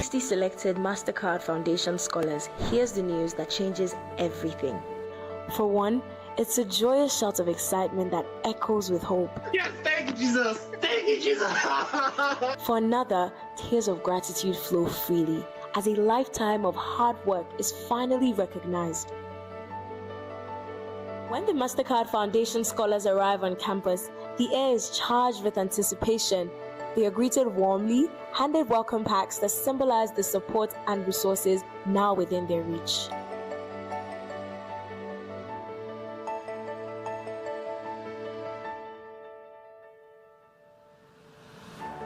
60 selected MasterCard Foundation scholars, here's the news that changes everything. For one, it's a joyous shout of excitement that echoes with hope. Yes, thank you, Jesus. Thank you, Jesus. For another, tears of gratitude flow freely as a lifetime of hard work is finally recognized. When the MasterCard Foundation scholars arrive on campus, the air is charged with anticipation. They are greeted warmly, handed welcome packs that symbolize the support and resources now within their reach.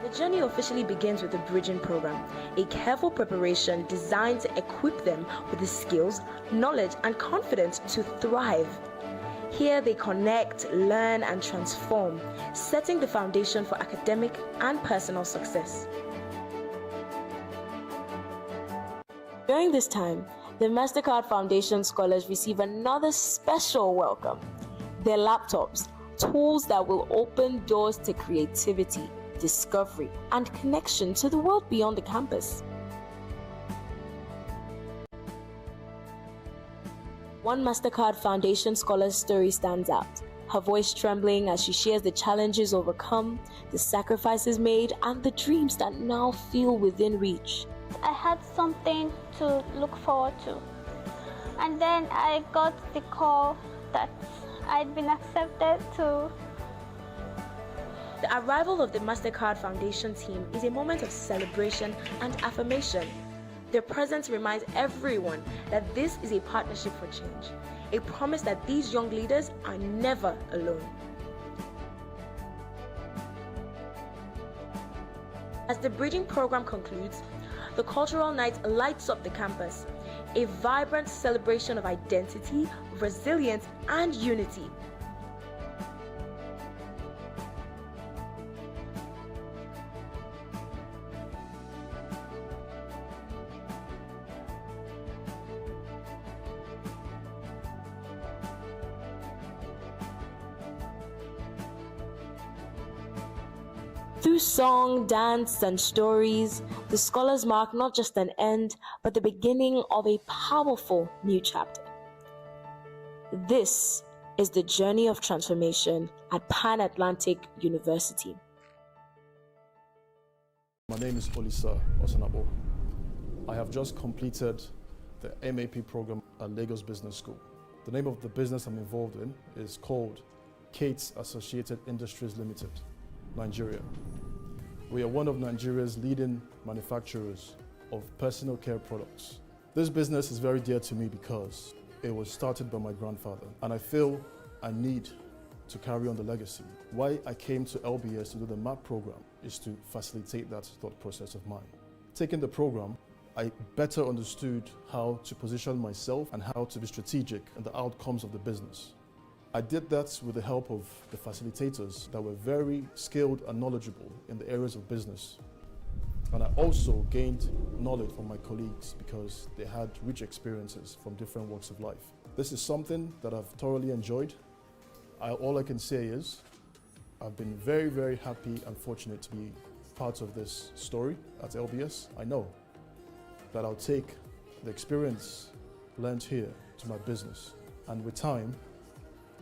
The journey officially begins with the Bridging Program, a careful preparation designed to equip them with the skills, knowledge, and confidence to thrive. Here they connect, learn, and transform, setting the foundation for academic and personal success. During this time, the MasterCard Foundation scholars receive another special welcome: their laptops, tools that will open doors to creativity, discovery, and connection to the world beyond the campus. One MasterCard Foundation scholar's story stands out, her voice trembling as she shares the challenges overcome, the sacrifices made, and the dreams that now feel within reach. I had something to look forward to, and then I got the call that I'd been accepted to. The arrival of the MasterCard Foundation team is a moment of celebration and affirmation. Their presence reminds everyone that this is a partnership for change, a promise that these young leaders are never alone. As the Bridging Program concludes, the cultural night lights up the campus, a vibrant celebration of identity, resilience, and unity. Through song, dance, and stories, the scholars mark not just an end, but the beginning of a powerful new chapter. This is the journey of transformation at Pan Atlantic University. My name is Olisa Osanabo. I have just completed the MAP program at Lagos Business School. The name of the business I'm involved in is called Kate's Associated Industries Limited, Nigeria. We are one of Nigeria's leading manufacturers of personal care products. This business is very dear to me because it was started by my grandfather, and I feel I need to carry on the legacy. Why I came to LBS to do the MAP program is to facilitate that thought process of mine. Taking the program, I better understood how to position myself and how to be strategic in the outcomes of the business. I did that with the help of the facilitators that were very skilled and knowledgeable in the areas of business. And I also gained knowledge from my colleagues because they had rich experiences from different walks of life. This is something that I've thoroughly enjoyed. All I can say is I've been very, very happy and fortunate to be part of this story at LBS. I know that I'll take the experience learned here to my business, and with time,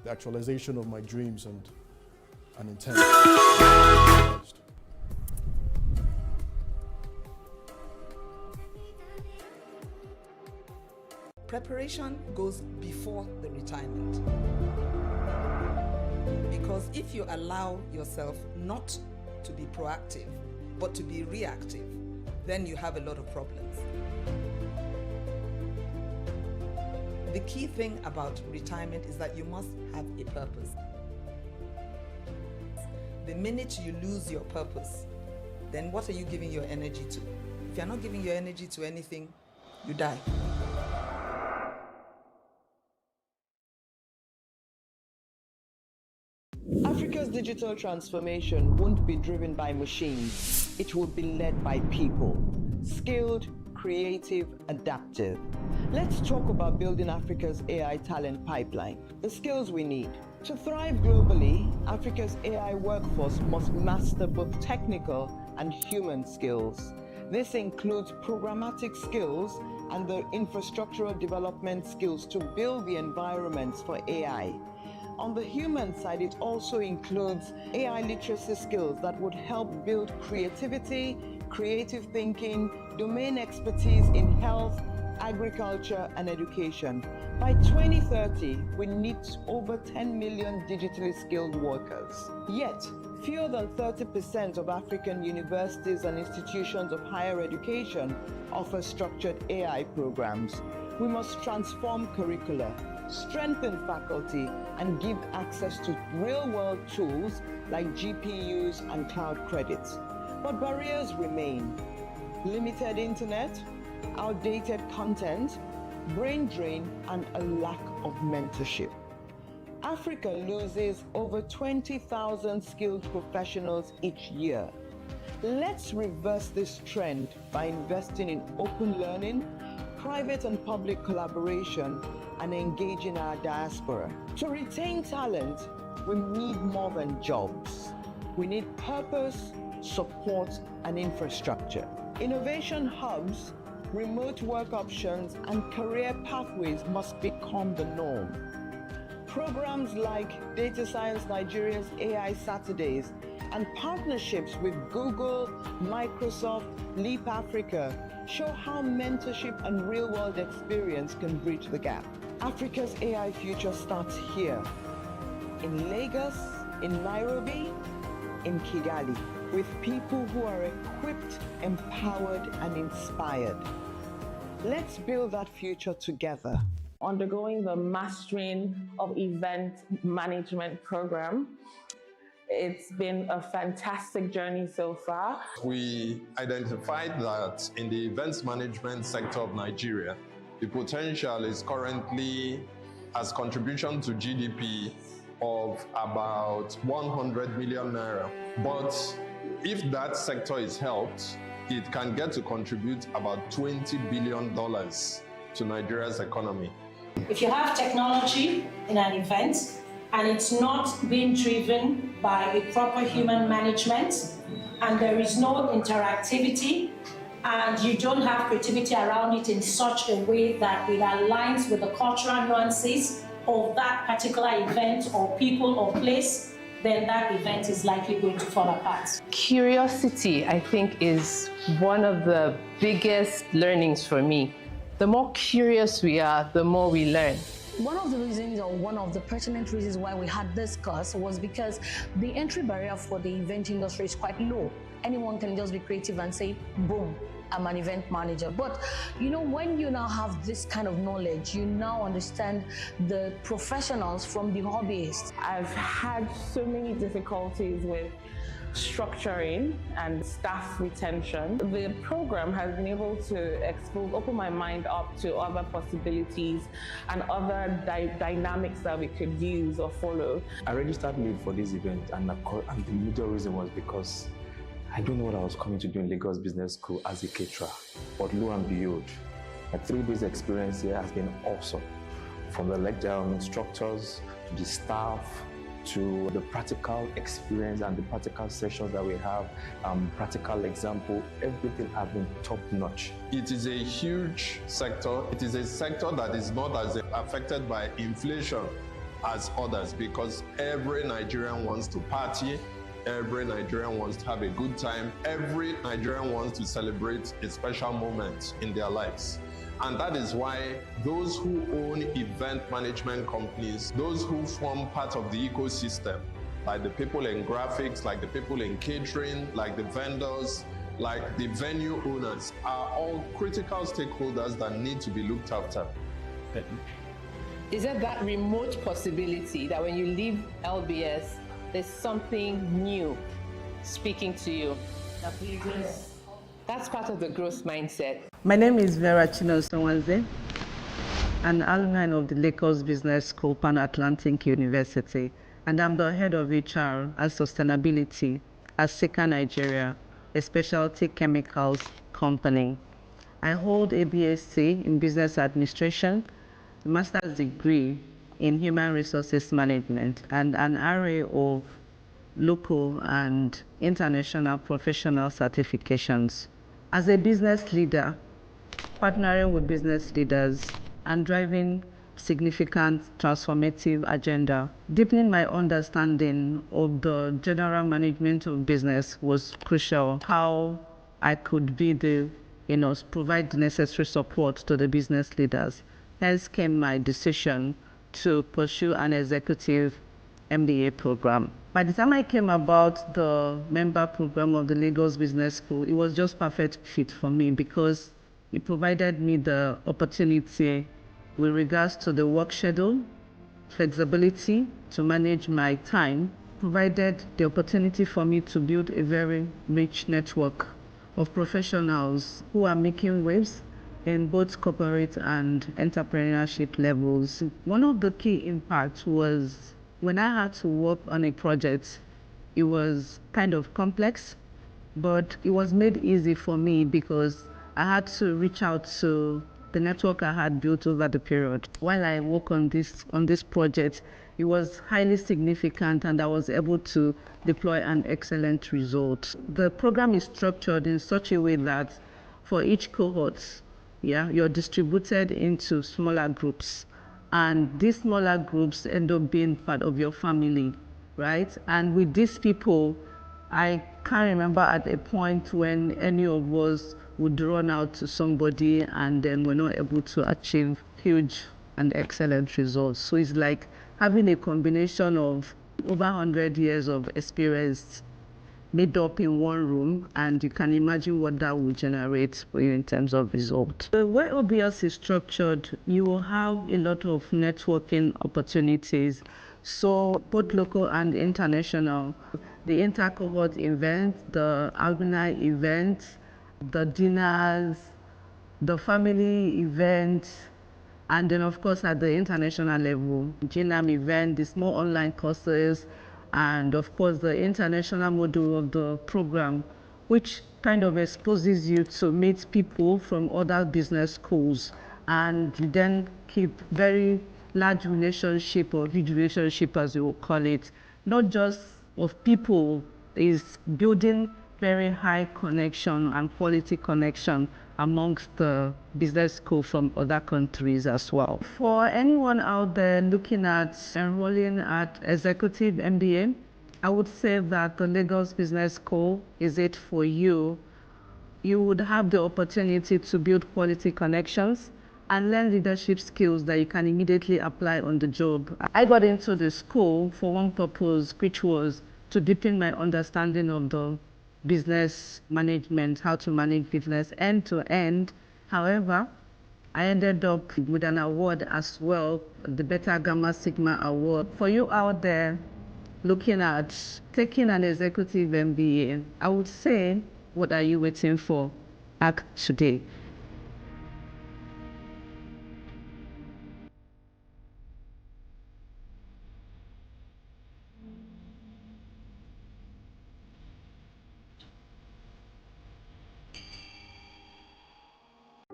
the actualization of my dreams and intent. Preparation goes before the retirement. Because if you allow yourself not to be proactive, but to be reactive, then you have a lot of problems. The key thing about retirement is that you must have a purpose. The minute you lose your purpose, then what are you giving your energy to? If you're not giving your energy to anything, you die. Africa's digital transformation won't be driven by machines. It will be led by people, skilled, creative, adaptive. Let's talk about building Africa's AI talent pipeline, the skills we need. To thrive globally, Africa's AI workforce must master both technical and human skills. This includes programmatic skills and the infrastructural development skills to build the environments for AI. On the human side, it also includes AI literacy skills that would help build creativity, creative thinking, domain expertise in health, agriculture, and education. By 2030, we need over 10 million digitally skilled workers. Yet, fewer than 30% of African universities and institutions of higher education offer structured AI programs. We must transform curricula, strengthen faculty, and give access to real-world tools like GPUs and cloud credits. But barriers remain. Limited internet, outdated content, brain drain, and a lack of mentorship. Africa loses over 20,000 skilled professionals each year. Let's reverse this trend by investing in open learning, private and public collaboration, and engaging our diaspora. To retain talent, we need more than jobs. We need purpose, support, and infrastructure. Innovation hubs, remote work options, and career pathways must become the norm. Programs like Data Science Nigeria's AI Saturdays and partnerships with Google, Microsoft, Leap Africa show how mentorship and real-world experience can bridge the gap. Africa's AI future starts here, in Lagos, in Nairobi, in Kigali, with people who are equipped, empowered, and inspired. Let's build that future together. Undergoing the Mastering of Event Management program. It's been a fantastic journey so far. We identified that in the events management sector of Nigeria, the potential is currently as contribution to GDP of about 100 million naira. But if that sector is helped, it can get to contribute about $20 billion to Nigeria's economy. If you have technology in an event and it's not being driven by a proper human management and there is no interactivity and you don't have creativity around it in such a way that it aligns with the cultural nuances of that particular event or people or place, then that event is likely going to fall apart. Curiosity, I think, is one of the biggest learnings for me. The more curious we are, the more we learn. One of the reasons, or one of the pertinent reasons why we had this course was because the entry barrier for the event industry is quite low. Anyone can just be creative and say, boom, I'm an event manager. But you know, when you now have this kind of knowledge, you now understand the professionals from the hobbyists. I've had so many difficulties with structuring and staff retention. The program has been able to open my mind up to other possibilities and other dynamics that we could use or follow. I registered late for this event, and the major reason was because I don't know what I was coming to do in Lagos Business School as a caterer. But lo and behold, my 3 days experience here has been awesome. From the lecture instructors to the staff, to the practical experience and the practical sessions that we have, practical example, everything has been top notch. It is a huge sector. It is a sector that is not as affected by inflation as others, because every Nigerian wants to party, every Nigerian wants to have a good time, every Nigerian wants to celebrate a special moment in their lives. And that is why those who own event management companies, those who form part of the ecosystem, like the people in graphics, like the people in catering, like the vendors, like the venue owners, are all critical stakeholders that need to be looked after. Is there that remote possibility that when you leave LBS, there's something new speaking to you? That's part of the growth mindset. My name is Vera Chinosonwanze, an alumni of the Lagos Business School, Pan Atlantic University, and I'm the head of HR and sustainability at Sika Nigeria, a specialty chemicals company. I hold a BSc in Business Administration, a master's degree in Human Resources Management, and an array of local and international professional certifications. As a business leader, partnering with business leaders and driving significant transformative agenda. Deepening my understanding of the general management of business was crucial. How I could be provide the necessary support to the business leaders. Hence came my decision to pursue an executive MBA program. By the time I came about the member program of the Lagos Business School, it was just perfect fit for me because it provided me the opportunity with regards to the work schedule, flexibility to manage my time, provided the opportunity for me to build a very rich network of professionals who are making waves in both corporate and entrepreneurship levels. One of the key impacts was when I had to work on a project. It was kind of complex, but it was made easy for me because I had to reach out to the network I had built over the period. While I work on this project, it was highly significant and I was able to deploy an excellent result. The program is structured in such a way that for each cohort, you're distributed into smaller groups. And these smaller groups end up being part of your family, right? And with these people, I can't remember at a point when any of us would run out to somebody and then we're not able to achieve huge and excellent results. So it's like having a combination of over 100 years of experience made up in one room, and you can imagine what that will generate for you in terms of result. The way OBS is structured, you will have a lot of networking opportunities. So both local and international, the inter-cohort events, the alumni events, the dinners, the family events, and then of course at the international level, GNAM event, the small online courses, and of course the international module of the program, which kind of exposes you to meet people from other business schools and then keep very large relationship or huge relationship, as you will call it, not just of people, is building very high connection and quality connection amongst the business school from other countries as well. For anyone out there looking at enrolling at Executive MBA, I would say that the Lagos Business School is it for you. You would have the opportunity to build quality connections and learn leadership skills that you can immediately apply on the job. I got into the school for one purpose, which was to deepen my understanding of the business management, how to manage business end to end. However, I ended up with an award as well, the Beta Gamma Sigma Award. For you out there looking at taking an executive MBA, I would say, what are you waiting for? Act today.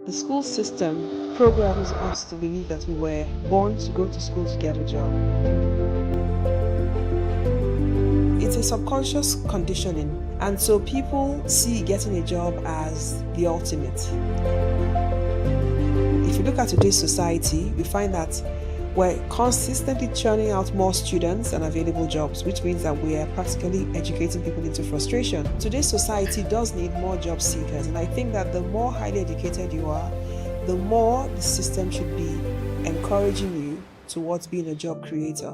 The school system programs us to believe that we were born to go to school to get a job. It's a subconscious conditioning, and so people see getting a job as the ultimate. If you look at today's society, we find that we're consistently churning out more students and available jobs, which means that we are practically educating people into frustration. Today's society does need more job seekers, and I think that the more highly educated you are, the more the system should be encouraging you towards being a job creator.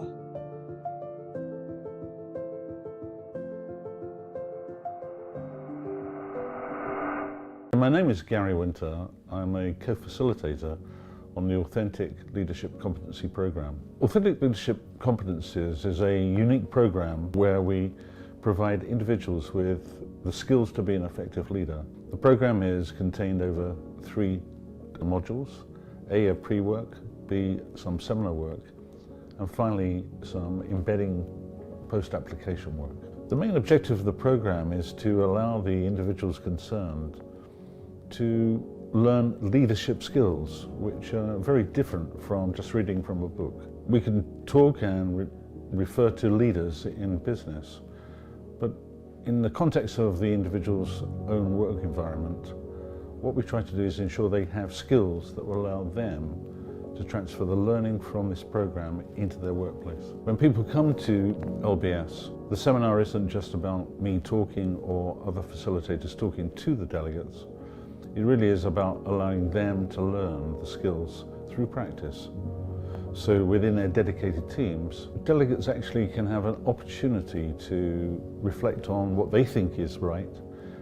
My name is Gary Winter. I'm a co-facilitator on the Authentic Leadership Competency Program. Authentic Leadership Competencies is a unique program where we provide individuals with the skills to be an effective leader. The program is contained over 3 modules: A, pre-work, B, some seminar work, and finally some embedding post-application work. The main objective of the program is to allow the individuals concerned to learn leadership skills, which are very different from just reading from a book. We can talk and refer to leaders in business, but in the context of the individual's own work environment, what we try to do is ensure they have skills that will allow them to transfer the learning from this program into their workplace. When people come to LBS, the seminar isn't just about me talking or other facilitators talking to the delegates. It really is about allowing them to learn the skills through practice. So within their dedicated teams, delegates actually can have an opportunity to reflect on what they think is right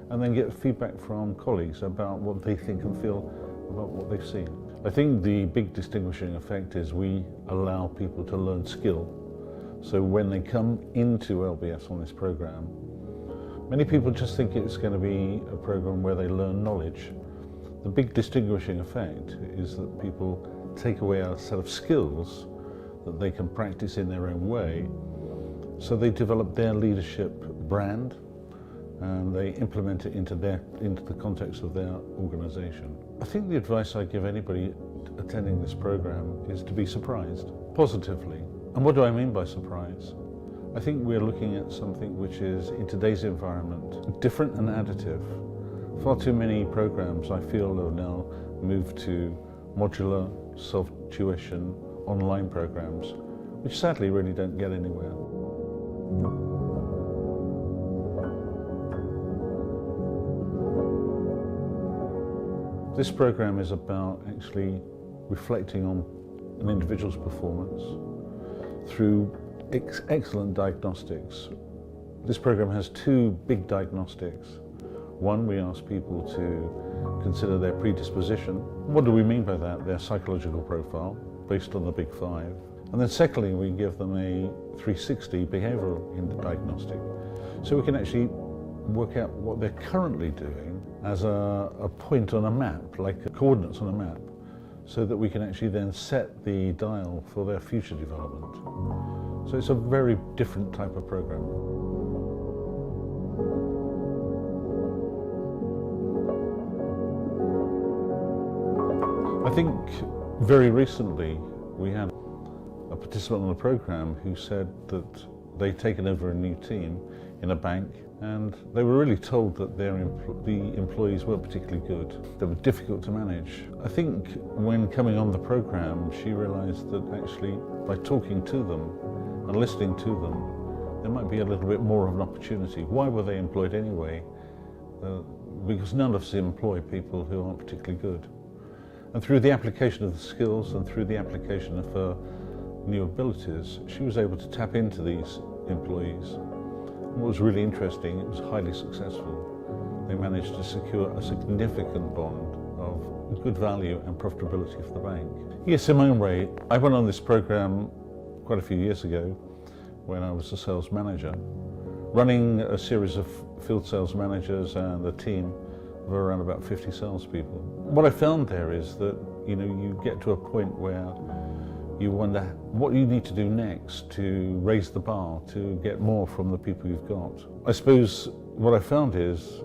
and then get feedback from colleagues about what they think and feel about what they've seen. I think the big distinguishing effect is we allow people to learn skill. So when they come into LBS on this program, many people just think it's going to be a program where they learn knowledge. The big distinguishing effect is that people take away a set of skills that they can practice in their own way, so they develop their leadership brand and they implement it into the context of their organization. I think the advice I give anybody attending this program is to be surprised, positively. And what do I mean by surprise? I think we're looking at something which is, in today's environment, different and additive. Far too many programs, I feel, have now moved to modular, self-tuition, online programs, which sadly really don't get anywhere. This program is about actually reflecting on an individual's performance through excellent diagnostics. This program has two big diagnostics. One, we ask people to consider their predisposition. What do we mean by that? Their psychological profile, based on the Big Five. And then secondly, we give them a 360 behavioral diagnostic. So we can actually work out what they're currently doing as a point on a map, like coordinates on a map, so that we can actually then set the dial for their future development. So it's a very different type of program. I think very recently we had a participant on the program who said that they'd taken over a new team in a bank, and they were really told that the employees weren't particularly good. They were difficult to manage. I think when coming on the program, she realized that actually by talking to them and listening to them, there might be a little bit more of an opportunity. Why were they employed anyway? Because none of us employ people who aren't particularly good. And through the application of the skills and through the application of her new abilities, she was able to tap into these employees. What was really interesting, it was highly successful. They managed to secure a significant bond of good value and profitability for the bank. Yes, in my own way, I went on this program quite a few years ago when I was a sales manager, running a series of field sales managers and a team of around about 50 salespeople. What I found there is that, you get to a point where you wonder what you need to do next to raise the bar, to get more from the people you've got. I suppose what I found is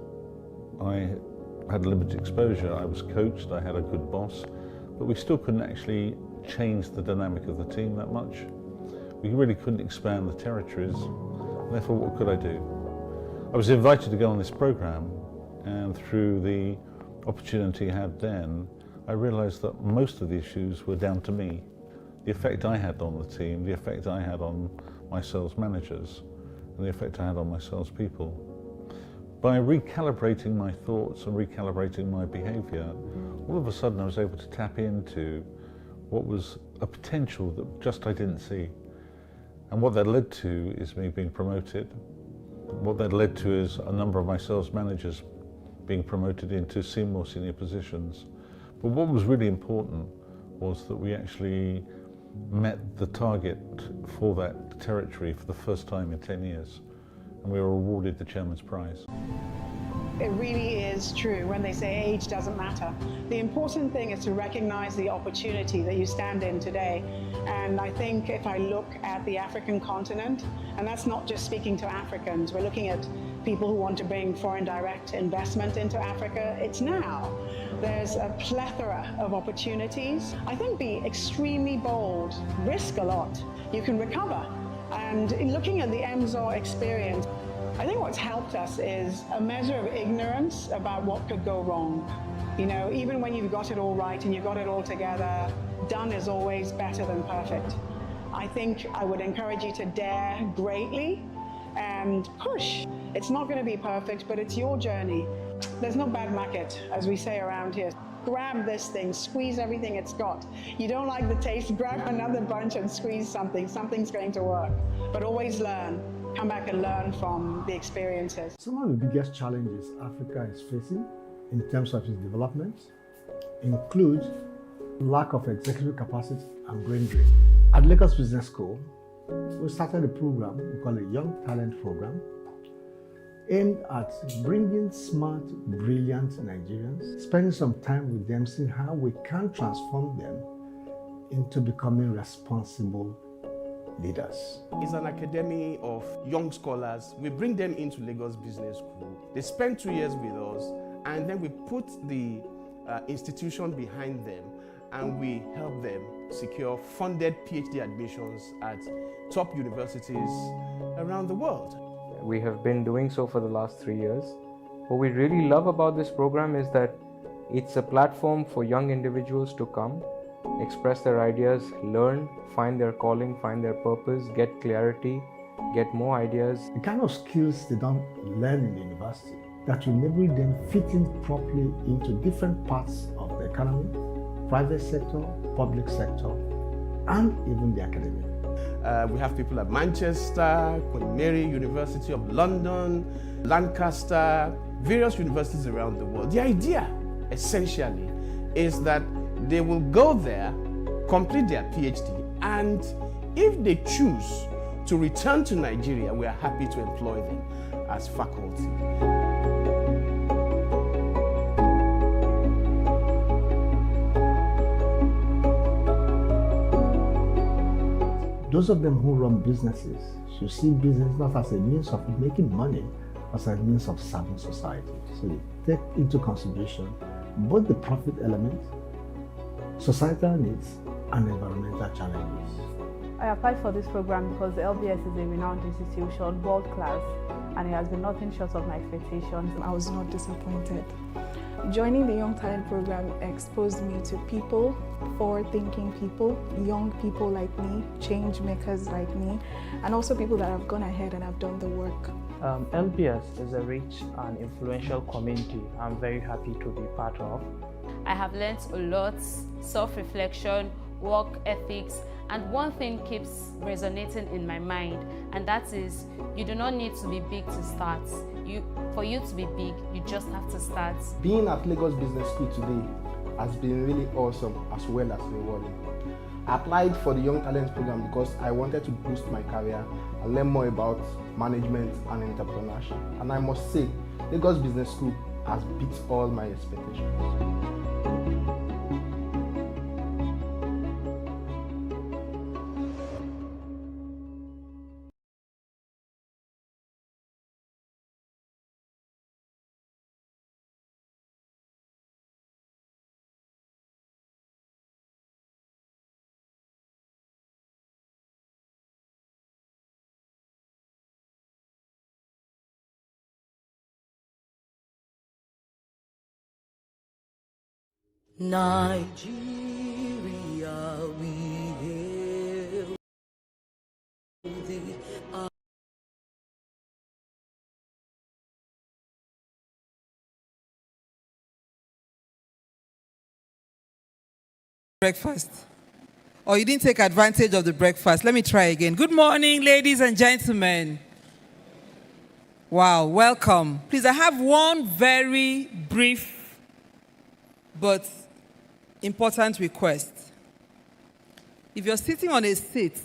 I had limited exposure. I was coached, I had a good boss, but we still couldn't actually change the dynamic of the team that much. We really couldn't expand the territories, and therefore what could I do? I was invited to go on this program, and through the opportunity I had then, I realized that most of the issues were down to me. The effect I had on the team, the effect I had on my sales managers, and the effect I had on my salespeople. By recalibrating my thoughts and recalibrating my behavior, all of a sudden I was able to tap into what was a potential that just I didn't see. And what that led to is me being promoted. What that led to is a number of my sales managers being promoted into more senior positions. But what was really important was that we actually met the target for that territory for the first time in 10 years, and we were awarded the Chairman's Prize. It really is true when they say age doesn't matter. The important thing is to recognize the opportunity that you stand in today. And I think if I look at the African continent, and that's not just speaking to Africans, we're looking at people who want to bring foreign direct investment into Africa, it's now. There's a plethora of opportunities. I think be extremely bold, risk a lot, you can recover. And in looking at the MZOR experience, I think what's helped us is a measure of ignorance about what could go wrong. You know, even when you've got it all right and you've got it all together, done is always better than perfect. I think I would encourage you to dare greatly and push. It's not going to be perfect, but it's your journey. There's no bad market, as we say around here. Grab this thing, squeeze everything it's got. You don't like the taste, grab another bunch and squeeze something. Something's going to work. But always learn. Come back and learn from the experiences. Some of the biggest challenges Africa is facing in terms of its development include lack of executive capacity and brain drain. At Lagos Business School, we started a program we call a Young Talent Program, aimed at bringing smart, brilliant Nigerians, spending some time with them, seeing how we can transform them into becoming responsible leaders. It's an academy of young scholars. We bring them into Lagos Business School. They spend 2 years with us, and then we put the institution behind them, and we help them secure funded PhD admissions at top universities around the world. We have been doing so for the last 3 years. What we really love about this program is that it's a platform for young individuals to come, express their ideas, learn, find their calling, find their purpose, get clarity, get more ideas. The kind of skills they don't learn in the university that will enable them fit in properly into different parts of the economy, private sector, public sector, and even the academic. We have people at Manchester, Queen Mary, University of London, Lancaster, various universities around the world. The idea, essentially, is that they will go there, complete their PhD, and if they choose to return to Nigeria, we are happy to employ them as faculty. Those of them who run businesses should see business not as a means of making money, but as a means of serving society. So they take into consideration both the profit element, societal needs, and environmental challenges. I applied for this program because the LBS is a renowned institution, world class, and it has been nothing short of my expectations. I was not disappointed. Joining the Young Talent Program exposed me to people, forward-thinking people, young people like me, change makers like me, and also people that have gone ahead and have done the work. LBS is a rich and influential community I'm very happy to be part of. I have learned a lot, self-reflection, work ethics, and one thing keeps resonating in my mind, and that is you do not need to be big to start. For you to be big, you just have to start. Being at Lagos Business School today has been really awesome as well as rewarding. I applied for the Young Talents Program because I wanted to boost my career and learn more about management and entrepreneurship. And I must say, Lagos Business School has beat all my expectations. Nigeria, we hail thee. Breakfast. Or you didn't take advantage of the breakfast. Let me try again. Good morning, ladies and gentlemen. Wow, welcome. Please, I have one very brief but important request. If you're sitting on a seat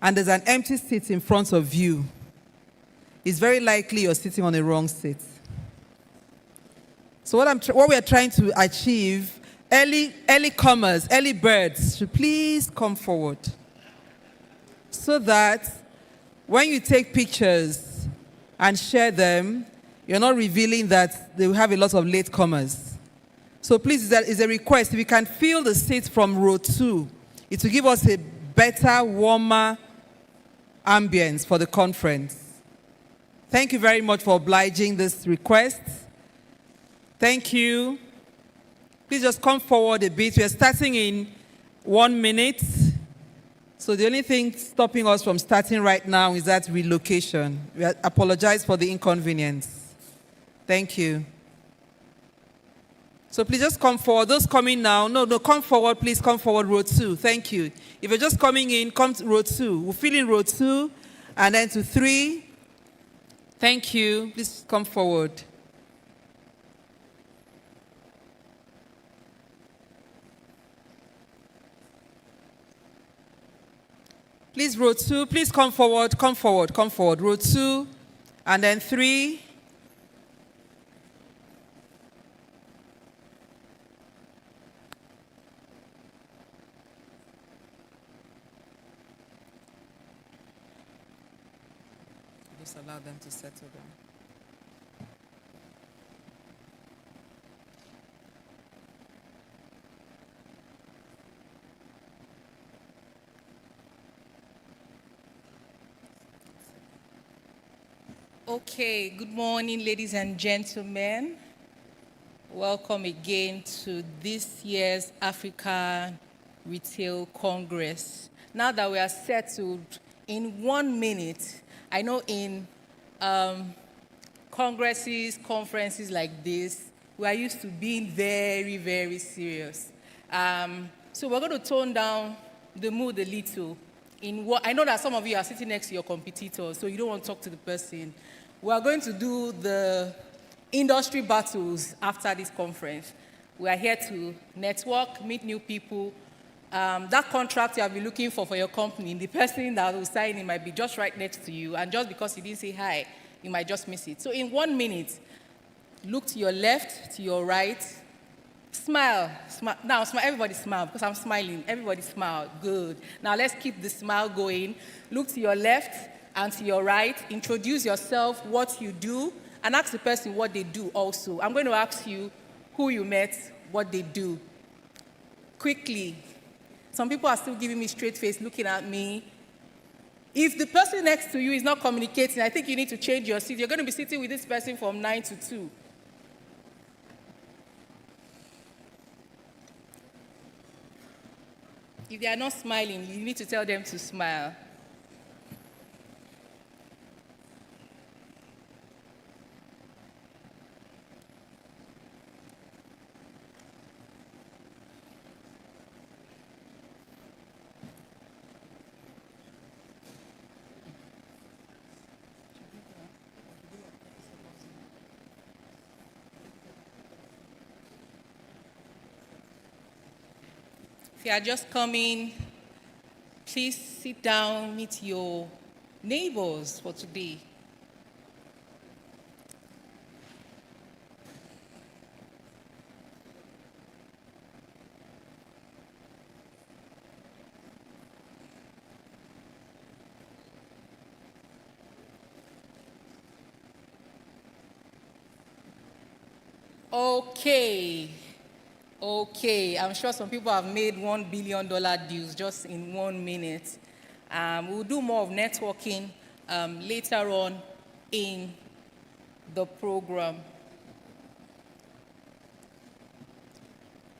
and there's an empty seat in front of you, it's very likely you're sitting on the wrong seat. So what we are trying to achieve, early comers, early birds, should please come forward so that when you take pictures and share them, you're not revealing that they will have a lot of late comers. So please, it's a request. If you can fill the seats from row 2, it will give us a better, warmer ambience for the conference. Thank you very much for obliging this request. Thank you. Please just come forward a bit. We are starting in 1 minute. So the only thing stopping us from starting right now is that relocation. We apologize for the inconvenience. Thank you. So please just come forward. Those coming now, no, come forward. Please come forward, row 2. Thank you. If you're just coming in, come to row 2. We'll fill in row 2 and then to 3. Thank you. Please come forward. Please, row 2, please come forward, come forward, come forward. Row 2, and then 3. Just allow them to settle down. Okay, good morning, ladies and gentlemen. Welcome again to this year's Africa Retail Congress. Now that we are settled, in 1 minute, I know in congresses, conferences like this, we are used to being very, very serious. So we're going to tone down the mood a little. I know that some of you are sitting next to your competitors, so you don't want to talk to the person. We are going to do the industry battles after this conference. We are here to network, meet new people. That contract you have been looking for your company, the person that will sign it might be just right next to you, and just because you didn't say hi, you might just miss it. So in 1 minute, look to your left, to your right, smile. Now, everybody smile, because I'm smiling. Everybody smile. Good. Now, let's keep the smile going. Look to your left and to your right. Introduce yourself, what you do, and ask the person what they do also. I'm going to ask you who you met, what they do. Quickly. Some people are still giving me straight face, looking at me. If the person next to you is not communicating, I think you need to change your seat. You're going to be sitting with this person from 9 to 2. If they are not smiling, you need to tell them to smile. If you are just coming, please sit down, meet your neighbors for today. Okay, I'm sure some people have made $1 billion deals just in 1 minute. We'll do more of networking later on in the program.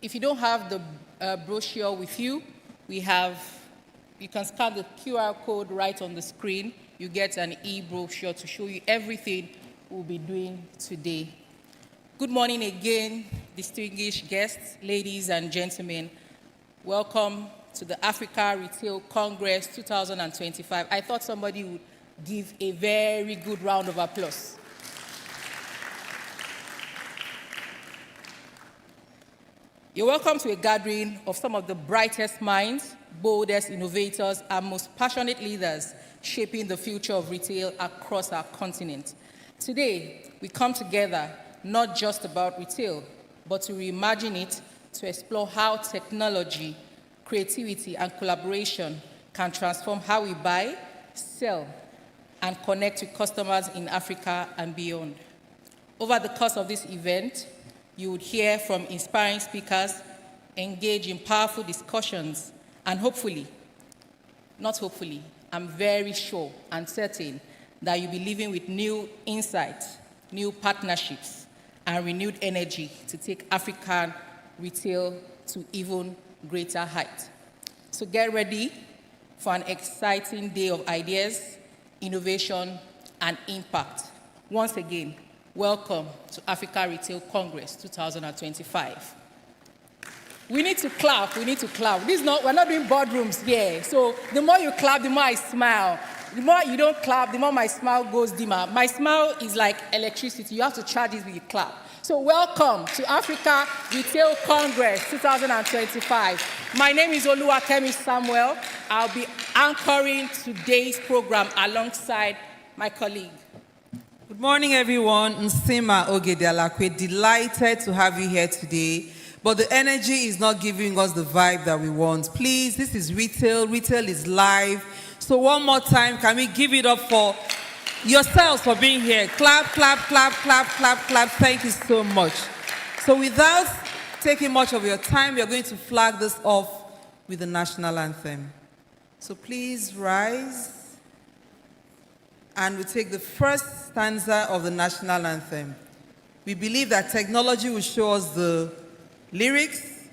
If you don't have the brochure with you, you can scan the QR code right on the screen. You get an e-brochure to show you everything we'll be doing today. Good morning again, distinguished guests, ladies and gentlemen. Welcome to the Africa Retail Congress 2025. I thought somebody would give a very good round of applause. You're welcome to a gathering of some of the brightest minds, boldest innovators, and most passionate leaders shaping the future of retail across our continent. Today, we come together not just about retail, but to reimagine it, to explore how technology, creativity, and collaboration can transform how we buy, sell, and connect with customers in Africa and beyond. Over the course of this event, you would hear from inspiring speakers, engage in powerful discussions, and hopefully, not hopefully, I'm very sure and certain that you'll be leaving with new insights, new partnerships, and renewed energy to take African retail to even greater heights. So get ready for an exciting day of ideas, innovation, and impact. Once again, welcome to Africa Retail Congress 2025. We need to clap, we need to clap. We're not doing boardrooms here. So the more you clap, the more I smile. The more you don't clap, the more my smile goes dimmer. My smile is like electricity. You have to charge it with your clap. So welcome to Africa Retail Congress 2025. My name is Oluwakemi Samuel. I'll be anchoring today's program alongside my colleague. Good morning, everyone. Nsima Ogedalakwe, delighted to have you here today. But the energy is not giving us the vibe that we want. Please, this is retail. Retail is live. So one more time, can we give it up for yourselves for being here? Clap, clap, clap, clap, clap, clap. Thank you so much. So without taking much of your time, we are going to flag this off with the national anthem. So please rise. And we take the first stanza of the national anthem. We believe that technology will show us the lyrics.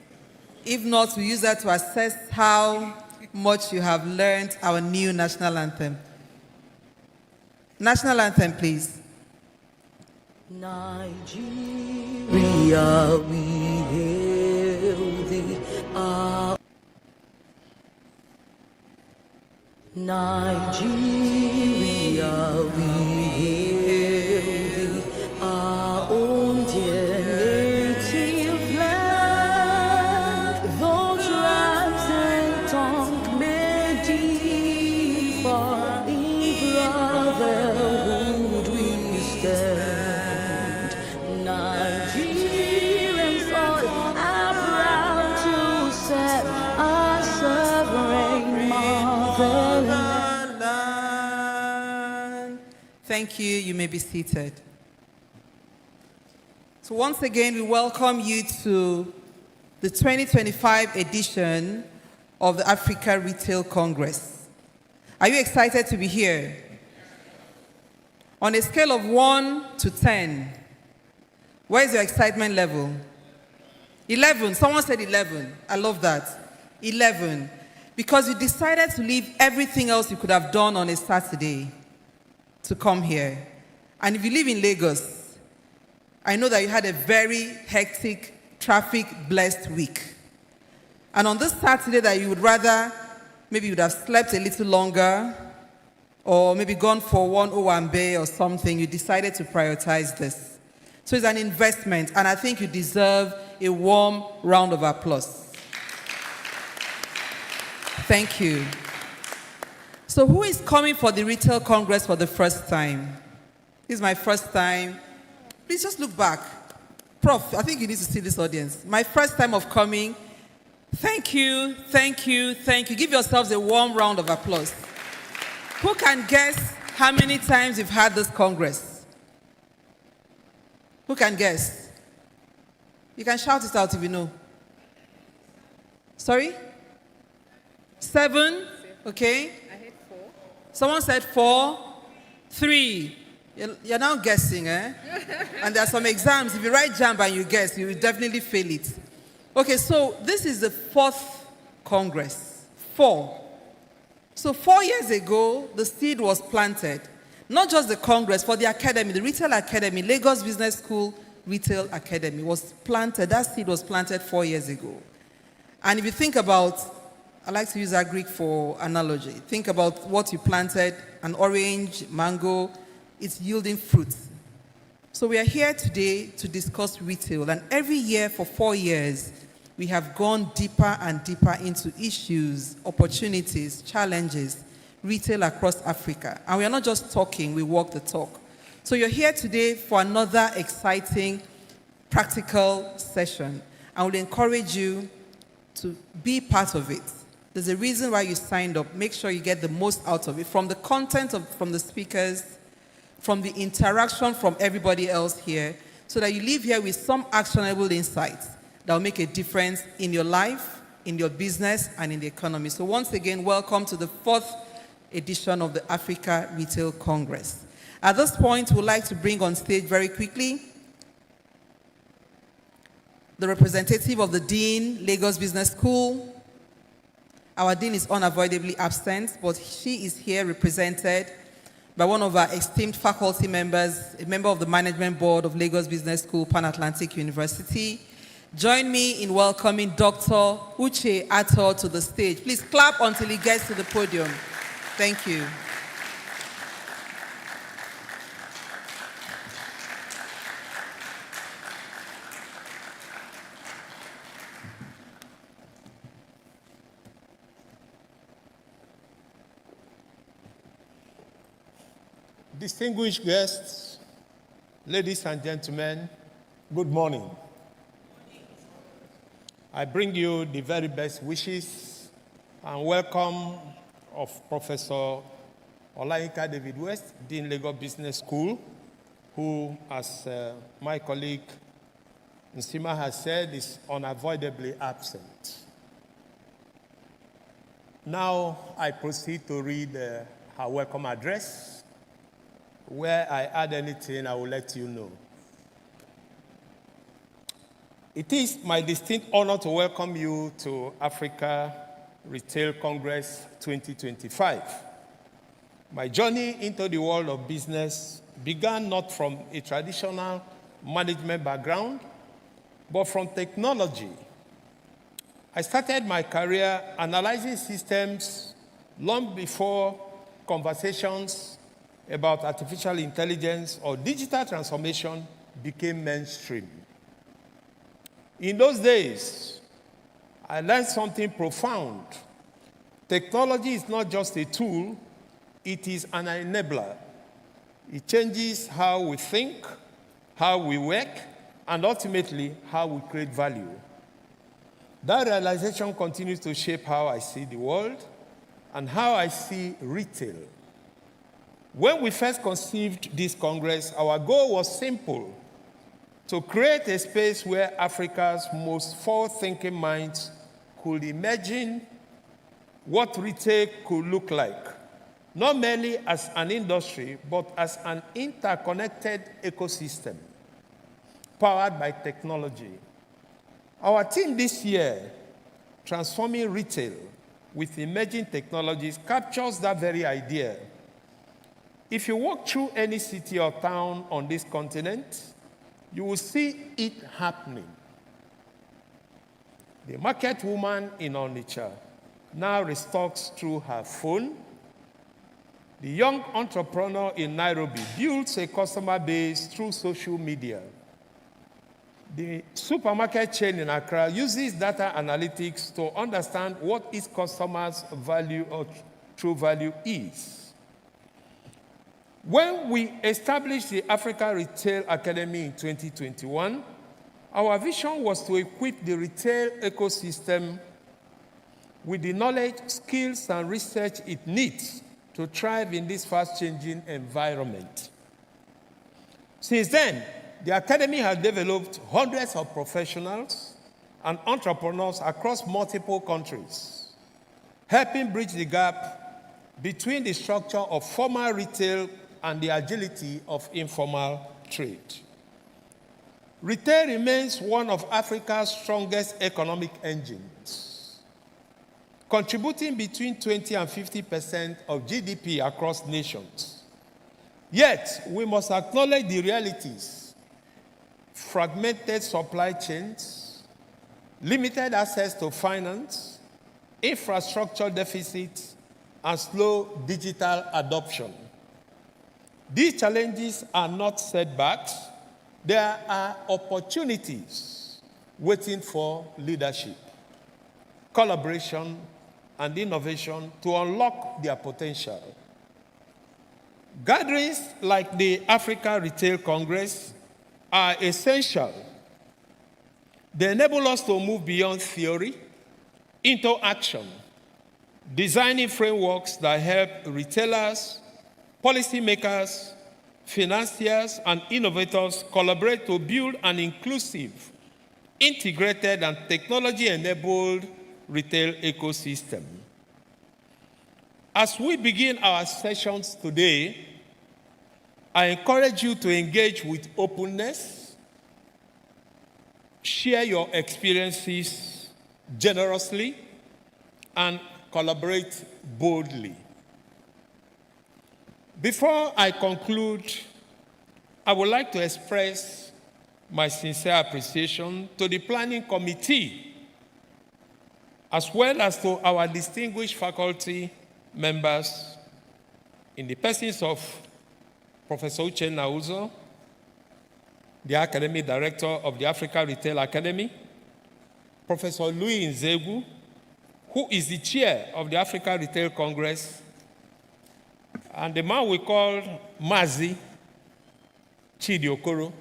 If not, we use that to assess how much you have learned our new national anthem. National anthem, please. Nigeria, we hail thee. Nigeria, we hail thee. Our own dear native land. Though tribes and tongue may differ, in brotherhood we stand. Nigerians all are proud to serve our sovereign motherland. Thank you. You may be seated. So once again, we welcome you to the 2025 edition of the Africa Retail Congress. Are you excited to be here? On a scale of 1 to 10, where is your excitement level? 11. Someone said 11. I love that. 11. Because you decided to leave everything else you could have done on a Saturday to come here. And if you live in Lagos, I know that you had a very hectic, traffic-blessed week. And on this Saturday that you would rather, maybe you would have slept a little longer, or maybe gone for one Owambe or something, you decided to prioritize this. So it's an investment, and I think you deserve a warm round of applause. Thank you. So who is coming for the Retail Congress for the first time? This is my first time. Please just look back. Prof, I think you need to see this audience. My first time of coming. Thank you, thank you, thank you. Give yourselves a warm round of applause. Who can guess how many times you've had this Congress? Who can guess? You can shout it out if you know. Sorry? 7? Okay. I heard 4. Someone said 4. 3. You're now guessing, eh? And there are some exams. If you write JAMB and you guess, you will definitely fail it. Okay, so this is the 4th Congress. 4. So 4 years ago, the seed was planted. Not just the Congress, for the academy, the Retail Academy, Lagos Business School Retail Academy was planted. That seed was planted 4 years ago. And if you think about, I like to use that Greek for analogy. Think about what you planted, an orange, mango, it's yielding fruit. So we are here today to discuss retail. And every year for 4 years, we have gone deeper and deeper into issues, opportunities, challenges, retail across Africa. And we are not just talking, we walk the talk. So you're here today for another exciting, practical session. I would encourage you to be part of it. There's a reason why you signed up. Make sure you get the most out of it, from the content from the speakers, from the interaction from everybody else here, so that you leave here with some actionable insights that will make a difference in your life, in your business, and in the economy. So once again, welcome to the 4th edition of the Africa Retail Congress. At this point, we'd like to bring on stage very quickly the representative of the Dean, Lagos Business School. Our Dean is unavoidably absent, but she is here represented by one of our esteemed faculty members, a member of the Management Board of Lagos Business School, Pan Atlantic University. Join me in welcoming Dr. Uche Ato to the stage. Please clap until he gets to the podium. Thank you. Distinguished guests, ladies and gentlemen, good morning. I bring you the very best wishes and welcome of Professor Olayinka David West, Dean Lagos Business School, who, as my colleague Nsima has said, is unavoidably absent. Now I proceed to read her welcome address. Where I add anything, I will let you know. It is my distinct honor to welcome you to Africa Retail Congress 2025. My journey into the world of business began not from a traditional management background, but from technology. I started my career analyzing systems long before conversations about artificial intelligence or digital transformation became mainstream. In those days, I learned something profound. Technology is not just a tool, it is an enabler. It changes how we think, how we work, and ultimately, how we create value. That realization continues to shape how I see the world and how I see retail. When we first conceived this Congress, our goal was simple: to create a space where Africa's most forward-thinking minds could imagine what retail could look like, not merely as an industry, but as an interconnected ecosystem powered by technology. Our theme this year, Transforming Retail with Emerging Technologies, captures that very idea. If you walk through any city or town on this continent, you will see it happening. The market woman in Onitsha now restocks through her phone. The young entrepreneur in Nairobi builds a customer base through social media. The supermarket chain in Accra uses data analytics to understand what its customers' value or true value is. When we established the Africa Retail Academy in 2021, our vision was to equip the retail ecosystem with the knowledge, skills, and research it needs to thrive in this fast-changing environment. Since then, the Academy has developed hundreds of professionals and entrepreneurs across multiple countries, helping bridge the gap between the structure of formal retail and the agility of informal trade. Retail remains one of Africa's strongest economic engines, contributing between 20 and 50% of GDP across nations. Yet, we must acknowledge the realities: fragmented supply chains, limited access to finance, infrastructure deficits, and slow digital adoption. These challenges are not setbacks. There are opportunities waiting for leadership, collaboration, and innovation to unlock their potential. Gatherings like the Africa Retail Congress are essential. They enable us to move beyond theory into action, designing frameworks that help retailers, policymakers, financiers, and innovators collaborate to build an inclusive, integrated, and technology-enabled retail ecosystem. As we begin our sessions today, I encourage you to engage with openness, share your experiences generously, and collaborate boldly. Before I conclude, I would like to express my sincere appreciation to the planning committee, as well as to our distinguished faculty members in the persons of Professor Uchenna Uzo, the Academic Director of the Africa Retail Academy, Professor Louis Nzegu, who is the chair of the Africa Retail Congress, and the man we call Mazi Chidi Okoro,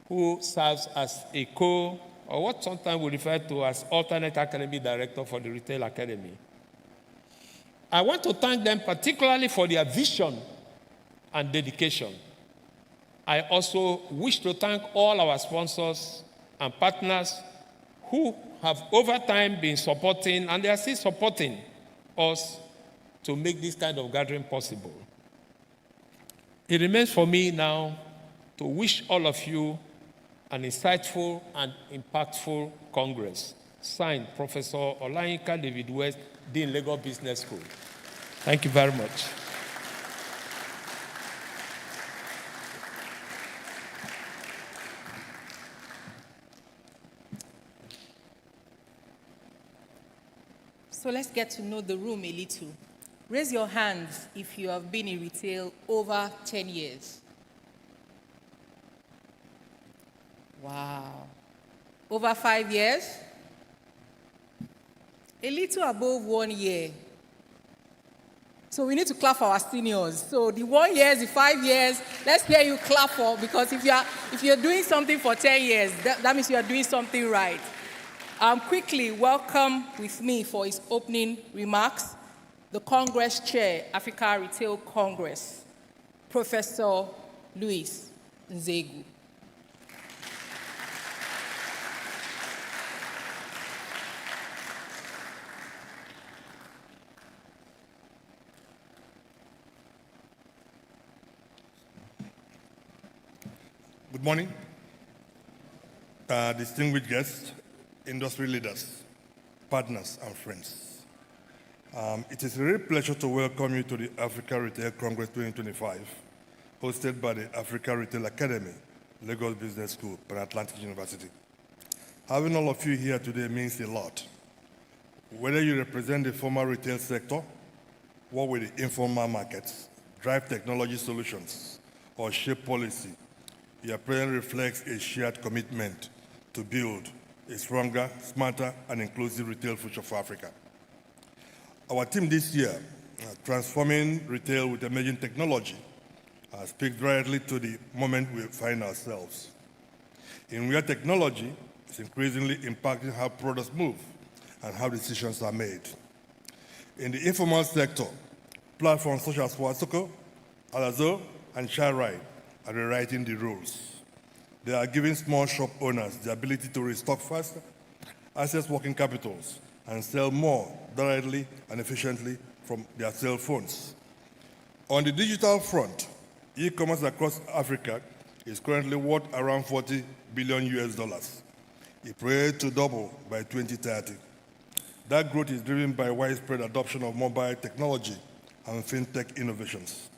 who serves as a or what sometimes we refer to as alternate academic director for the Retail Academy. I want to thank them particularly for their vision and dedication. I also wish to thank all our sponsors and partners who have over time been supporting, and they are still supporting us to make this kind of gathering possible. It remains for me now to wish all of you an insightful and impactful Congress. Signed, Professor Olayinka David West, Dean, Lagos Business School. Thank you very much. So let's get to know the room a little. Raise your hands if you have been in retail over 10 years. Wow. Over 5 years? A little above 1 year. So we need to clap for our seniors. So the 1 year, the 5 years, let's hear you clap for, because if you're doing something for 10 years, that means you are doing something right. Quickly welcome with me for his opening remarks, the Congress Chair, Africa Retail Congress, Professor Louis Nzegu. Good morning, distinguished guests, industry leaders, partners, and friends. It is a real pleasure to welcome you to the Africa Retail Congress 2025, hosted by the Africa Retail Academy, Lagos Business School, Pan-Atlantic University. Having all of you here today means a lot. Whether you represent the formal retail sector, work with the informal markets, drive technology solutions, or shape policy, your presence reflects a shared commitment to build a stronger, smarter, and inclusive retail future for Africa. Our team this year, Transforming Retail with Emerging Technology, speaks directly to the moment we find ourselves. In where technology is increasingly impacting how products move and how decisions are made. In the informal sector, platforms such as Wasoko, Alazo, and ShareRide are rewriting the rules. They are giving small shop owners the ability to restock faster, access working capitals, and sell more directly and efficiently from their cell phones. On the digital front, e-commerce across Africa is currently worth around $40 billion. It projected to double by 2030. That growth is driven by widespread adoption of mobile technology and fintech innovations.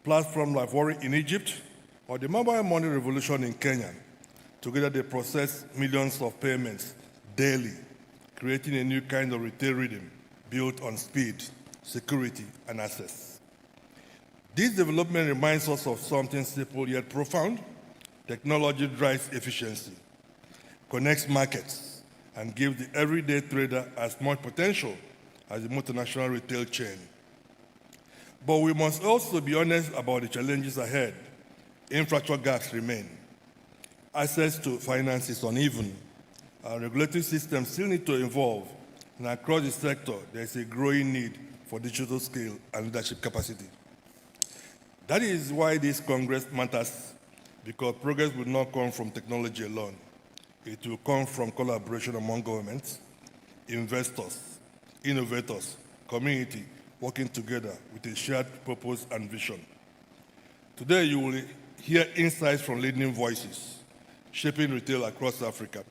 Platforms like Worry in Egypt or the mobile money revolution in Kenya, together they process millions of payments daily, creating a new kind of retail rhythm built on speed, security, and access. This development reminds us of something simple yet profound. Technology drives efficiency, connects markets, and gives the everyday trader as much potential as the multinational retail chain. But we must also be honest about the challenges ahead. Infrastructure gaps remain. Access to finance is uneven. Our regulatory systems still need to evolve, and across the sector, there is a growing need for digital scale and leadership capacity. That is why this Congress matters, because progress will not come from technology alone. It will come from collaboration among governments, investors, innovators, community, working together with a shared purpose and vision. Today, you will hear insights from leading voices shaping retail across Africa.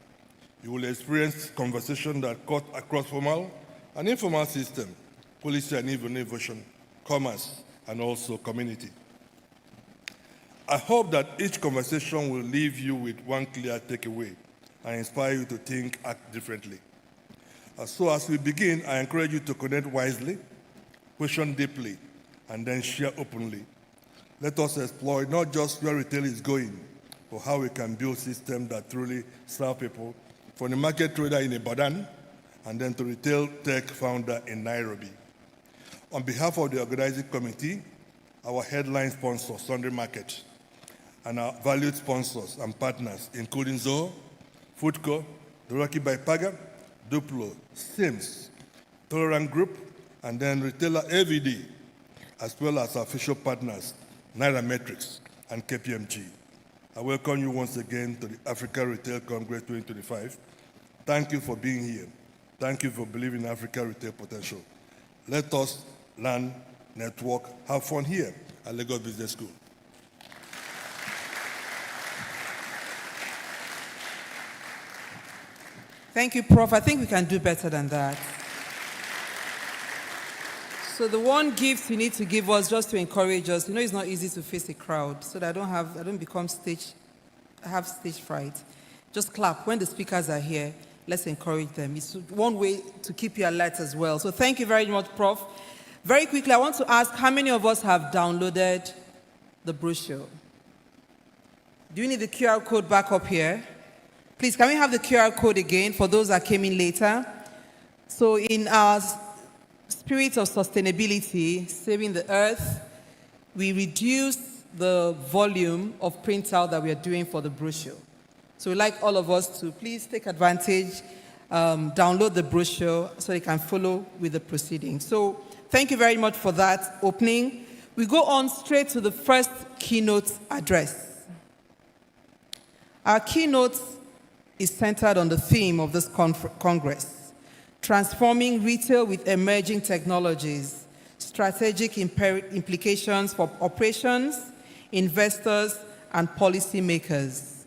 You will experience conversations that cut across formal and informal systems, policy and innovation, commerce, and also community. I hope that each conversation will leave you with one clear takeaway and inspire you to think, act differently. So as we begin, I encourage you to connect wisely, question deeply, and then share openly. Let us explore not just where retail is going, but how we can build systems that truly serve people, from the market trader in Ibadan, and then to retail tech founder in Nairobi. On behalf of the organizing committee, our headline sponsor, Sunday Market, and our valued sponsors and partners, including Zoho, Foodco, The Rocky by Paga, Duplo, Sims, Tolerant Group, and then retailer AVD, as well as our official partners, Nairametrics and KPMG. I welcome you once again to the Africa Retail Congress 2025. Thank you for being here. Thank you for believing in Africa retail potential. Let us learn, network, have fun here at Lagos Business School. Thank you, Prof. I think we can do better than that. So the one gift you need to give us just to encourage us, you know it's not easy to face a crowd, so that I don't become have stage fright. Just clap. When the speakers are here, let's encourage them. It's one way to keep you alert as well. So thank you very much, Prof. Very quickly, I want to ask how many of us have downloaded the brochure? Do you need the QR code back up here? Please, can we have the QR code again for those that came in later? So in our spirit of sustainability, saving the earth, we reduce the volume of printout that we are doing for the brochure. So we'd like all of us to please take advantage, download the brochure so you can follow with the proceedings. So thank you very much for that opening. We go on straight to the first keynote address. Our keynote is centered on the theme of this Congress, transforming retail with emerging technologies, strategic implications for operations, investors, and policymakers.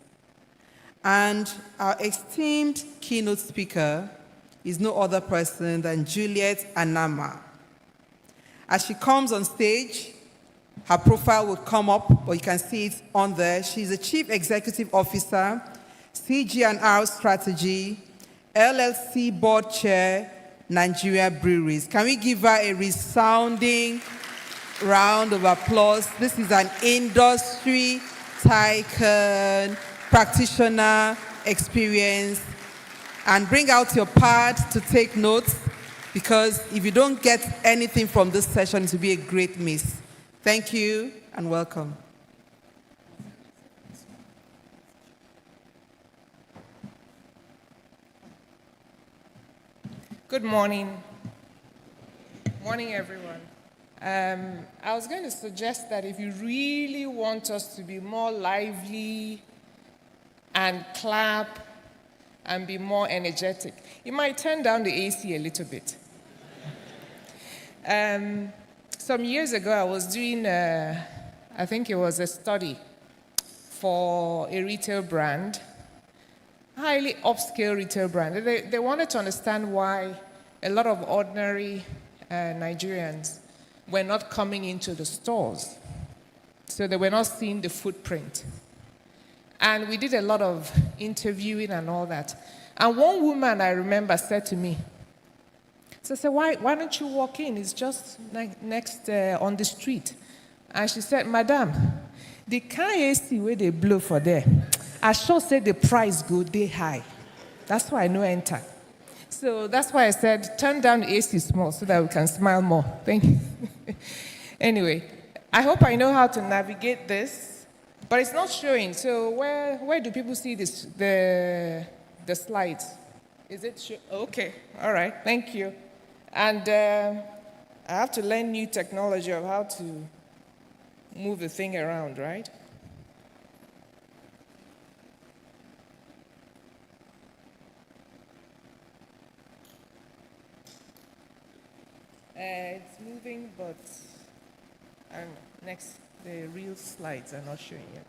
And our esteemed keynote speaker is no other person than Juliet Anama. As she comes on stage, her profile would come up, but you can see it on there. She's the Chief Executive Officer, CG&R Strategy, LLC Board Chair, Nigeria Breweries. Can we give her a resounding round of applause? This is an industry tycoon, practitioner experience. And bring out your pad to take notes, because if you don't get anything from this session, it will be a great miss. Thank you and welcome. Good morning. Morning, everyone. I was going to suggest that if you really want us to be more lively and clap and be more energetic, you might turn down the AC a little bit. Some years ago, I was doing, I think it was a study for a retail brand, highly upscale retail brand. They wanted to understand why a lot of ordinary Nigerians were not coming into the stores. So they were not seeing the footprint. And we did a lot of interviewing and all that. And one woman I remember said to me, so I said, why don't you walk in? It's just next on the street. And she said, Madam, the kind AC where they blow for there, I sure say the price go day high. That's why I know enter. So that's why I said, turn down the AC small so that we can smile more. Thank you. Anyway, I hope I know how to navigate this, but it's not showing. So where do people see this, the slides? Is it okay, all right, thank you. And I have to learn new technology of how to move the thing around, right? It's moving, but I don't know. Next, the real slides are not showing yet.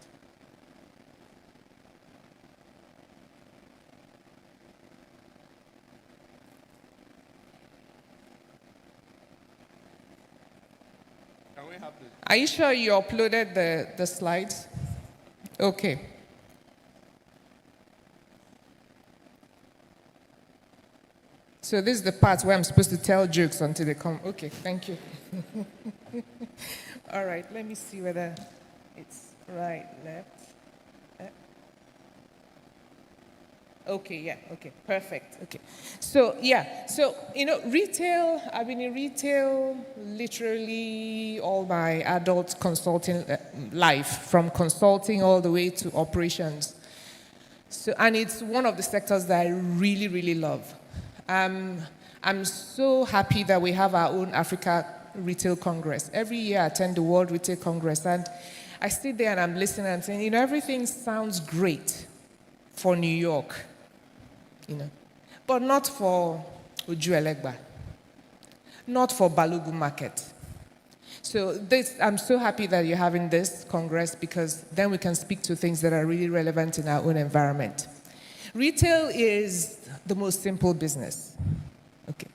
Can we have Are you sure you uploaded the slides? Okay. So this is the part where I'm supposed to tell jokes until they come. Okay, thank you. All right, let me see whether it's right, left. Okay, yeah, okay, perfect. Okay. So, yeah, so, retail, I've been in retail literally all my adult consulting life, from consulting all the way to operations. So, and it's one of the sectors that I really, really love. I'm so happy that we have our own Africa Retail Congress. Every year I attend the World Retail Congress, and I sit there and I'm listening and saying, everything sounds great for New York, but not for Ojuelegba, not for Balogun Market. So I'm so happy that you're having this Congress, because then we can speak to things that are really relevant in our own environment. Retail is the most simple business. Okay.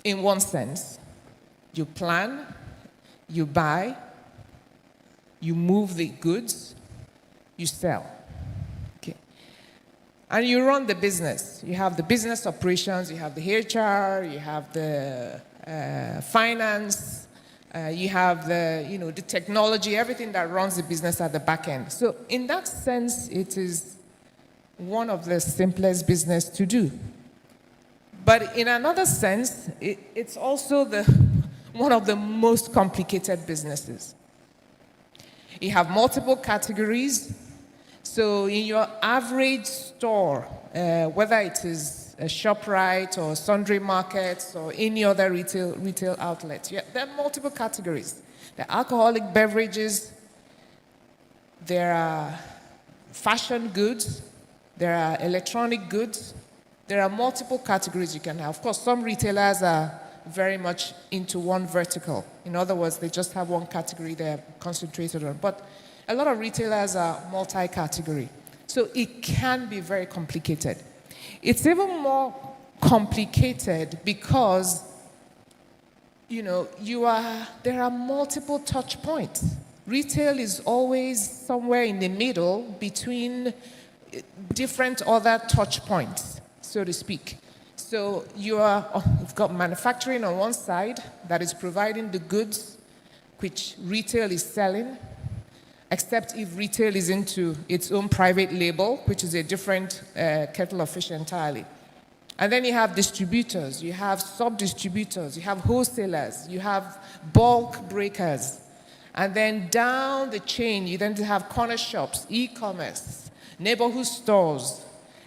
In one sense, you plan, you buy, you move the goods, you sell. Okay. And you run the business. You have the business operations, you have the HR, you have the finance, you have the technology, everything that runs the business at the back end. So in that sense, it is one of the simplest business to do. But in another sense, it's also one of the most complicated businesses. You have multiple categories. So in your average store, whether it is a ShopRite or Sundry Markets or any other retail outlet, there are multiple categories. There are alcoholic beverages, there are fashion goods, there are electronic goods. There are multiple categories you can have. Of course, some retailers are very much into one vertical. In other words, they just have one category they're concentrated on. But a lot of retailers are multi-category. So it can be very complicated. It's even more complicated because, there are multiple touch points. Retail is always somewhere in the middle between different other touch points, so to speak. So you've got manufacturing on one side that is providing the goods which retail is selling, except if retail is into its own private label, which is a different kettle of fish entirely. And then you have distributors, you have sub-distributors, you have wholesalers, you have bulk breakers. And then down the chain, you then have corner shops, e-commerce, neighborhood stores.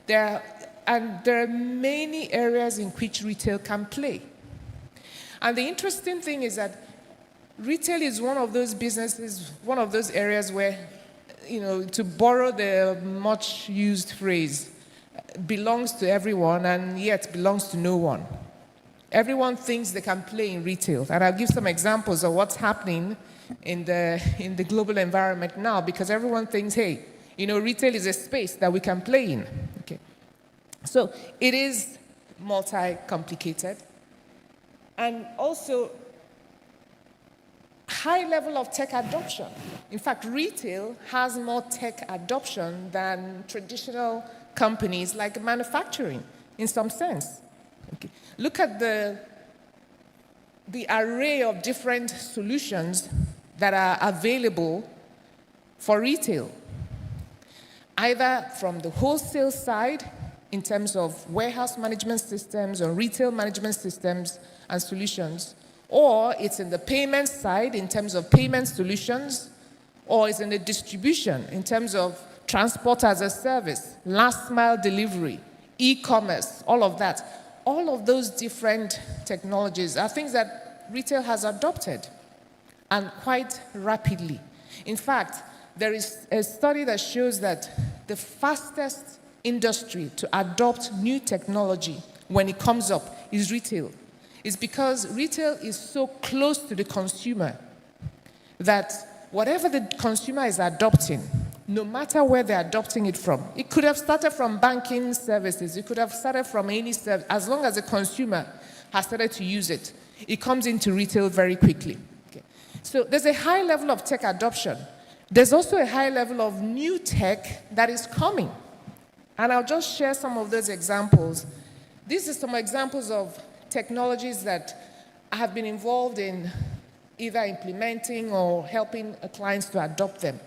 There are many areas in which retail can play. And the interesting thing is that retail is one of those businesses, one of those areas where, to borrow the much used phrase, belongs to everyone and yet belongs to no one. Everyone thinks they can play in retail. And I'll give some examples of what's happening in the global environment now, because everyone thinks, hey, retail is a space that we can play in. Okay. So it is multi-complicated. And also, high level of tech adoption. In fact, retail has more tech adoption than traditional companies like manufacturing, in some sense. Okay. Look at the array of different solutions that are available for retail, either from the wholesale side in terms of warehouse management systems or retail management systems and solutions, or it's in the payment side in terms of payment solutions, or it's in the distribution in terms of transport as a service, last mile delivery, e-commerce, all of that. All of those different technologies are things that retail has adopted, and quite rapidly. In fact, there is a study that shows that the fastest industry to adopt new technology when it comes up is retail. is because retail is so close to the consumer that whatever the consumer is adopting, no matter where they're adopting it from, it could have started from banking services, it could have started from any service, as long as the consumer has started to use it, it comes into retail very quickly. Okay. So there's a high level of tech adoption. There's also a high level of new tech that is coming. And I'll just share some of those examples. These are some examples of technologies that I have been involved in either implementing or helping clients to adopt them.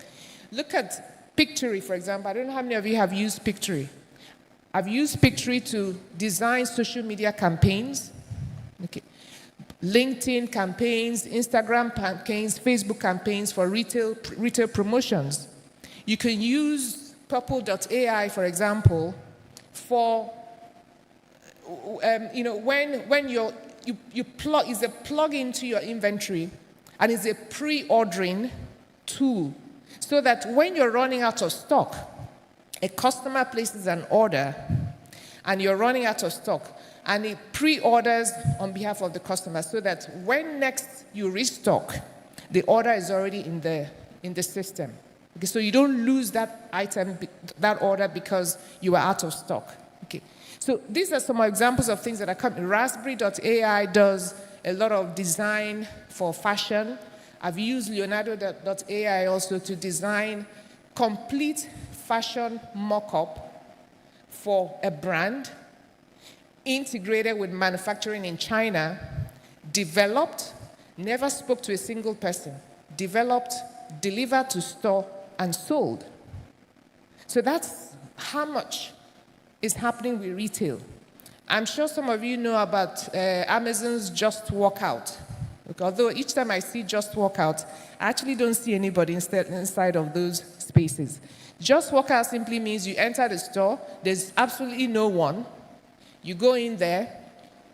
Look at Pictory, for example. I don't know how many of you have used Pictory. I've used Pictory to design social media campaigns, okay. LinkedIn campaigns, Instagram campaigns, Facebook campaigns for retail promotions. You can use Purple.ai, for example, for when you plug, is a plug into your inventory, and it's a pre-ordering tool, so that when you're running out of stock, a customer places an order, and you're running out of stock, and it pre-orders on behalf of the customer, so that when next you restock, the order is already in the system. Okay, so you don't lose that item, that order, because you are out of stock. Okay. So these are some examples of things that are coming. Raspberry.ai does a lot of design for fashion. I've used Leonardo.ai also to design complete fashion mock-up for a brand, integrated with manufacturing in China, developed, never spoke to a single person, developed, delivered to store, and sold. So that's how much is happening with retail. I'm sure some of you know about Amazon's Just Walk Out. Although each time I see Just Walk Out, I actually don't see anybody inside of those spaces. Just Walk Out simply means you enter the store, there's absolutely no one. You go in there,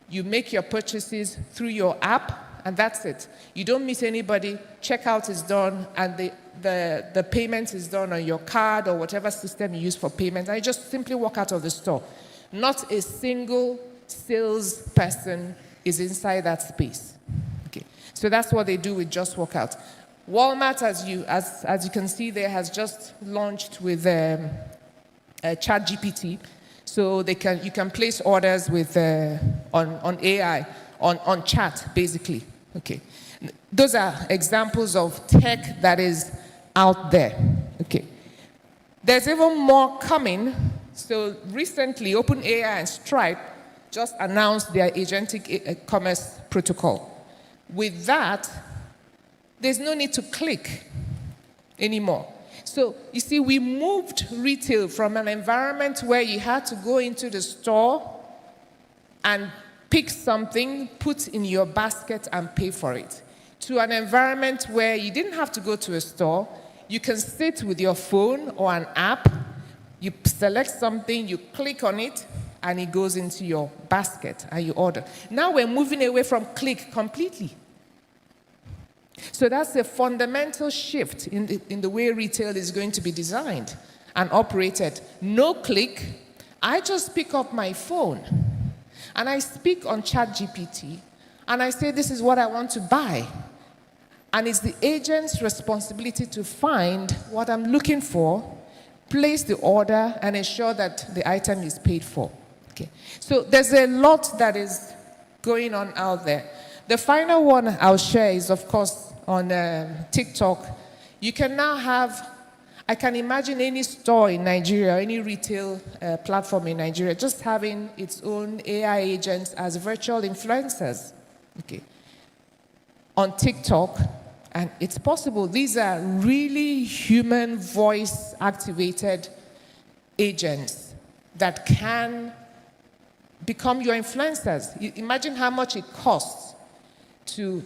you make your purchases through your app, and that's it. You don't meet anybody, checkout is done, and the payment is done on your card or whatever system you use for payment, and you just simply walk out of the store. Not a single salesperson is inside that space. Okay. So that's what they do with Just Walk Out. Walmart, as you can see there, has just launched with ChatGPT. So you can place orders with on AI, on chat, basically. Okay. Those are examples of tech that is out there. Okay. There's even more coming. So recently, OpenAI and Stripe just announced their agentic commerce protocol. With that, there's no need to click anymore. So you see, we moved retail from an environment where you had to go into the store and pick something, put in your basket, and pay for it, to an environment where you didn't have to go to a store. You can sit with your phone or an app, you select something, you click on it, and it goes into your basket, and you order. Now we're moving away from click completely. So that's a fundamental shift in the way retail is going to be designed and operated. No click. I just pick up my phone, and I speak on ChatGPT, and I say, this is what I want to buy. And it's the agent's responsibility to find what I'm looking for, place the order, and ensure that the item is paid for. Okay. So there's a lot that is going on out there. The final one I'll share is, of course, on TikTok. You can now have, I can imagine any store in Nigeria, any retail platform in Nigeria, just having its own AI agents as virtual influencers. Okay. On TikTok, and it's possible. These are really human voice activated agents that can become your influencers. Imagine how much it costs to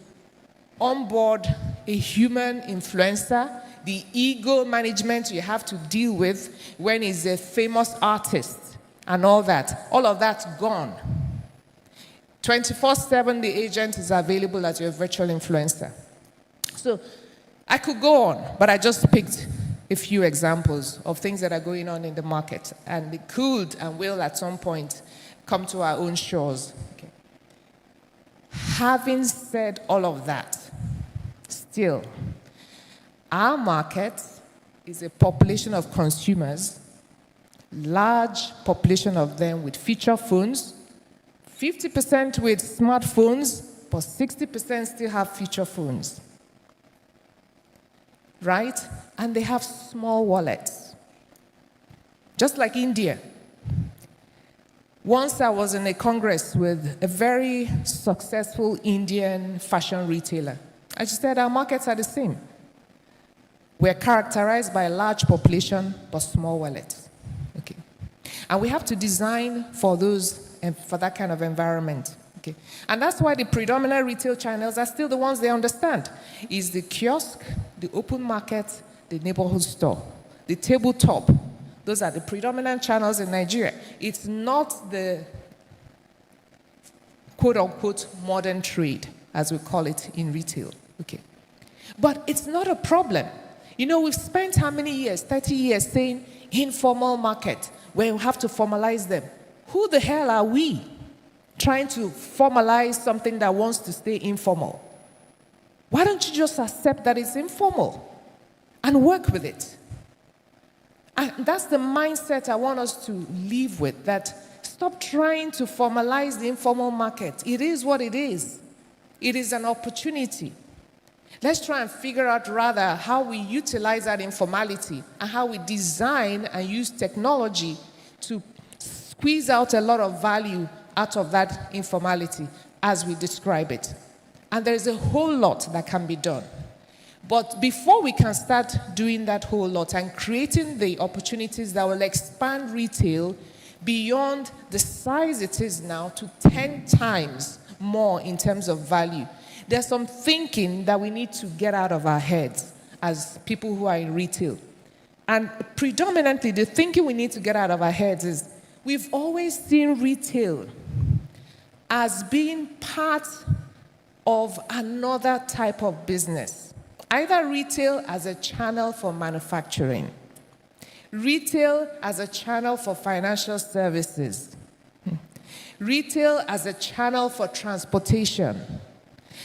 onboard a human influencer, the ego management you have to deal with when he's a famous artist and all that. All of that's gone. 24/7, the agent is available as your virtual influencer. So I could go on, but I just picked a few examples of things that are going on in the market, and it could and will at some point come to our own shores. Okay. Having said all of that, still, our market is a population of consumers, large population of them with feature phones, 50% with smartphones, but 60% still have feature phones. Right? And they have small wallets. Just like India. Once I was in a congress with a very successful Indian fashion retailer. I just said our markets are the same. We're characterized by a large population, but small wallets. Okay. And we have to design for those and for that kind of environment. Okay. And that's why the predominant retail channels are still the ones they understand. Is the kiosk, the open market, the neighborhood store, the tabletop. Those are the predominant channels in Nigeria. It's not the quote-unquote modern trade, as we call it in retail. Okay. But it's not a problem. You know, we've spent how many years, 30 years, saying informal market, where we have to formalize them. Who the hell are we trying to formalize something that wants to stay informal? Why don't you just accept that it's informal and work with it? And that's the mindset I want us to live with, that stop trying to formalize the informal market. It is what it is. It is an opportunity. Let's try and figure out rather how we utilize that informality and how we design and use technology to squeeze out a lot of value out of that informality as we describe it. And there is a whole lot that can be done. But before we can start doing that whole lot and creating the opportunities that will expand retail beyond the size it is now to 10 times more in terms of value, there's some thinking that we need to get out of our heads as people who are in retail. And predominantly, the thinking we need to get out of our heads is we've always seen retail as being part of another type of business. Either retail as a channel for manufacturing, retail as a channel for financial services, retail as a channel for transportation.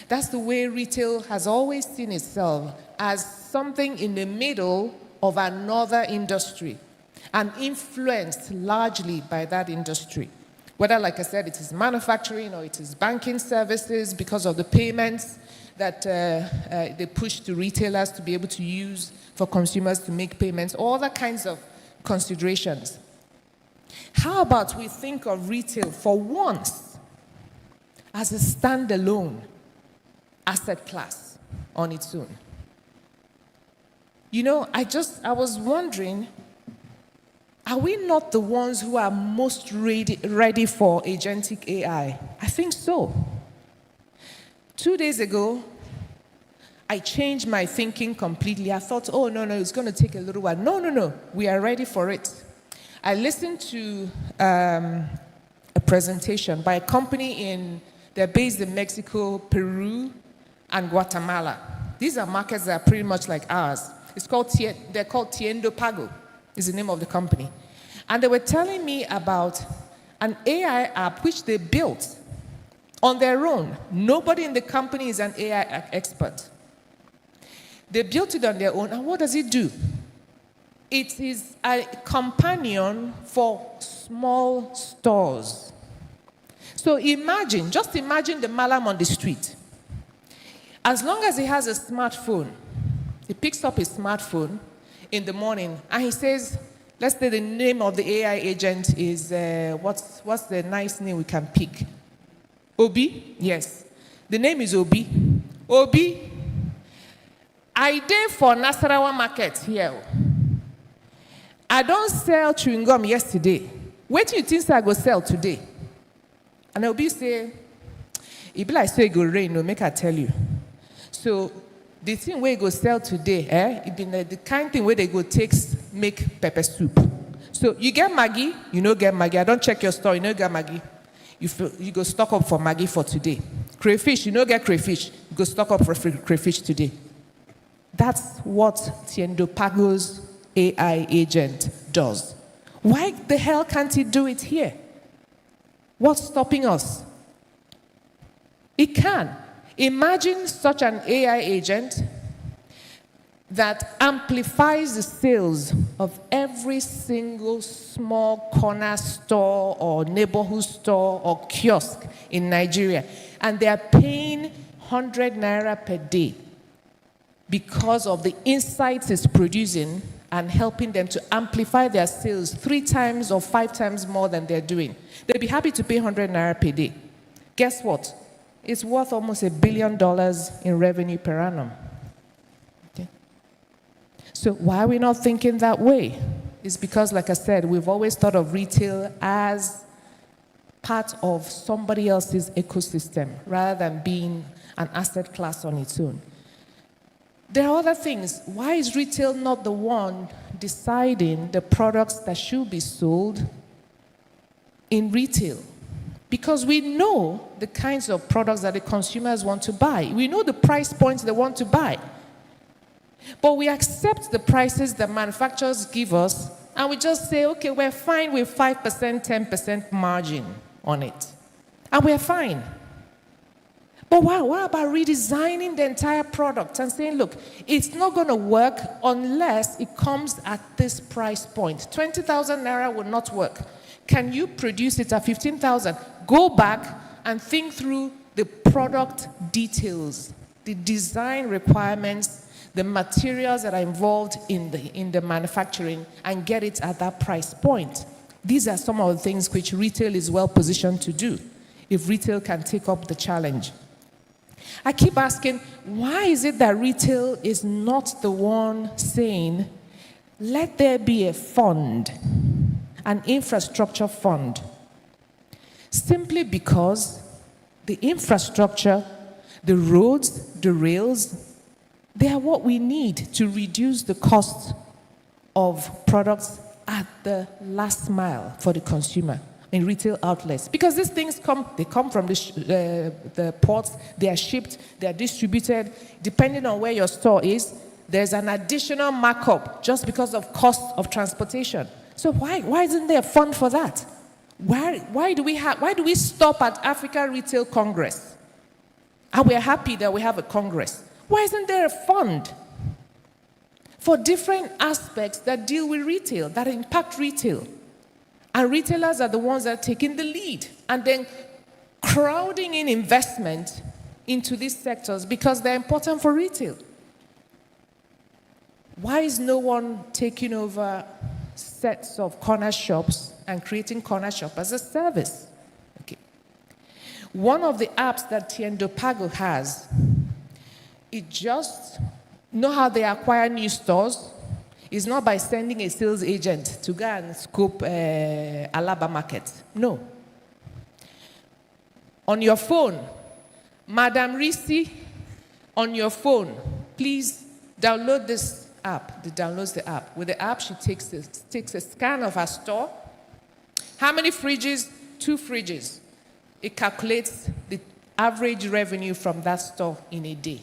That's the way retail has always seen itself, as something in the middle of another industry and influenced largely by that industry. Whether, like I said, it is manufacturing or it is banking services because of the payments that they push to retailers to be able to use for consumers to make payments, all other kinds of considerations. How about we think of retail for once as a standalone asset class on its own? You know, I was wondering, are we not the ones who are most ready for agentic AI? I think so. 2 days ago, I changed my thinking completely. I thought, oh, no, it's going to take a little while. No, we are ready for it. I listened to a presentation by a company they're based in Mexico, Peru, and Guatemala. These are markets that are pretty much like ours. They're called Tiendo Pago, is the name of the company. And they were telling me about an AI app which they built on their own. Nobody in the company is an AI expert. They built it on their own, and what does it do? It is a companion for small stores. So just imagine the malam on the street. As long as he has a smartphone, he picks up his smartphone in the morning and he says, let's say the name of the AI agent is, what's the nice name we can pick? Obi? Yes. The name is Obi. Obi, I did for Nasarawa market here. I don't sell chewing gum yesterday. What do you think I go sell today? And Obi say, it be like so it go rain, no make I tell you. So the thing where you go sell today, it be the kind thing where they go make pepper soup. So you get Maggi, you no get Maggi. I don't check your store, you no get Maggi. You go stock up for Maggi for today. Crayfish, you no get crayfish. You go stock up for crayfish today. That's what Tiendo Pago's AI agent does. Why the hell can't he do it here? What's stopping us? It can. Imagine such an AI agent that amplifies the sales of every single small corner store or neighborhood store or kiosk in Nigeria. And they are paying 100 naira per day because of the insights it's producing and helping them to amplify their sales 3 times or 5 times more than they're doing. They'd be happy to pay 100 naira per day. Guess what? It's worth almost $1 billion in revenue per annum. Okay. So why are we not thinking that way? It's because, like I said, we've always thought of retail as part of somebody else's ecosystem rather than being an asset class on its own. There are other things. Why is retail not the one deciding the products that should be sold in retail? Because we know the kinds of products that the consumers want to buy. We know the price points they want to buy. But we accept the prices that manufacturers give us, and we just say, okay, we're fine with 5%, 10% margin on it. And we're fine. But what about redesigning the entire product and saying, look, it's not going to work unless it comes at this price point. 20,000 naira will not work. Can you produce it at 15,000? Go back and think through the product details, the design requirements, the materials that are involved in the manufacturing, and get it at that price point. These are some of the things which retail is well positioned to do, if retail can take up the challenge. I keep asking, why is it that retail is not the one saying, let there be a fund, an infrastructure fund? Simply because the infrastructure, the roads, the rails, they are what we need to reduce the cost of products at the last mile for the consumer in retail outlets. Because these things come from the ports, they are shipped, they are distributed. Depending on where your store is, there's an additional markup just because of cost of transportation. So why isn't there a fund for that? Why do we stop at Africa Retail Congress? And we're happy that we have a Congress. Why isn't there a fund for different aspects that deal with retail, that impact retail? And retailers are the ones that are taking the lead and then crowding in investment into these sectors because they're important for retail. Why is no one taking over sets of corner shops and creating corner shop as a service? Okay. One of the apps that Tiendo Pago has, it just, know how they acquire new stores? It's not by sending a sales agent to go and scope Alaba market. No. On your phone, Madam Risi, on your phone, please download this app. It downloads the app. With the app, she takes a scan of her store. How many fridges? 2 fridges. It calculates the average revenue from that store in a day.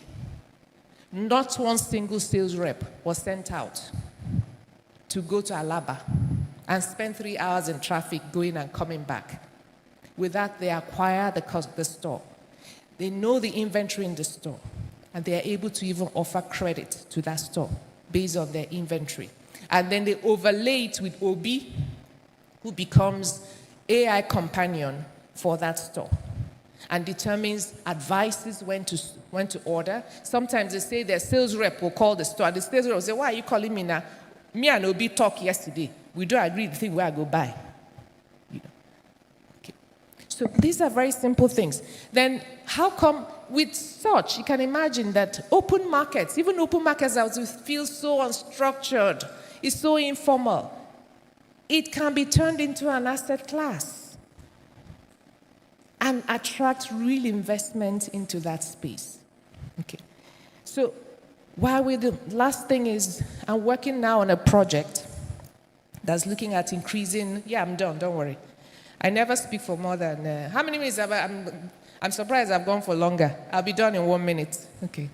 Not one single sales rep was sent out to go to Alaba and spend 3 hours in traffic going and coming back. With that, they acquire the store. They know the inventory in the store, and they are able to even offer credit to that store based on their inventory. And then they overlay it with Obi, who becomes AI companion for that store and determines, advises when to order. Sometimes they say their sales rep will call the store. The sales rep will say, why are you calling me now? Me and Obi talked yesterday. We don't agree the thing where I go buy. Okay. So these are very simple things. Then how come with such, you can imagine that open markets, even open markets that feel so unstructured, is so informal, it can be turned into an asset class and attract real investment into that space. Okay. So the last thing is, I'm working now on a project that's looking at increasing, I'm done, don't worry. I never speak for more than, how many minutes have I'm surprised I've gone for longer. I'll be done in 1 minute. Okay.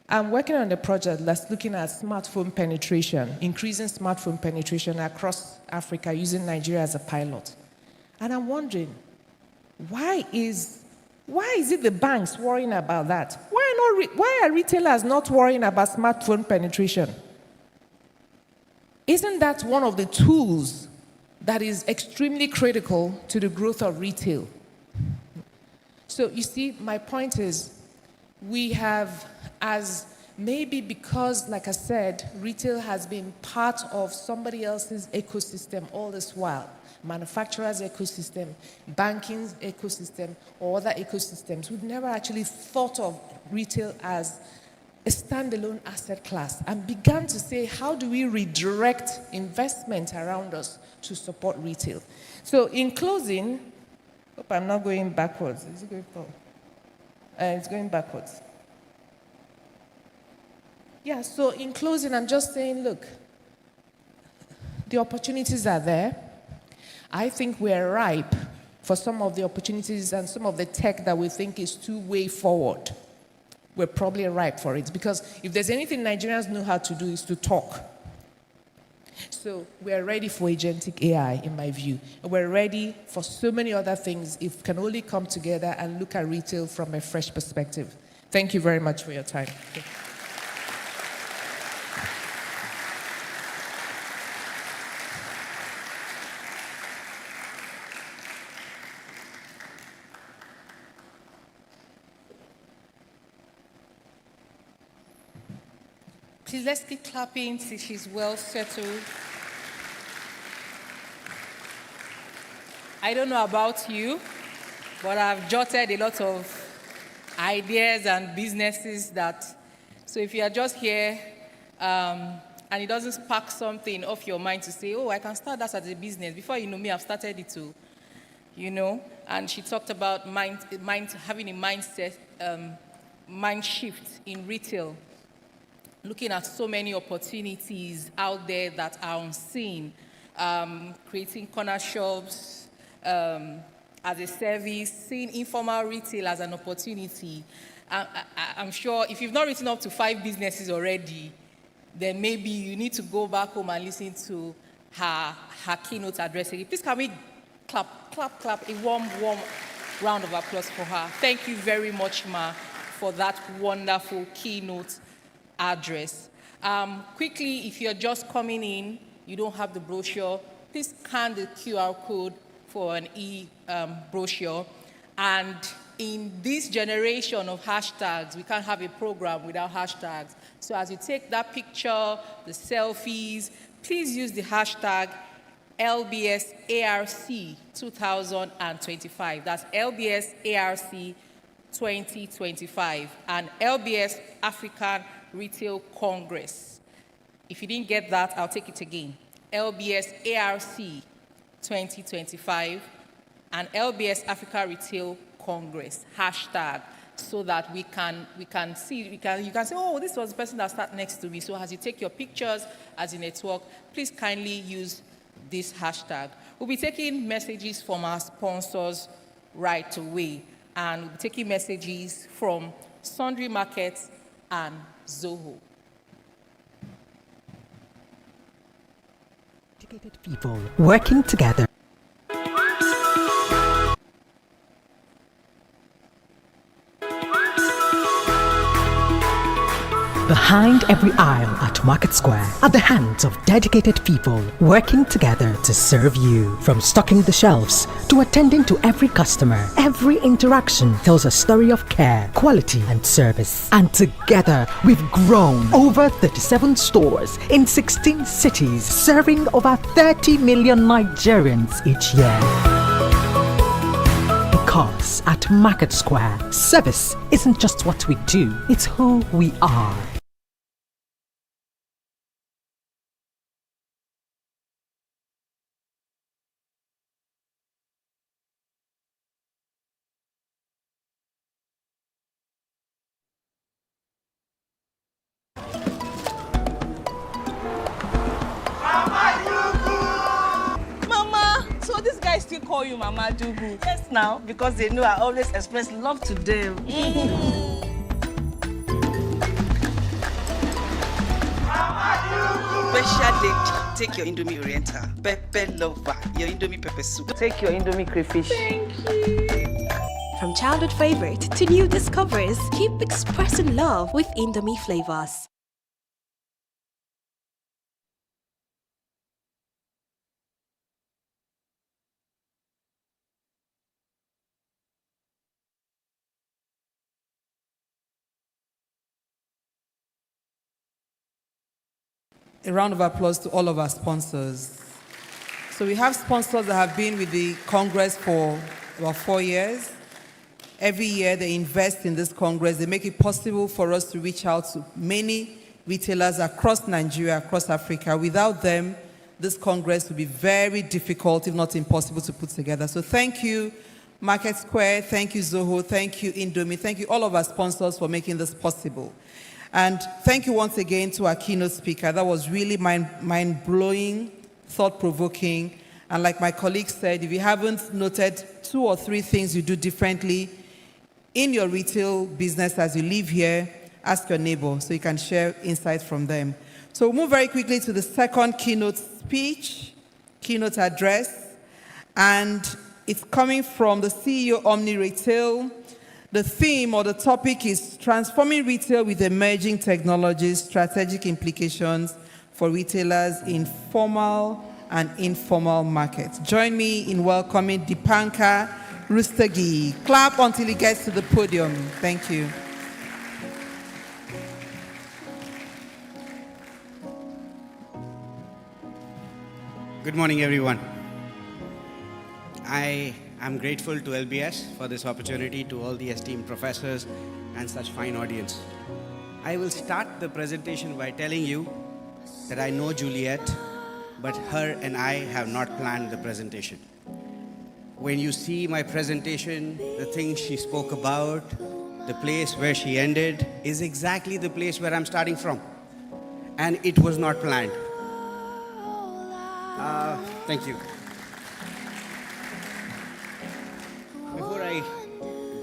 I'm working on a project that's looking at smartphone penetration, increasing smartphone penetration across Africa using Nigeria as a pilot. And I'm wondering, why is Why is it the banks worrying about that? Why are retailers not worrying about smartphone penetration? Isn't that one of the tools that is extremely critical to the growth of retail? So you see, my point is, we have, as maybe because, like I said, retail has been part of somebody else's ecosystem all this while, manufacturer's ecosystem, banking's ecosystem, or other ecosystems. We've never actually thought of retail as a standalone asset class and began to say, how do we redirect investment around us to support retail? So in closing, hope I'm not going backwards. Is it going forward? It's going backwards. Yeah, so in closing, I'm just saying, look, the opportunities are there. I think we're ripe for some of the opportunities and some of the tech that we think is too way forward. We're probably ripe for it, because if there's anything Nigerians know how to do is to talk. So we're ready for agentic AI, in my view. We're ready for so many other things if we can only come together and look at retail from a fresh perspective. Thank you very much for your time. Please, let's keep clapping till she's well settled. I don't know about you, but I've jotted a lot of ideas and businesses that, so if you are just here and it doesn't spark something off your mind to say, oh, I can start that as a business. Before you know me, I've started it too, you know. And she talked about having a mindset, mind shift in retail, looking at so many opportunities out there that are unseen, creating corner shops as a service, seeing informal retail as an opportunity. I'm sure if you've not written up to 5 businesses already, then maybe you need to go back home and listen to her keynote address. Please can we clap, a warm round of applause for her. Thank you very much, Ma, for that wonderful keynote address. Quickly, if you're just coming in, you don't have the brochure, please scan the QR code for an brochure. And in this generation of hashtags, we can't have a program without hashtags. So as you take that picture, the selfies, please use the hashtag LBSARC 2025. That's LBSARC 2025 and LBS African Retail Congress. If you didn't get that, I'll take it again. LBS ARC 2025 and LBS Africa Retail Congress hashtag, so that you can say, oh, this was the person that sat next to me. So as you take your pictures as a network, please kindly use this hashtag. We'll be taking messages from our sponsors right away, and we'll be taking messages from Sundry Markets and Zoho. Dedicated people working together. Behind every aisle at Market Square are the hands of dedicated people working together to serve you. From stocking the shelves to attending to every customer, every interaction tells a story of care, quality, and service. And together, we've grown over 37 stores in 16 cities, serving over 30 million Nigerians each year. Because at Market Square, service isn't just what we do, it's who we are. Call you Mama Dugu. Yes, now, because they know I always express love to them. Special lady, take your Indomie Oriental. Pepper lover, your Indomie pepper soup. Take your Indomie crayfish. Thank you. From childhood favorite to new discoveries, keep expressing love with Indomie flavors. A round of applause to all of our sponsors. So we have sponsors that have been with the Congress for about 4 years. Every year they invest in this Congress. They make it possible for us to reach out to many retailers across Nigeria, across Africa. Without them, this Congress would be very difficult, if not impossible, to put together. So thank you, Market Square. Thank you, Zoho. Thank you, Indomie. Thank you, all of our sponsors, for making this possible. And thank you once again to our keynote speaker. That was really mind-blowing, thought-provoking. And like my colleague said, if you haven't noted 2 or 3 things you do differently in your retail business as you live here, ask your neighbor so you can share insights from them. So we'll move very quickly to the second keynote speech, keynote address. And it's coming from the CEO Omni Retail. The theme or the topic is Transforming Retail with Emerging Technologies, Strategic Implications for Retailers in Formal and Informal Markets. Join me in welcoming Dipankar Rustagi. Clap until he gets to the podium. Thank you. Good morning, everyone. I'm grateful to LBS for this opportunity, to all the esteemed professors and such fine audience. I will start the presentation by telling you that I know Juliet, but her and I have not planned the presentation. When you see my presentation, the things she spoke about, the place where she ended, is exactly the place where I'm starting from. And it was not planned. Thank you. Before I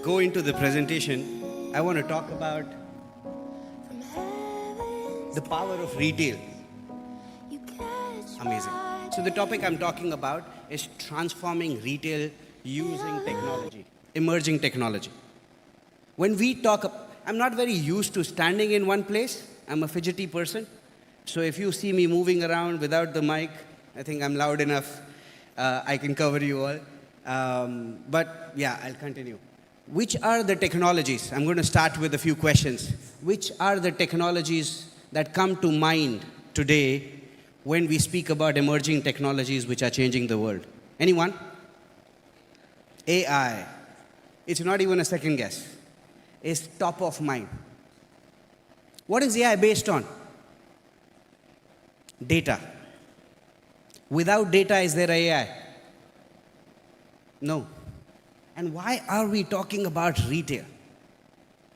go into the presentation, I want to talk about the power of retail. Amazing. So the topic I'm talking about is transforming retail using technology, emerging technology. When we talk, I'm not very used to standing in one place. I'm a fidgety person. So if you see me moving around without the mic, I think I'm loud enough. I can cover you all. But yeah, I'll continue. Which are the technologies? I'm going to start with a few questions. Which are the technologies that come to mind today when we speak about emerging technologies which are changing the world? Anyone? AI. It's not even a second guess. It's top of mind. What is AI based on? Data. Without data, is there AI? No. And why are we talking about retail?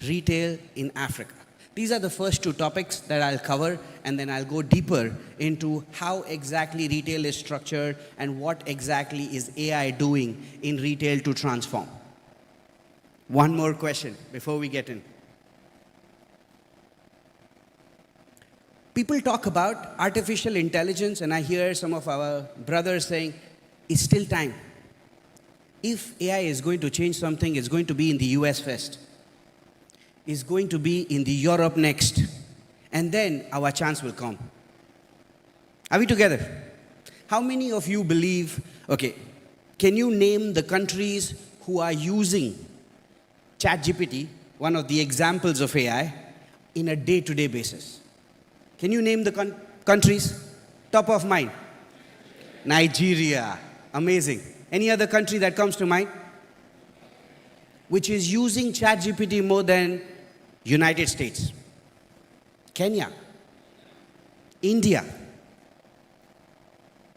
Retail in Africa. These are the first 2 topics that I'll cover, and then I'll go deeper into how exactly retail is structured and what exactly is AI doing in retail to transform. One more question before we get in. People talk about artificial intelligence, and I hear some of our brothers saying, it's still time. If AI is going to change something, it's going to be in the US first. It's going to be in the Europe next. And then our chance will come. Are we together? How many of you believe, okay, can you name the countries who are using ChatGPT, one of the examples of AI, in a day-to-day basis? Can you name the countries? Top of mind. Nigeria. Amazing. Any other country that comes to mind? Which is using ChatGPT more than United States? Kenya. India.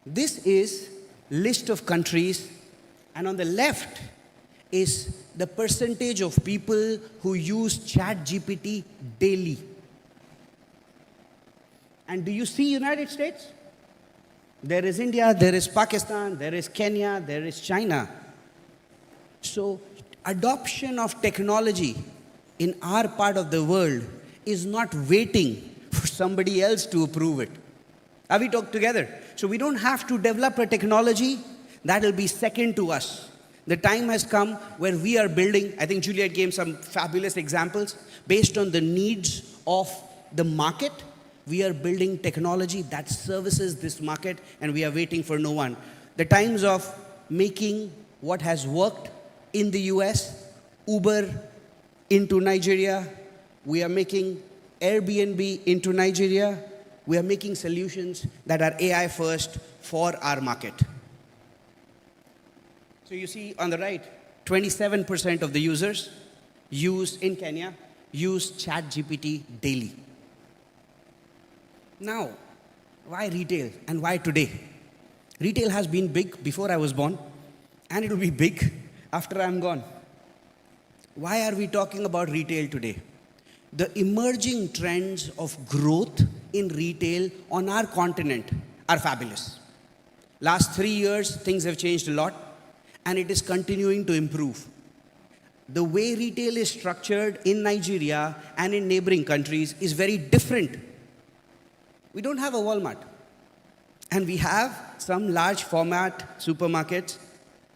This is list of countries, and on the left is the percentage of people who use ChatGPT daily. And do you see United States? There is India, there is Pakistan, there is Kenya, there is China. So adoption of technology in our part of the world is not waiting for somebody else to approve it. Are we together? So we don't have to develop a technology that will be second to us. The time has come where we are building, I think Juliet gave some fabulous examples, based on the needs of the market. We are building technology that services this market, and we are waiting for no one. The times of making what has worked in the US, Uber into Nigeria, we are making Airbnb into Nigeria, we are making solutions that are AI first for our market. So you see on the right, 27% of the users in Kenya use ChatGPT daily. Now, why retail and why today? Retail has been big before I was born, and it will be big after I'm gone. Why are we talking about retail today? The emerging trends of growth in retail on our continent are fabulous. Last 3 years, things have changed a lot, and it is continuing to improve. The way retail is structured in Nigeria and in neighboring countries is very different. We don't have a Walmart. And we have some large format supermarkets.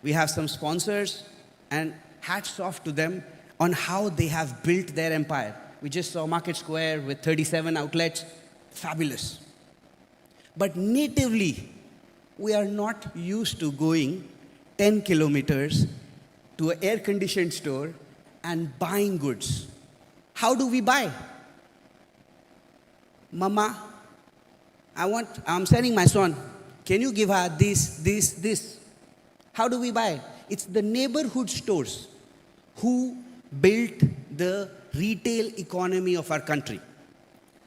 We have some sponsors, and hats off to them on how they have built their empire. We just saw Market Square with 37 outlets. Fabulous. But natively, we are not used to going 10 kilometers to an air-conditioned store and buying goods. How do we buy? Mama, I'm sending my son. Can you give her this? How do we buy? It's the neighborhood stores who built the retail economy of our country,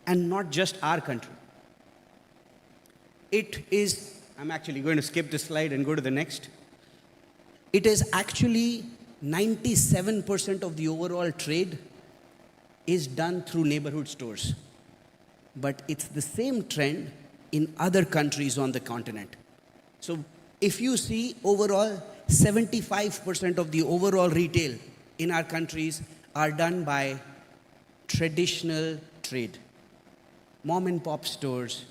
and not just our country. I'm actually going to skip this slide and go to the next. It is actually 97% of the overall trade is done through neighborhood stores. But it's the same trend in other countries on the continent. So if you see overall, 75% of the overall retail in our countries are done by traditional trade. Mom and pop stores,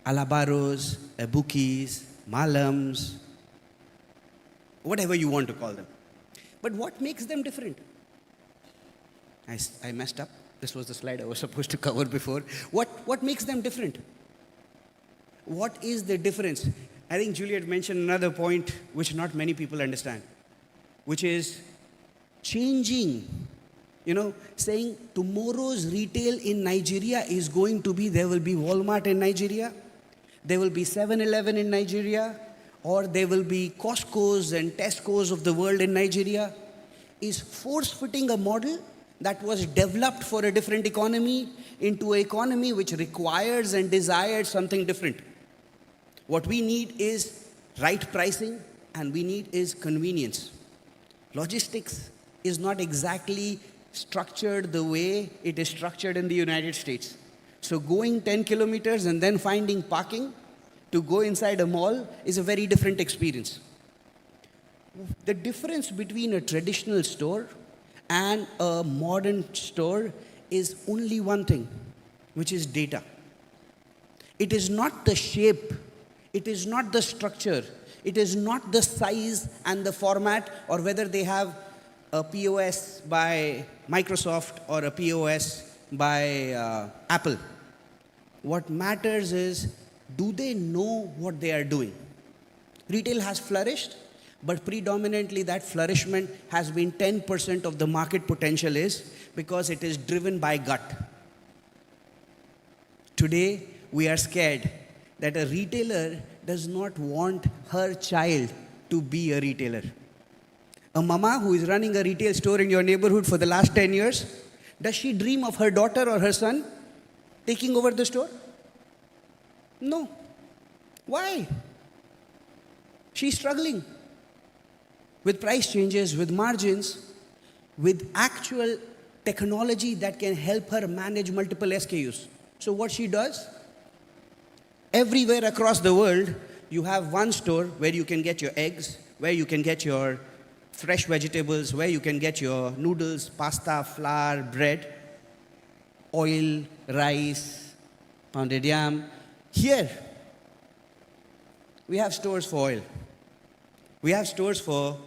alabaros, abukis, malams, whatever you want to call them. But what makes them different? I messed up. This was the slide I was supposed to cover before. What makes them different? What is the difference? I think Juliet mentioned another point which not many people understand, which is changing. Saying tomorrow's retail in Nigeria is going to be, there will be Walmart in Nigeria, there will be 7-Eleven in Nigeria, or there will be Costco's and Tesco's of the world in Nigeria, is force-fitting a model that was developed for a different economy into an economy which requires and desires something different. What we need is right pricing, and we need is convenience. Logistics is not exactly structured the way it is structured in the United States. So going 10 kilometers and then finding parking to go inside a mall is a very different experience. The difference between a traditional store and a modern store is only one thing, which is data. It is not the shape, it is not the structure, it is not the size and the format, or whether they have a POS by Microsoft or a POS by Apple. What matters is, do they know what they are doing? Retail has flourished, but predominantly that flourishment has been 10% of the market potential is because it is driven by gut. Today, we are scared that a retailer does not want her child to be a retailer. A mama who is running a retail store in your neighborhood for the last 10 years, does she dream of her daughter or her son taking over the store? No. Why? She's struggling with price changes, with margins, with actual technology that can help her manage multiple SKUs. So what she does, everywhere across the world, you have one store where you can get your eggs, where you can get your fresh vegetables, where you can get your noodles, pasta, flour, bread, oil, rice, pounded yam. Here, we have stores for oil. We have stores for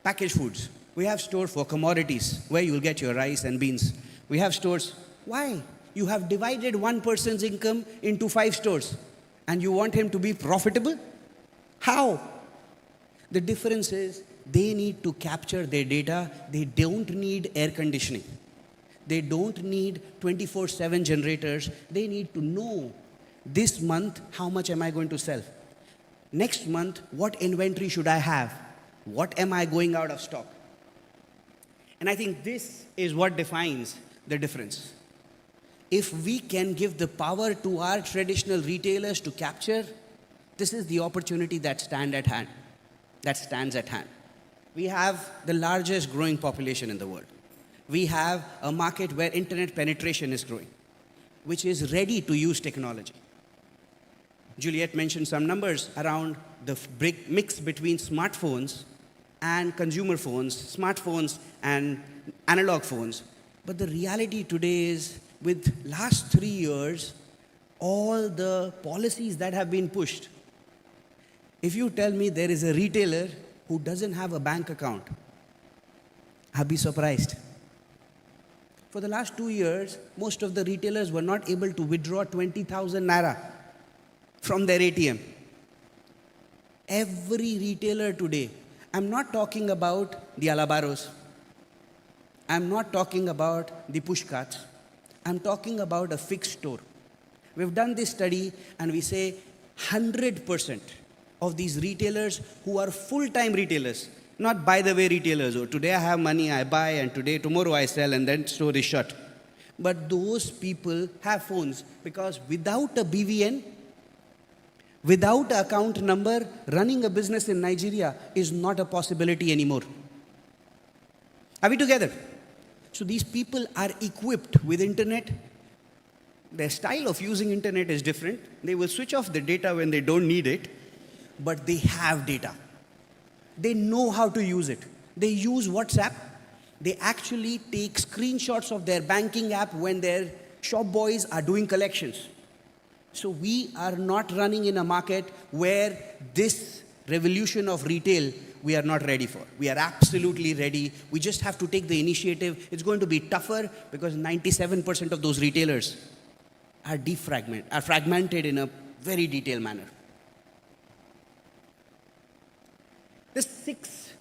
packaged foods. We have stores for commodities, where you'll get your rice and beans. We have stores. Why? You have divided one person's income into 5 stores, and you want him to be profitable? How? The difference is they need to capture their data. They don't need air conditioning. They don't need 24/7 generators. They need to know this month, how much am I going to sell? Next month, what inventory should I have? What am I going out of stock? And I think this is what defines the difference. If we can give the power to our traditional retailers to capture, this is the opportunity that stands at hand. We have the largest growing population in the world. We have a market where internet penetration is growing, which is ready to use technology. Juliet mentioned some numbers around the big mix between smartphones and consumer phones, smartphones and analog phones. But the reality today is, with last 3 years, all the policies that have been pushed, if you tell me there is a retailer who doesn't have a bank account, I'll be surprised. For the last 2 years, most of the retailers were not able to withdraw 20,000 naira from their ATM. Every retailer today, I'm not talking about the Alabaros, I'm not talking about the push carts, I'm talking about a fixed store. We've done this study and we say 100% of these retailers who are full-time retailers, not by-the-way retailers, or today I have money, I buy, and tomorrow I sell, and then store is shut. But those people have phones, because without a BVN, without an account number, running a business in Nigeria is not a possibility anymore. Are we together? So these people are equipped with internet. Their style of using internet is different. They will switch off the data when they don't need it, but they have data. They know how to use it. They use WhatsApp. They actually take screenshots of their banking app when their shop boys are doing collections. So we are not running in a market where this revolution of retail we are not ready for. We are absolutely ready. We just have to take the initiative. It's going to be tougher because 97% of those retailers are fragmented in a very detailed manner. There's 6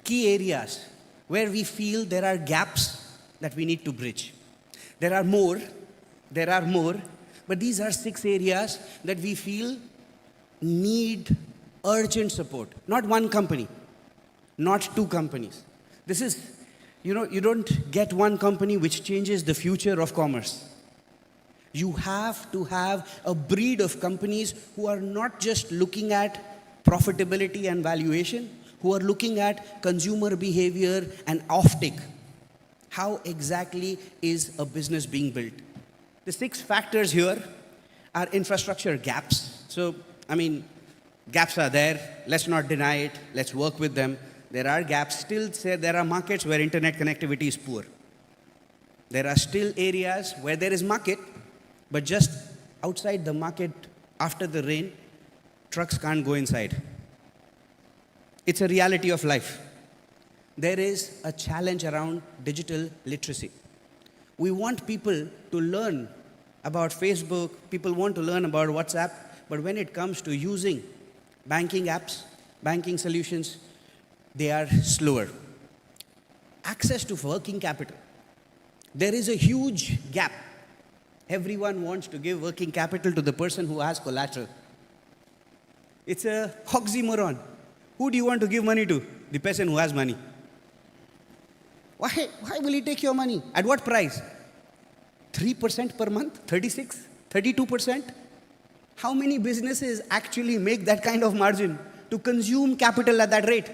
key areas where we feel there are gaps that we need to bridge. There are more, but these are 6 areas that we feel need urgent support. Not one company, not 2 companies. This is, you don't get one company which changes the future of commerce. You have to have a breed of companies who are not just looking at profitability and valuation, who are looking at consumer behavior and offtake. How exactly is a business being built? The 6 factors here are infrastructure gaps. So, gaps are there. Let's not deny it. Let's work with them. There are gaps. Still, there are markets where internet connectivity is poor. There are still areas where there is market, but just outside the market, after the rain, trucks can't go inside. It's a reality of life. There is a challenge around digital literacy. We want people to learn about Facebook, people want to learn about WhatsApp, but when it comes to using banking apps, banking solutions, they are slower. Access to working capital. There is a huge gap. Everyone wants to give working capital to the person who has collateral. It's a oxymoron. Who do you want to give money to? The person who has money. Why will he take your money? At what price? 3% per month? 36? 32%? How many businesses actually make that kind of margin to consume capital at that rate?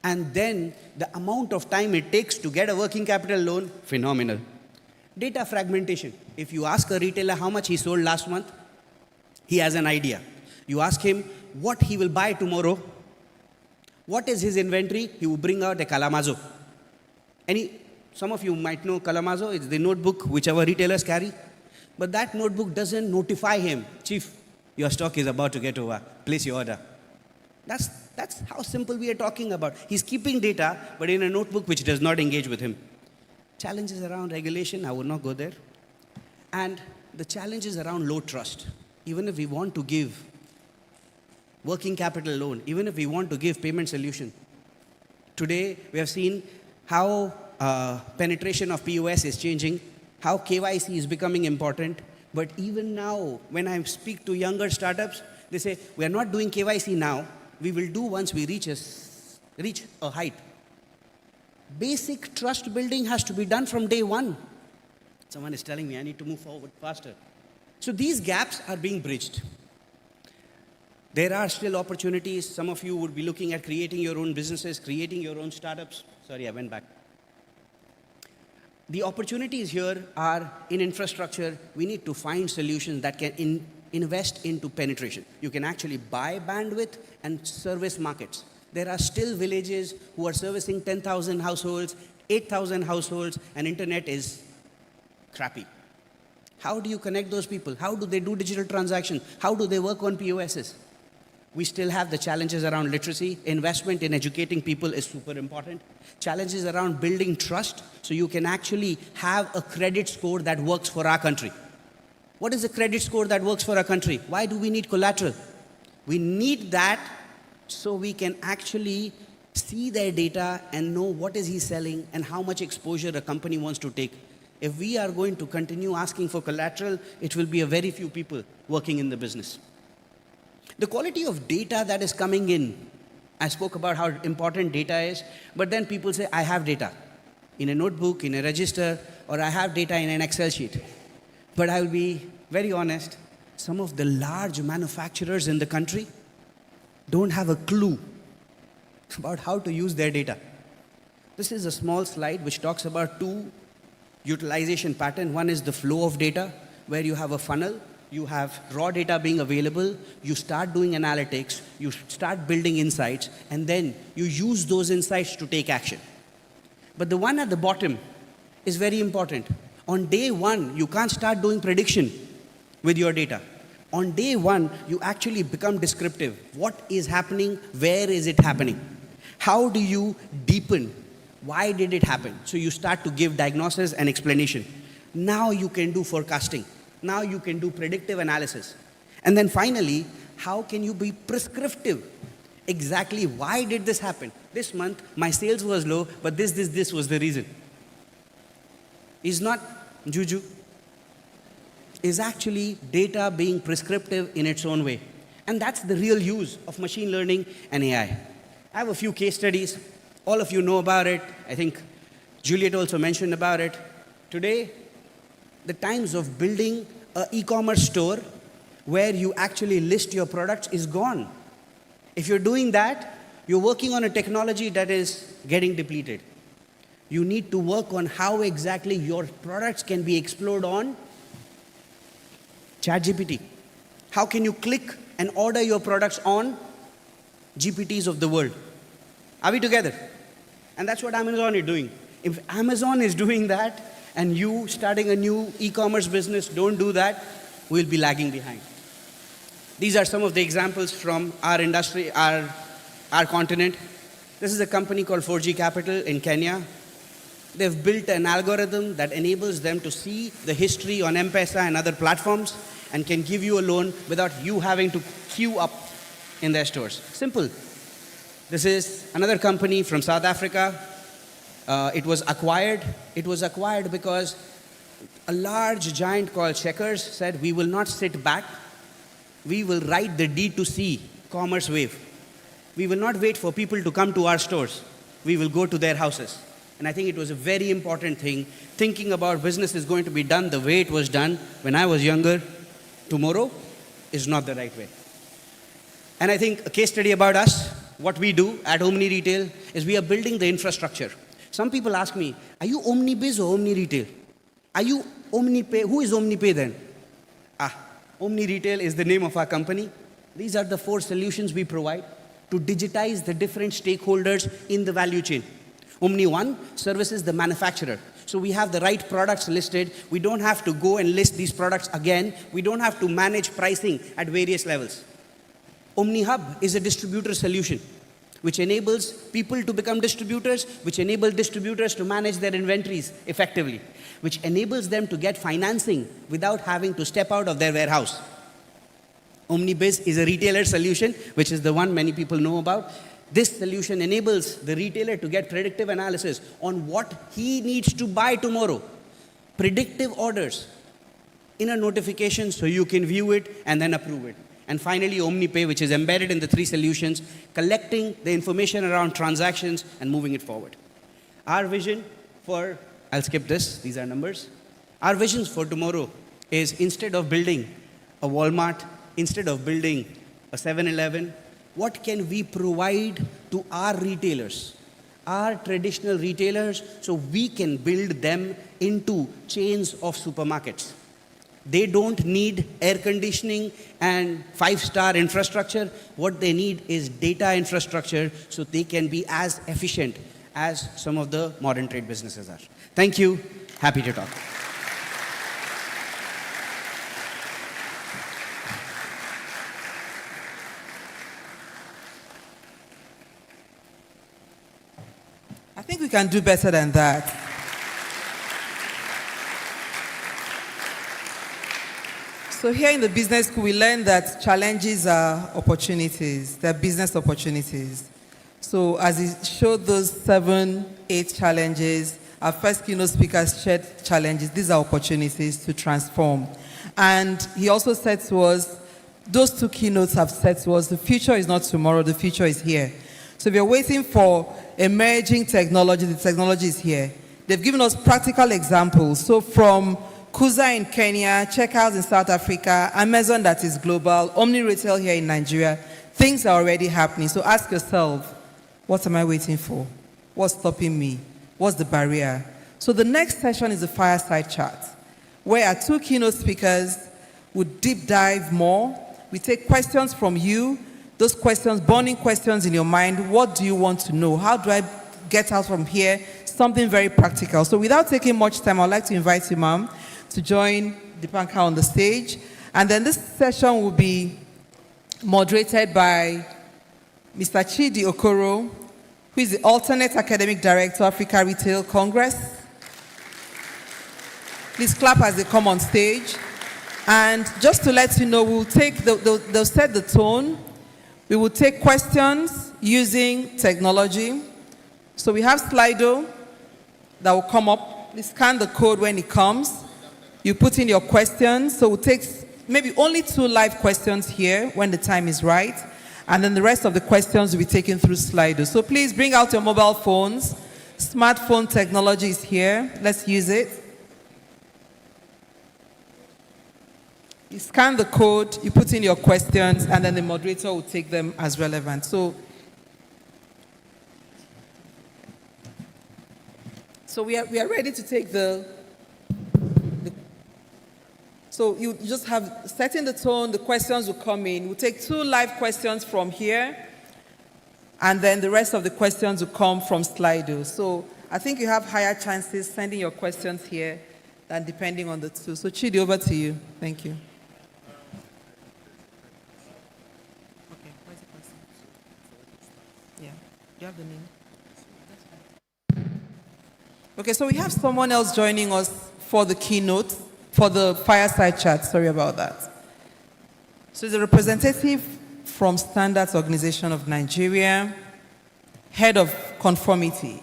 And then the amount of time it takes to get a working capital loan, phenomenal. Data fragmentation. If you ask a retailer how much he sold last month, he has an idea. You ask him what he will buy tomorrow, what is his inventory, he will bring out a Kalamazoo. Some of you might know Kalamazoo, it's the notebook which our retailers carry. But that notebook doesn't notify him, Chief, your stock is about to get over, place your order. That's That's how simple we are talking about. He's keeping data, but in a notebook which does not engage with him. Challenges around regulation, I will not go there. And the challenges around low trust. Even if we want to give working capital loan, even if we want to give payment solution, today we have seen how penetration of POS is changing, how KYC is becoming important. But even now, when I speak to younger startups, they say, we are not doing KYC now. We will do once we reach a height. Basic trust building has to be done from day one. Someone is telling me I need to move forward faster. So these gaps are being bridged. There are still opportunities. Some of you would be looking at creating your own businesses, creating your own startups. Sorry, I went back. The opportunities here are in infrastructure. We need to find solutions that can invest into penetration. You can actually buy bandwidth and service markets. There are still villages who are servicing 10,000 households, 8,000 households, and internet is crappy. How do you connect those people? How do they do digital transactions? How do they work on POSs? We still have the challenges around literacy. Investment in educating people is super important. Challenges around building trust so you can actually have a credit score that works for our country. What is a credit score that works for our country? Why do we need collateral? We need that so we can actually see their data and know what is he selling and how much exposure a company wants to take. If we are going to continue asking for collateral, it will be a very few people working in the business. The quality of data that is coming in, I spoke about how important data is, but then people say, I have data in a notebook, in a register, or I have data in an Excel sheet. But I will be very honest, some of the large manufacturers in the country don't have a clue about how to use their data. This is a small slide which talks about two utilization patterns. One is the flow of data, where you have a funnel. You have raw data being available, you start doing analytics, you start building insights, and then you use those insights to take action. But the one at the bottom is very important. On day one, you can't start doing prediction with your data. On day one, you actually become descriptive. What is happening? Where is it happening? How do you deepen? Why did it happen? So you start to give diagnosis and explanation. Now you can do forecasting. Now you can do predictive analysis. And then finally, how can you be prescriptive? Exactly why did this happen? This month, my sales was low, but this was the reason. Is not juju. Is actually data being prescriptive in its own way. And that's the real use of machine learning and AI. I have a few case studies. All of you know about it. I think Juliet also mentioned about it. Today, the times of building an e-commerce store where you actually list your products is gone. If you're doing that, you're working on a technology that is getting depleted. You need to work on how exactly your products can be explored on ChatGPT. How can you click and order your products on GPTs of the world? Are we together? And that's what Amazon is doing. If Amazon is doing that, and you starting a new e-commerce business don't do that, we'll be lagging behind. These are some of the examples from our industry, our continent. This is a company called 4G Capital in Kenya. They've built an algorithm that enables them to see the history on M-Pesa and other platforms and can give you a loan without you having to queue up in their stores. Simple. This is another company from South Africa. It was acquired. It was acquired because a large giant called Checkers said, we will not sit back. We will ride the D2C commerce wave. We will not wait for people to come to our stores. We will go to their houses. And I think it was a very important thing. Thinking about business is going to be done the way it was done when I was younger. Tomorrow is not the right way. And I think a case study about us, what we do at Omni Retail is we are building the infrastructure. Some people ask me, are you OmniBiz or Omni Retail? Are you OmniPay? Who is OmniPay then? Omni Retail is the name of our company. These are the 4 solutions we provide to digitize the different stakeholders in the value chain. Omni One services the manufacturer. So we have the right products listed. We don't have to go and list these products again. We don't have to manage pricing at various levels. Omni Hub is a distributor solution. which enables people to become distributors, which enable distributors to manage their inventories effectively, which enables them to get financing without having to step out of their warehouse. OmniBiz is a retailer solution, which is the one many people know about. This solution enables the retailer to get predictive analysis on what he needs to buy tomorrow. Predictive orders in a notification so you can view it and then approve it. And finally, OmniPay, which is embedded in the three solutions, collecting the information around transactions and moving it forward. Our vision for, I'll skip this, these are numbers. Our visions for tomorrow is instead of building a Walmart, instead of building a 7-Eleven, what can we provide to our retailers, our traditional retailers, so we can build them into chains of supermarkets? They don't need air conditioning and 5-star infrastructure. What they need is data infrastructure so they can be as efficient as some of the modern trade businesses are. Thank you. Happy to talk. I think we can do better than that. So here in the business school, we learned that challenges are opportunities. They're business opportunities. So as he showed those 7, 8 challenges, our first keynote speakers shared challenges. These are opportunities to transform. And he also said to us, those 2 keynotes have said to us, the future is not tomorrow, the future is here. So if you're waiting for emerging technology, the technology is here. They've given us practical examples. So from Kuza in Kenya, Checkhouse in South Africa, Amazon that is global, Omni Retail here in Nigeria, things are already happening. So ask yourself, what am I waiting for? What's stopping me? What's the barrier? So the next session is a fireside chat, where our 2 keynote speakers would deep dive more. We take questions from you, those questions, burning questions in your mind. What do you want to know? How do I get out from here? Something very practical. So without taking much time, I'd like to invite Imam to join Dipankar on the stage. And then this session will be moderated by Mr. Chidi Okoro, who is the alternate academic director, Africa Retail Congress. Please clap as they come on stage. And just to let you know, we'll take they'll set the tone. We will take questions using technology. So we have Slido that will come up. Please scan the code when it comes. You put in your questions. So we'll take maybe only 2 live questions here when the time is right. And then the rest of the questions will be taken through Slido. So please bring out your mobile phones. Smartphone technology is here. Let's use it. You scan the code, you put in your questions, and then the moderator will take them as relevant. So we are ready to take so you just have setting the tone, the questions will come in. We'll take 2 live questions from here, and then the rest of the questions will come from Slido. So I think you have higher chances sending your questions here than depending on the 2. So Chidi, over to you. Thank you. Okay, where's the question? Yeah, do you have the name? Okay, so we have someone else joining us for the keynote, for the fireside chat. Sorry about that. So he's a representative from Standards Organization of Nigeria, head of conformity.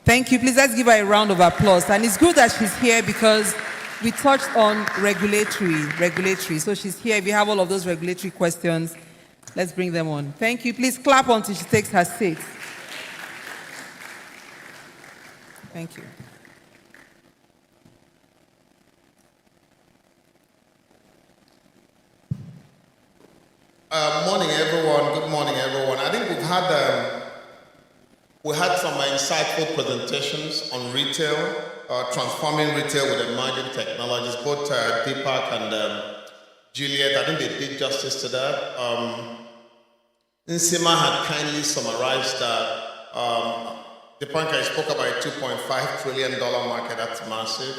Thank you. Please let's give her a round of applause. And it's good that she's here because we touched on regulatory. So she's here. If you have all of those regulatory questions, let's bring them on. Thank you. Please clap until she takes her seat. Thank you. Morning, everyone. Good morning, everyone. I think we had some insightful presentations on retail, transforming retail with emerging technologies. Both Deepak and Juliet, I think they did justice to that. Nsima had kindly summarized that. Deepak spoke about a $2.5 trillion market. That's massive.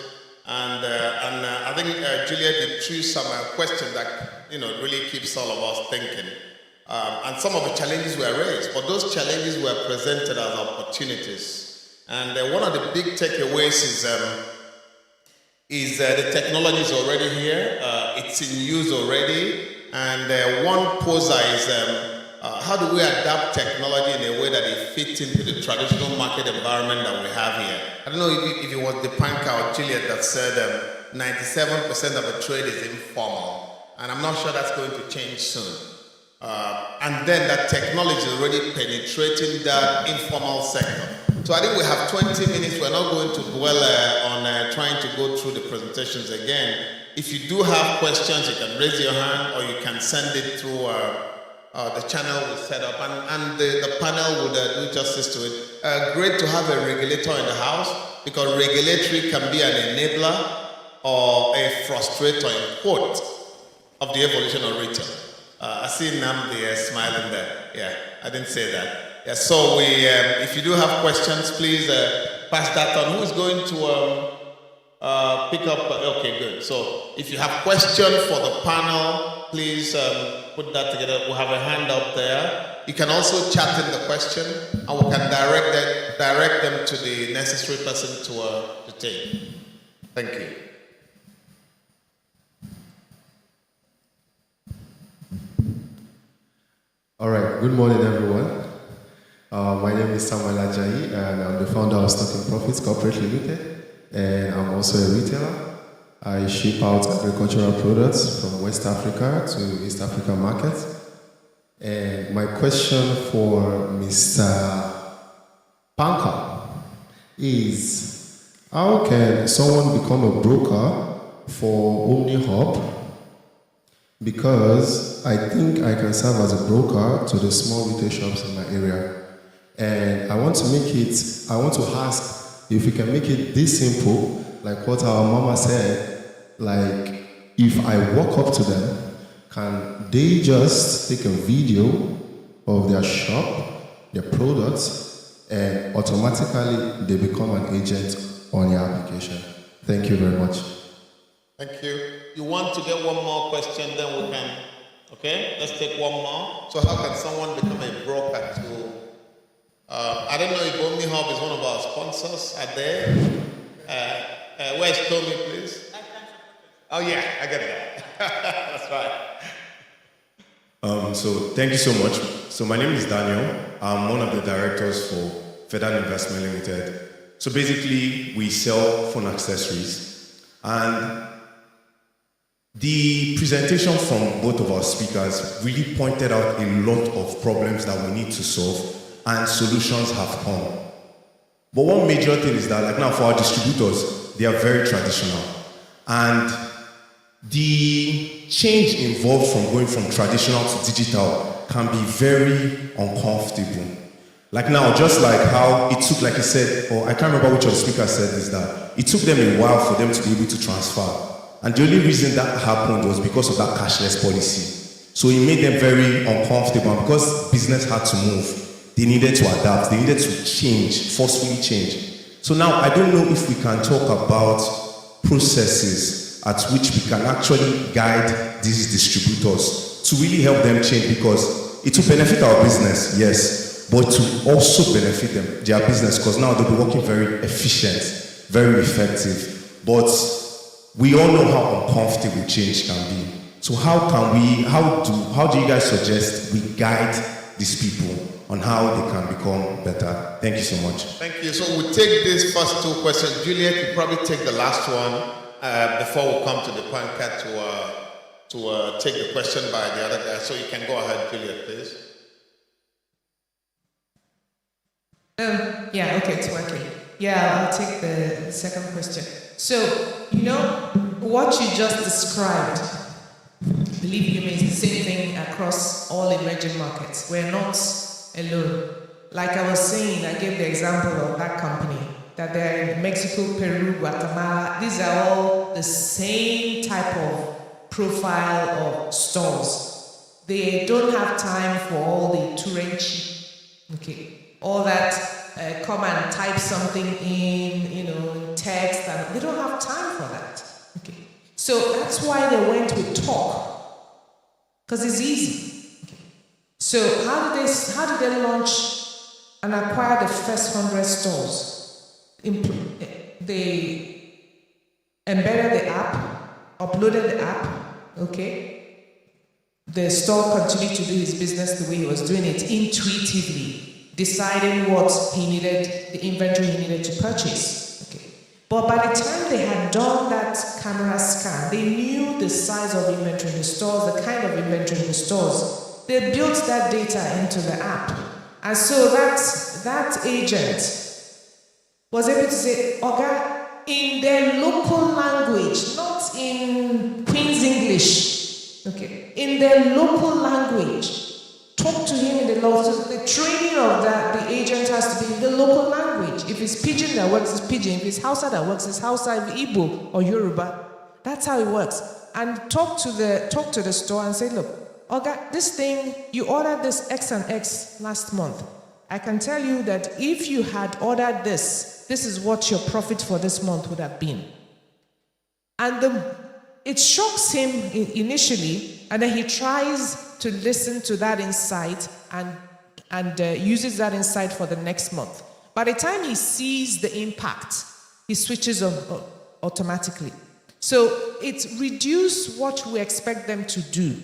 And I think Juliet did choose some question that really keeps all of us thinking. And some of the challenges were raised, but those challenges were presented as opportunities. And one of the big takeaways is the technology is already here, it's in use already, and one poser is how do we adapt technology in a way that it fits into the traditional market environment that we have here? I don't know if it was Dipanka or Juliet that said 97% of the trade is informal, and I'm not sure that's going to change soon. And then that technology is already penetrating that informal sector. So I think we have 20 minutes. We're not going to dwell on trying to go through the presentations again. If you do have questions, you can raise your hand or you can send it through the channel we set up. And the panel would do justice to it. Great to have a regulator in the house, because regulatory can be an enabler or a frustrator, in quote, of the evolution of retail. I see Namdi smiling there. Yeah, I didn't say that. Yeah, so if you do have questions, please pass that on. Who's going to pick up? Okay, good. So if you have questions for the panel, please put that together. We'll have a hand up there. You can also chat in the question, and we can direct them to the necessary person to take. Thank you. All right, good morning, everyone. My name is Samuel Ajayi, and I'm the founder of Stocking Profits Corporate Limited, and I'm also a retailer. I ship out agricultural products from West Africa to East African markets. And my question for Mr. Panka is, how can someone become a broker for OmniHub? Because I think I can serve as a broker to the small retail shops in my area. And I want to ask if we can make it this simple, like what our mama said, like if I walk up to them, can they just take a video of their shop, their products, and automatically they become an agent on your application? Thank you very much. Thank you. You want to get one more question, then we can, okay? Let's take one more. So how can someone become a broker to, I don't know if OmniHub is one of our sponsors. Are there? Where's Tommy, please? Oh yeah, I get that. That's right. So thank you so much. So my name is Daniel. I'm one of the directors for Federal Investment Limited. So basically, we sell phone accessories, and the presentation from both of our speakers really pointed out a lot of problems that we need to solve, and solutions have come. But one major thing is that, like now for our distributors, they are very traditional. And the change involved from going from traditional to digital can be very uncomfortable. Like now, just like how it took, like he said, or I can't remember which of the speakers said this, that it took them a while for them to be able to transfer. And the only reason that happened was because of that cashless policy. So it made them very uncomfortable. And because business had to move, they needed to adapt. They needed to change, forcefully change. So now I don't know if we can talk about processes at which we can actually guide these distributors to really help them change, because it will benefit our business, yes, but to also benefit them, their business, because now they'll be working very efficient, very effective. But we all know how uncomfortable change can be. So how do you guys suggest we guide these people on how they can become better? Thank you so much. Thank you. So we'll take these first two questions. Juliet, you probably take the last one before we come to the Panka to take the question by the other guy. So you can go ahead, Juliet, please. Yeah, okay, it's working. Yeah, I'll take the second question. So, what you just described, believe me, it's the same thing across all emerging markets. We're not alone. Like I was saying, I gave the example of that company, that they're in Mexico, Peru, Guatemala. These are all the same type of profile of stores. They don't have time for all the Turenchi, okay, all that. Come and type something in text, and they don't have time for that. Okay, so that's why they went with talk, because it's easy. Okay. So how did they launch and acquire the first 100 stores? They embedded the app, uploaded the app, okay? The store continued to do his business the way he was doing it, intuitively, deciding what he needed, the inventory he needed to purchase, okay? But by the time they had done that camera scan, they knew the size of inventory in the stores, the kind of inventory in the stores. They built that data into the app. And so that agent was able to say, Oga, in their local language, not in Queen's English, okay, in their local language, talk to him in the local. So the training of that, the agent has to be in the local language. If it's Pidgin that works, it's Pidgin. If it's Hausa that works, it's Hausa, Igbo, or Yoruba. That's how it works. And talk to the store and say, look, Oga, this thing, you ordered this X and X last month. I can tell you that if you had ordered this is what your profit for this month would have been. And it shocks him initially, and then he tries to listen to that insight and uses that insight for the next month. By the time he sees the impact, he switches on automatically. So it's reduced what we expect them to do.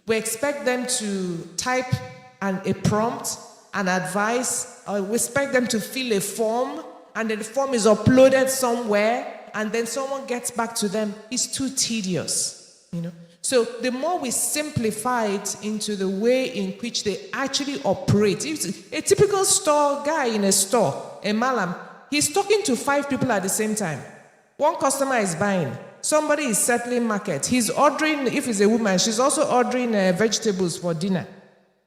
We expect them to type a prompt, an advice, or we expect them to fill a form, and then the form is uploaded somewhere, and then someone gets back to them. It's too tedious, you know. So the more we simplify it into the way in which they actually operate. A typical store guy in a store, a malam, he's talking to 5 people at the same time. One customer is buying. Somebody is settling market. He's ordering, if it's a woman, she's also ordering vegetables for dinner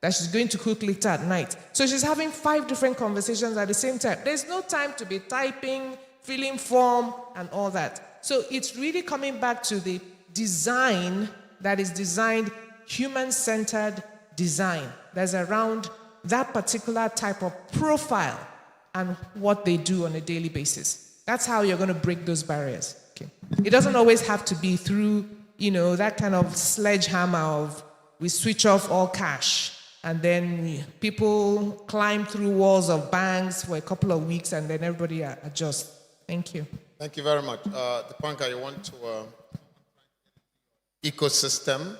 that she's going to cook later at night. So she's having 5 different conversations at the same time. There's no time to be typing, filling form, and all that. So it's really coming back to the design that is designed, human-centered design that's around that particular type of profile and what they do on a daily basis. That's how you're going to break those barriers. Okay. It doesn't always have to be through, that kind of sledgehammer of we switch off all cash and then people climb through walls of banks for a couple of weeks and then everybody adjusts. Thank you. Thank you very much. Dipankar, you want to ecosystem?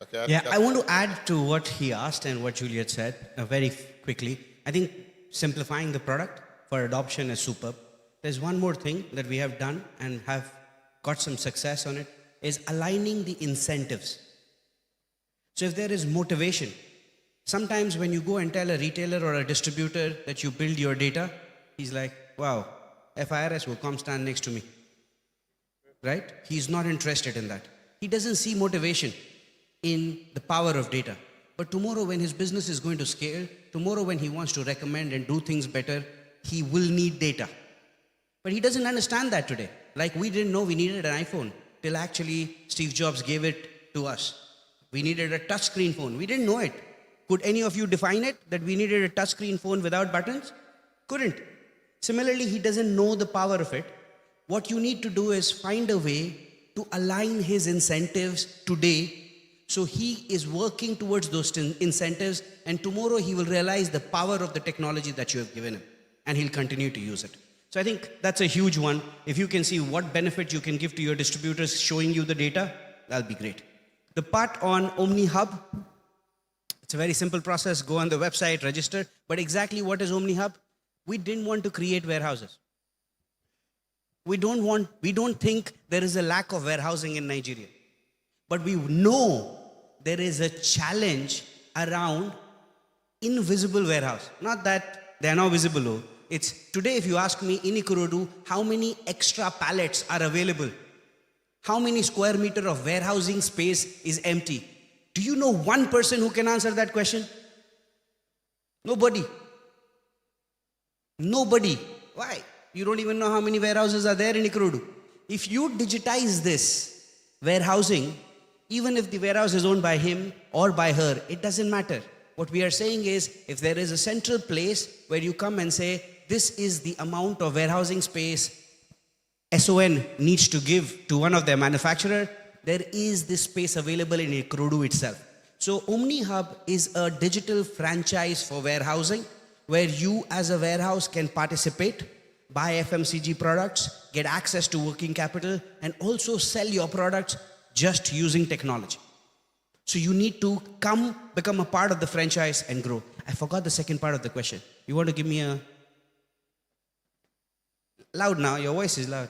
Okay. Yeah, I want to add to what he asked and what Juliet said very quickly. I think simplifying the product for adoption is superb. There's one more thing that we have done and have got some success on it, is aligning the incentives. So if there is motivation, sometimes when you go and tell a retailer or a distributor that you build your data, he's like, wow, FIRS will come stand next to me, right? He's not interested in that. He doesn't see motivation in the power of data. But tomorrow when his business is going to scale, tomorrow when he wants to recommend and do things better, he will need data. But he doesn't understand that today. Like we didn't know we needed an iPhone till actually Steve Jobs gave it to us. We needed a touchscreen phone. We didn't know it. Could any of you define it, that we needed a touchscreen phone without buttons? Couldn't. Similarly, he doesn't know the power of it. What you need to do is find a way to align his incentives today so he is working towards those incentives, and tomorrow he will realize the power of the technology that you have given him and he'll continue to use it. So I think that's a huge one. If you can see what benefit you can give to your distributors showing you the data, that'll be great. The part on Omni Hub, it's a very simple process. Go on the website, register. But exactly what is Omni Hub? We didn't want to create warehouses. We don't think there is a lack of warehousing in Nigeria. But we know there is a challenge around invisible warehouse. Not that they are not visible. It's today, if you ask me in Ikorodu, how many extra pallets are available? How many square meter of warehousing space is empty? Do you know one person who can answer that question? Nobody. Nobody. Why? You don't even know how many warehouses are there in Ikorodu. If you digitize this warehousing, even if the warehouse is owned by him or by her, it doesn't matter. What we are saying is, if there is a central place where you come and say, this is the amount of warehousing space SON needs to give to one of their manufacturer, there is this space available in Ikorodu itself. So OmniHub is a digital franchise for warehousing where you as a warehouse can participate, buy FMCG products, get access to working capital, and also sell your products just using technology. So you need to become a part of the franchise and grow. I forgot the second part of the question. You want to give me a... Loud now, your voice is loud.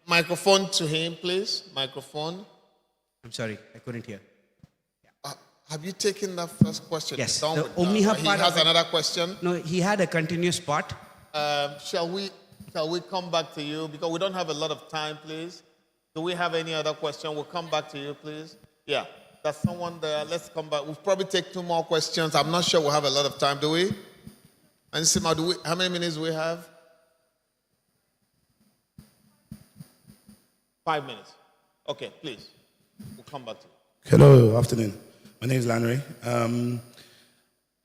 Microphone to him, please. Microphone. I'm sorry, I couldn't hear. Have you taken that first question? Yes. Down The with OmniHub he part has of it- another question. No, he had a continuous part. Shall we come back to you? Because we don't have a lot of time, please. Do we have any other question? We'll come back to you, please. Yeah, there's someone there. Let's come back. We'll probably take 2 more questions. I'm not sure we'll have a lot of time, do we? And Sima, how many minutes do we have? 5 minutes. Okay, please. We'll come back to you. Hello, afternoon. My name is Lanry. I'm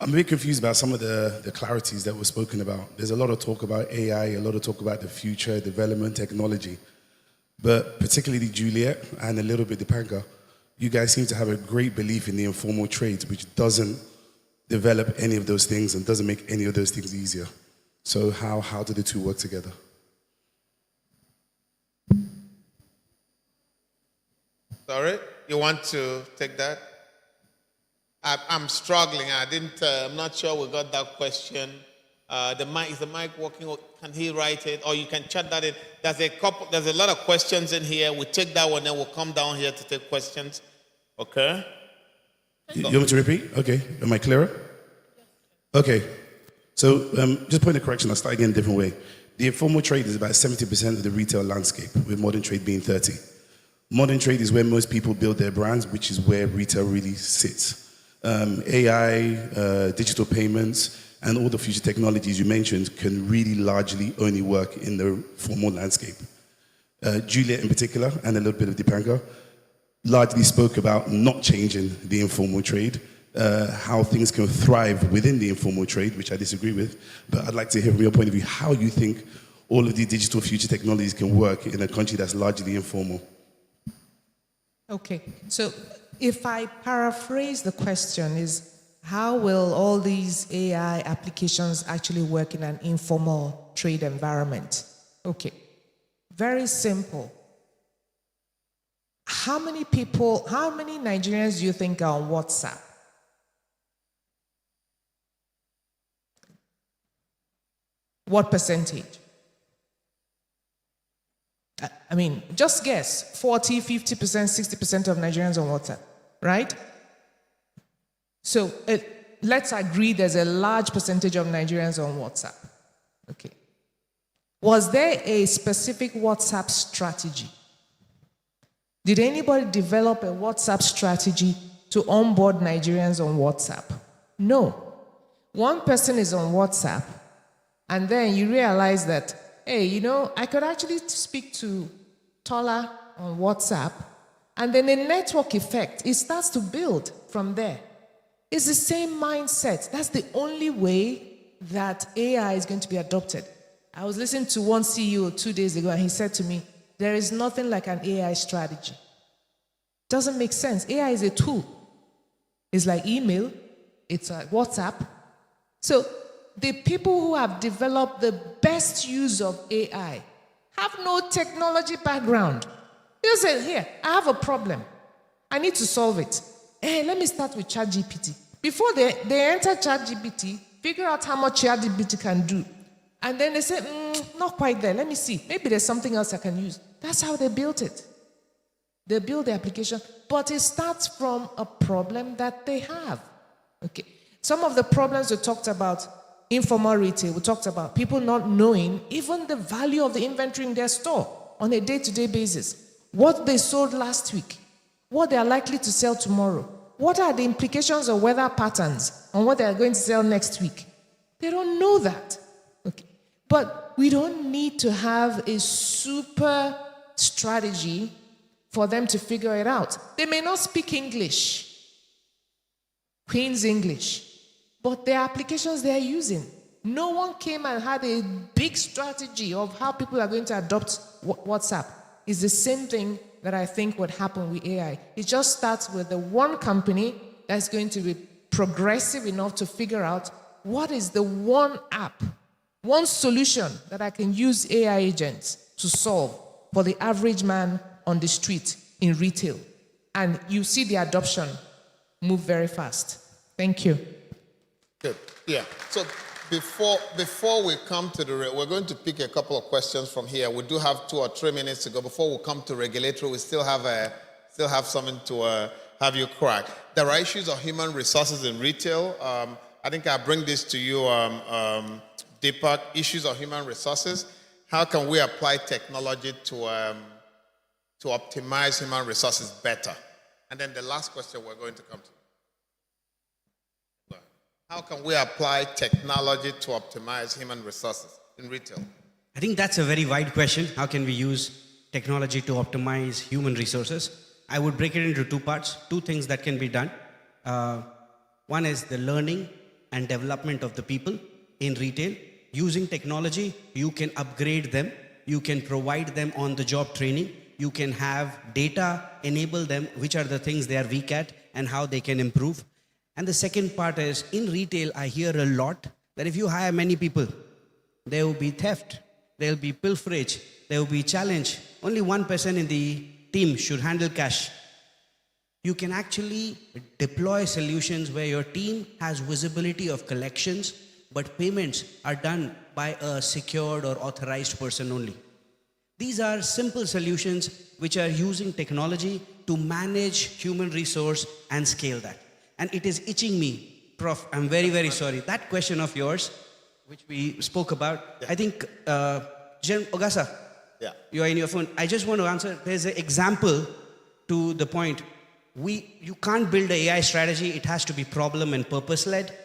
a bit confused about some of the clarities that were spoken about. There's a lot of talk about AI, a lot of talk about the future, development, technology. But particularly Juliet and a little bit Dipanka, you guys seem to have a great belief in the informal trades, which doesn't develop any of those things and doesn't make any of those things easier. So how do the two work together? Sorry, you want to take that? I'm struggling. I'm not sure we got that question. Is the mic working? Can he write it? Or you can chat that in. There's a lot of questions in here. We'll take that one, then we'll come down here to take questions. Okay? You want me to repeat? Okay. Am I clearer? Okay. So just point of correction, I'll start again a different way. The informal trade is about 70% of the retail landscape, with modern trade being 30%. Modern trade is where most people build their brands, which is where retail really sits. AI, digital payments, and all the future technologies you mentioned can really largely only work in the formal landscape. Juliet in particular, and a little bit of Dipanka, largely spoke about not changing the informal trade, how things can thrive within the informal trade, which I disagree with. But I'd like to hear from your point of view how you think all of the digital future technologies can work in a country that's largely informal. Okay, so if I paraphrase the question is, how will all these AI applications actually work in an informal trade environment? Okay, very simple. How many Nigerians do you think are on WhatsApp? What percentage? I mean, just guess, 40, 50%, 60% of Nigerians on WhatsApp, right? So let's agree there's a large percentage of Nigerians on WhatsApp. Okay. Was there a specific WhatsApp strategy? Did anybody develop a WhatsApp strategy to onboard Nigerians on WhatsApp? No. One person is on WhatsApp, and then you realize that, hey, you know, I could actually speak to Tola on WhatsApp, and then a network effect, it starts to build from there. It's the same mindset. That's the only way that AI is going to be adopted. I was listening to one CEO 2 days ago, and he said to me, there is nothing like an AI strategy. Doesn't make sense. AI is a tool. It's like email, it's like WhatsApp. So the people who have developed the best use of AI have no technology background. They say, here, I have a problem. I need to solve it. Hey, let me start with ChatGPT. Before they enter ChatGPT, figure out how much ChatGPT can do. And then they say, not quite there. Let me see. Maybe there's something else I can use. That's how they built it. They build the application, but it starts from a problem that they have. Okay. Some of the problems we talked about, informal retail, we talked about people not knowing even the value of the inventory in their store on a day-to-day basis. What they sold last week, what they are likely to sell tomorrow. What are the implications of weather patterns on what they are going to sell next week? They don't know that. Okay. But we don't need to have a super strategy for them to figure it out. They may not speak English, Queen's English, but the applications they are using. No one came and had a big strategy of how people are going to adopt WhatsApp. It's the same thing that I think would happen with AI. It just starts with the one company that's going to be progressive enough to figure out what is the one app, one solution that I can use AI agents to solve for the average man on the street in retail. And you see the adoption move very fast. Thank you. Good. Yeah. So before we come to we're going to pick a couple of questions from here. We do have 2 or 3 minutes to go. Before we come to regulatory, we still have something to have you crack. There are issues of human resources in retail. I think I'll bring this to you, Deepak. Issues of human resources. How can we apply technology to optimize human resources better? And then the last question we're going to come to. How can we apply technology to optimize human resources in retail? I think that's a very wide question. How can we use technology to optimize human resources? I would break it into 2 parts, 2 things that can be done. One is the learning and development of the people in retail. Using technology, you can upgrade them. You can provide them on-the-job training. You can have data enable them, which are the things they are weak at and how they can improve. And the second part is, in retail, I hear a lot that if you hire many people, there will be theft, there will be pilferage, there will be challenge. Only one person in the team should handle cash. You can actually deploy solutions where your team has visibility of collections, but payments are done by a secured or authorized person only. These are simple solutions which are using technology to manage human resource and scale that. And it is itching me, Prof. I'm very, very sorry. That question of yours, which we spoke about, I think, Jen Ogasa, you are in your phone. I just want to answer. There's an example to the point. You can't build an AI strategy. It has to be problem and purpose-led.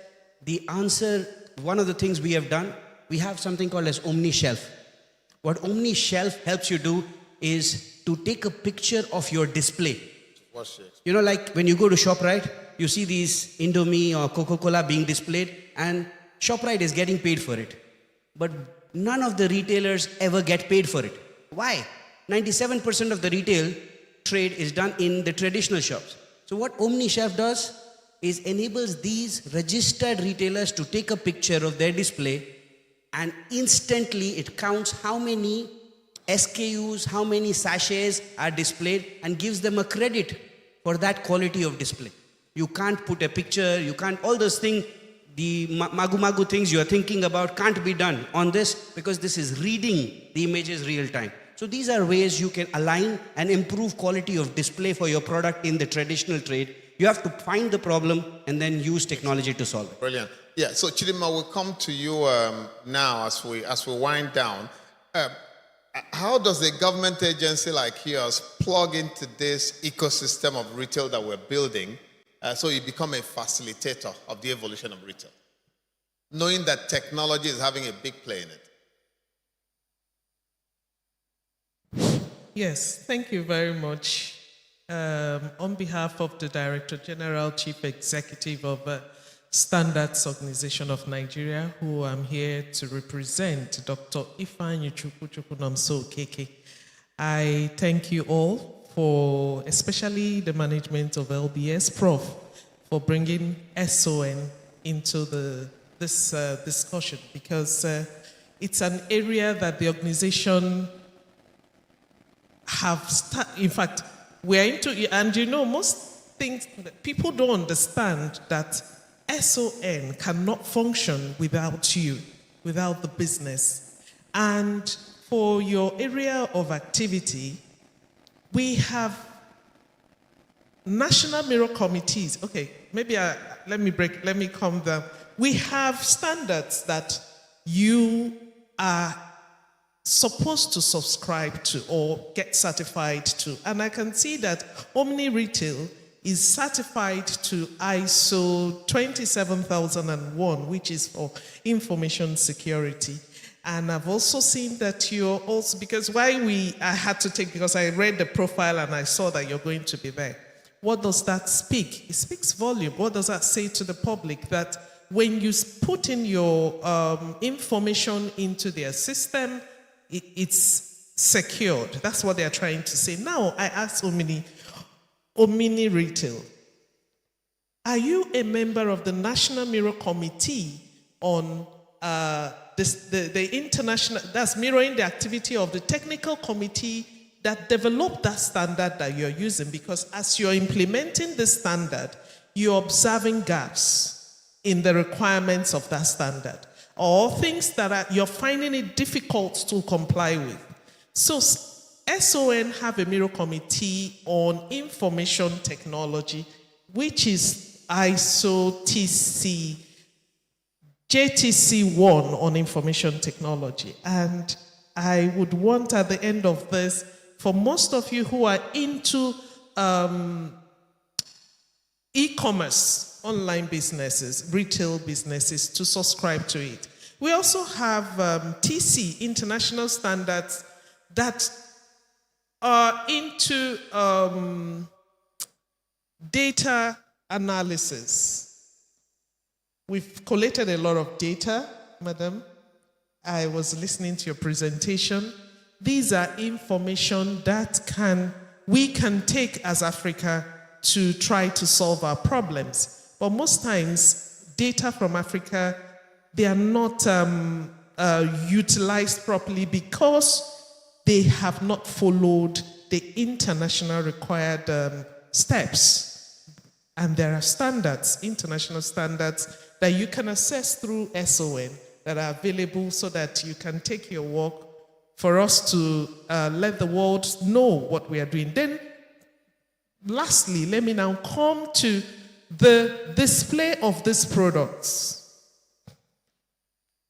The answer, one of the things we have done, we have something called as OmniShelf. What OmniShelf helps you do is to take a picture of your display. You know, like when you go to ShopRite, you see these Indomie or Coca-Cola being displayed, and ShopRite is getting paid for it. But none of the retailers ever get paid for it. Why? 97% of the retail trade is done in the traditional shops. So what OmniShelf does is enables these registered retailers to take a picture of their display, and instantly it counts how many SKUs, how many sachets are displayed, and gives them a credit for that quality of display. You can't put a picture, you can't, all those things, the magu things you are thinking about can't be done on this, because this is reading the images real time. So these are ways you can align and improve quality of display for your product in the traditional trade. You have to find the problem and then use technology to solve it. Brilliant. Yeah, so Chidima, we'll come to you now as we wind down. How does a government agency like yours plug into this ecosystem of retail that we're building so you become a facilitator of the evolution of retail, knowing that technology is having a big play in it? Yes, thank you very much. On behalf of the Director General, Chief Executive of Standards Organization of Nigeria, who I'm here to represent, Dr. Ifeanyi Chukwunamso Okeke. I thank you all for, especially the management of LBS, Prof, for bringing SON into this discussion, because it's an area that the organization in fact, we're into, and you know, most things, people don't understand that SON cannot function without you, without the business. And for your area of activity, we have national mirror committees. Okay, maybe let me calm down. We have standards that you are supposed to subscribe to or get certified to. And I can see that Omni Retail is certified to ISO 27001, which is for information security. And I've also seen that you're also, because I had to take, because I read the profile and I saw that you're going to be there. What does that speak? It speaks volume. What does that say to the public? That when you put in your information into their system, it's secured. That's what they're trying to say. Now, I ask Omini Retail, are you a member of the National Mirror Committee on the international, that's mirroring the activity of the technical committee that developed that standard that you're using? Because as you're implementing the standard, you're observing gaps in the requirements of that standard, or things that you're finding it difficult to comply with. So SON have a mirror committee on information technology, which is ISO TC JTC1 on information technology. And I would want at the end of this, for most of you who are into e-commerce, online businesses, retail businesses, to subscribe to it. We also have TC, international standards, that are into data analysis. We've collated a lot of data, madam. I was listening to your presentation. These are information that we can take as Africa to try to solve our problems. But most times, data from Africa, they are not utilized properly because they have not followed the international required steps. And there are standards, international standards, that you can access through SON that are available so that you can take your work for us to let the world know what we are doing. Then, lastly, let me now come to the display of these products.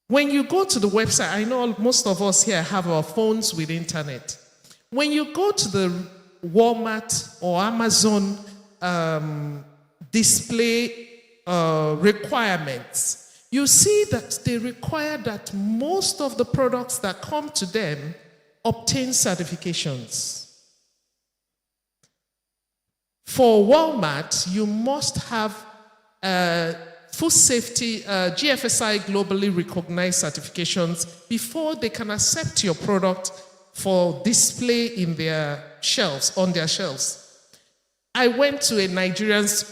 When you go to the website, I know most of us here have our phones with internet. When you go to the Walmart or Amazon display requirements, you see that they require that most of the products that come to them obtain certifications. For Walmart, you must have food safety, GFSI globally recognized certifications before they can accept your product for display in their shelves, on their shelves. I went to a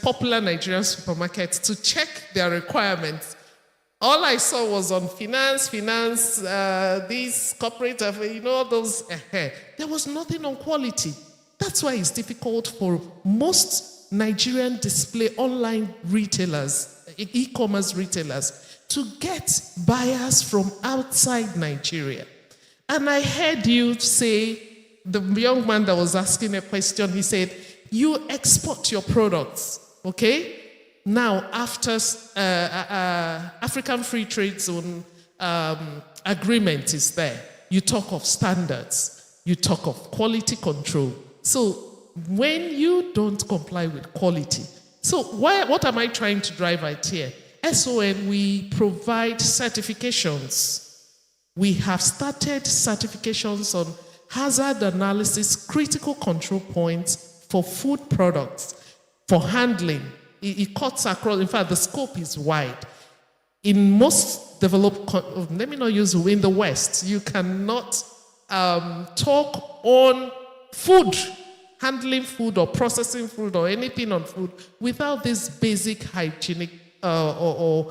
popular Nigerian supermarket to check their requirements. All I saw was on finance, these corporate, those. There was nothing on quality. That's why it's difficult for most Nigerian display online retailers, e-commerce retailers, to get buyers from outside Nigeria. And I heard you say, the young man that was asking a question, he said, you export your products, okay? Now, after African Free Trade Zone agreement is there, you talk of standards, you talk of quality control. So when you don't comply with quality, so what am I trying to drive at here? SON, we provide certifications. We have started certifications on hazard analysis, critical control points for food products, for handling. It cuts across, in fact, the scope is wide. In most developed, let me not use in the West, you cannot talk on food, handling food or processing food or anything on food without this basic hygienic or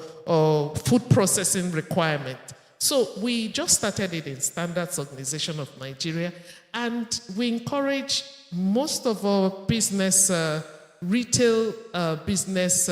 food processing requirement. So we just started it in Standards Organization of Nigeria, and we encourage most of our business, retail business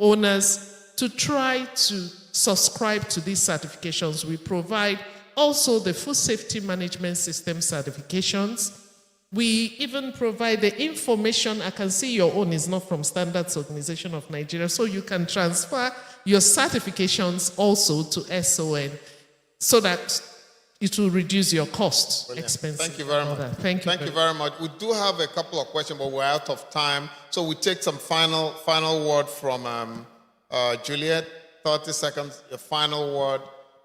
owners to try to subscribe to these certifications. We provide also the Food Safety Management System certifications. We even provide the information. I can see your own is not from Standards Organization of Nigeria, so you can transfer your certifications also to SON so that it will reduce your cost expenses. Thank you very much. Thank you very much. We do have a couple of questions, but we're out of time. So we take some final word from Juliet. 30 seconds, your final word,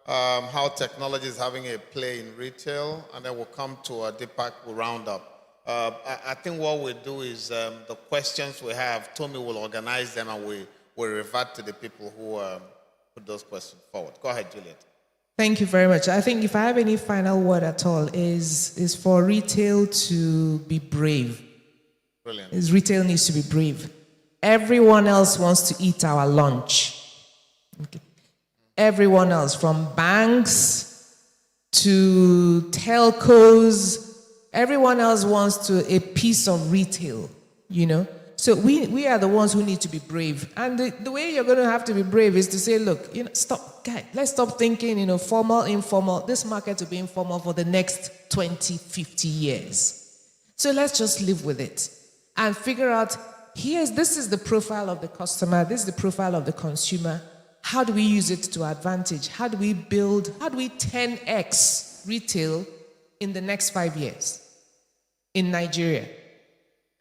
how technology is having a play in retail, and then we'll come to Deepak, we'll round up. I think what we'll do is the questions we have, Tommy will organize them and we'll revert to the people who put those questions forward. Go ahead, Juliet. Thank you very much. I think if I have any final word at all is for retail to be brave. Brilliant. Retail needs to be brave. Everyone else wants to eat our lunch. Okay. Everyone else, from banks to telcos, everyone else wants a piece of retail, you know. So we are the ones who need to be brave. And the way you're going to have to be brave is to say, look, stop, guys, let's stop thinking, formal, informal. This market will be informal for the next 20, 50 years. So let's just live with it and figure out, this is the profile of the customer, this is the profile of the consumer. How do we use it to advantage? How do we 10x retail in the next 5 years in Nigeria?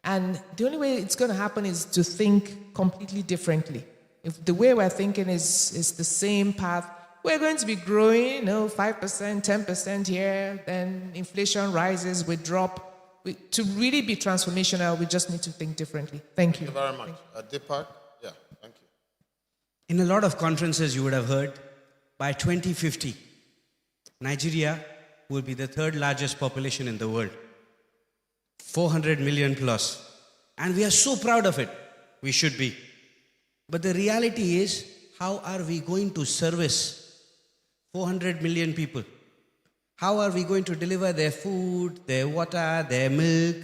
And the only way it's going to happen is to think completely differently. If the way we're thinking is the same path, we're going to be growing, 5%, 10% here, then inflation rises, we drop. To really be transformational, we just need to think differently. Thank you. Thank you very much. Deepak? Yeah, thank you. In a lot of conferences, you would have heard, by 2050, Nigeria will be the third largest population in the world. 400 million plus. And we are so proud of it. We should be. But the reality is, how are we going to service 400 million people? How are we going to deliver their food, their water, their milk,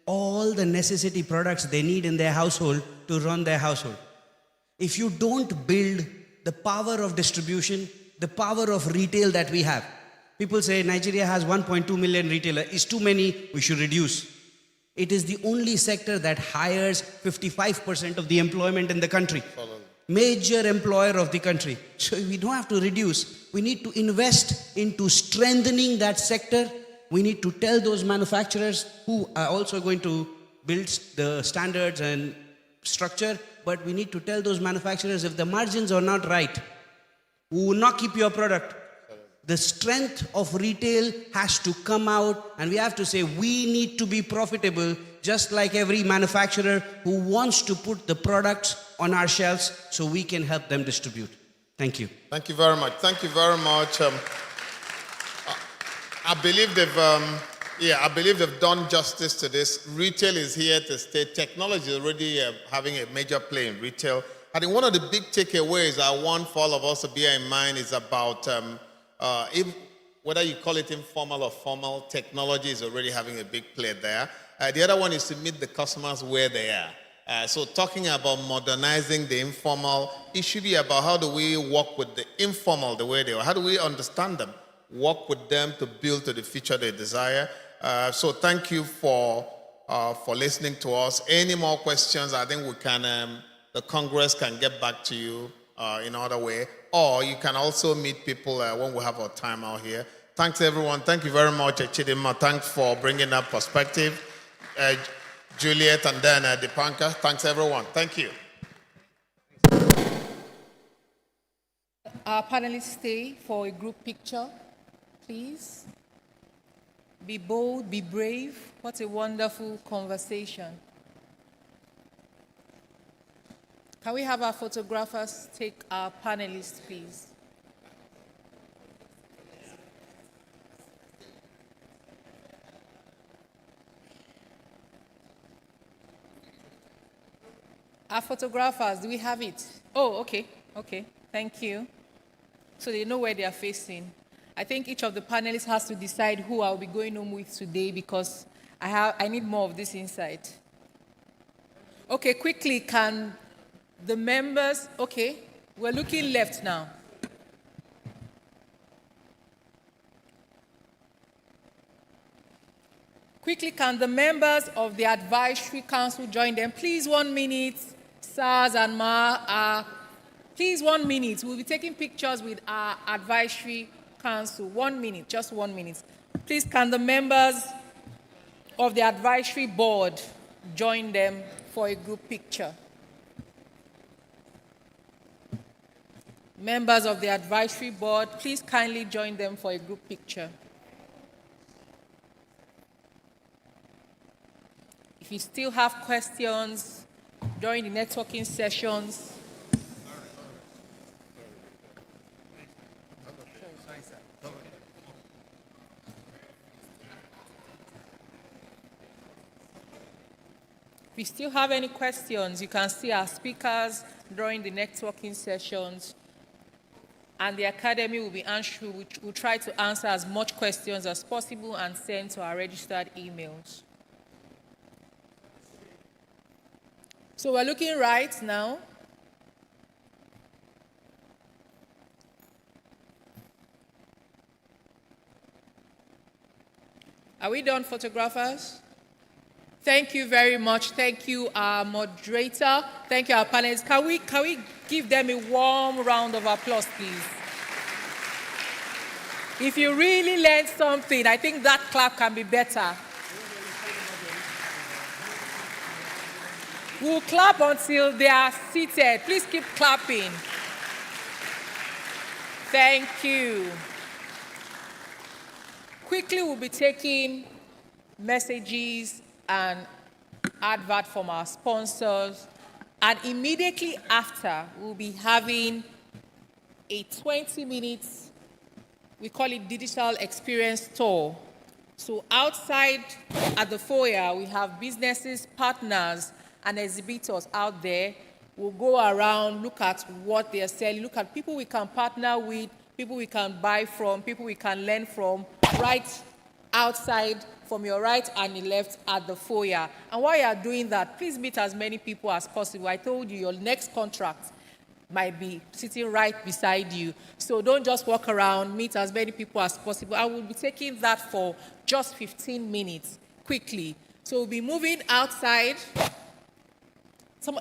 all the necessity products they need in their household to run their household? If you don't build the power of distribution, the power of retail that we have, people say Nigeria has 1.2 million retailers. It's too many, we should reduce. It is the only sector that hires 55% of the employment in the country. Major employer of the country. So we don't have to reduce. We need to invest into strengthening that sector. We need to tell those manufacturers who are also going to build the standards and structure, but we need to tell those manufacturers if the margins are not right, we will not keep your product. The strength of retail has to come out, and we have to say we need to be profitable, just like every manufacturer who wants to put the products on our shelves so we can help them distribute. Thank you. Thank you very much. Thank you very much. I believe they've done justice to this. Retail is here to stay. Technology is already having a major play in retail. I think one of the big takeaways I want for all of us to bear in mind is about whether you call it informal or formal, technology is already having a big play there. The other one is to meet the customers where they are. So talking about modernizing the informal, it should be about how do we work with the informal the way they are. How do we understand them, work with them to build to the future they desire. So thank you for listening to us. Any more questions, I think we can, the Congress can get back to you in other way. Or you can also meet people when we have our time out here. Thanks, everyone. Thank you very much, Chidinma. Thanks for bringing that perspective. Juliet and then Dipanka. Thanks, everyone. Thank you. Our panelists stay for a group picture, please. Be bold, be brave. What a wonderful conversation. Can we have our photographers take our panelists, please? Our photographers, do we have it? Oh, okay, okay, thank you. So they know where they are facing. I think each of the panelists has to decide who I'll be going home with today because I need more of this insight. Okay, quickly, can the members, okay, we're looking left now. Quickly, can the members of the advisory council join them? Please, 1 minute. SARS and Ma, please 1 minute. We'll be taking pictures with our advisory council. 1 minute, just 1 minute. Please, can the members of the advisory board join them for a group picture? Members of the advisory board, please kindly join them for a group picture. If you still have questions during the networking sessions, If you still have any questions, you can see our speakers during the networking sessions. And the Academy will be will try to answer as much questions as possible and send to our registered emails. So we're looking right now. Are we done, photographers? Thank you very much. Thank you, our moderator. Thank you, our panelists. Can we give them a warm round of applause, please? If you really learned something, I think that clap can be better. We'll clap until they are seated. Please keep clapping. Thank you. Quickly, we'll be taking messages and advert from our sponsors. And immediately after, we'll be having a 20-minute, we call it digital experience tour. So outside at the foyer, we have businesses, partners, and exhibitors out there. We'll go around, look at what they're selling, look at people we can partner with, people we can buy from, people we can learn from, right outside from your right and your left at the foyer. And while you are doing that, please meet as many people as possible. I told you your next contract might be sitting right beside you. So don't just walk around, meet as many people as possible. I will be taking that for just 15 minutes, quickly. So we'll be moving outside.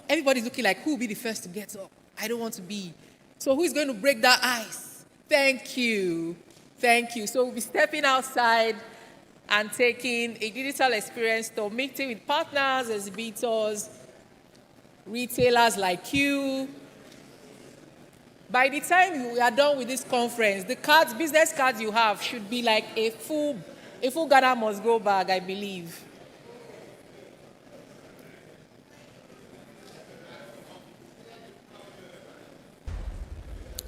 Everybody's looking like, who will be the first to get up? I don't want to be. So who's going to break that ice? Thank you. Thank you. So we'll be stepping outside and taking a digital experience tour, meeting with partners, exhibitors, retailers like you. By the time we are done with this conference, the cards, business cards you have should be like a full Ghana Must Go bag, I believe.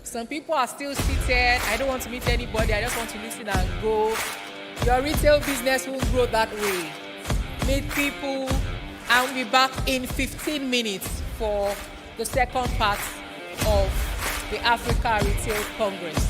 Some people are still seated. I don't want to meet anybody. I just want to listen and go. Your retail business won't grow that way. Meet people, and we'll be back in 15 minutes for the second part of the Africa Retail Congress.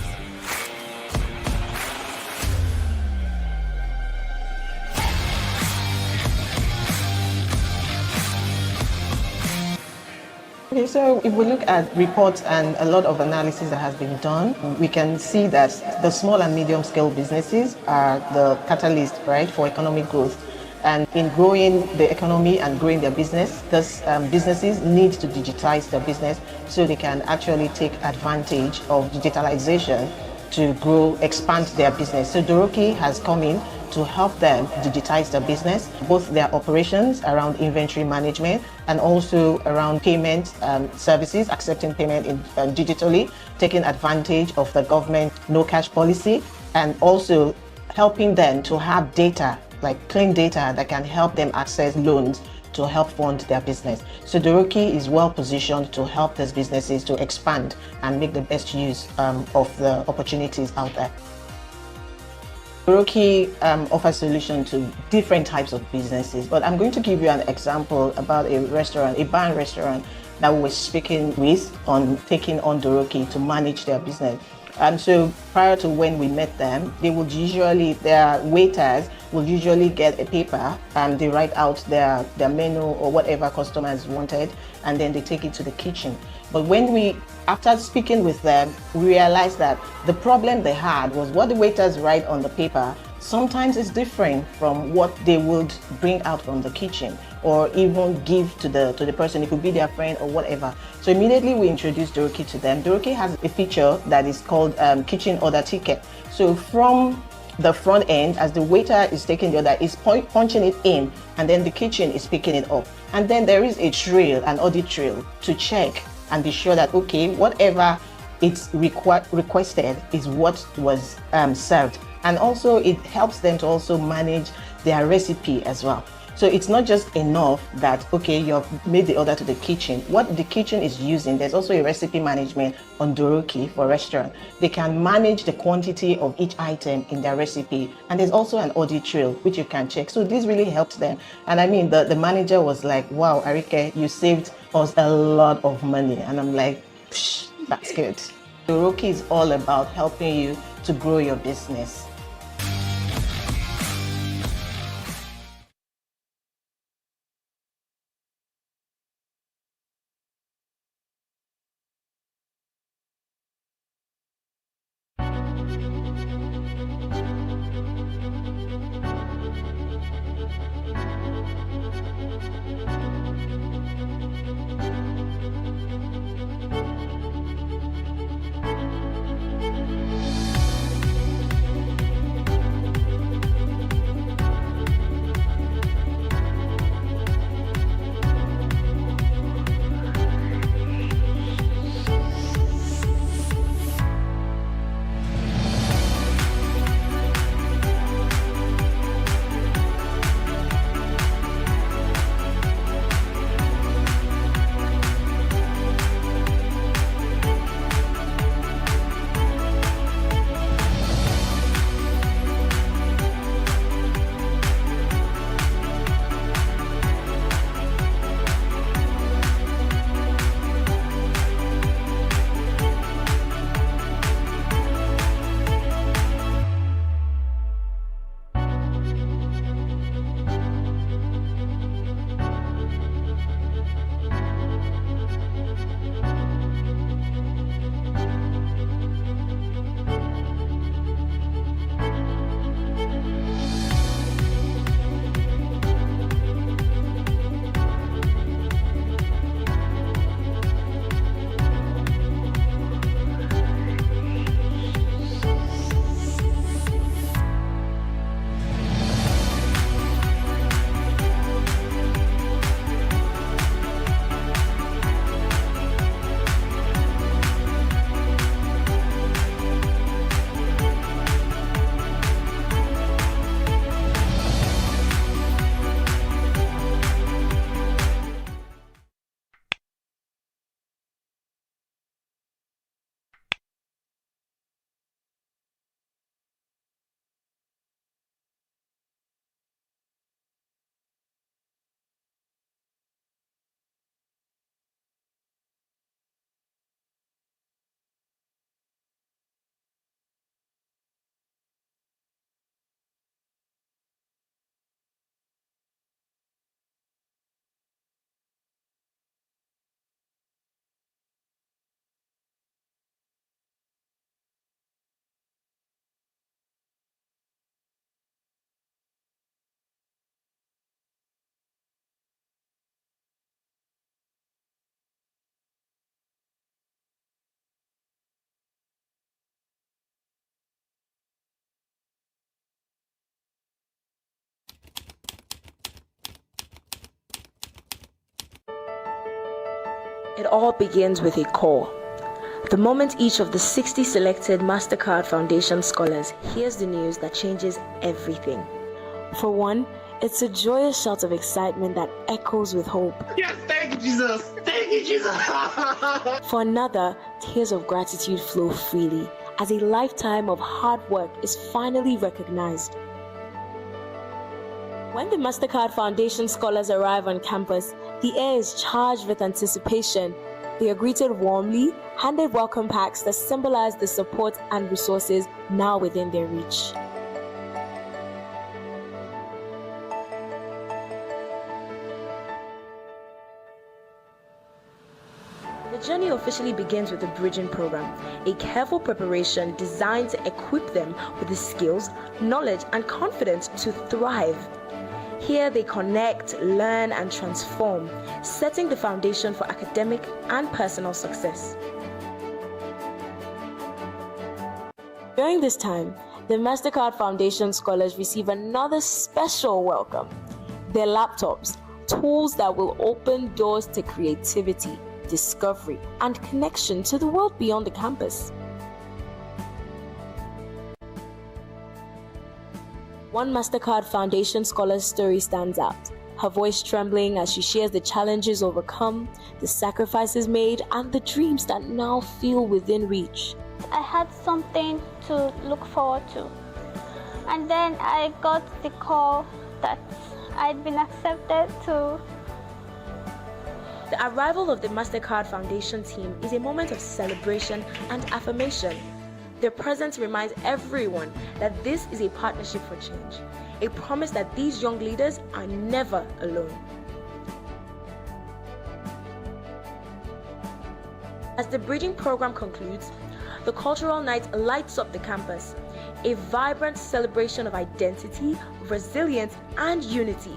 Okay, so if we look at reports and a lot of analysis that has been done, we can see that the small and medium scale businesses are the catalyst, right, for economic growth. And in growing the economy and growing their business, those businesses need to digitize their business so they can actually take advantage of digitalization to grow, expand their business. So Doroki has come in to help them digitize their business, both their operations around inventory management and also around payment services, accepting payment digitally, taking advantage of the government no cash policy, and also helping them to have data, like clean data that can help them access loans to help fund their business. So Doroki is well positioned to help these businesses to expand and make the best use of the opportunities out there. Doroki offers solutions to different types of businesses, but I'm going to give you an example about a restaurant, a bar and restaurant that we were speaking with on taking on Doroki to manage their business. And so prior to when we met them, they would usually, their waiters will usually get a paper and they write out their menu or whatever customers wanted, and then they take it to the kitchen. But after speaking with them, we realized that the problem they had was what the waiters write on the paper sometimes is different from what they would bring out from the kitchen or even give to the person. It could be their friend or whatever. So immediately we introduced Doroki to them. Doroki has a feature that is called kitchen order ticket. So from the front end, as the waiter is taking the order, is punching it in, and then the kitchen is picking it up. And then there is a trail, an audit trail, to check and be sure that, okay, whatever it's requested is what was served. And also it helps them to also manage their recipe as well. So it's not just enough that, okay, you've made the order to the kitchen. What the kitchen is using, there's also a recipe management on Doroki for restaurant. They can manage the quantity of each item in their recipe. And there's also an audit trail, which you can check. So this really helped them. And I mean, the manager was like, wow, Arike, you saved us a lot of money. And I'm like, psh, that's good. Doroki is all about helping you to grow your business. It all begins with a call. The moment each of the 60 selected MasterCard Foundation scholars hears the news that changes everything. For one, it's a joyous shout of excitement that echoes with hope. Yes, thank you, Jesus. Thank you, Jesus. For another, tears of gratitude flow freely as a lifetime of hard work is finally recognized. When the MasterCard Foundation scholars arrive on campus, the air is charged with anticipation. They are greeted warmly, handed welcome packs that symbolize the support and resources now within their reach. The journey officially begins with the Bridging Program, a careful preparation designed to equip them with the skills, knowledge, and confidence to thrive. Here they connect, learn, and transform, setting the foundation for academic and personal success. During this time, the MasterCard Foundation scholars receive another special welcome: their laptops, tools that will open doors to creativity, discovery, and connection to the world beyond the campus. One MasterCard Foundation scholar's story stands out. her voice trembling as she shares the challenges overcome, the sacrifices made, and the dreams that now feel within reach. I had something to look forward to. And then I got the call that I'd been accepted to. The arrival of the MasterCard Foundation team is a moment of celebration and affirmation. Their presence reminds everyone that this is a partnership for change, a promise that these young leaders are never alone. As the bridging program concludes, the cultural night lights up the campus, a vibrant celebration of identity, resilience, and unity.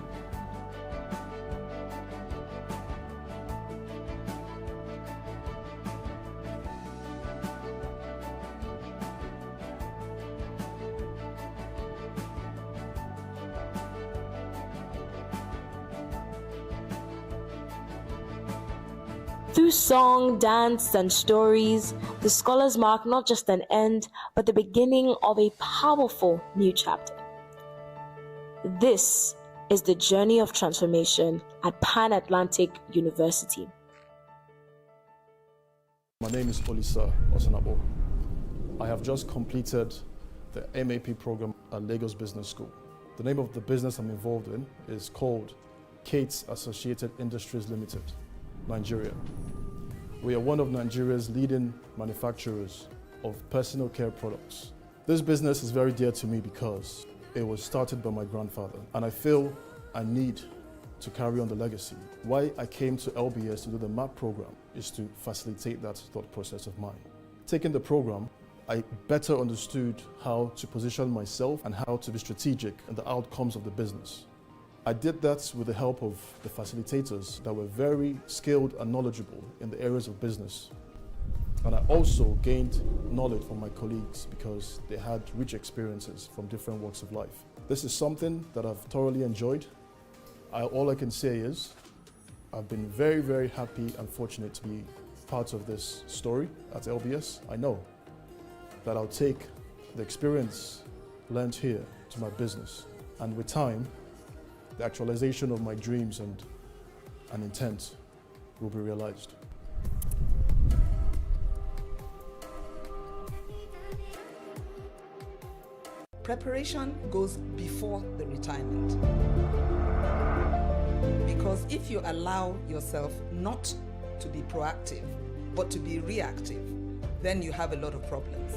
Through song, dance, and stories, the scholars mark not just an end, but the beginning of a powerful new chapter. This is the journey of transformation at Pan Atlantic University. My name is Olisa Osanabo. I have just completed the MAP program at Lagos Business School. The name of the business I'm involved in is called Kate's Associated Industries Limited, Nigeria. We are one of Nigeria's leading manufacturers of personal care products. This business is very dear to me because it was started by my grandfather, and I feel I need to carry on the legacy. Why I came to LBS to do the MAP program is to facilitate that thought process of mine. Taking the program, I better understood how to position myself and how to be strategic in the outcomes of the business. I did that with the help of the facilitators that were very skilled and knowledgeable in the areas of business. And I also gained knowledge from my colleagues because they had rich experiences from different walks of life. This is something that I've thoroughly enjoyed. All I can say is I've been very, very happy and fortunate to be part of this story at LBS. I know that I'll take the experience learned here to my business, and with time, the actualization of my dreams and intent will be realized. Preparation goes before the retirement. Because if you allow yourself not to be proactive, but to be reactive, then you have a lot of problems.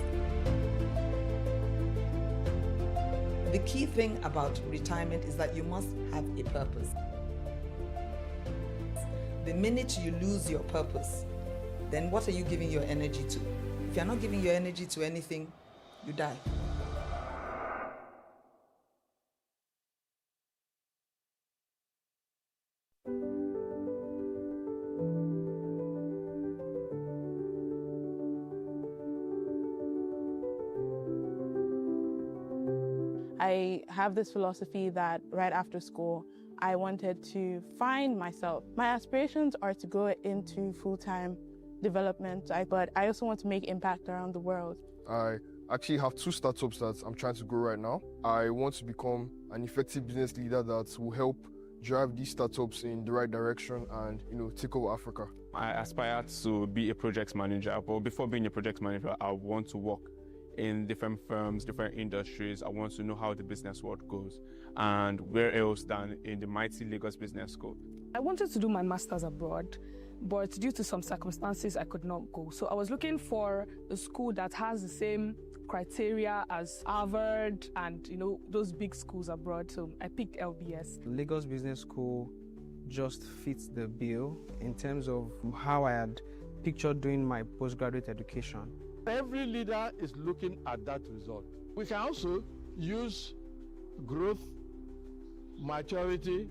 The key thing about retirement is that you must have a purpose. The minute you lose your purpose, then what are you giving your energy to? If you're not giving your energy to anything, you die. I have this philosophy that right after school, I wanted to find myself. My aspirations are to go into full-time development, but I also want to make impact around the world. I actually have 2 startups that I'm trying to grow right now. I want to become an effective business leader that will help drive these startups in the right direction and, take over Africa. I aspire to be a project manager, but before being a project manager, I want to work in different firms, different industries. I want to know how the business world goes and where else than in the mighty Lagos Business School. I wanted to do my master's abroad, but due to some circumstances, I could not go. So I was looking for a school that has the same criteria as Harvard and, those big schools abroad. So I picked LBS. Lagos Business School just fits the bill in terms of how I had pictured doing my postgraduate education. Every leader is looking at that result. We can also use growth, maturity,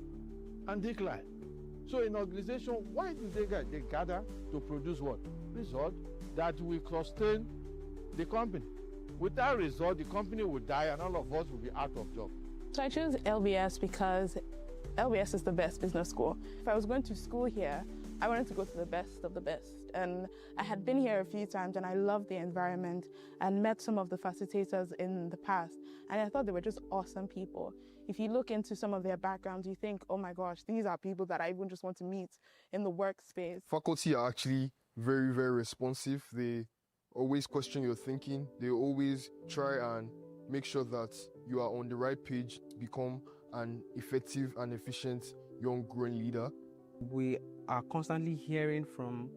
and decline. So in organization, why do they get? They gather to produce what? Result that will sustain the company. With that result, the company will die and all of us will be out of job. So I chose LBS because LBS is the best business school. If I was going to school here, I wanted to go to the best of the best. And I had been here a few times and I loved the environment and met some of the facilitators in the past. And I thought they were just awesome people. if you look into some of their backgrounds, you think, oh my gosh, these are people that I even just want to meet in the workspace. Faculty are actually very, very responsive. They always question your thinking. They always try and make sure that you are on the right page to become an effective and efficient young growing leader. We are constantly hearing from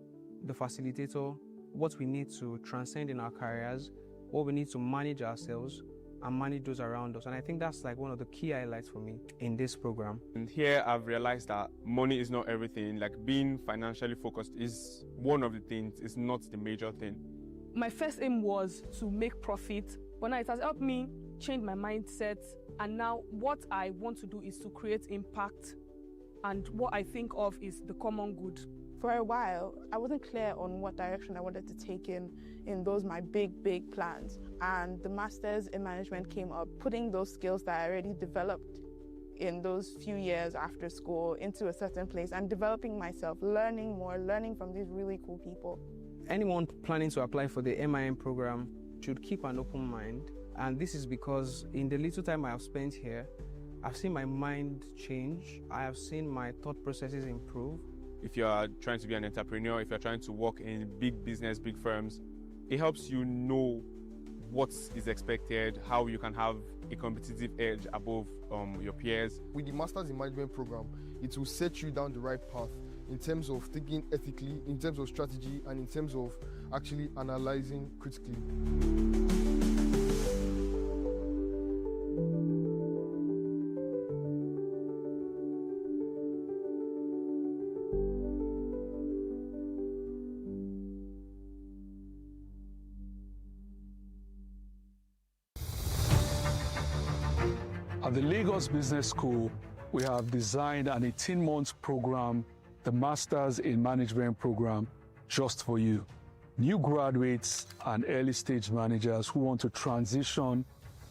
the facilitator what we need to transcend in our careers, what we need to manage ourselves and manage those around us. And I think that's like one of the key highlights for me in this program. And here I've realized that money is not everything. Like being financially focused is one of the things, it's not the major thing. My first aim was to make profit, but now it has helped me change my mindset. And now what I want to do is to create impact. And what I think of is the common good. For a while, I wasn't clear on what direction I wanted to take in those my big plans. And the Masters in Management came up, putting those skills that I already developed in those few years after school into a certain place and developing myself, learning more, learning from these really cool people. Anyone planning to apply for the MIM program should keep an open mind. And this is because in the little time I have spent here, I've seen my mind change. I have seen my thought processes improve. If you are trying to be an entrepreneur, if you're trying to work in big business, big firms, it helps you know what is expected, how you can have a competitive edge above your peers. With the Masters in Management program, it will set you down the right path in terms of thinking ethically, in terms of strategy, and in terms of actually analyzing critically. At the Lagos Business School, we have designed an 18-month program, the Masters in Management program, just for you. New graduates and early-stage managers who want to transition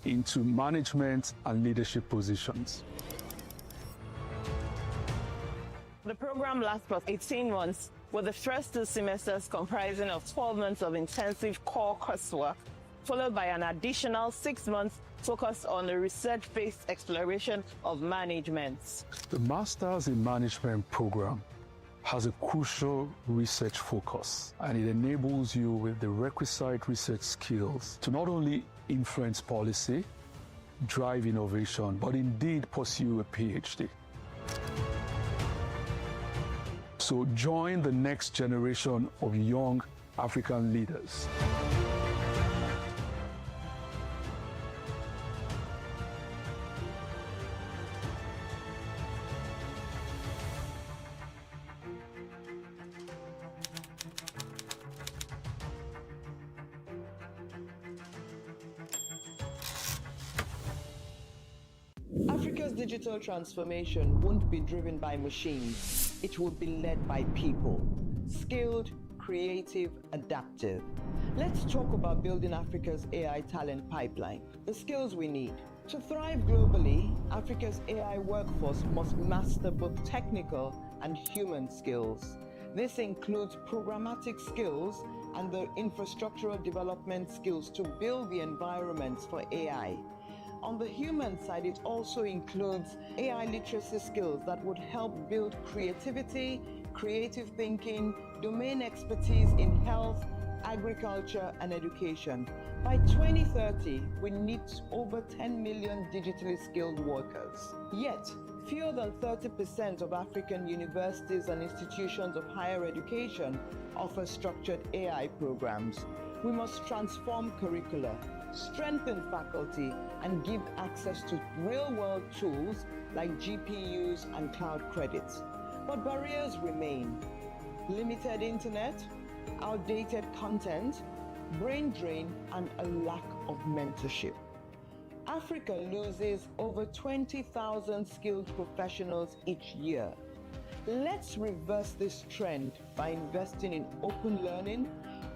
into management and leadership positions. The program lasts for 18 months, with the first 2 semesters comprising of 12 months of intensive core coursework, followed by an additional 6 months focused on the research-based exploration of management. The Masters in Management program has a crucial research focus, and it enables you with the requisite research skills to not only influence policy, drive innovation, but indeed pursue a PhD. So join the next generation of young African leaders. Africa's digital transformation won't be driven by machines. It will be led by people, skilled, creative, adaptive. Let's talk about building Africa's AI talent pipeline, the skills we need. To thrive globally, Africa's AI workforce must master both technical and human skills. This includes programmatic skills and the infrastructural development skills to build the environments for AI. On the human side, it also includes AI literacy skills that would help build creativity, creative thinking, domain expertise in health, agriculture, and education. By 2030, we need over 10 million digitally skilled workers. Yet, fewer than 30% of African universities and institutions of higher education offer structured AI programs. We must transform curricula, strengthen faculty, and give access to real-world tools like GPUs and cloud credits. But barriers remain. Limited internet, outdated content, brain drain, and a lack of mentorship. Africa loses over 20,000 skilled professionals each year. Let's reverse this trend by investing in open learning,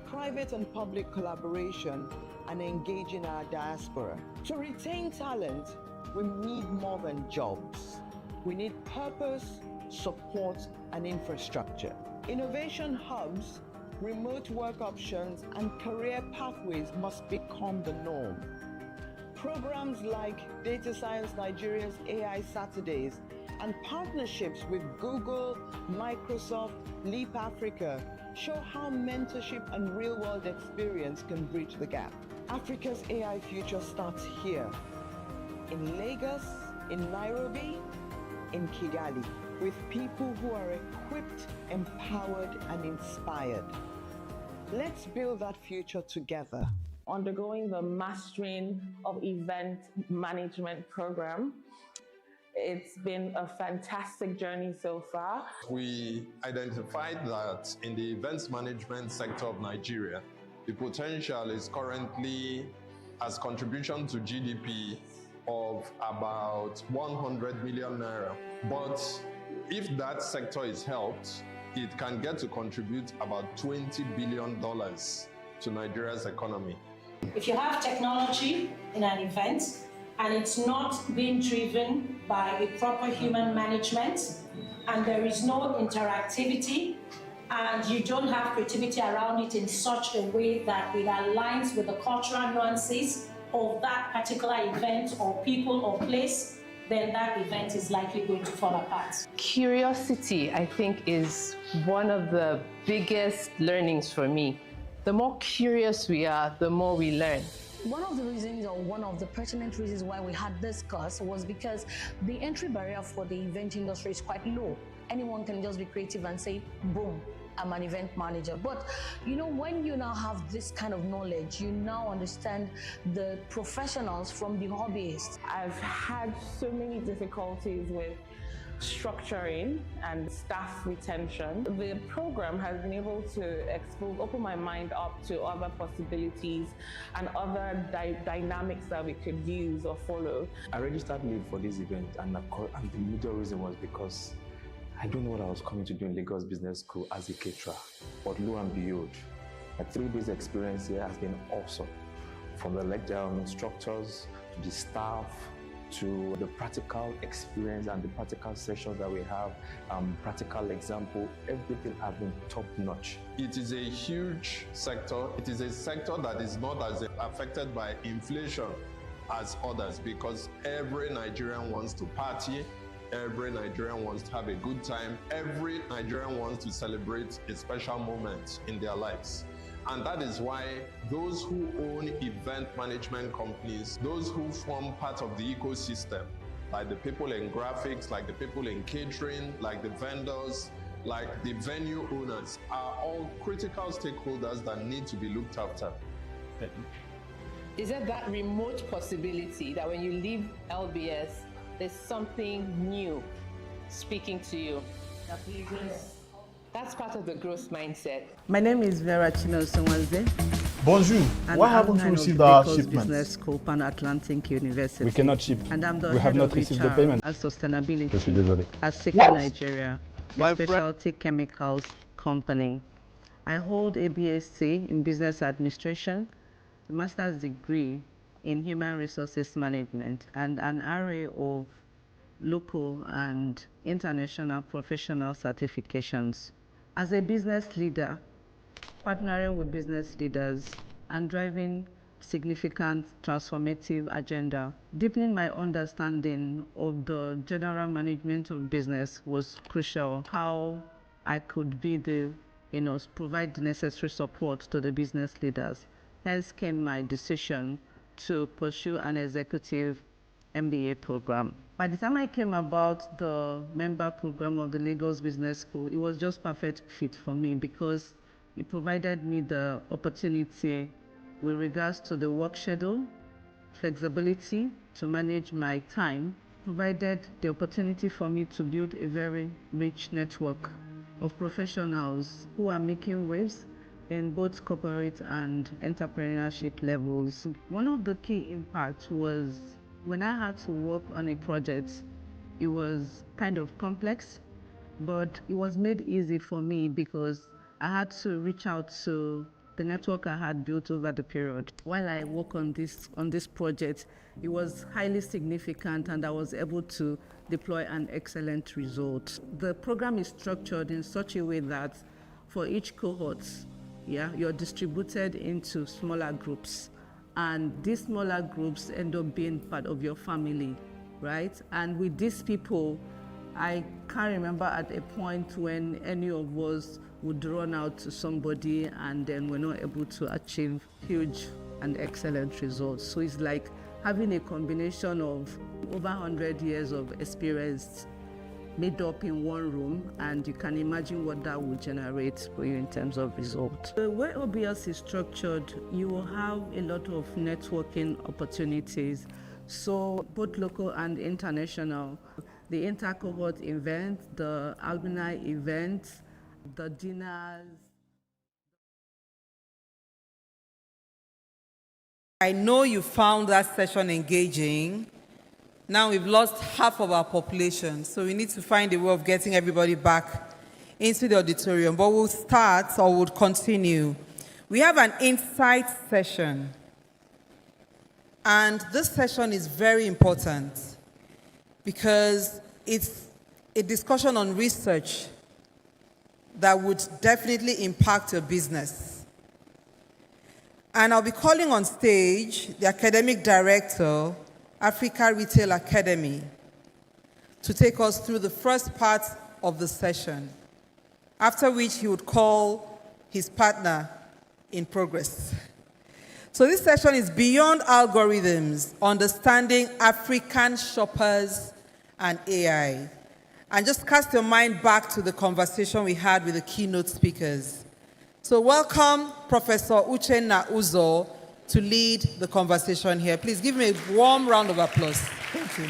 private and public collaboration, and engaging our diaspora. To retain talent, we need more than jobs. We need purpose, support, and infrastructure. Innovation hubs, remote work options, and career pathways must become the norm. Programs like Data Science Nigeria's AI Saturdays and partnerships with Google, Microsoft, Leap Africa show how mentorship and real-world experience can bridge the gap. Africa's AI future starts here, in Lagos, in Nairobi, in Kigali, with people who are equipped, empowered, and inspired. Let's build that future together. Undergoing the Mastering of Event Management program. It's been a fantastic journey so far. We identified that in the events management sector of Nigeria, the potential is currently as contribution to GDP of about 100 million naira. But if that sector is helped, it can get to contribute about $20 billion to Nigeria's economy. If you have technology in an event and it's not being driven by a proper human management and there is no interactivity and you don't have creativity around it in such a way that it aligns with the cultural nuances of that particular event or people or place, then that event is likely going to fall apart. Curiosity, I think, is one of the biggest learnings for me. The more curious we are, the more we learn. One of the reasons, or one of the pertinent reasons why we had this course was because the entry barrier for the event industry is quite low. Anyone can just be creative and say, boom, I'm an event manager. But you know, when you now have this kind of knowledge, you now understand the professionals from the hobbyists. I've had so many difficulties with structuring and staff retention. The program has been able to open my mind up to other possibilities and other dynamics that we could use or follow. I registered late for this event, and the major reason was because I don't know what I was coming to do in Lagos Business School as a caterer. But lo and behold, my 3 days experience here has been awesome. From the lecture instructors to the staff, to the practical experience and the practical sessions that we have, practical example, everything has been top notch. It is a huge sector. It is a sector that is not as affected by inflation as others, because every Nigerian wants to party, every Nigerian wants to have a good time, every Nigerian wants to celebrate a special moment in their lives. And that is why those who own event management companies, those who form part of the ecosystem, like the people in graphics, like the people in catering, like the vendors, like the venue owners, are all critical stakeholders that need to be looked after. Is there that remote possibility that when you leave LBS, there's something new speaking to you? That's part of the growth mindset. My name is Vera Chino-Sonwanze. Bonjour. Why haven't you received our shipment? Business School, Pan-Atlantic University. We cannot ship. And I'm the we have not received the payment. As sustainability at Sika Nigeria, a specialty chemicals company. I hold a BSc in Business Administration, a master's degree in Human Resources Management, and an array of local and international professional certifications. As a business leader, partnering with business leaders and driving significant transformative agenda, deepening my understanding of the general management of business was crucial. How I could be provide the necessary support to the business leaders. Hence came my decision to pursue an executive MBA program. By the time I came about the member program of the Lagos Business School, it was just perfect fit for me because it provided me the opportunity with regards to the work schedule, flexibility to manage my time, provided the opportunity for me to build a very rich network of professionals who are making waves in both corporate and entrepreneurship levels. One of the key impacts was when I had to work on a project. It was kind of complex, but it was made easy for me because I had to reach out to the network I had built over the period. While I work on this project, it was highly significant and I was able to deploy an excellent result. The program is structured in such a way that for each cohort, you're distributed into smaller groups. and these smaller groups end up being part of your family, right? And with these people, I can't remember at a point when any of us would run out to somebody and then we're not able to achieve huge and excellent results. So it's like having a combination of over 100 years of experience made up in one room, and you can imagine what that will generate for you in terms of results. The way OBS is structured, you will have a lot of networking opportunities, so both local and international. The inter-cohort event, the alumni events, the dinners. I know you found that session engaging. Now we've lost half of our population, so we need to find a way of getting everybody back into the auditorium. But we'll start, or we'll continue. We have an insight session. And this session is very important because it's a discussion on research that would definitely impact your business. And I'll be calling on stage the academic director, Africa Retail Academy, to take us through the first part of the session, after which he would call his partner in progress. So this session is Beyond Algorithms, Understanding African Shoppers and AI. And just cast your mind back to the conversation we had with the keynote speakers. So welcome Professor Uchenna Uzo to lead the conversation here. Please give me a warm round of applause. Thank you.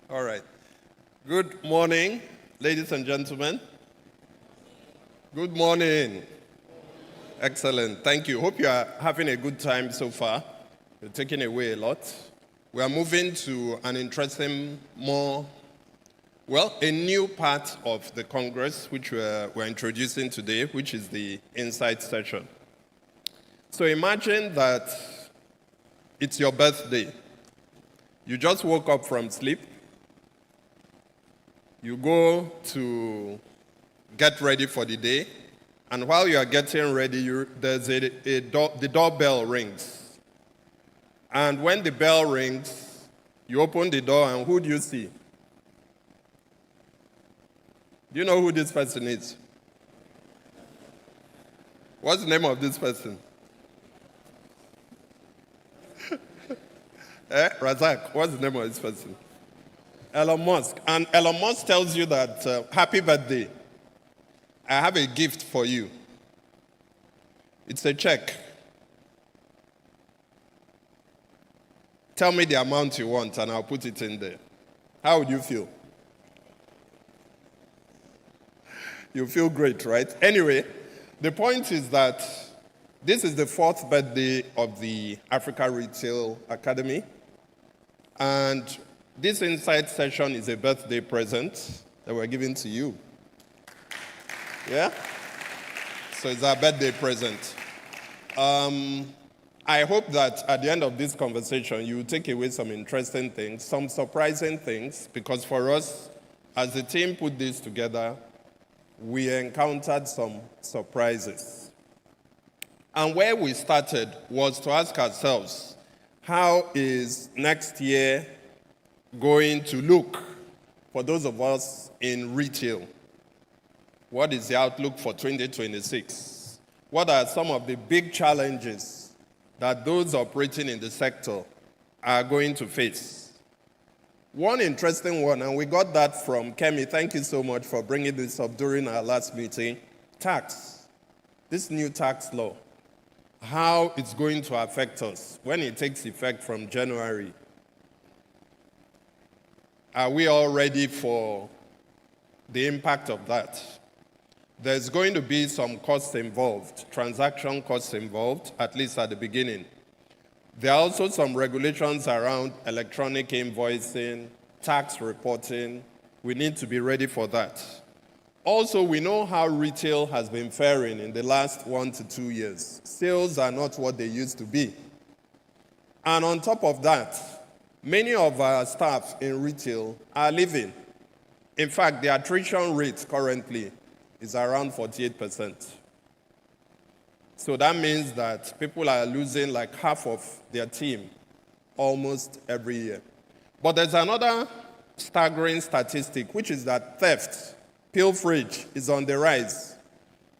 All right. Good morning, ladies and gentlemen. Good morning. Excellent. Thank you. Hope you are having a good time so far. You're taking away a lot. We are moving to an interesting, a new part of the Congress, which we're introducing today, which is the Insight session. So imagine that it's your birthday. You just woke up from sleep. You go to get ready for the day, and while you are getting ready, the doorbell rings. And when the bell rings, you open the door, and who do you see? Do you know who this person is? What's the name of this person? Razak, what's the name of this person? Elon Musk. And Elon Musk tells you that, happy birthday. I have a gift for you. It's a check. Tell me the amount you want and I'll put it in there. How would you feel? You feel great, right? Anyway, the point is that this is the 4th birthday of the Africa Retail Academy. And this Insight session is a birthday present that we're giving to you. Yeah? So it's our birthday present. I hope that at the end of this conversation, you will take away some interesting things, some surprising things, because for us, as the team put this together, we encountered some surprises. And where we started was to ask ourselves, how is next year going to look for those of us in retail? What is the outlook for 2026? What are some of the big challenges that those operating in the sector are going to face? One interesting one, and we got that from Kemi. Thank you so much for bringing this up during our last meeting. Tax. This new tax law. How it's going to affect us when it takes effect from January. Are we all ready for the impact of that? There's going to be some costs involved, transaction costs involved, at least at the beginning. There are also some regulations around electronic invoicing, tax reporting. We need to be ready for that. Also, we know how retail has been faring in the last 1 to 2 years. Sales are not what they used to be. And on top of that, Many of our staff in retail are leaving. In fact, the attrition rate currently is around 48%. So that means that people are losing like half of their team almost every year. But there's another staggering statistic, which is that theft, pilferage, is on the rise.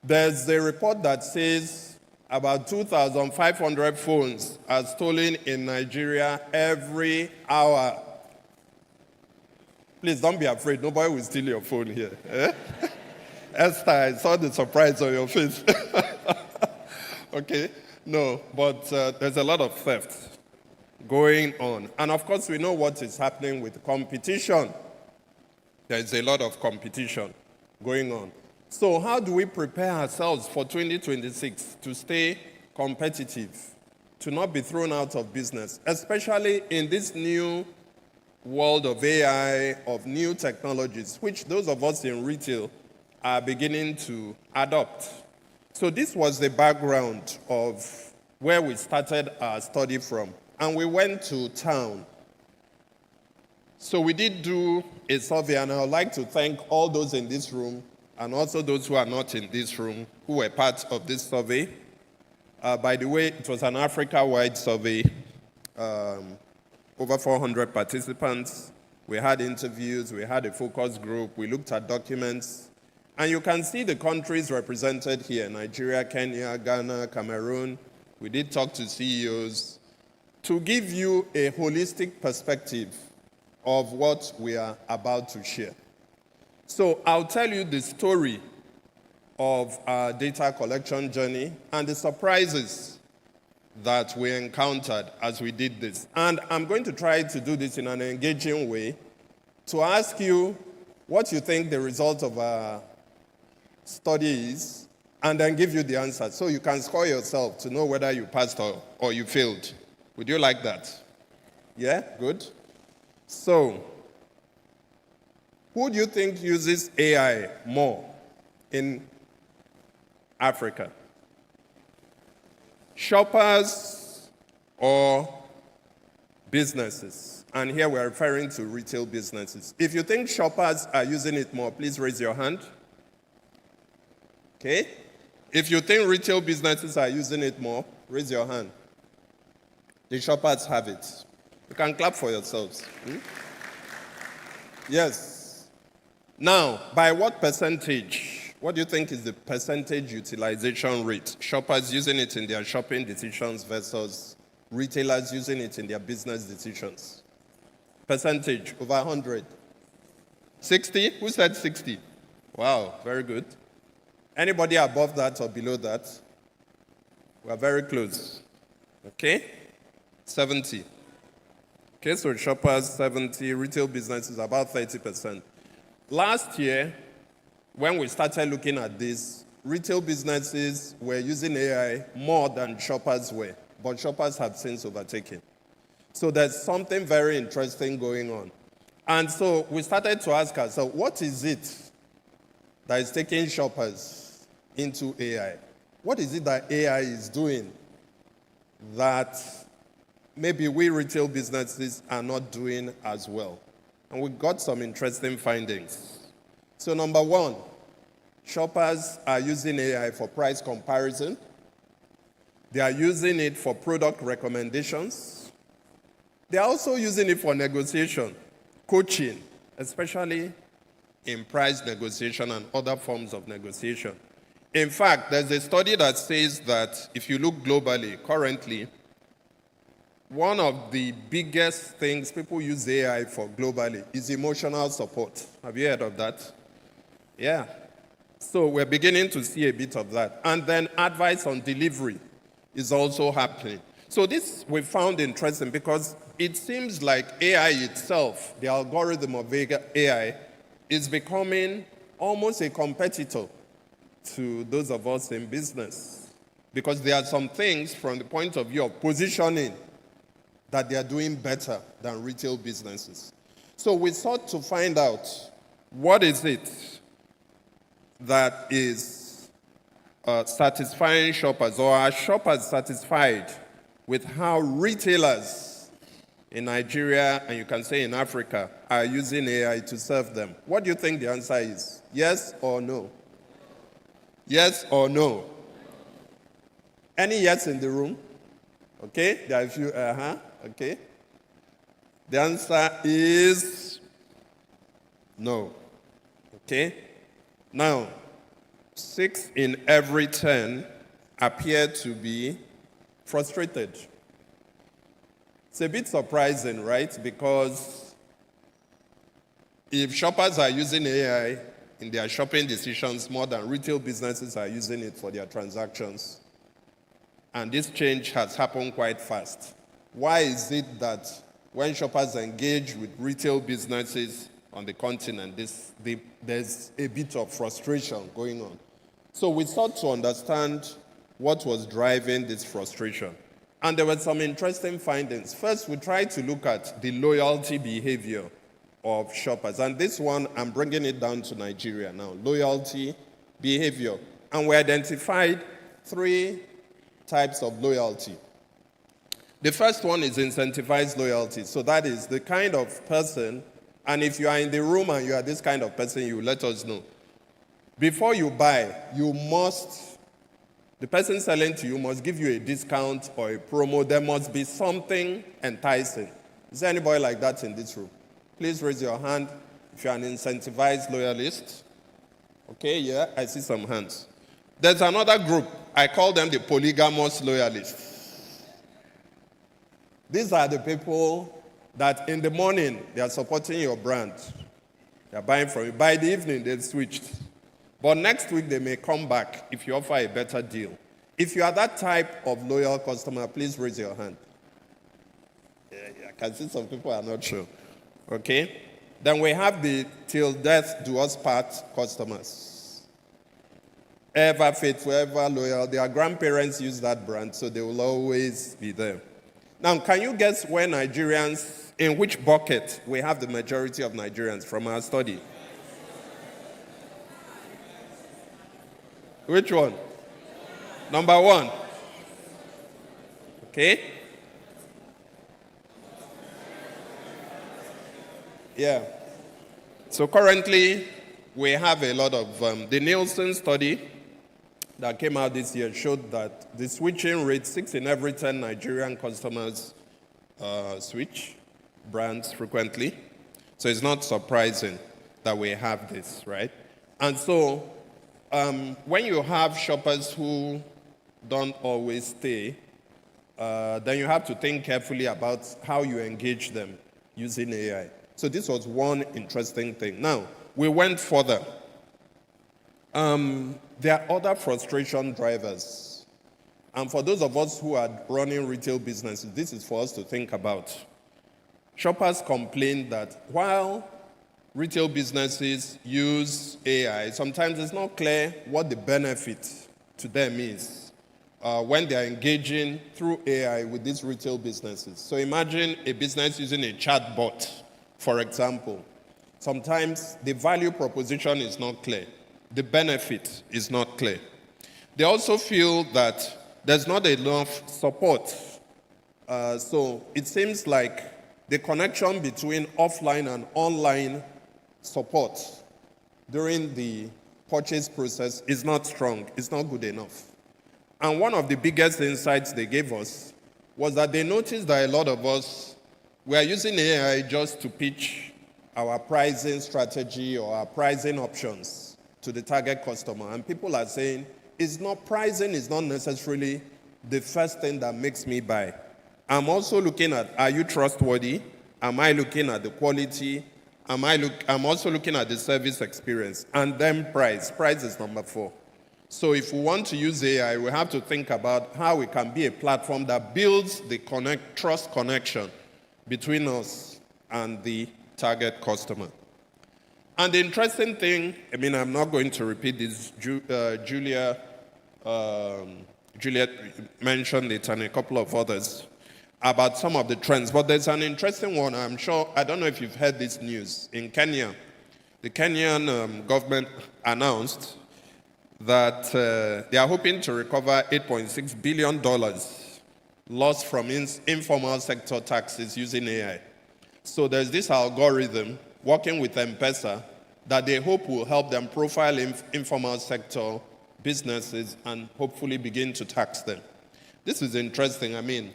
There's a report that says about 2,500 phones are stolen in Nigeria every hour. Please don't be afraid. Nobody will steal your phone here. Eh? Esther, I saw the surprise on your face. Okay? No, but there's a lot of theft going on. And of course, we know what is happening with competition. There's a lot of competition going on. So how do we prepare ourselves for 2026 to stay competitive, to not be thrown out of business, especially in this new world of AI, of new technologies, which those of us in retail are beginning to adopt. So this was the background of where we started our study from. And we went to town. So we did do a survey, and I would like to thank all those in this room and also those who are not in this room who were part of this survey. By the way, it was an Africa-wide survey, over 400 participants. We had interviews, we had a focus group, we looked at documents. And you can see the countries represented here: Nigeria, Kenya, Ghana, Cameroon. We did talk to CEOs to give you a holistic perspective of what we are about to share. So I'll tell you the story of our data collection journey and the surprises that we encountered as we did this. And I'm going to try to do this in an engaging way to ask you what you think the result of our study is, and then give you the answer so you can score yourself to know whether you passed or you failed. Would you like that? Yeah? Good. So, who do you think uses AI more in Africa? Shoppers or businesses? And here we're referring to retail businesses. If you think shoppers are using it more, please raise your hand. Okay? If you think retail businesses are using it more, raise your hand. The shoppers have it. You can clap for yourselves. Yes. Now, by what percentage? What do you think is the percentage utilization rate? Shoppers using it in their shopping decisions versus retailers using it in their business decisions? Percentage, over 100. 60? Who said 60? Wow, very good. Anybody above that or below that? We're very close. Okay? 70. Okay, so shoppers, 70. Retail businesses, about 30%. Last year, when we started looking at this, retail businesses were using AI more than shoppers were, but shoppers have since overtaken. So there's something very interesting going on. And so we started to ask ourselves, what is it that is taking shoppers into AI? What is it that AI is doing that maybe we retail businesses are not doing as well? And we got some interesting findings. So number one, shoppers are using AI for price comparison. They are using it for product recommendations. They are also using it for negotiation, coaching, especially in price negotiation and other forms of negotiation. In fact, there's a study that says that if you look globally, currently, one of the biggest things people use AI for globally is emotional support. Have you heard of that? Yeah. So we're beginning to see a bit of that. And then advice on delivery is also happening. So this we found interesting because it seems like AI itself, the algorithm of AI, is becoming almost a competitor to those of us in business. Because there are some things from the point of view of positioning that they are doing better than retail businesses. So we sought to find out what is it that is satisfying shoppers, or are shoppers satisfied with how retailers in Nigeria, and you can say in Africa, are using AI to serve them? What do you think the answer is? Yes or no? Yes or no? Any yes in the room? Okay, there are a few, okay. The answer is no. Okay? Now, 6 in every 10 appear to be frustrated. It's a bit surprising, right? Because if shoppers are using AI in their shopping decisions more than retail businesses are using it for their transactions, and this change has happened quite fast, why is it that when shoppers engage with retail businesses on the continent, there's a bit of frustration going on? So we sought to understand what was driving this frustration. And there were some interesting findings. First, we tried to look at the loyalty behavior of shoppers. And this one, I'm bringing it down to Nigeria now, loyalty behavior. And we identified 3 types of loyalty. The first one is incentivized loyalty. So that is the kind of person, and if you are in the room and you are this kind of person, you let us know. Before you buy, the person selling to you must give you a discount or a promo. There must be something enticing. Is there anybody like that in this room? Please raise your hand if you're an incentivized loyalist. Okay, yeah, I see some hands. There's another group. I call them the polygamous loyalists. These are the people that in the morning, they are supporting your brand. They are buying from you. By the evening, they've switched. But next week, they may come back if you offer a better deal. If you are that type of loyal customer, please raise your hand. Yeah, I can see some people are not sure. Okay? Then we have the till death do us part customers. Ever faithful, ever loyal. Their grandparents use that brand, so they will always be there. Now, can you guess where Nigerians, in which bucket we have the majority of Nigerians from our study? Which one? Number 1. Okay? Yeah. So currently, we have a lot of, the Nielsen study that came out this year showed that the switching rate, 6 in every 10 Nigerian customers switch brands frequently. So it's not surprising that we have this, right? And so, when you have shoppers who don't always stay, then you have to think carefully about how you engage them using AI. So this was one interesting thing. Now, we went further. There are other frustration drivers. And for those of us who are running retail businesses, this is for us to think about. Shoppers complain that while retail businesses use AI, sometimes it's not clear what the benefit to them is when they are engaging through AI with these retail businesses. So imagine a business using a chatbot, for example. Sometimes the value proposition is not clear. The benefit is not clear. They also feel that there's not enough support. So it seems like the connection between offline and online support during the purchase process is not strong. It's not good enough. And one of the biggest insights they gave us was that they noticed that a lot of us were using AI just to pitch our pricing strategy or our pricing options to the target customer. And people are saying, pricing is not necessarily the first thing that makes me buy. I'm also looking at, are you trustworthy? Am I looking at the quality? I'm also looking at the service experience. And then price. Price is number 4. So if we want to use AI, we have to think about how we can be a platform that builds the trust connection between us and the target customer. And the interesting thing, I'm not going to repeat this. Juliet mentioned it and a couple of others about some of the trends. But there's an interesting one. I don't know if you've heard this news. In Kenya, the Kenyan government announced that they are hoping to recover $8.6 billion lost from informal sector taxes using AI. So there's this algorithm working with M-Pesa that they hope will help them profile informal sector businesses and hopefully begin to tax them. This is interesting. I mean,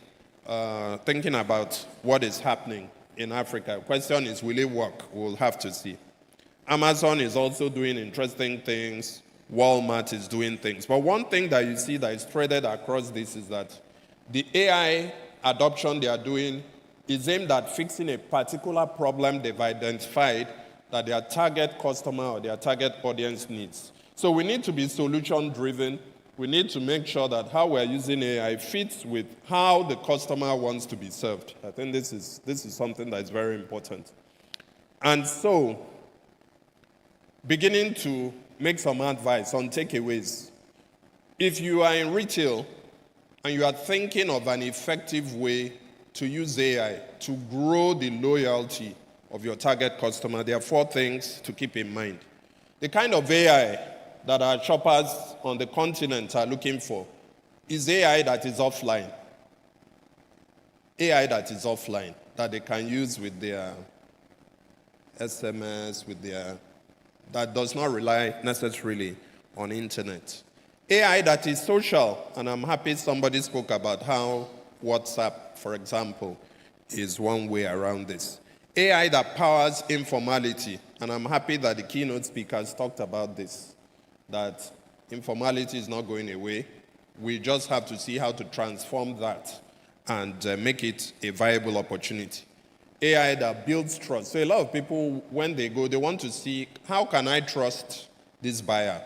thinking about what is happening in Africa. Question is, will it work? We'll have to see. Amazon is also doing interesting things. Walmart is doing things. But one thing that you see that is threaded across this is that the AI adoption they are doing is aimed at fixing a particular problem they've identified that their target customer or their target audience needs. So we need to be solution-driven. We need to make sure that how we're using AI fits with how the customer wants to be served. I think this is something that is very important. And so, beginning to make some advice on takeaways. If you are in retail and you are thinking of an effective way to use AI to grow the loyalty of your target customer, there are 4 things to keep in mind. The kind of AI that our shoppers on the continent are looking for is AI that is offline. AI that is offline, that they can use with their SMS, that does not rely necessarily on internet. AI that is social, and I'm happy somebody spoke about how WhatsApp, for example, is one way around this. AI that powers informality, and I'm happy that the keynote speakers talked about this, that informality is not going away. We just have to see how to transform that and make it a viable opportunity. AI that builds trust. So a lot of people, when they go, they want to see, how can I trust this buyer?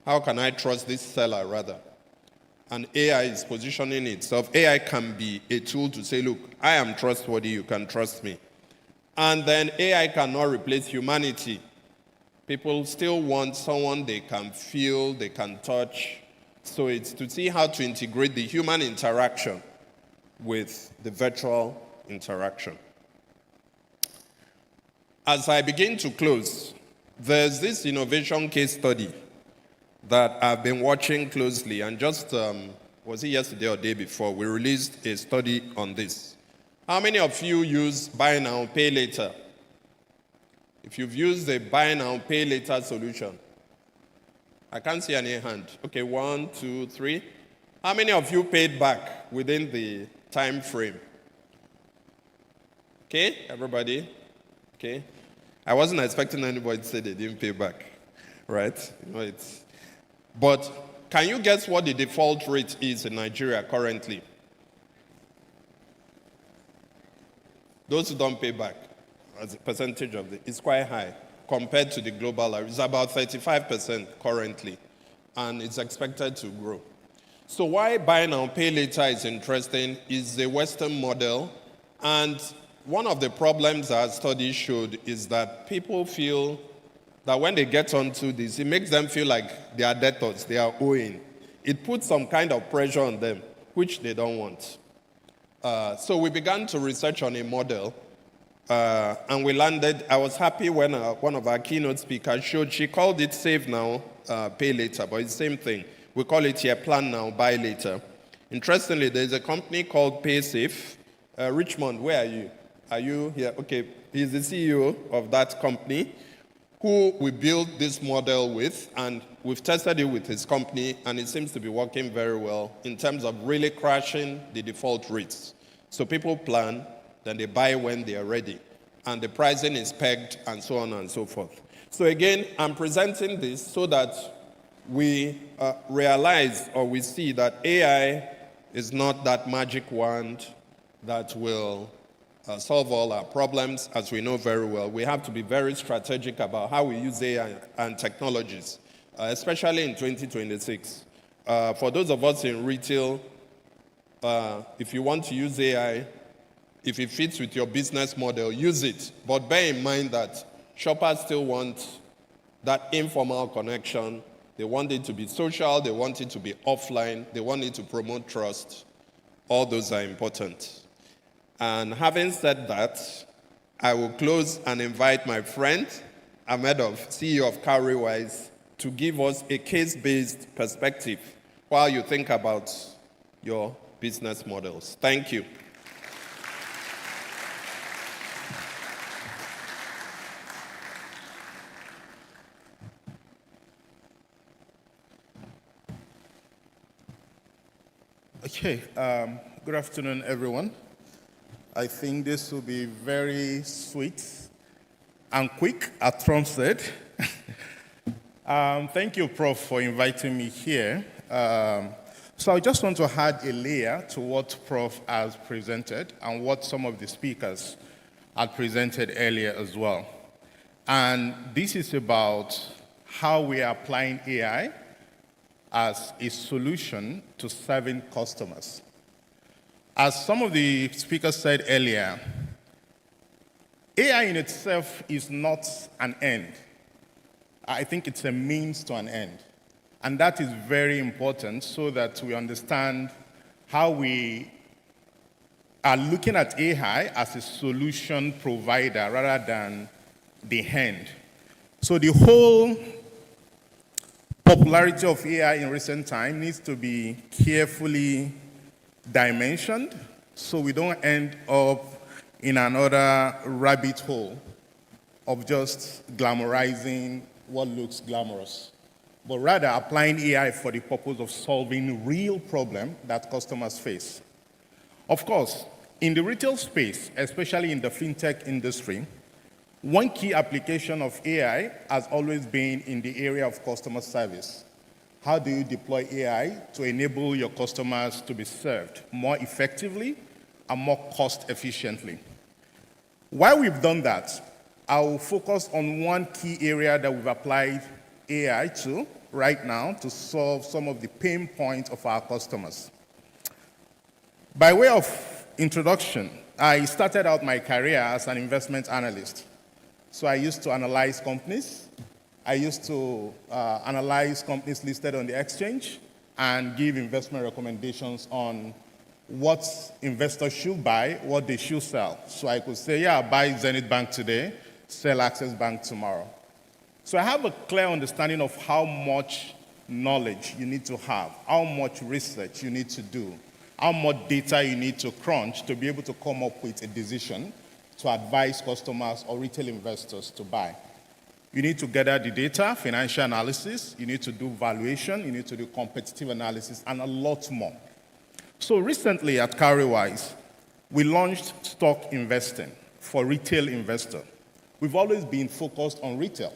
How can I trust this seller, rather? And AI is positioning itself. AI can be a tool to say, look, I am trustworthy, you can trust me. And then AI cannot replace humanity. People still want someone they can feel, they can touch. So it's to see how to integrate the human interaction with the virtual interaction. As I begin to close, there's this innovation case study that I've been watching closely, and just, was it yesterday or day before, we released a study on this. How many of you use buy now, pay later? If you've used the buy now, pay later solution, I can't see any hand. Okay, 1, 2, 3. How many of you paid back within the time frame? Okay, everybody? Okay. I wasn't expecting anybody to say they didn't pay back, right? You know, but can you guess what the default rate is in Nigeria currently? Those who don't pay back, as a percentage of it's quite high compared to the global average. It's about 35% currently, and it's expected to grow. So why buy now, pay later is interesting is the Western model, and one of the problems our study showed is that people feel that when they get onto this, it makes them feel like they are debtors, they are owing. It puts some kind of pressure on them, which they don't want. So we began to research on a model, and we landed. I was happy when one of our keynote speakers showed, she called it Save Now, Pay Later, but it's the same thing. We call it here Plan Now, Buy Later. Interestingly, there's a company called PaySafe. Richmond, where are you? Are you here? Okay, he's the CEO of that company who we built this model with, and we've tested it with his company, and it seems to be working very well in terms of really crashing the default rates. So people plan, then they buy when they are ready, and the pricing is pegged, and so on and so forth. So again, I'm presenting this so that we realize or we see that AI is not that magic wand that will solve all our problems, as we know very well. We have to be very strategic about how we use AI and technologies, especially in 2026. For those of us in retail, if you want to use AI, if it fits with your business model, use it. But bear in mind that shoppers still want that informal connection. They want it to be social, they want it to be offline, they want it to promote trust. All those are important. And having said that, I will close and invite my friend, Ahmedov, CEO of Cowrywise, to give us a case-based perspective while you think about your business models. Thank you. Okay, good afternoon, everyone. I think this will be very sweet and quick, as Trump said. Thank you, Prof, for inviting me here. So I just want to add a layer to what Prof has presented and what some of the speakers had presented earlier as well. And this is about how we are applying AI as a solution to serving customers. As some of the speakers said earlier, AI in itself is not an end. I think it's a means to an end. And that is very important so that we understand how we are looking at AI as a solution provider rather than the end. So the whole popularity of AI in recent time needs to be carefully dimensioned so we don't end up in another rabbit hole of just glamorizing what looks glamorous, but rather applying AI for the purpose of solving real problems that customers face. Of course, in the retail space, especially in the fintech industry, one key application of AI has always been in the area of customer service. How do you deploy AI to enable your customers to be served more effectively and more cost efficiently? While we've done that, I will focus on one key area that we've applied AI to right now to solve some of the pain points of our customers. By way of introduction, I started out my career as an investment analyst. So I used to analyze companies. I used to analyze companies listed on the exchange and give investment recommendations on what investors should buy, what they should sell. So I could say, yeah, buy Zenith Bank today, sell Access Bank tomorrow. So I have a clear understanding of how much knowledge you need to have, how much research you need to do, how much data you need to crunch to be able to come up with a decision to advise customers or retail investors to buy. You need to gather the data, financial analysis, you need to do valuation, you need to do competitive analysis, and a lot more. So recently at Cowrywise, we launched stock investing for retail investors. We've always been focused on retail.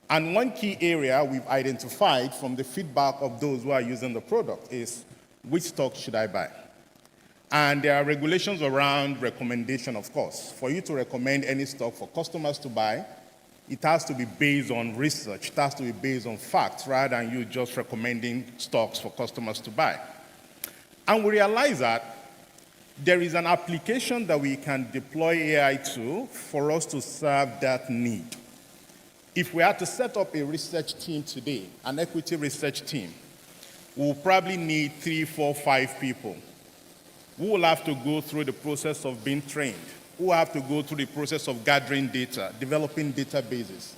And one key area we've identified from the feedback of those who are using the product is, which stock should I buy? And there are regulations around recommendation, of course. For you to recommend any stock for customers to buy, it has to be based on research. It has to be based on facts, rather than you just recommending stocks for customers to buy. And we realize that there is an application that we can deploy AI to for us to serve that need. If we had to set up a research team today, an equity research team, we'll probably need 3, 4, 5 people. We will have to go through the process of being trained. We will have to go through the process of gathering data, developing databases.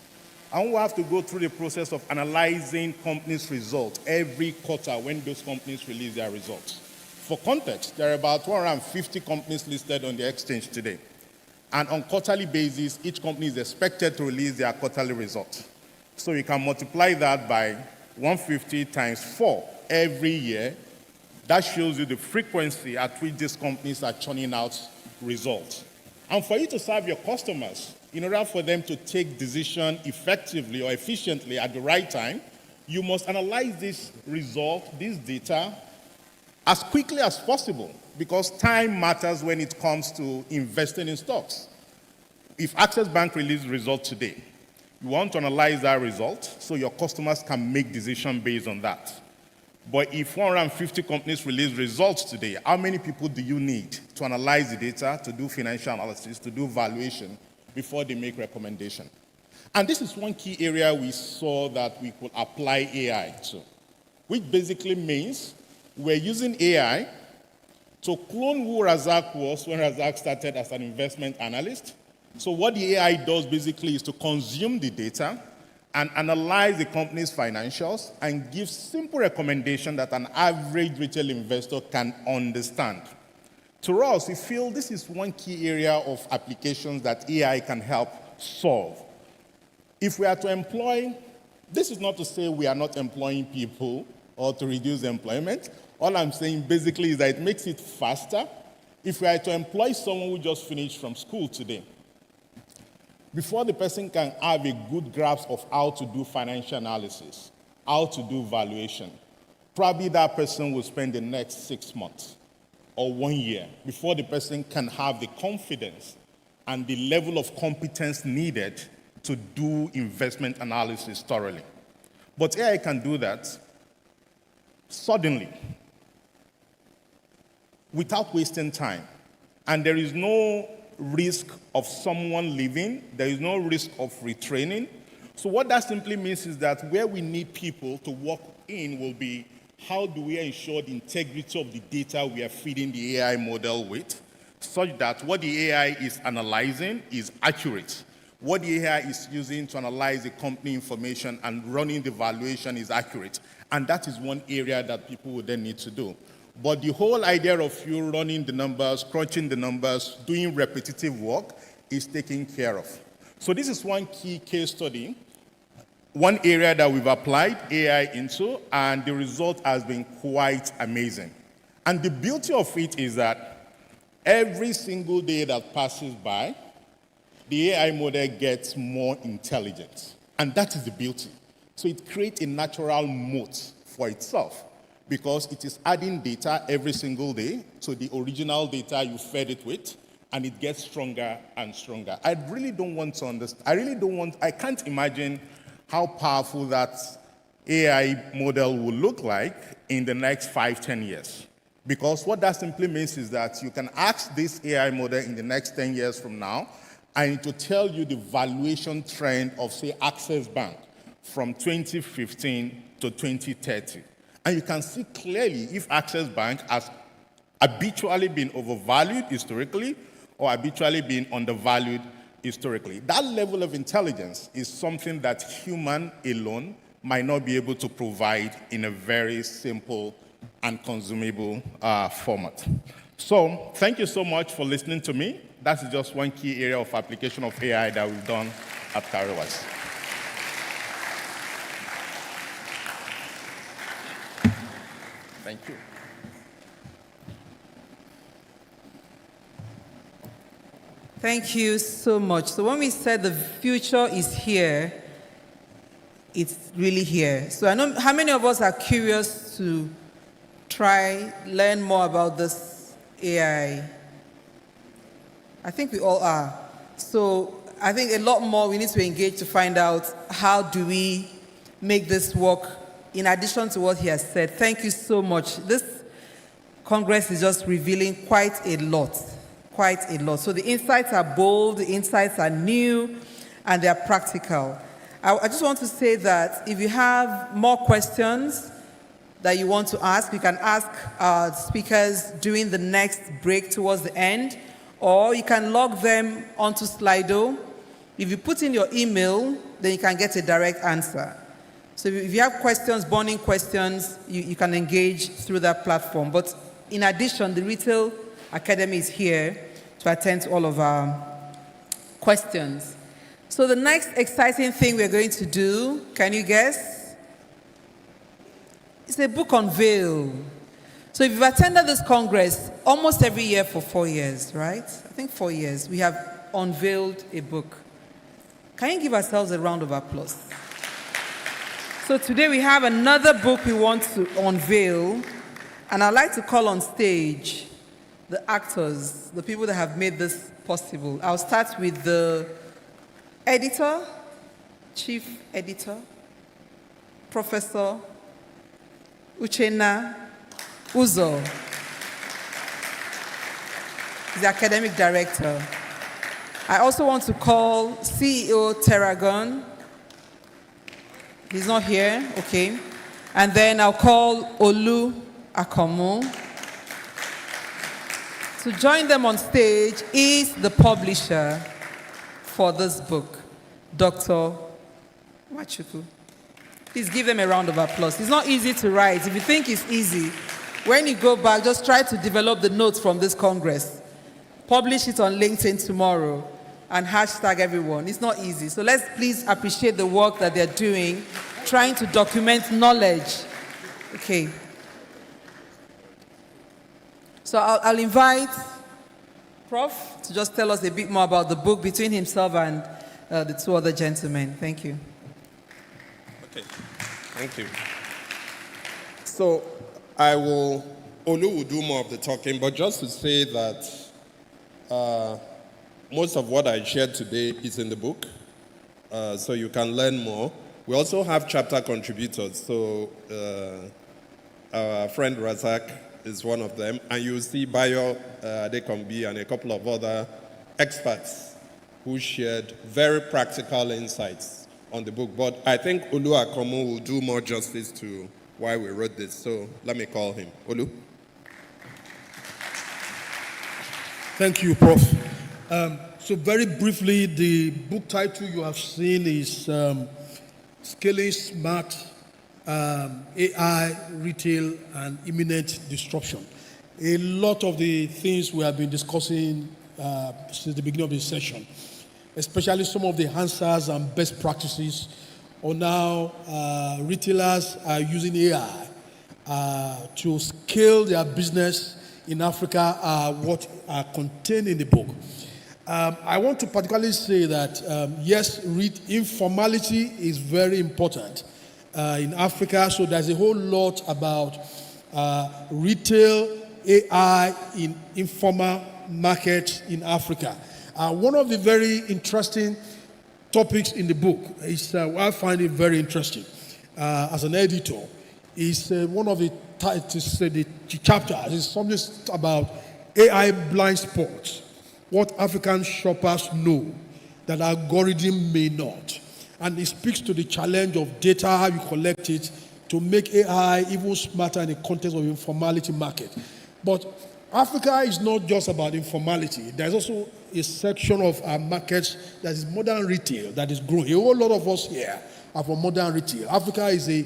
And we will have to go through the process of analyzing companies' results every quarter when those companies release their results. For context, there are about 150 companies listed on the exchange today. And on quarterly basis, each company is expected to release their quarterly results. So you can multiply that by 150 times 4 every year. That shows you the frequency at which these companies are churning out results. And for you to serve your customers, in order for them to take decisions effectively or efficiently at the right time, you must analyze this result, this data, as quickly as possible, because time matters when it comes to investing in stocks. If Access Bank releases results today, you want to analyze that result so your customers can make decisions based on that. But if 150 companies release results today, how many people do you need to analyze the data, to do financial analysis, to do valuation before they make recommendation? And this is one key area we saw that we could apply AI to, which basically means we're using AI to clone who Razak was when Razak started as an investment analyst. So what the AI does basically is to consume the data and analyze the company's financials and give simple recommendation that an average retail investor can understand. To us, we feel this is one key area of applications that AI can help solve. If we are to employ, this is not to say we are not employing people or to reduce employment. All I'm saying basically is that it makes it faster. If we are to employ someone who just finished from school today, before the person can have a good grasp of how to do financial analysis, how to do valuation, probably that person will spend the next 6 months or 1 year before the person can have the confidence and the level of competence needed to do investment analysis thoroughly. But AI can do that suddenly, without wasting time. And there is no risk of someone leaving. There is no risk of retraining. So what that simply means is that where we need people to work in will be how do we ensure the integrity of the data we are feeding the AI model with, such that what the AI is analyzing is accurate. What the AI is using to analyze the company information and running the valuation is accurate. And that is one area that people would then need to do. But the whole idea of you running the numbers, crunching the numbers, doing repetitive work is taken care of. So this is one key case study, one area that we've applied AI into, and the result has been quite amazing. And the beauty of it is that every single day that passes by, the AI model gets more intelligent. And that is the beauty. So it creates a natural moat for itself, because it is adding data every single day to the original data you fed it with, and it gets stronger and stronger. I really don't want to understand. I can't imagine how powerful that AI model will look like in the next 5-10 years. Because what that simply means is that you can ask this AI model in the next 10 years from now, and it will tell you the valuation trend of, say, Access Bank from 2015 to 2030. And you can see clearly if Access Bank has habitually been overvalued historically or habitually been undervalued historically. That level of intelligence is something that human alone might not be able to provide in a very simple and consumable format. So thank you so much for listening to me. That's just one key area of application of AI that we've done at Cariwas. Thank you. Thank you so much. So when we said the future is here, it's really here. So I know how many of us are curious to learn more about this AI? I think we all are. So I think a lot more we need to engage to find out how do we make this work in addition to what he has said. Thank you so much. This Congress is just revealing quite a lot. So the insights are bold, the insights are new, and they are practical. I just want to say that if you have more questions that you want to ask, you can ask our speakers during the next break towards the end, or you can log them onto Slido. If you put in your email, then you can get a direct answer. So if you have questions, burning questions, you can engage through that platform. But in addition, the Retail Academy is here to attend to all of our questions. So the next exciting thing we're going to do, can you guess? It's a book unveil. So if you've attended this Congress almost every year for 4 years, right? I think 4 years, we have unveiled a book. Can you give ourselves a round of applause? So today we have another book we want to unveil, and I'd like to call on stage the actors, the people that have made this possible. I'll start with the editor, chief editor, Professor Uchenna Uzo, the academic director. I also want to call CEO Terragon. He's not here, okay. And then I'll call Olu Akomu. To join them on stage is the publisher for this book, Dr. Machuku. Please give them a round of applause. It's not easy to write. If you think it's easy, when you go back, just try to develop the notes from this Congress. Publish it on LinkedIn tomorrow and hashtag everyone. It's not easy. So let's please appreciate the work that they're doing, trying to document knowledge. Okay. So I'll invite Prof to just tell us a bit more about the book between himself and the two other gentlemen. Thank you. Okay, thank you. So Olu will do more of the talking, but just to say that most of what I shared today is in the book, so you can learn more. We also have chapter contributors, so our friend Razak is one of them, and you'll see Bayo Adekombi and a couple of other experts who shared very practical insights on the book. But I think Olu Akomo will do more justice to why we wrote this, so let me call him. Olu? Thank you, Prof. So very briefly, the book title you have seen is Scaling Smart AI, Retail, and Imminent Disruption. A lot of the things we have been discussing since the beginning of this session, especially some of the answers and best practices on how retailers are using AI to scale their business in Africa, are what are contained in the book. I want to particularly say that, yes, informality is very important in Africa, so there's a whole lot about retail AI in informal markets in Africa. One of the very interesting topics in the book is, I find it very interesting as an editor, is one of the chapters is something about AI blind spots, what African shoppers know that algorithm may not. And it speaks to the challenge of data, how you collect it, to make AI even smarter in the context of informality market. But Africa is not just about informality. There's also a section of our markets that is modern retail that is growing. A whole lot of us here are from modern retail. Africa is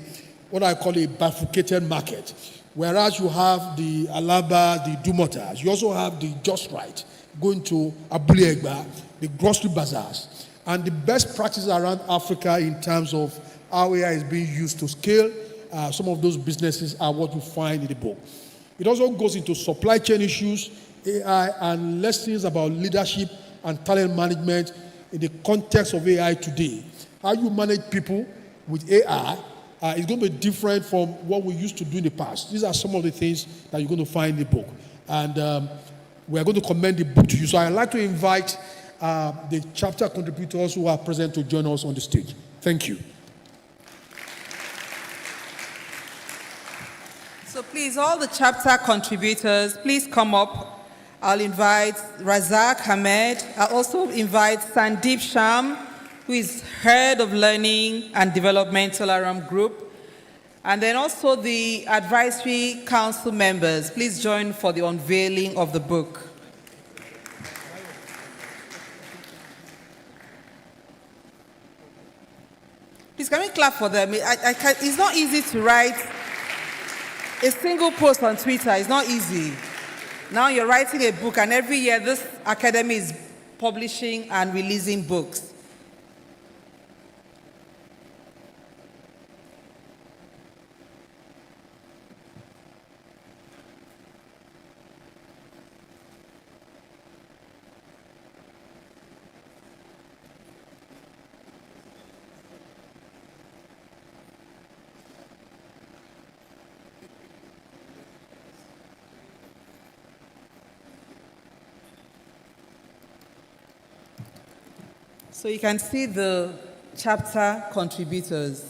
what I call a bifurcated market. Whereas you have the Alaba, the Dumotas, you also have the Just Right, going to Abule Egba, the grocery bazaars. And the best practices around Africa in terms of how AI is being used to scale, some of those businesses are what you find in the book. It also goes into supply chain issues, AI, and lessons about leadership and talent management in the context of AI today. How you manage people with AI is going to be different from what we used to do in the past. These are some of the things that you're going to find in the book. And we're going to commend the book to you. So I'd like to invite the chapter contributors who are present to join us on the stage. Thank you. So please, all the chapter contributors, please come up. I'll invite Razak Ahmed. I'll also invite Sandeep Sham, who is Head of Learning and Development Alaram Group. And then also the Advisory Council members. Please join for the unveiling of the book. Please, can we clap for them? It's not easy to write a single post on Twitter. It's not easy. Now you're writing a book, and every year this academy is publishing and releasing books. So you can see the chapter contributors.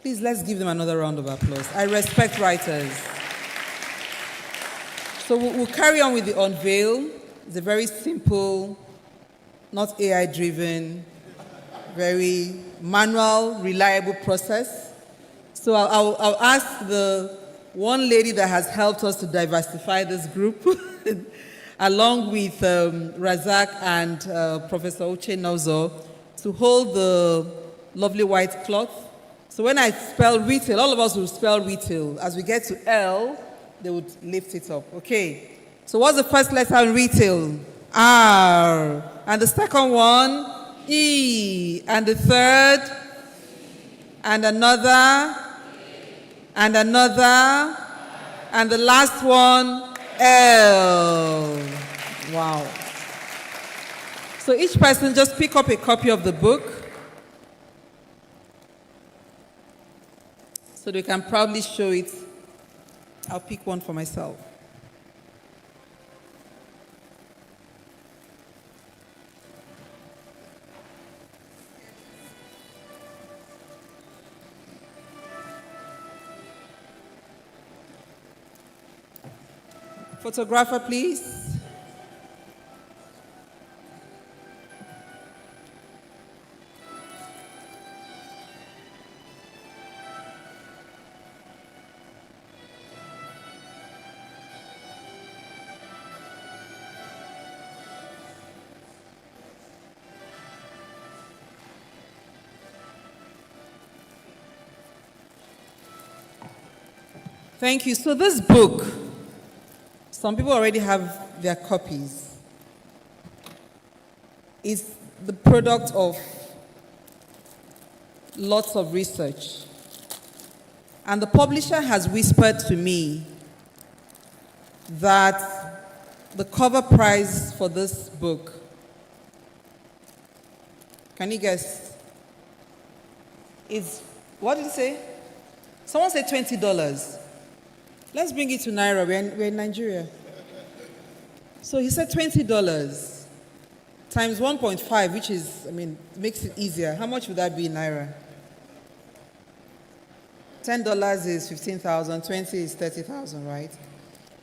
Please, let's give them another round of applause. I respect writers. So we'll carry on with the unveil. It's a very simple, not AI-driven, very manual, reliable process. So I'll ask the one lady that has helped us to diversify this group, along with Razak and Professor Uche Nozo, to hold the lovely white cloth. So when I spell retail, all of us will spell retail. As we get to L, they would lift it up. Okay. So what's the first letter in retail? R. And the second one, E. And the third, and another, and another, and the last one, L. Wow. So each person just pick up a copy of the book so they can proudly show it. I'll pick one for myself. Photographer, please. Thank you. So this book, some people already have their copies. It's the product of lots of research. And the publisher has whispered to me that the cover price for this book, can you guess? Is, what did you say? Someone said $20. Let's bring it to Naira. We're in Nigeria. So he said $20 times 1.5, which is, makes it easier. How much would that be in Naira? $10 is 15,000, 20 is 30,000, right?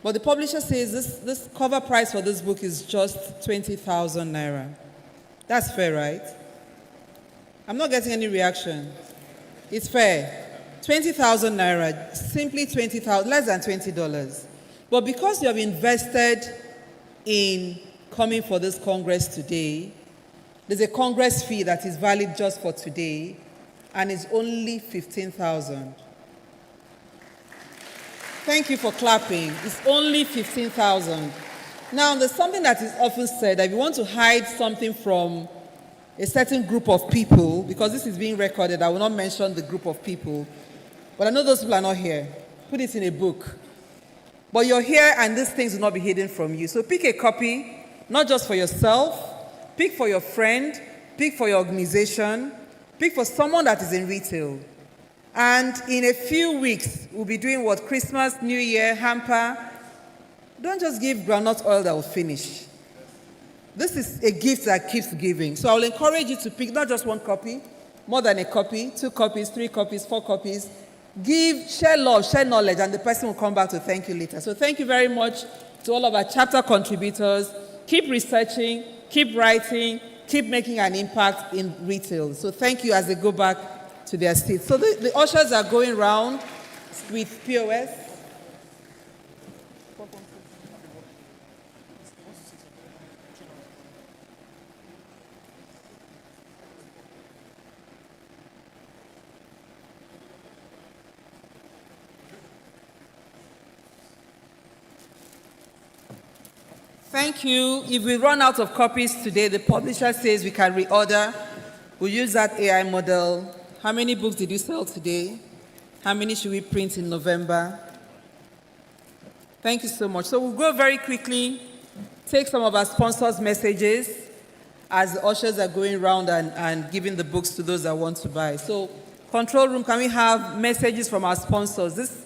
But the publisher says this cover price for this book is just 20,000 Naira. That's fair, right? I'm not getting any reaction. It's fair. 20,000 Naira, simply 20,000, less than $20. But because you have invested in coming for this Congress today, there's a Congress fee that is valid just for today, and it's only 15,000. Thank you for clapping. It's only 15,000. Now, there's something that is often said that if you want to hide something from a certain group of people, because this is being recorded, I will not mention the group of people, but I know those people are not here. Put it in a book. But you're here and these things will not be hidden from you. So pick a copy, not just for yourself, pick for your friend, pick for your organization, pick for someone that is in retail. And in a few weeks, we'll be doing what? Christmas, New Year, hamper. Don't just give groundnut oil that will finish. This is a gift that keeps giving. So I will encourage you to pick not just one copy, more than a copy, 2 copies, 3 copies, 4 copies. Give, share love, share knowledge, and the person will come back to thank you later. So thank you very much to all of our chapter contributors. Keep researching, keep writing, keep making an impact in retail. So thank you as they go back to their seats. So the ushers are going around with POS. Thank you. If we run out of copies today, the publisher says we can reorder. We'll use that AI model. How many books did you sell today? How many should we print in November? Thank you so much. So we'll go very quickly, take some of our sponsors' messages as the ushers are going around and giving the books to those that want to buy. So, control room, can we have messages from our sponsors? This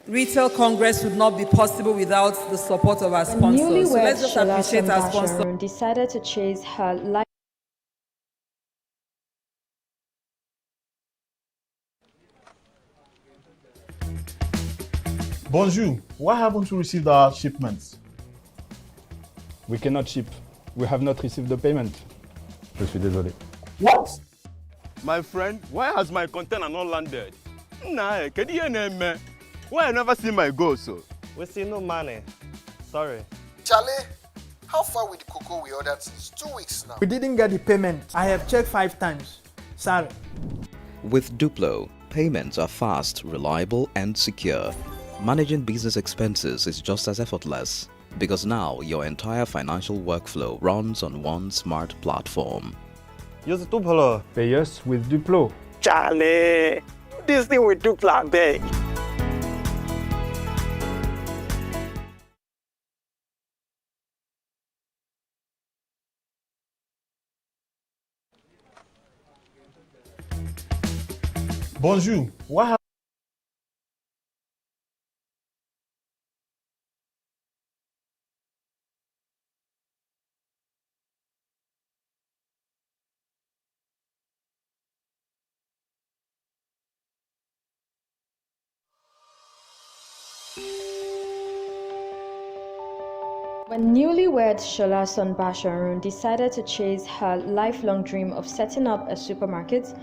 Retail Congress would not be possible without the support of our sponsors. So let's just appreciate our sponsors. Decided to chase her life. Bonjour, why haven't you received our shipments? We cannot ship. We have not received the payment. Je suis désolé. What? My friend, why has my container not landed? Nah, can you name me? Why I never see my goal, so? We see no money. Sorry. Charlie, How far with the cocoa we ordered? It's 2 weeks now. We didn't get the payment. I have checked 5 times. Sorry. With Duplo, payments are fast, reliable, and secure. Managing business expenses is just as effortless because now your entire financial workflow runs on one smart platform. Use Duplo. Pay us with Duplo. Charlie, this thing with Duplo, big. Bonjour. What happened? When newlywed Shola Sonbasharun decided to chase her lifelong dream of setting up a supermarket,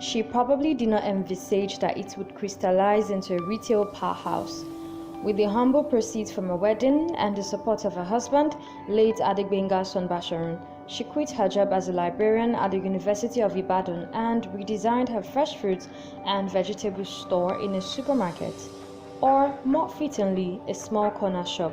she probably did not envisage that it would crystallize into a retail powerhouse. With the humble proceeds from a wedding and the support of her husband, late Adegbenga Sonbasharun, she quit her job as a librarian at the University of Ibadan and redesigned her fresh fruits and vegetables store in a supermarket, or more fittingly, a small corner shop.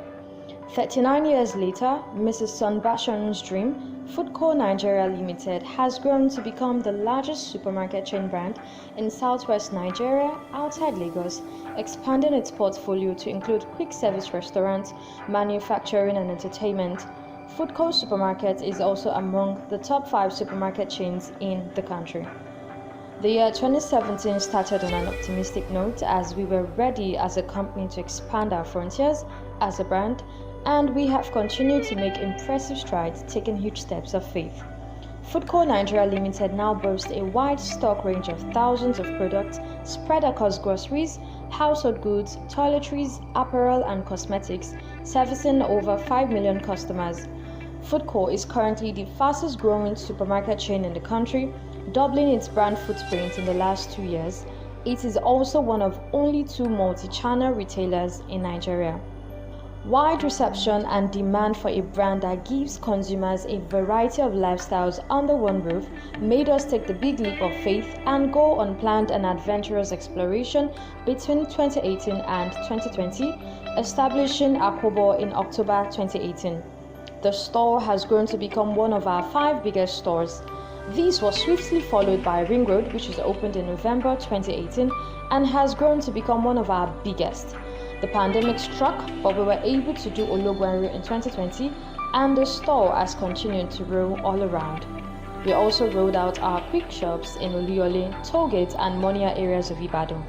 39 years later, Mrs. Sonbasharun's dream, Foodco Nigeria Limited, has grown to become the largest supermarket chain brand in southwest Nigeria outside Lagos, expanding its portfolio to include quick service restaurants, manufacturing and entertainment. Foodco Supermarket is also among the top 5 supermarket chains in the country. The year 2017 started on an optimistic note as we were ready as a company to expand our frontiers as a brand, and we have continued to make impressive strides, taking huge steps of faith. Foodco Nigeria Limited now boasts a wide stock range of thousands of products spread across groceries, household goods, toiletries, apparel and cosmetics, servicing over 5 million customers. Foodco is currently the fastest growing supermarket chain in the country, doubling its brand footprint in the last 2 years. It is also one of only 2 multi-channel retailers in Nigeria. Wide reception and demand for a brand that gives consumers a variety of lifestyles under one roof made us take the big leap of faith and go on planned and adventurous exploration between 2018 and 2020, establishing Akobo in October 2018. The store has grown to become one of our 5 biggest stores. This was swiftly followed by Ring Road, which was opened in November 2018 and has grown to become one of our biggest. The pandemic struck, but we were able to do Ologwenru in 2020, and the store has continued to grow all around. We also rolled out our quick shops in Oluyole, Tollgate, and Monia areas of Ibadan.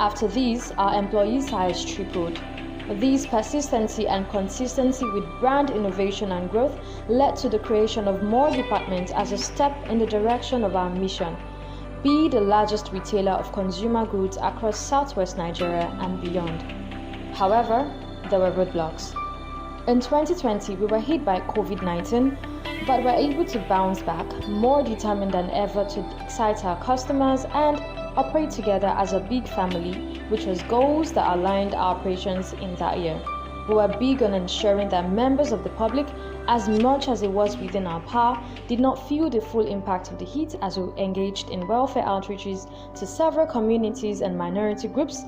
After these, our employee size tripled. This persistency and consistency with brand innovation and growth led to the creation of more departments as a step in the direction of our mission: be the largest retailer of consumer goods across southwest Nigeria and beyond. However, there were roadblocks. In 2020, we were hit by COVID-19, but were able to bounce back, more determined than ever to excite our customers and operate together as a big family, which was goals that aligned our operations in that year. We were big on ensuring that members of the public, as much as it was within our power, did not feel the full impact of the heat as we engaged in welfare outreaches to several communities and minority groups.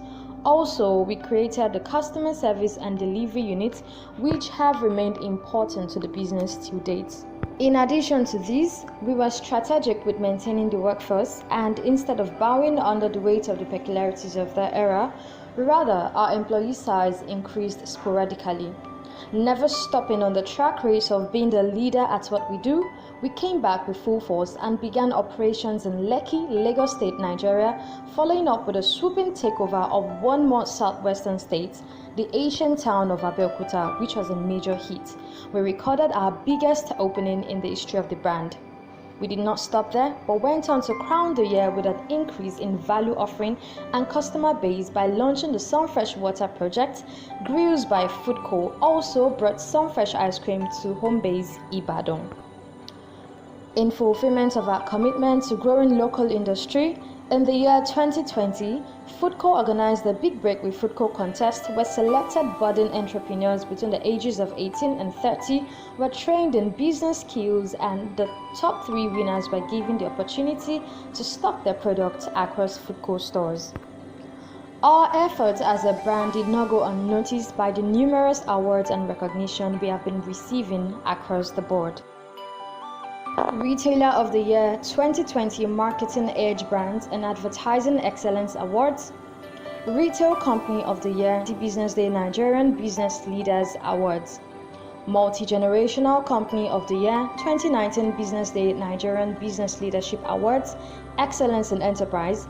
Also, we created the customer service and delivery units, which have remained important to the business till date. In addition to these, we were strategic with maintaining the workforce, and instead of bowing under the weight of the peculiarities of the era, rather our employee size increased sporadically. Never stopping on the track race of being the leader at what we do, we came back with full force and began operations in Lekki, Lagos State, Nigeria, following up with a swooping takeover of one more southwestern state, the ancient town of Abeokuta, which was a major hit. We recorded our biggest opening in the history of the brand. We did not stop there, but went on to crown the year with an increase in value offering and customer base by launching the Sunfresh Water project. Grills by Foodco also brought Sunfresh ice cream to home base Ibadan. In fulfillment of our commitment to growing local industry, In the year 2020, Foodco organized the Big Break with Foodco contest where selected budding entrepreneurs between the ages of 18 and 30 were trained in business skills, and the top 3 winners were given the opportunity to stock their products across Foodco stores. Our efforts as a brand did not go unnoticed by the numerous awards and recognition we have been receiving across the board. Retailer of the Year 2020 Marketing Edge Brands and Advertising Excellence Awards, Retail Company of the Year, the Business Day Nigerian Business Leaders Awards, Multi-Generational Company of the Year 2019 Business Day Nigerian Business Leadership Awards, Excellence in Enterprise,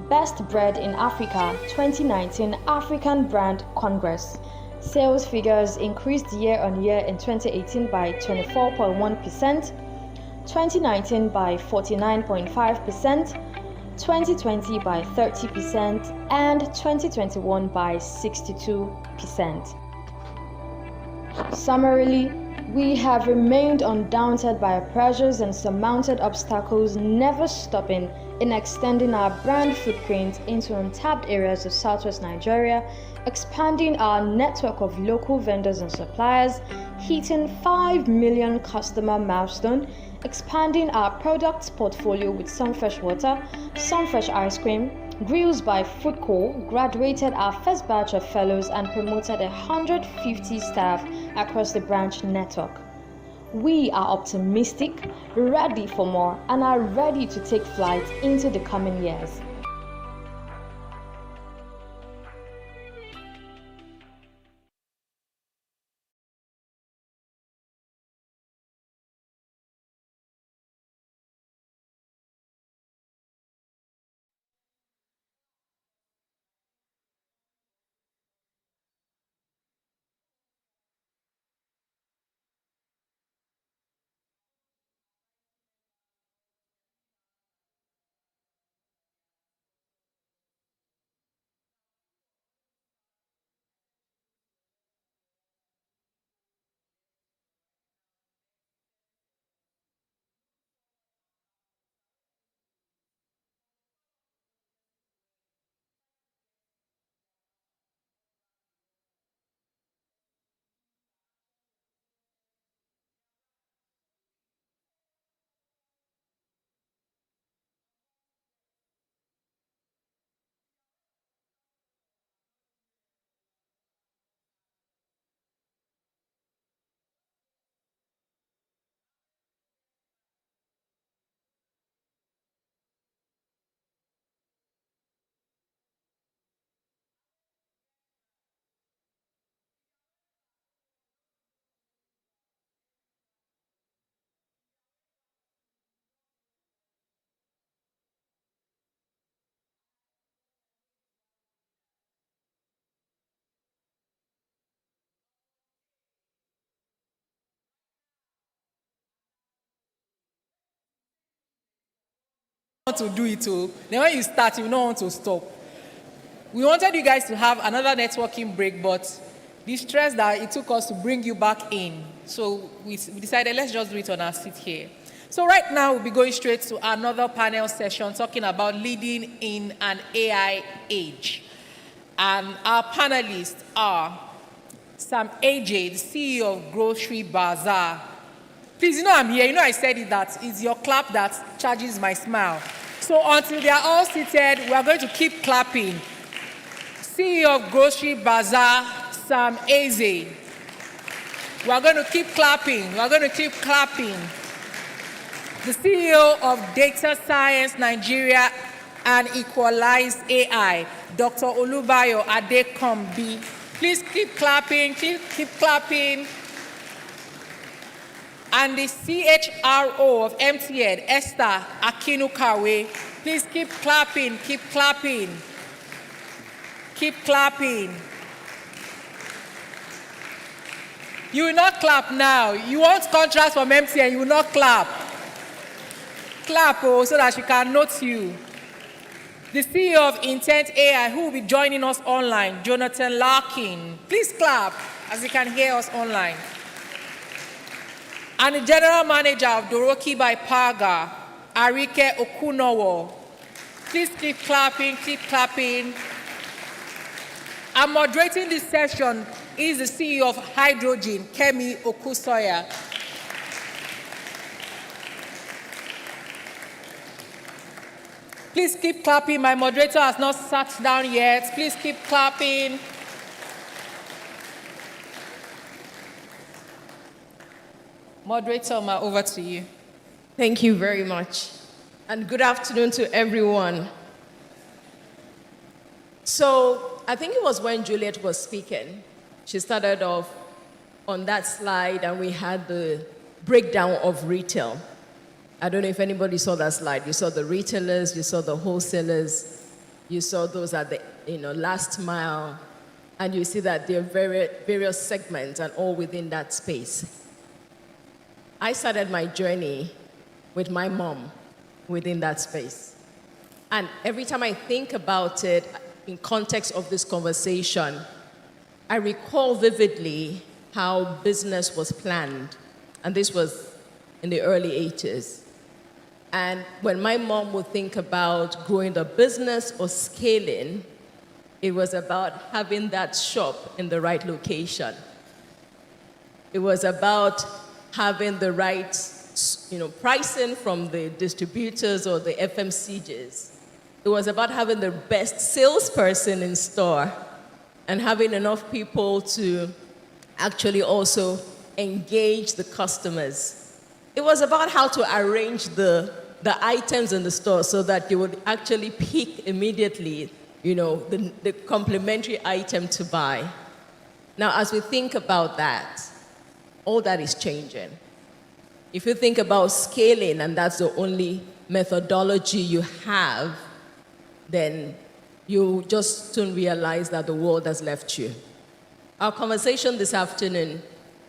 Best Bread in Africa 2019 African Brand Congress. Sales figures increased year on year in 2018 by 24.1%, 2019 by 49.5%, 2020 by 30%, and 2021 by 62%. Summarily, we have remained undaunted by pressures and surmounted obstacles, never stopping in extending our brand footprint into untapped areas of Southwest Nigeria, expanding our network of local vendors and suppliers, hitting 5 million customer milestone, expanding our products portfolio with Sunfresh Water, Sunfresh Ice Cream, Grills by Foodco, graduated our first batch of fellows and promoted 150 staff across the branch network. We are optimistic, ready for more, and are ready to take flight into the coming years. To do it, then when you start, you don't want to stop. We wanted you guys to have another networking break, but the stress that it took us to bring you back in, so we decided let's just do it on our seat here. So right now we'll be going straight to another panel session talking about leading in an AI age, and our panelists are Sam AJ, the CEO of Grocery Bazaar. Please, you know I'm here. You know I said it, that it's your clap that charges my smile. So until they are all seated, we are going to keep clapping. CEO of Grocery Bazaar, Sam AJ. We are going to keep clapping. We are going to keep clapping. The CEO of Data Science Nigeria and Equalize AI, Dr. Olubayo Adekombi. Please keep clapping, keep clapping. And the CHRO of MTN, Esther Akinukawe. Please keep clapping, keep clapping. Keep clapping. You will not clap now. You want contracts from MTN, you will not clap. Clap so that she can note you. The CEO of Intent AI, who will be joining us online, Jonathan Larkin. Please clap as you can hear us online. And the General Manager of Doroki by Paga, Arike Okunowo. Please keep clapping, keep clapping. I'm moderating this session is the CEO of Hydrogen, Kemi Okusoya. Please keep clapping. My moderator has not sat down yet. Please keep clapping. Moderator, over to you. Thank you very much. And good afternoon to everyone. So I think it was when Juliet was speaking, she started off on that slide and we had the breakdown of retail. I don't know if anybody saw that slide. You saw the retailers, you saw the wholesalers, you saw those at the last mile, and you see that there are various segments and all within that space. I started my journey with my mom within that space. And every time I think about it in context of this conversation, I recall vividly how business was planned. And this was in the early 80s. And when my mom would think about growing the business or scaling, it was about having that shop in the right location. It was about having the right pricing from the distributors or the FMCGs. It was about having the best salesperson in store and having enough people to actually also engage the customers. It was about how to arrange the items in the store so that you would actually pick immediately, the complementary item to buy. Now, as we think about that, all that is changing. If you think about scaling and that's the only methodology you have, then you just soon realize that the world has left you. Our conversation this afternoon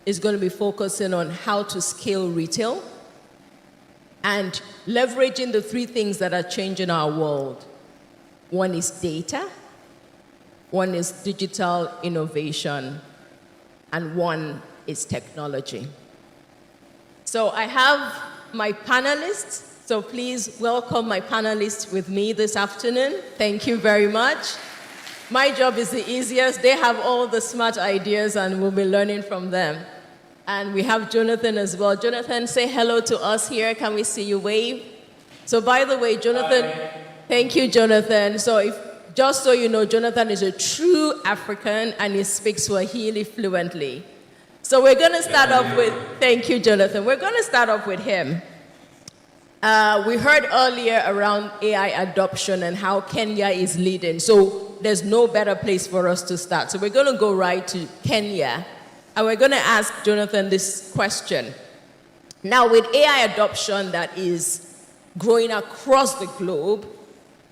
is going to be focusing on how to scale retail and leveraging the three things that are changing our world. One is data, one is digital innovation, and one is technology. So I have my panelists, so please welcome my panelists with me this afternoon. Thank you very much. My job is the easiest. They have all the smart ideas and we'll be learning from them. And we have Jonathan as well. Jonathan, say hello to us here. Can we see you wave? So by the way, Jonathan, thank you, Jonathan. So just so you know, Jonathan is a true African and he speaks Swahili fluently. So we're going to start off with, thank you, Jonathan. We're going to start off with him. We heard earlier around AI adoption and how Kenya is leading. So there's no better place for us to start. So we're going to go right to Kenya. And we're going to ask Jonathan this question. Now, with AI adoption that is growing across the globe,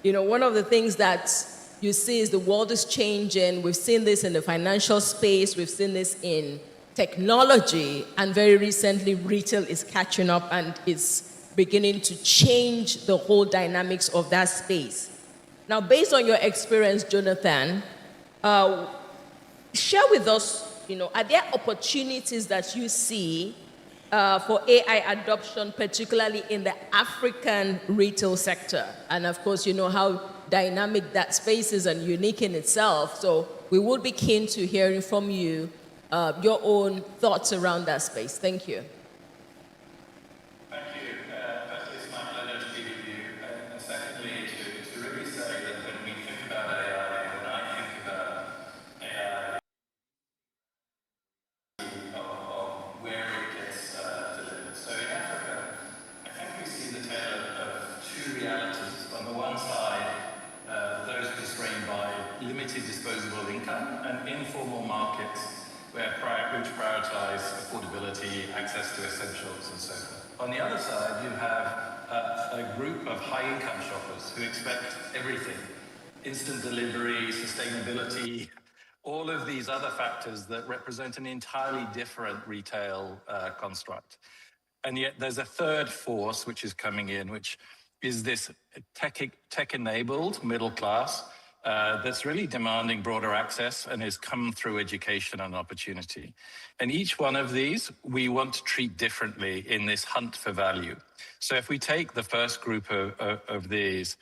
one of the things that you see is the world is changing. We've seen this in the financial space. We've seen this in technology. And very recently, retail is catching up and is beginning to change the whole dynamics of that space. Now, based on your experience, Jonathan, share with us, are there opportunities that you see for AI adoption, particularly in the African retail sector? And of course, you know how dynamic that space is and unique in itself. So we would be keen to hearing from you your own thoughts around that space. Thank you. Disposable income and informal markets which prioritize affordability, access to essentials, and so forth. On the other side, you have a group of high-income shoppers who expect everything: instant delivery, sustainability, all of these other factors that represent an entirely different retail construct. And yet there's a third force which is coming in, which is this tech-enabled middle class that's really demanding broader access and has come through education and opportunity. And each one of these, we want to treat differently in this hunt for value. So if we take the first group of these,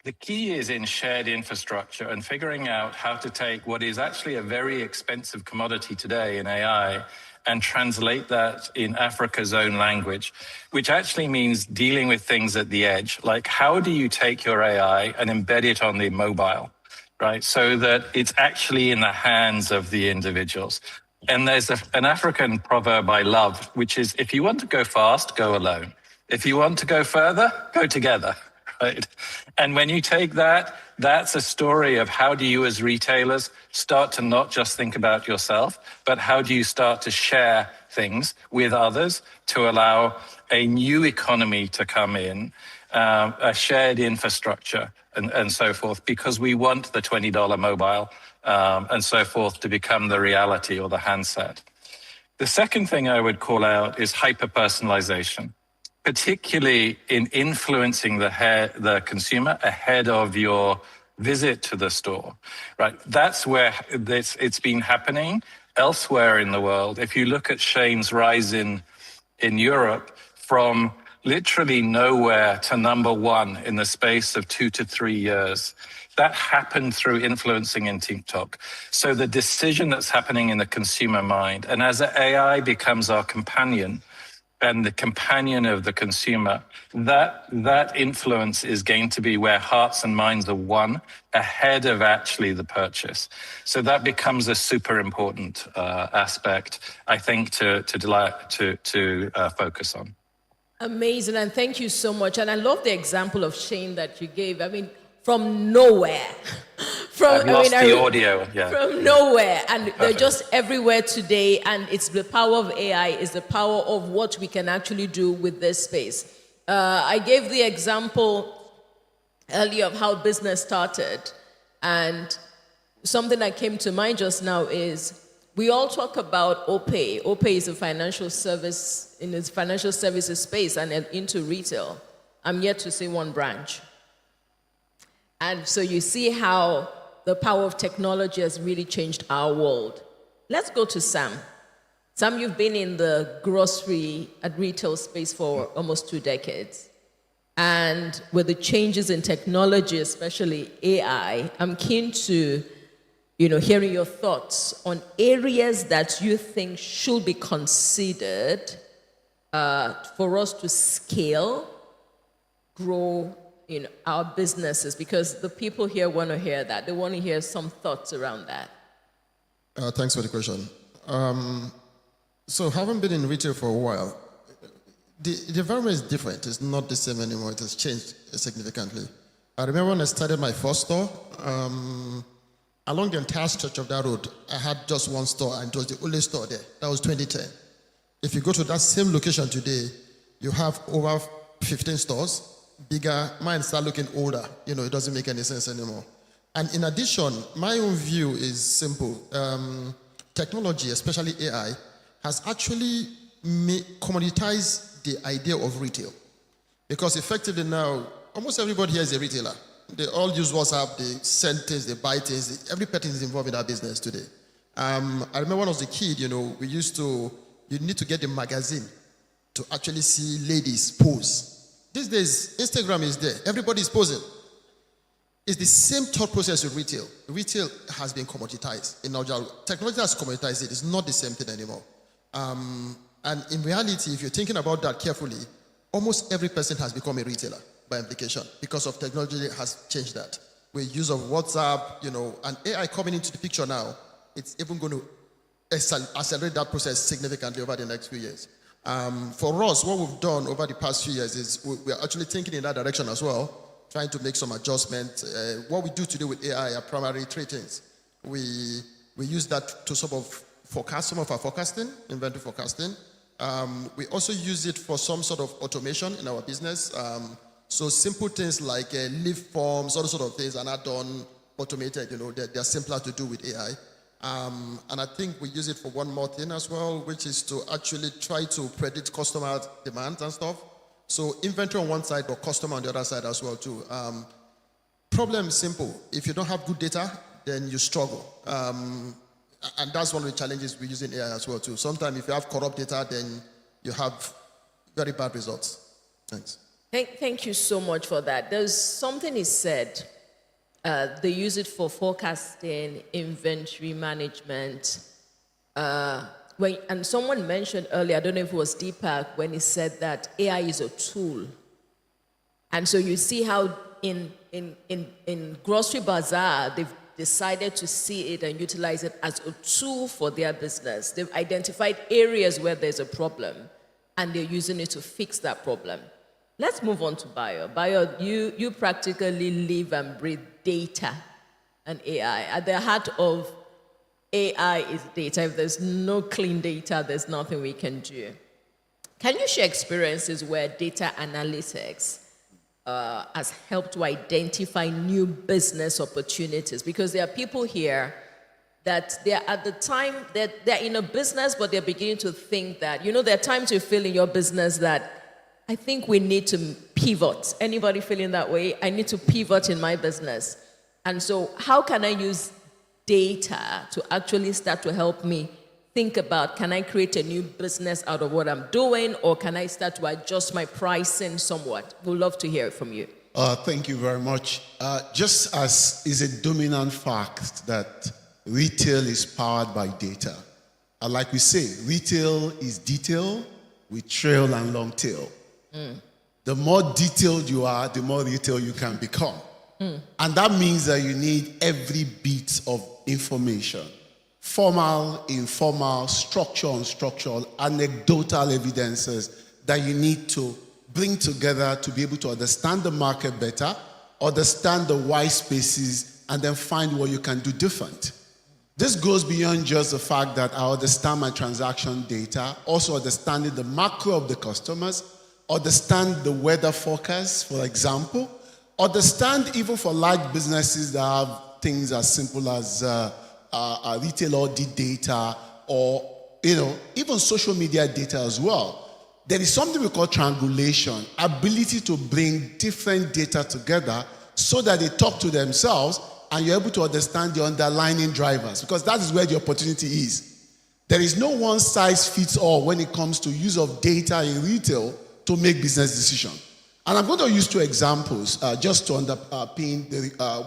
The key is in shared infrastructure and figuring out how to take what is actually a very expensive commodity today in AI and translate that in Africa's own language, which actually means dealing with things at the edge. Like, how do you take your AI and embed it on the mobile, right? So that it's actually in the hands of the individuals. And there's an African proverb I love, which is, if you want to go fast, go alone. If you want to go further, go together. Right? And when you take that, that's a story of how do you as retailers start to not just think about yourself, but how do you start to share things with others to allow a new economy to come in, a shared infrastructure and so forth, because we want the $20 mobile and so forth to become the reality or the handset. The second thing I would call out is hyper-personalization, particularly in influencing the consumer ahead of your visit to the store, right? That's where it's been happening elsewhere in the world. If you look at Shane's rise in Europe from literally nowhere to number one in the space of 2 to 3 years, that happened through influencing in TikTok. So the decision that's happening in the consumer mind, and as AI becomes our companion, and the companion of the consumer, that influence is going to be where hearts and minds are one ahead of actually the purchase. So that becomes a super important aspect, I think, to focus on. Amazing, and thank you so much. And I love the example of Shane that you gave. I mean, from nowhere. I've lost the audio, yeah. From nowhere, and they're just everywhere today, and it's the power of AI, is the power of what we can actually do with this space. I gave the example earlier of how business started, and something that came to mind just now is, we all talk about OPay. OPay is a financial service, in its financial services space and into retail. I'm yet to see one branch. And so you see how the power of technology has really changed our world. Let's go to Sam. Sam, you've been in the grocery and retail space for almost 2 decades. And with the changes in technology, especially AI, I'm keen to, hearing your thoughts on areas that you think should be considered for us to scale, grow, in our businesses, because the people here want to hear that. They want to hear some thoughts around that. Thanks for the question. So having been in retail for a while, the environment is different. It's not the same anymore. It has changed significantly. I remember when I started my first store, along the entire stretch of that road, I had just one store, and it was the only store there. That was 2010. If you go to that same location today, you have over 15 stores. Bigger, mine start looking older. It doesn't make any sense anymore. And in addition, my own view is simple. Technology, especially AI, has actually commoditized the idea of retail. Because effectively now, almost everybody here is a retailer. They all use WhatsApp, they send things, they buy things. Every person is involved in our business today. I remember when I was a kid, you need to get the magazine to actually see ladies pose. These days, Instagram is there. Everybody is posing. It's the same thought process with retail. Retail has been commoditized. Technology has commoditized it. It's not the same thing anymore. And in reality, if you're thinking about that carefully, almost every person has become a retailer by implication, because of technology has changed that. With use of WhatsApp, and AI coming into the picture now, it's even going to accelerate that process significantly over the next few years. For us, what we've done over the past few years is we're actually thinking in that direction as well, trying to make some adjustments. What we do today with AI are primarily 3 things. We use that to sort of forecast some of our forecasting, inventory forecasting. We also use it for some sort of automation in our business. So simple things like leave forms, all sort of things are not done automated. They're simpler to do with AI. And I think we use it for one more thing as well, which is to actually try to predict customer demands and stuff. So inventory on one side, but customer on the other side as well too. Problem is simple. If you don't have good data, then you struggle. And that's one of the challenges we use in AI as well too. Sometimes if you have corrupt data, then you have very bad results. Thanks. Thank you so much for that. There's something is said. They use it for forecasting, inventory management. And someone mentioned earlier, I don't know if it was Deepak, when he said that AI is a tool. And so you see how in Grocery Bazaar, they've decided to see it and utilize it as a tool for their business. They've identified areas where there's a problem, and they're using it to fix that problem. Let's move on to Bayo. Bayo, you practically live and breathe data and AI. At the heart of AI is data. If there's no clean data, there's nothing we can do. Can you share experiences where data analytics has helped to identify new business opportunities? Because there are people here that they're at the time that they're in a business, but they're beginning to think that, there are times you feel in your business that I think we need to pivot. Anybody feeling that way? I need to pivot in my business. And so how can I use data to actually start to help me think about, can I create a new business out of what I'm doing, or can I start to adjust my pricing somewhat? We'd love to hear it from you. Thank you very much. Just as is a dominant fact that retail is powered by data. Like we say, retail is detail with trail and long tail. The more detailed you are, the more retail you can become. And that means that you need every bit of information. Formal, informal, structural, unstructural, anecdotal evidences that you need to bring together to be able to understand the market better, understand the white spaces, and then find what you can do different. This goes beyond just the fact that I understand my transaction data, also understanding the macro of the customers, understand the weather forecast, for example, understand even for large businesses that have things as simple as retail audit data, or even social media data as well. There is something we call triangulation, ability to bring different data together so that they talk to themselves and you're able to understand the underlying drivers, because that is where the opportunity is. There is no one size fits all when it comes to use of data in retail to make business decisions. And I'm going to use two examples just to underpin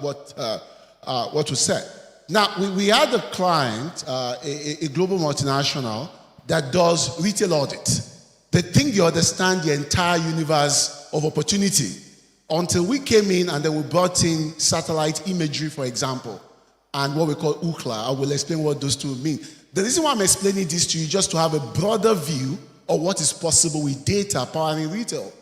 what was said. Now, we had a client, a global multinational, that does retail audit. They think they understand the entire universe of opportunity until we came in and then we brought in satellite imagery, for example, and what we call Ookla. I will explain what those two mean. The reason why I'm explaining this to you is just to have a broader view of what is possible with data powering retail.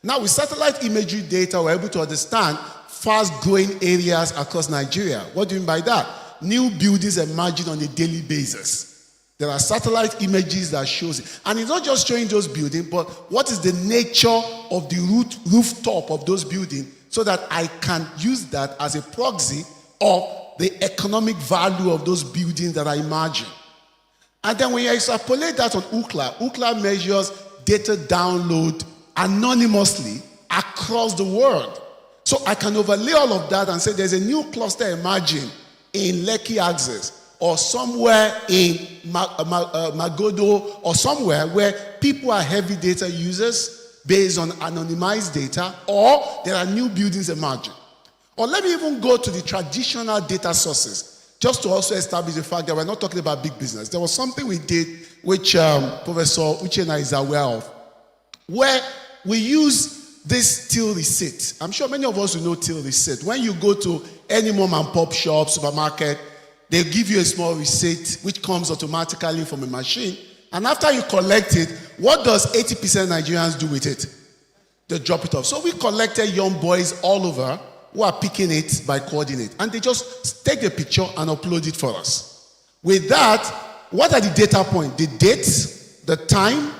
Now, with satellite imagery data, we're able to understand fast-growing areas across Nigeria. What do you mean by that? New buildings emerging on a daily basis. There are satellite images that shows it. And it's not just showing those buildings, but what is the nature of the rooftop of those buildings, so that I can use that as a proxy of the economic value of those buildings that are emerging. And then when you extrapolate that on Ookla, Ookla measures data download anonymously across the world. So I can overlay all of that and say there's a new cluster emerging in Lekki Axis, or somewhere in Magodo, or somewhere where people are heavy data users based on anonymized data, or there are new buildings emerging. Or let me even go to the traditional data sources, just to also establish the fact that we're not talking about big business. There was something we did, which Professor Uchenna is aware of, where we use this till receipt. I'm sure many of us will know till receipt. When you go to any mom and pop shop, supermarket, they give you a small receipt which comes automatically from a machine. And after you collect it, what does 80% Nigerians do with it? They drop it off. So we collected young boys all over who are picking it by coordinate. And they just take the picture and upload it for us. With that, what are the data points? The date, the time,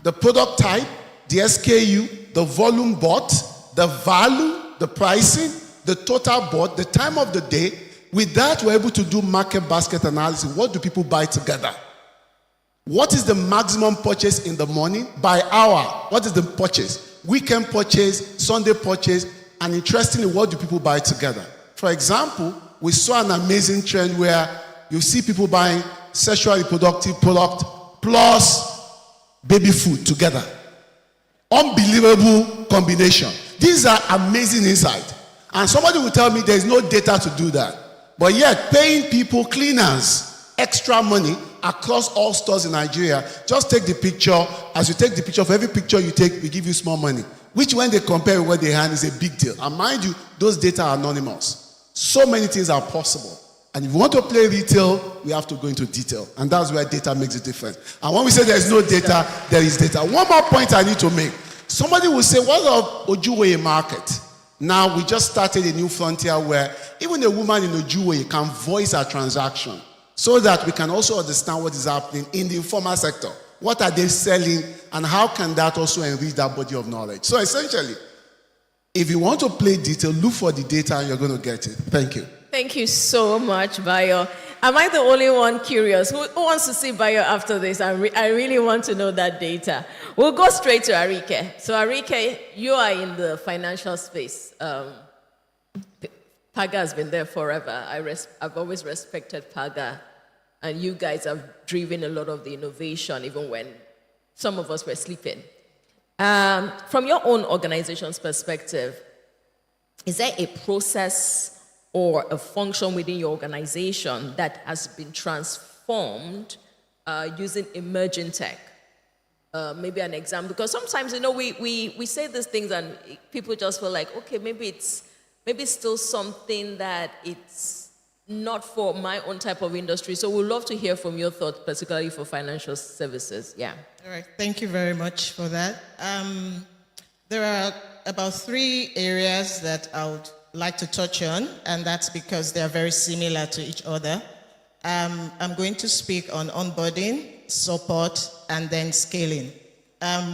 the product type, the SKU, the volume bought, the value, the pricing, the total bought, the time of the day. With that, we're able to do market basket analysis. What do people buy together? What is the maximum purchase in the morning? By hour, what is the purchase? Weekend purchase, Sunday purchase, and interestingly, what do people buy together? For example, we saw an amazing trend where you see people buying sexual reproductive product plus baby food together. Unbelievable combination. These are amazing insight. And somebody will tell me there's no data to do that. But yet, paying people, cleaners, extra money across all stores in Nigeria, just take the picture. As you take the picture, for every picture you take, we give you small money, which when they compare with what they hand is a big deal. And mind you, those data are anonymous. So many things are possible. And if we want to play retail, we have to go into detail. And that's where data makes a difference. And when we say there's no data, there is data. One more point I need to make. Somebody will say, what about Ojuwoye market? Now, we just started a new frontier where even a woman in Ojuwoye can voice her transaction so that we can also understand what is happening in the informal sector. What are they selling, and how can that also enrich that body of knowledge? So essentially, if you want to play detail, look for the data and you're going to get it. Thank you. Thank you so much, Bayo. Am I the only one curious? Who wants to see Bayo after this? I really want to know that data. We'll go straight to Arike. So Arike, you are in the financial space. Paga has been there forever. I've always respected Paga. And you guys have driven a lot of the innovation, even when some of us were sleeping. From your own organization's perspective, is there a process or a function within your organization that has been transformed using emerging tech? Maybe an example, because sometimes, we say these things and people just feel like, okay, maybe it's still something that it's not for my own type of industry. So we'd love to hear from your thoughts, particularly for financial services. Yeah. All right. Thank you very much for that. There are about 3 areas that I would like to touch on, and that's because they are very similar to each other. I'm going to speak on onboarding, support, and then scaling.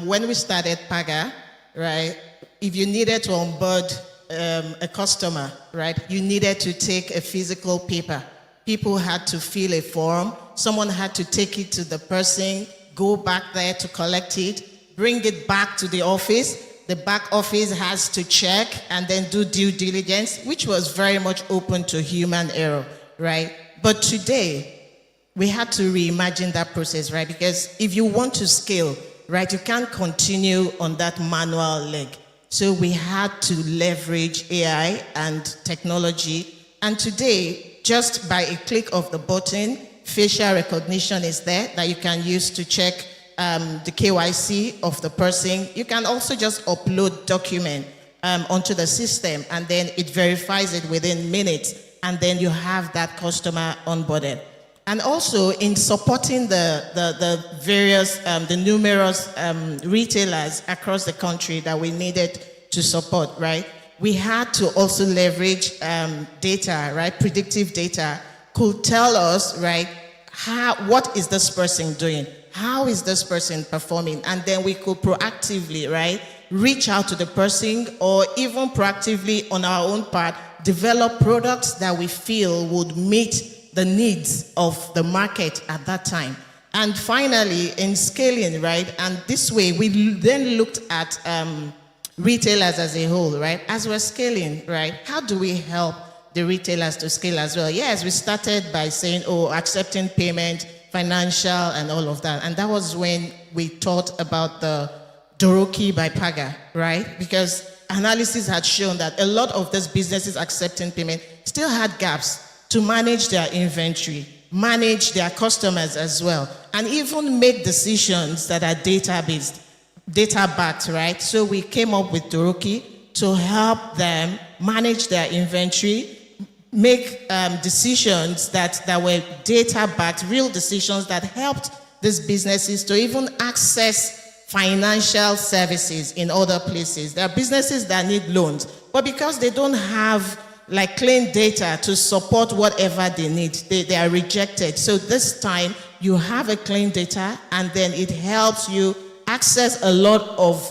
When we started Paga, right, if you needed to onboard a customer, right, you needed to take a physical paper. People had to fill a form. Someone had to take it to the person, go back there to collect it, bring it back to the office. The back office has to check and then do due diligence, which was very much open to human error, right? But today, we had to reimagine that process, right? Because if you want to scale, right, you can't continue on that manual leg. So we had to leverage AI and technology. And today, just by a click of the button, facial recognition is there that you can use to check the KYC of the person. You can also just upload document onto the system, and then it verifies it within minutes, and then you have that customer onboarded. And also in supporting the various, the numerous retailers across the country that we needed to support, right? We had to also leverage data, right? Predictive data could tell us, right, what is this person doing? How is this person performing? And then we could proactively, right, reach out to the person, or even proactively on our own part, develop products that we feel would meet the needs of the market at that time. And finally, in scaling, right, and this way, we then looked at retailers as a whole, right? As we're scaling, right, how do we help the retailers to scale as well? Yes, we started by saying, accepting payment, financial, and all of that. And that was when we thought about the Doroki by Paga, right? Because analysis had shown that a lot of these businesses accepting payment still had gaps to manage their inventory, manage their customers as well, and even make decisions that are data-based, data-backed, right? So we came up with Doroki to help them manage their inventory, make decisions that were data-backed, real decisions that helped these businesses to even access financial services in other places. There are businesses that need loans, but because they don't have like clean data to support whatever they need, they are rejected. So this time you have a clean data, and then it helps you access a lot of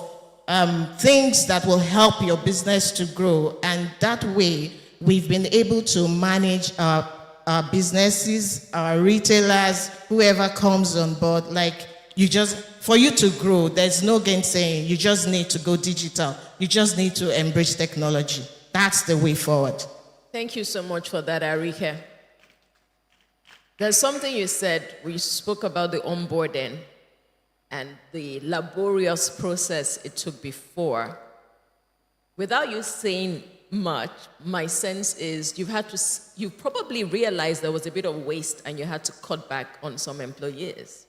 things that will help your business to grow. And that way, we've been able to manage our businesses, our retailers, whoever comes on board. Like, for you to grow, there's no gainsaying. You just need to go digital. You just need to embrace technology. That's the way forward. Thank you so much for that, Arike. There's something you said, we spoke about the onboarding and the laborious process it took before. without you saying much, my sense is you probably realized there was a bit of waste and you had to cut back on some employees.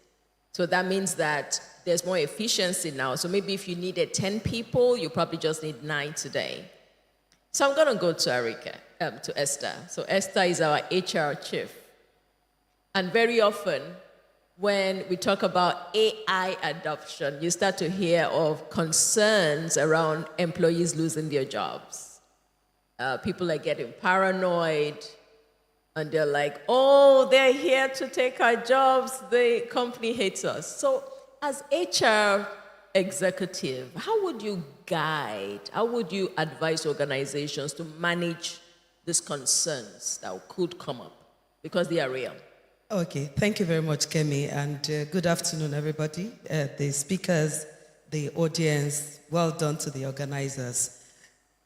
So that means that there's more efficiency now. So maybe if you needed 10 people, you probably just need 9 today. So I'm going to go to Esther. So Esther is our HR chief. And very often, when we talk about AI adoption, you start to hear of concerns around employees losing their jobs. People are getting paranoid, and they're like, oh, they're here to take our jobs. The company hates us. So as HR executive, how would you guide, how would you advise organizations to manage these concerns that could come up? Because they are real. Okay, thank you very much, Kemi, and good afternoon, everybody, the speakers, the audience, well done to the organizers.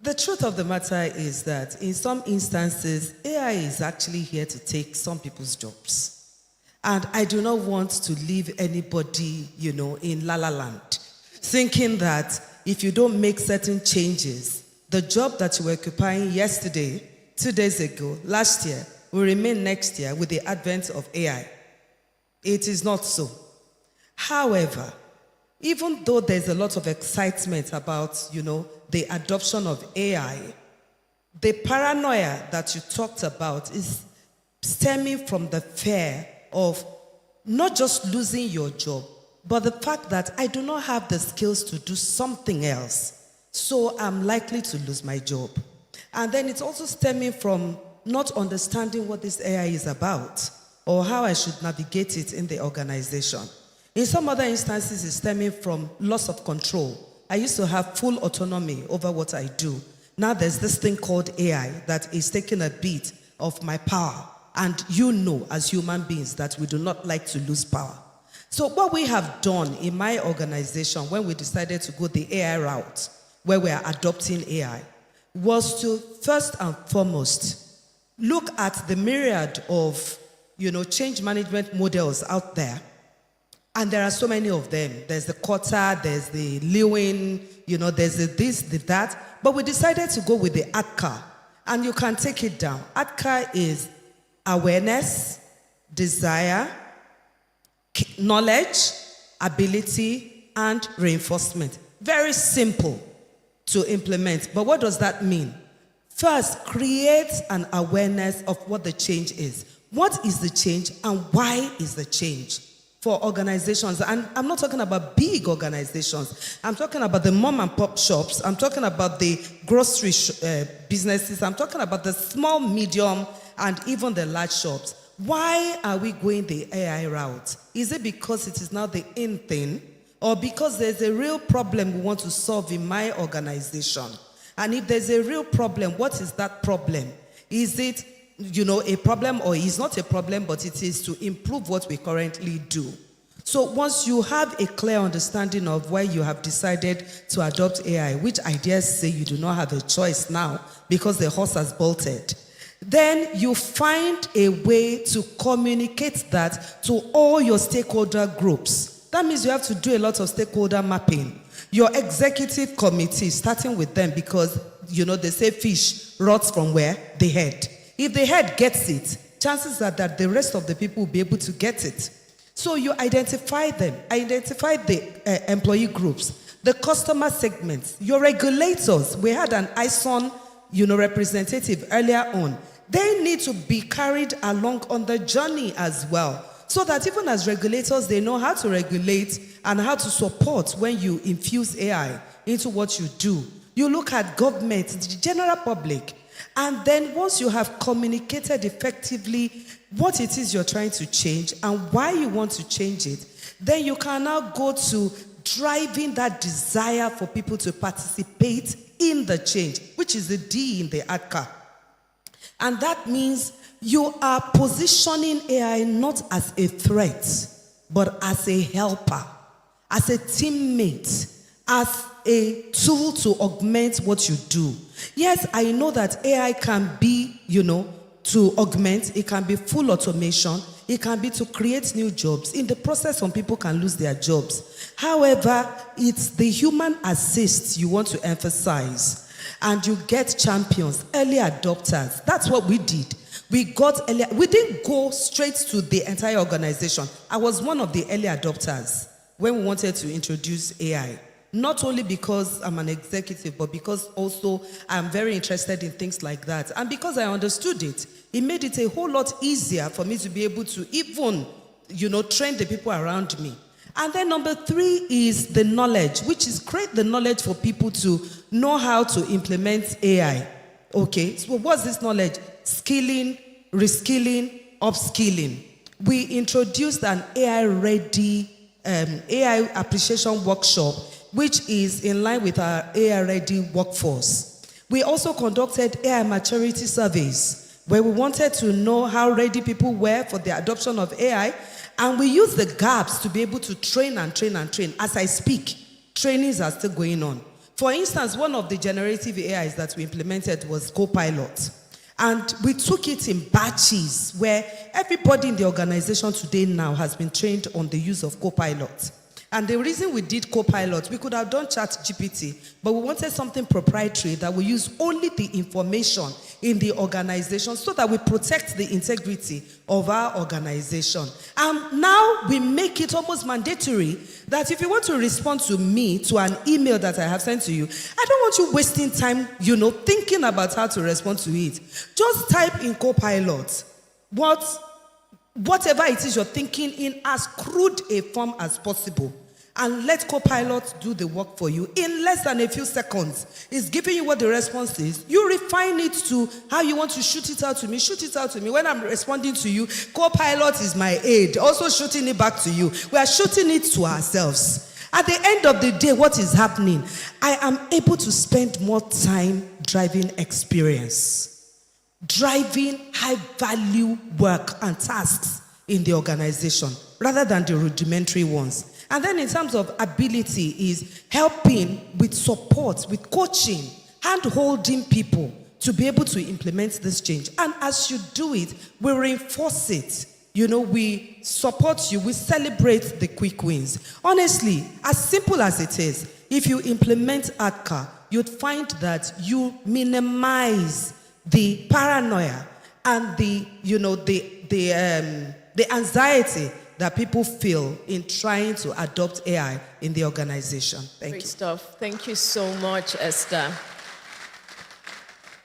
The truth of the matter is that in some instances, AI is actually here to take some people's jobs. And I do not want to leave anybody, in la-la land, thinking that if you don't make certain changes, the job that you were occupying yesterday, 2 days ago, last year, will remain next year with the advent of AI. It is not so. However, even though there's a lot of excitement about, the adoption of AI, the paranoia that you talked about is stemming from the fear of not just losing your job, but the fact that I do not have the skills to do something else, so I'm likely to lose my job. And then it's also stemming from not understanding what this AI is about or how I should navigate it in the organization. In some other instances, it's stemming from loss of control. I used to have full autonomy over what I do. Now there's this thing called AI that is taking a bit of my power. And as human beings, that we do not like to lose power. So what we have done in my organization when we decided to go the AI route, where we are adopting AI, was to first and foremost look at the myriad of, change management models out there. And there are so many of them. There's the Kotta, there's the Lewin, there's the this, the that. But we decided to go with the ATCA. And you can take it down. ATCA is awareness, desire, knowledge, ability, and reinforcement. Very simple to implement. But what does that mean? First, create an awareness of what the change is. What is the change and why is the change? For organizations, and I'm not talking about big organizations. I'm talking about the mom and pop shops. I'm talking about the grocery businesses. I'm talking about the small, medium, and even the large shops. Why are we going the AI route? Is it because it is now the in thing, or because there's a real problem we want to solve in my organization? And if there's a real problem, what is that problem? Is it a problem, or is not a problem, but it is to improve what we currently do? So once you have a clear understanding of why you have decided to adopt AI, which I dare say you do not have a choice now because the horse has bolted, then you find a way to communicate that to all your stakeholder groups. That means you have to do a lot of stakeholder mapping. Your executive committee, starting with them, because they say fish rots from where? The head. If the head gets it, chances are that the rest of the people will be able to get it. So you identify them, identify the employee groups, the customer segments, your regulators. We had an ISON, representative earlier on. They need to be carried along on the journey as well, so that even as regulators, they know how to regulate and how to support when you infuse AI into what you do. You look at government, the general public. And then once you have communicated effectively what it is you're trying to change and why you want to change it, then you can now go to driving that desire for people to participate in the change, which is the D in the ATCA. And that means you are positioning AI not as a threat, but as a helper, as a teammate, as a tool to augment what you do. Yes, I know that AI can be, to augment. It can be full automation. It can be to create new jobs. In the process, some people can lose their jobs. However, it's the human assist you want to emphasize. and you get champions, early adopters. That's what we did. We got early, we didn't go straight to the entire organization. I was one of the early adopters when we wanted to introduce AI. Not only because I'm an executive, but because also I'm very interested in things like that. And because I understood it, it made it a whole lot easier for me to be able to even, train the people around me. And then number 3 is the knowledge, which is create the knowledge for people to know how to implement AI. Okay, so what's this knowledge? Skilling, reskilling, upskilling. We introduced an AI-ready AI appreciation workshop, which is in line with our AI-ready workforce. We also conducted AI maturity surveys, where we wanted to know how ready people were for the adoption of AI, and we used the gaps to be able to train and train and train. As I speak, trainings are still going on. For instance, one of the generative AIs that we implemented was Copilot. And we took it in batches where everybody in the organization today now has been trained on the use of Copilot. And the reason we did Copilot, we could have done ChatGPT, but we wanted something proprietary that will use only the information in the organization so that we protect the integrity of our organization. And now we make it almost mandatory that if you want to respond to me, to an email that I have sent to you, I don't want you wasting time, thinking about how to respond to it. Just type in Copilot whatever it is you're thinking in as crude a form as possible. And let Copilot do the work for you in less than a few seconds. It's giving you what the response is. You refine it to how you want to shoot it out to me. Shoot it out to me. When I'm responding to you, Copilot is my aid. Also shooting it back to you. We are shooting it to ourselves. At the end of the day, what is happening? I am able to spend more time driving experience, driving high-value work and tasks in the organization rather than the rudimentary ones. And then in terms of ability is helping with support, with coaching, hand-holding people to be able to implement this change. And as you do it, we reinforce it. We support you, we celebrate the quick wins. Honestly, as simple as it is, if you implement ADKAR, you'd find that you minimize the paranoia and the anxiety that people feel in trying to adopt AI in the organization. Thank you. Great stuff. Thank you so much, Esther.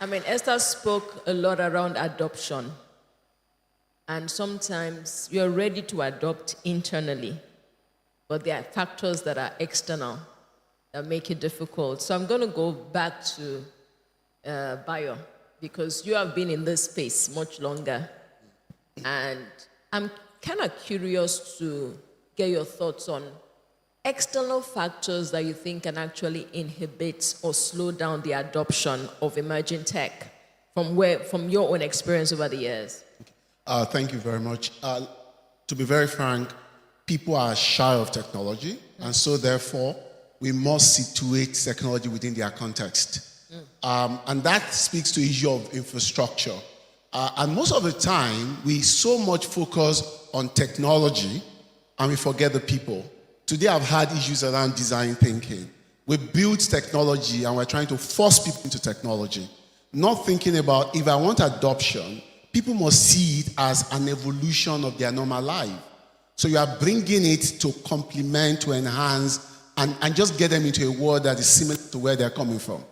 Esther spoke a lot around adoption. And sometimes you're ready to adopt internally, but there are factors that are external that make it difficult. So I'm going to go back to Bayo, because you have been in this space much longer. And I'm kind of curious to get your thoughts on external factors that you think can actually inhibit or slow down the adoption of emerging tech from your own experience over the years. Thank you very much. To be very frank, people are shy of technology, and so therefore we must situate technology within their context. And that speaks to the issue of infrastructure. And most of the time, we so much focus on technology and we forget the people. Today, I've had issues around design thinking. We build technology and we're trying to force people into technology, not thinking about if I want adoption, people must see it as an evolution of their normal life. So you are bringing it to complement, to enhance, and just get them into a world that is similar to where they're coming from.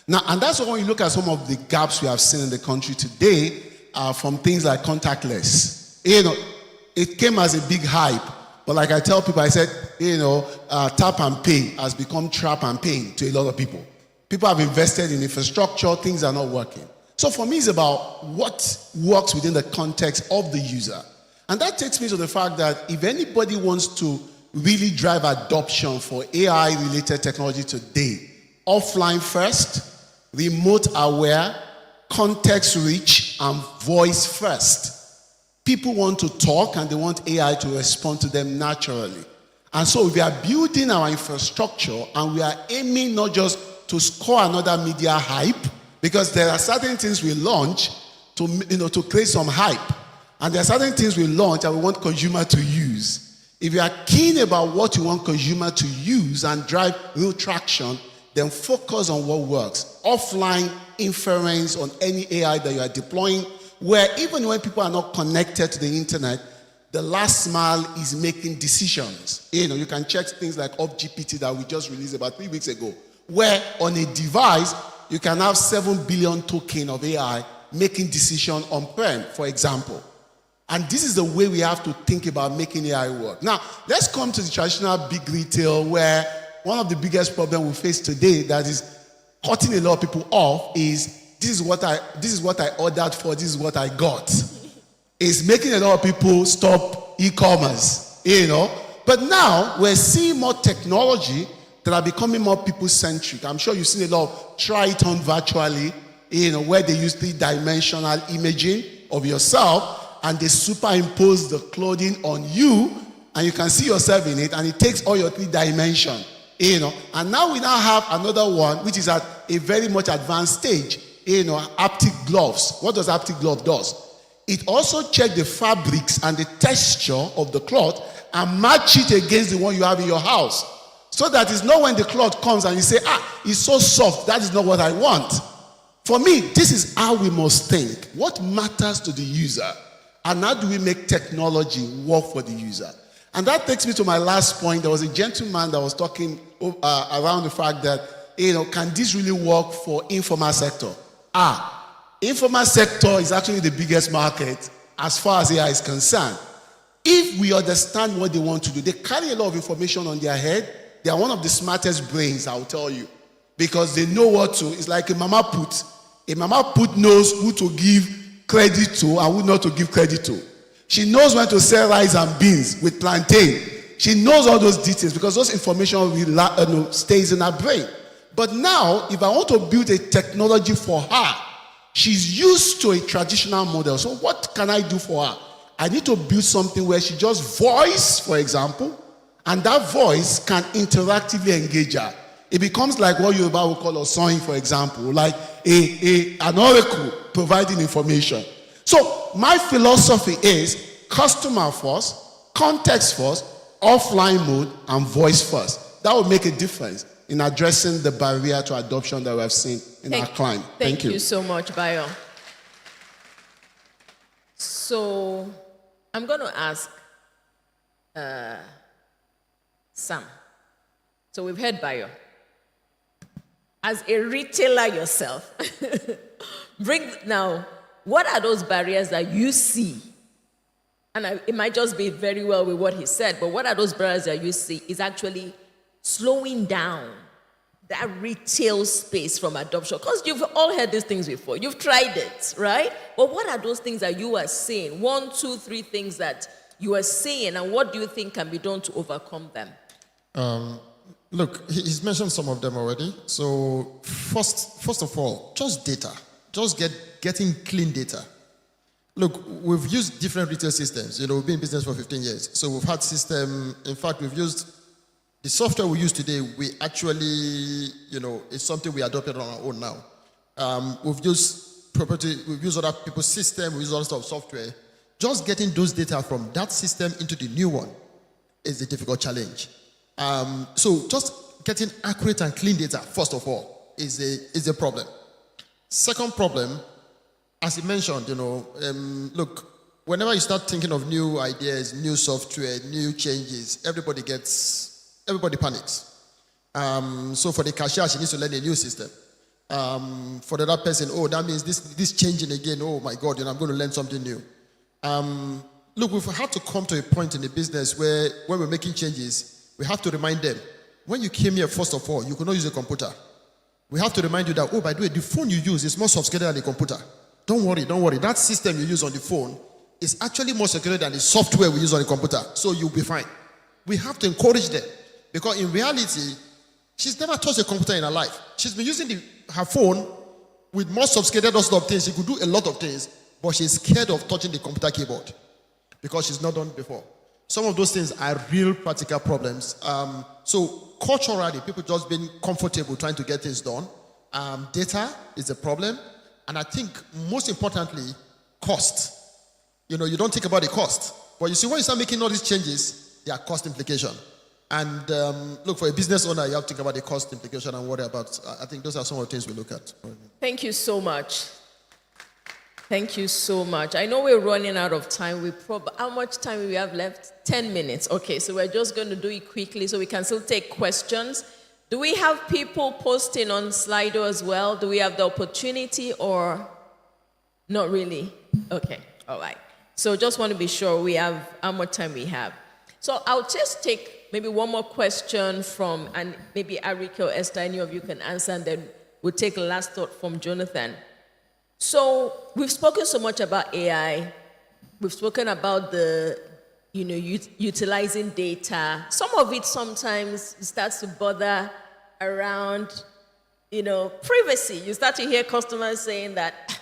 Now, and that's why when you look at some of the gaps we have seen in the country today, from things like contactless. It came as a big hype, but like I tell people, I said, tap and pay has become trap and pain to a lot of people. People have invested in infrastructure, things are not working. So for me, it's about what works within the context of the user. And that takes me to the fact that if anybody wants to really drive adoption for AI-related technology today, offline first, remote aware, context rich, and voice first. People want to talk and they want AI to respond to them naturally. And so we are building our infrastructure and we are aiming not just to score another media hype, because there are certain things we launch to create some hype. And there are certain things we launch and we want consumer to use. If you are keen about what you want consumer to use and drive real traction, then focus on what works. Offline inference on any AI that you are deploying, where even when people are not connected to the internet, the last mile is making decisions. You can check things like OpGPT that we just released about 3 weeks ago, where on a device, you can have 7 billion token of AI making decision on-prem, for example. And this is the way we have to think about making AI work. Now, let's come to the traditional big retail, where one of the biggest problems we face today that is cutting a lot of people off is this is what I ordered for, this is what I got. It's making a lot of people stop e-commerce, But now we're seeing more technology that are becoming more people-centric. I'm sure you've seen a lot of try it on virtually, where they use 3-dimensional imaging of yourself and they superimpose the clothing on you and you can see yourself in it and it takes all your 3 dimensions, And now we now have another one which is at a very much advanced stage, haptic gloves. What does haptic glove do? It also checks the fabrics and the texture of the cloth and match it against the one you have in your house. So that it's not when the cloth comes and you say, it's so soft, that is not what I want. For me, this is how we must think. What matters to the user? And how do we make technology work for the user? And that takes me to my last point. There was a gentleman that was talking around the fact that, can this really work for informal sector? Informal sector is actually the biggest market as far as AI is concerned. If we understand what they want to do, they carry a lot of information on their head. They are one of the smartest brains, I'll tell you, because they know what to. It's like a mama put. A mama put knows who to give credit to and who not to give credit to. She knows when to sell rice and beans with plantain. She knows all those details because those information stays in her brain. But now, if I want to build a technology for her, she's used to a traditional model. So what can I do for her? I need to build something where she just voice, for example, and that voice can interactively engage her. It becomes like what Yoruba would call a sewing, for example, like an oracle providing information. So my philosophy is customer first, context first, offline mode, and voice first. That will make a difference in addressing the barrier to adoption that we have seen in our climate. Thank you so much, Bayo. So I'm going to ask Sam. So we've heard Bayo. As a retailer yourself, what are those barriers that you see? And it might just be very well with what he said, but what are those barriers that you see is actually slowing down that retail space from adoption? Because you've all heard these things before. You've tried it, right? But what are those things that you are seeing? 1, 2, 3 things that you are seeing, and what do you think can be done to overcome them? Look, he's mentioned some of them already. So first of all, just data. Just getting clean data. Look, we've used different retail systems. We've been in business for 15 years. So we've had system, in fact, we've used the software we use today, we actually, it's something we adopted on our own now. We've used other people's system, we use other stuff, software. Just getting those data from that system into the new one is a difficult challenge. So just getting accurate and clean data, first of all, is a problem. Second problem, as you mentioned, look, whenever you start thinking of new ideas, new software, new changes, everybody panics. So for the cashier, she needs to learn a new system. For the other person, that means this changing again. Oh my God, I'm going to learn something new. Look, we've had to come to a point in the business where when we're making changes, we have to remind them, when you came here, first of all, you could not use a computer. We have to remind you that, by the way, the phone you use is more sophisticated than the computer. Don't worry. That system you use on the phone is actually more secure than the software we use on the computer. So you'll be fine. We have to encourage them. Because in reality, she's never touched a computer in her life. She's been using her phone with more sophisticated sort of things. She could do a lot of things, but she's scared of touching the computer keyboard because she's not done it before. Some of those things are real practical problems. So culturally, people just being comfortable trying to get things done. Data is a problem. And I think most importantly, cost. You don't think about the cost. But you see, when you start making all these changes, there are cost implications. And look, for a business owner, you have to think about the cost implication and worry about. I think those are some of the things we look at. Thank you so much. Thank you so much. I know we're running out of time. How much time do we have left? 10 minutes. Okay, so we're just going to do it quickly so we can still take questions. Do we have people posting on Slido as well? Do we have the opportunity or not really? Okay, all right. So just want to be sure we have how much time we have. So I'll just take maybe one more question from, and maybe Arike or Esther, any of you can answer, and then we'll take a last thought from Jonathan. So we've spoken so much about AI. We've spoken about the, utilizing data. Some of it sometimes starts to bother around, privacy. You start to hear customers saying that,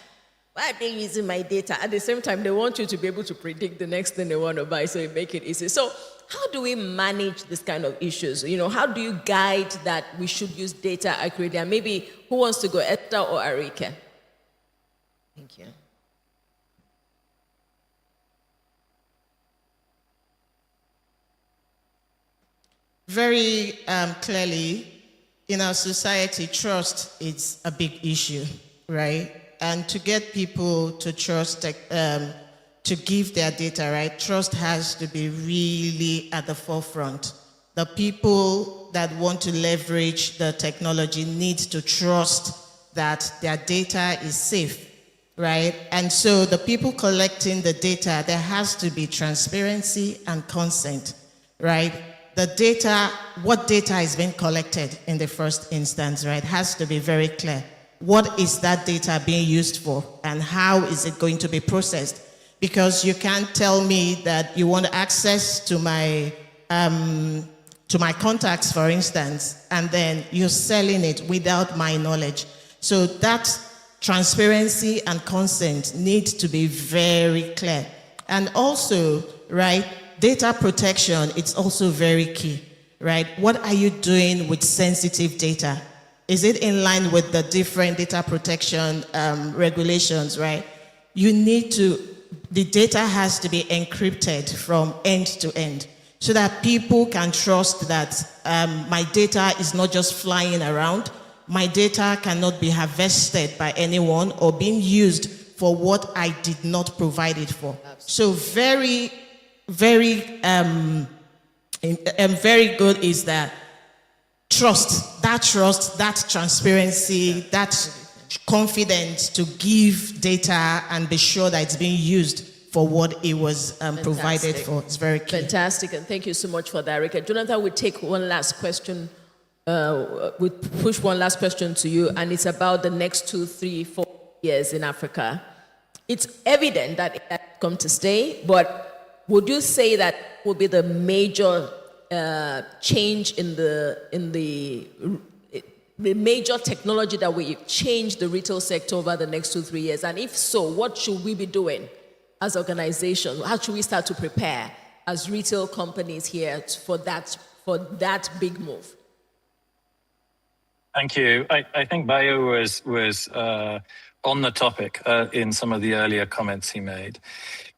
why are they using my data? At the same time, they want you to be able to predict the next thing they want to buy, so you make it easy. So how do we manage this kind of issues? How do you guide that we should use data accurately? And maybe who wants to go, Esther or Arike? Thank you. Very clearly, in our society, trust is a big issue, right? And to get people to trust, to give their data, right, trust has to be really at the forefront. The people that want to leverage the technology need to trust that their data is safe, right? And so the people collecting the data, there has to be transparency and consent, right? The data, what data is being collected in the first instance, right, has to be very clear. What is that data being used for, and how is it going to be processed? Because you can't tell me that you want access to my contacts, for instance, and then you're selling it without my knowledge. So that transparency and consent need to be very clear. And also, right, data protection, it's also very key, right? What are you doing with sensitive data? Is it in line with the different data protection regulations, right? You need to, the data has to be encrypted from end to end so that people can trust that my data is not just flying around. My data cannot be harvested by anyone or being used for what I did not provide it for. So very, very good is that trust, that transparency, that confidence to give data and be sure that it's being used for what it was provided for. It's very key. Fantastic, and thank you so much for that, Rika. Jonathan, we'll take one last question. We'll push one last question to you, and it's about the next 2, 3, 4 years in Africa. It's evident that it has come to stay, but would you say that will be the major change in the major technology that will change the retail sector over the next 2, 3 years? And if so, what should we be doing as organizations? How should we start to prepare as retail companies here for that big move? Thank you. I think Bayo was on the topic in some of the earlier comments he made.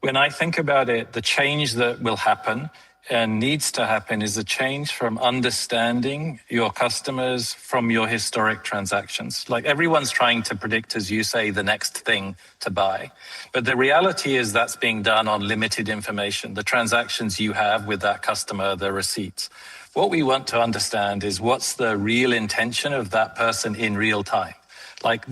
When I think about it, the change that will happen and needs to happen is a change from understanding your customers from your historic transactions. Like everyone's trying to predict, as you say, the next thing to buy. But the reality is that's being done on limited information, the transactions you have with that customer, the receipts. What we want to understand is what's the real intention of that person in real time. Like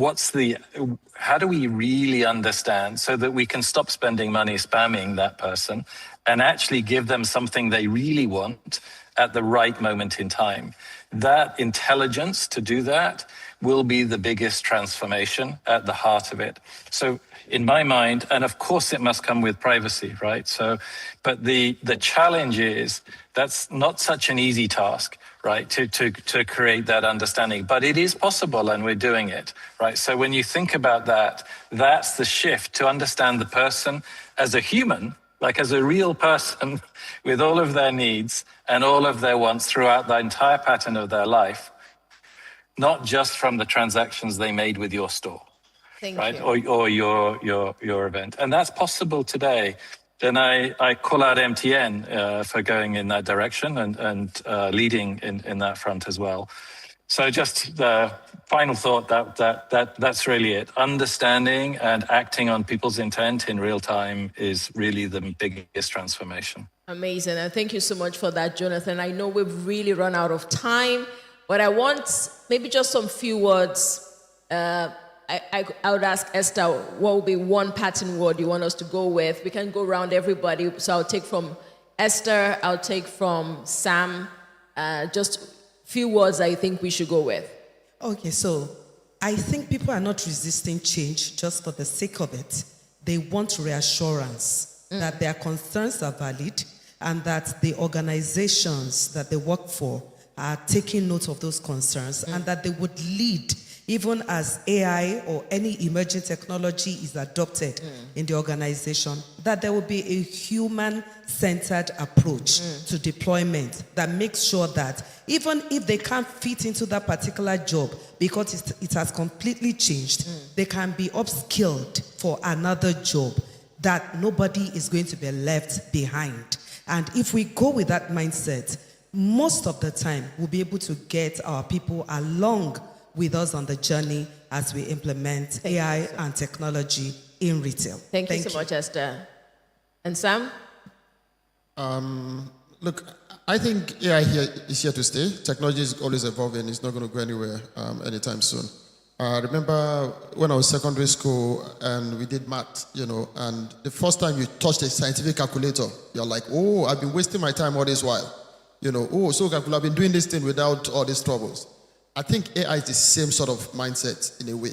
how do we really understand so that we can stop spending money spamming that person and actually give them something they really want at the right moment in time? That intelligence to do that will be the biggest transformation at the heart of it. So in my mind, and of course it must come with privacy, right? So, but the challenge is that's not such an easy task, right? To create that understanding, but it is possible and we're doing it, right? So when you think about that, that's the shift to understand the person as a human, like as a real person with all of their needs and all of their wants throughout the entire pattern of their life, not just from the transactions they made with your store, Thank right? you. Or your event. And that's possible today. then I call out MTN for going in that direction and leading in that front as well. So just the final thought that's really it. Understanding and acting on people's intent in real time is really the biggest transformation. Amazing. And thank you so much for that, Jonathan. I know we've really run out of time, but I want maybe just some few words. I would ask Esther, what would be one parting word you want us to go with? We can go around everybody. So I'll take from Esther, I'll take from Sam, just few words I think we should go with. Okay, so I think people are not resisting change just for the sake of it. They want reassurance that their concerns are valid and that the organizations that they work for are taking note of those concerns and that they would lead even as AI or any emerging technology is adopted in the organization, that there will be a human-centered approach to deployment that makes sure that even if they can't fit into that particular job because it has completely changed, they can be upskilled for another job, that nobody is going to be left behind. And if we go with that mindset, most of the time we'll be able to get our people along with us on the journey as we implement AI and technology in retail. Thank you so much, Esther. And Sam? Look, I think AI is here to stay. Technology is always evolving. It's not going to go anywhere anytime soon. Remember when I was secondary school and we did math, and the first time you touched a scientific calculator, you're like, oh, I've been wasting my time all this while. So I could have been doing this thing without all these troubles. I think AI is the same sort of mindset in a way.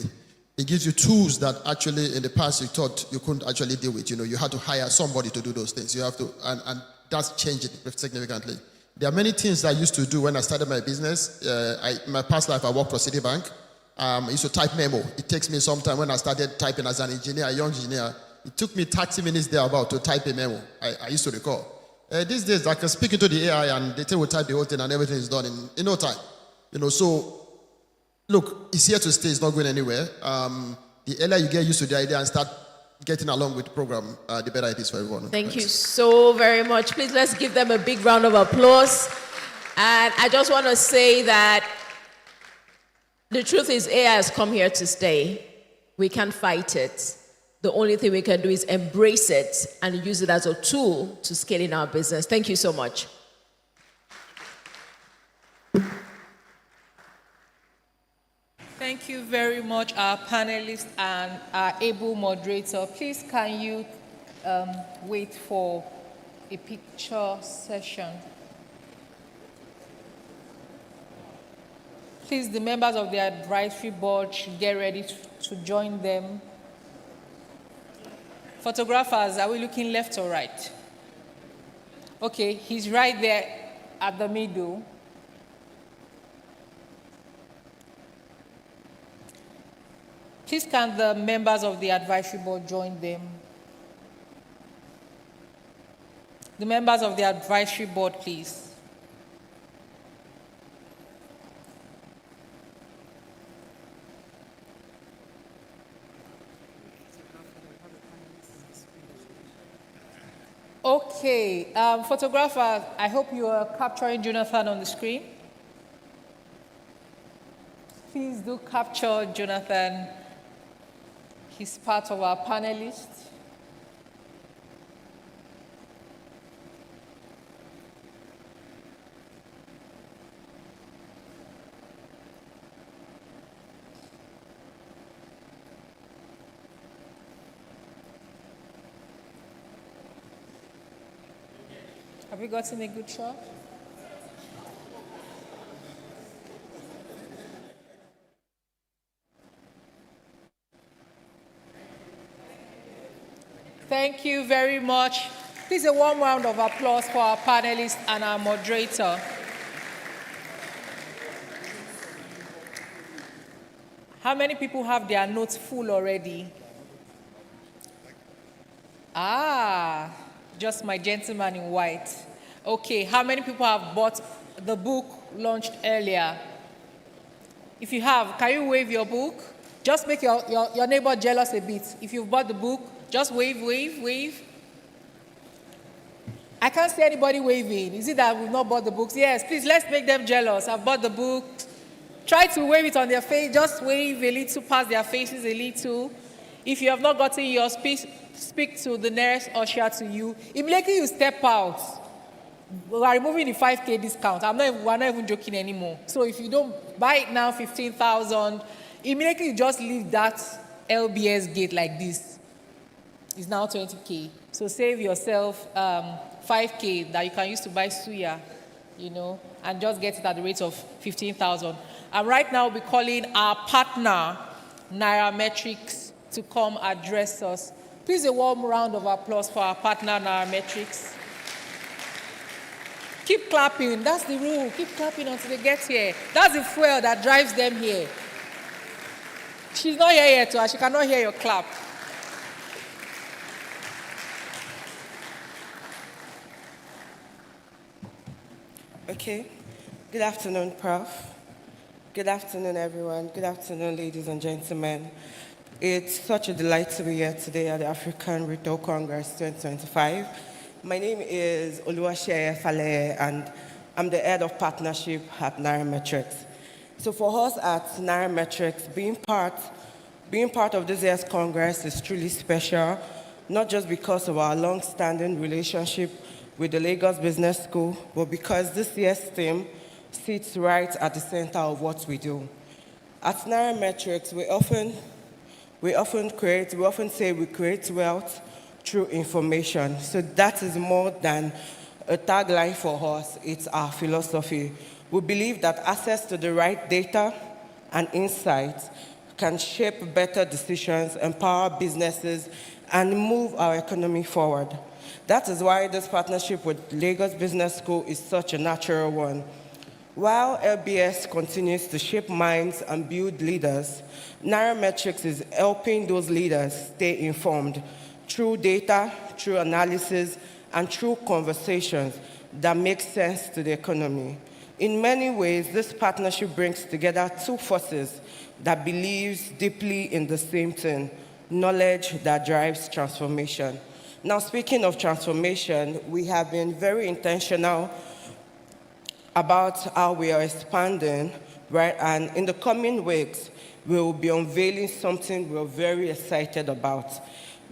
It gives you tools that actually in the past you thought you couldn't actually deal with. You had to hire somebody to do those things. You have to, and that's changed it significantly. There are many things I used to do when I started my business. In my past life, I worked for Citibank. I used to type memo. It takes me some time when I started typing as an engineer, a young engineer. It took me 30 minutes thereabout to type a memo. I used to recall. These days, I can speak into the AI and they will type the whole thing and everything is done in no time. So, look, it's here to stay. It's not going anywhere. The earlier you get used to the idea and start getting along with the program, the better it is for everyone. Thank you so very much. Please, let's give them a big round of applause. And I just want to say that the truth is AI has come here to stay. We can't fight it. The only thing we can do is embrace it and use it as a tool to scale in our business. Thank you so much. Thank you very much, our panelists and our able moderator. Please, can you wait for a picture session? Please, the members of the advisory board should get ready to join them. Photographers, are we looking left or right? Okay, he's right there at the middle. Please, can the members of the advisory board join them? The members of the advisory board, please. Okay, photographers, I hope you are capturing Jonathan on the screen. Please do capture Jonathan. He's part of our panelists. Have you gotten a good shot? Thank you very much. Please, a warm round of applause for our panelists and our moderator. How many people have their notes full already? Just my gentleman in white. Okay, how many people have bought the book launched earlier? If you have, can you wave your book? Just make your neighbor jealous a bit. If you've bought the book, just wave, wave, wave. I can't see anybody waving. Is it that we've not bought the books? Yes, please, let's make them jealous. I've bought the book. Try to wave it on their face. Just wave a little past their faces a little. If you have not gotten yours, please speak to the nearest usher to you. Immediately you step out, we are removing the 5K discount. We're not even joking anymore. So if you don't buy it now, 15,000, immediately you just leave that LBS gate like this. It's now 20K. So save yourself 5K that you can use to buy suya, and just get it at the rate of 15,000. And right now we're calling our partner, Nairametrics, to come address us. Please, a warm round of applause for our partner, Nairametrics. Keep clapping. That's the rule. Keep clapping until they get here. That's the fuel that drives them here. She's not here yet, so she cannot hear your clap. Okay. Good afternoon, Prof. Good afternoon, everyone. Good afternoon, ladies and gentlemen. It's such a delight to be here today at the African Retail Congress 2025. My name is Oluwase Fale, and I'm the head of partnership at Nairametrics. So for us at Nairametrics, being part of this year's Congress is truly special, not just because of our long-standing relationship with the Lagos Business School, but because this year's theme sits right at the center of what we do. At Nairametrics, we often say we create wealth through information. So that is more than a tagline for us, it's our philosophy. We believe that access to the right data and insights can shape better decisions, empower businesses, and move our economy forward. That is why this partnership with Lagos Business School is such a natural one. While LBS continues to shape minds and build leaders, Nairametrics is helping those leaders stay informed through data, through analysis, and through conversations that make sense to the economy. In many ways, this partnership brings together two forces that believes deeply in the same thing, knowledge that drives transformation. Now, speaking of transformation, we have been very intentional about how we are expanding, right? And in the coming weeks, we will be unveiling something we're very excited about.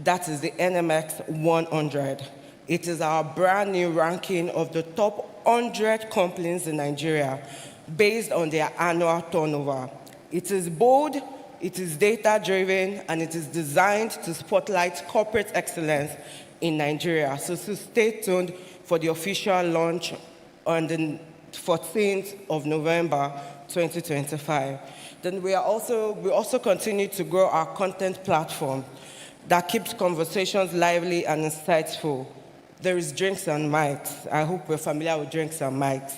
That is the NMX 100. It is our brand new ranking of the top 100 companies in Nigeria based on their annual turnover. It is bold, it is data-driven, and it is designed to spotlight corporate excellence in Nigeria. So stay tuned for the official launch on the 14th of November, 2025. Then we also continue to grow our content platform that keeps conversations lively and insightful. There is Drinks and Mics. I hope we're familiar with Drinks and Mics.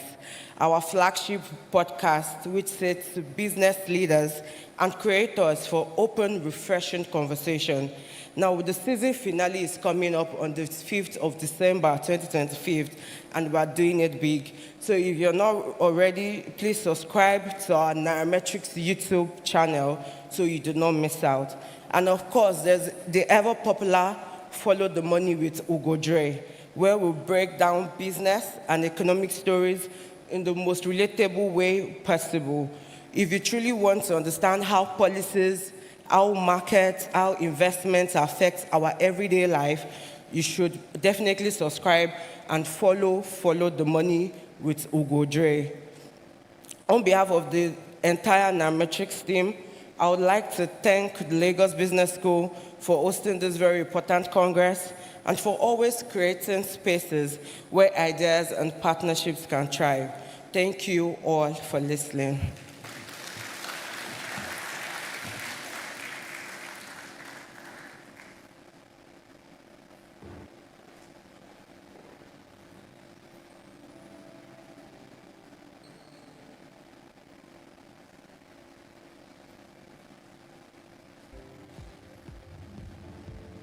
Our flagship podcast, which sets business leaders and creators for open, refreshing conversation. Now, the season finale is coming up on the 5th of December, 2025, and we're doing it big. So if you're not already, please subscribe to our Nairametrics YouTube channel so you do not miss out. And of course, there's the ever-popular Follow the Money with Ugo Dre, where we break down business and economic stories in the most relatable way possible. If you truly want to understand how policies, how markets, how investments affect our everyday life, you should definitely subscribe and follow the Money with Ugo Dre. On behalf of the entire Nairametrics team, I would like to thank the Lagos Business School for hosting this very important Congress and for always creating spaces where ideas and partnerships can thrive. Thank you all for listening.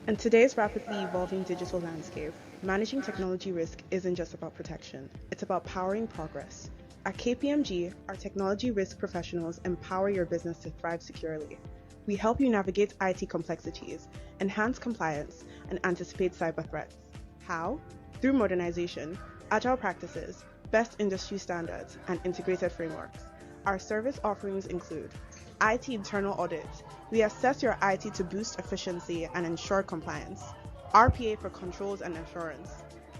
In today's rapidly evolving digital landscape, managing technology risk isn't just about protection, it's about powering progress. At KPMG, our technology risk professionals empower your business to thrive securely. We help you navigate IT complexities, enhance compliance, and anticipate cyber threats. How? through modernization, agile practices, best industry standards, and integrated frameworks. Our service offerings include IT internal audits. We assess your IT to boost efficiency and ensure compliance. RPA for controls and assurance.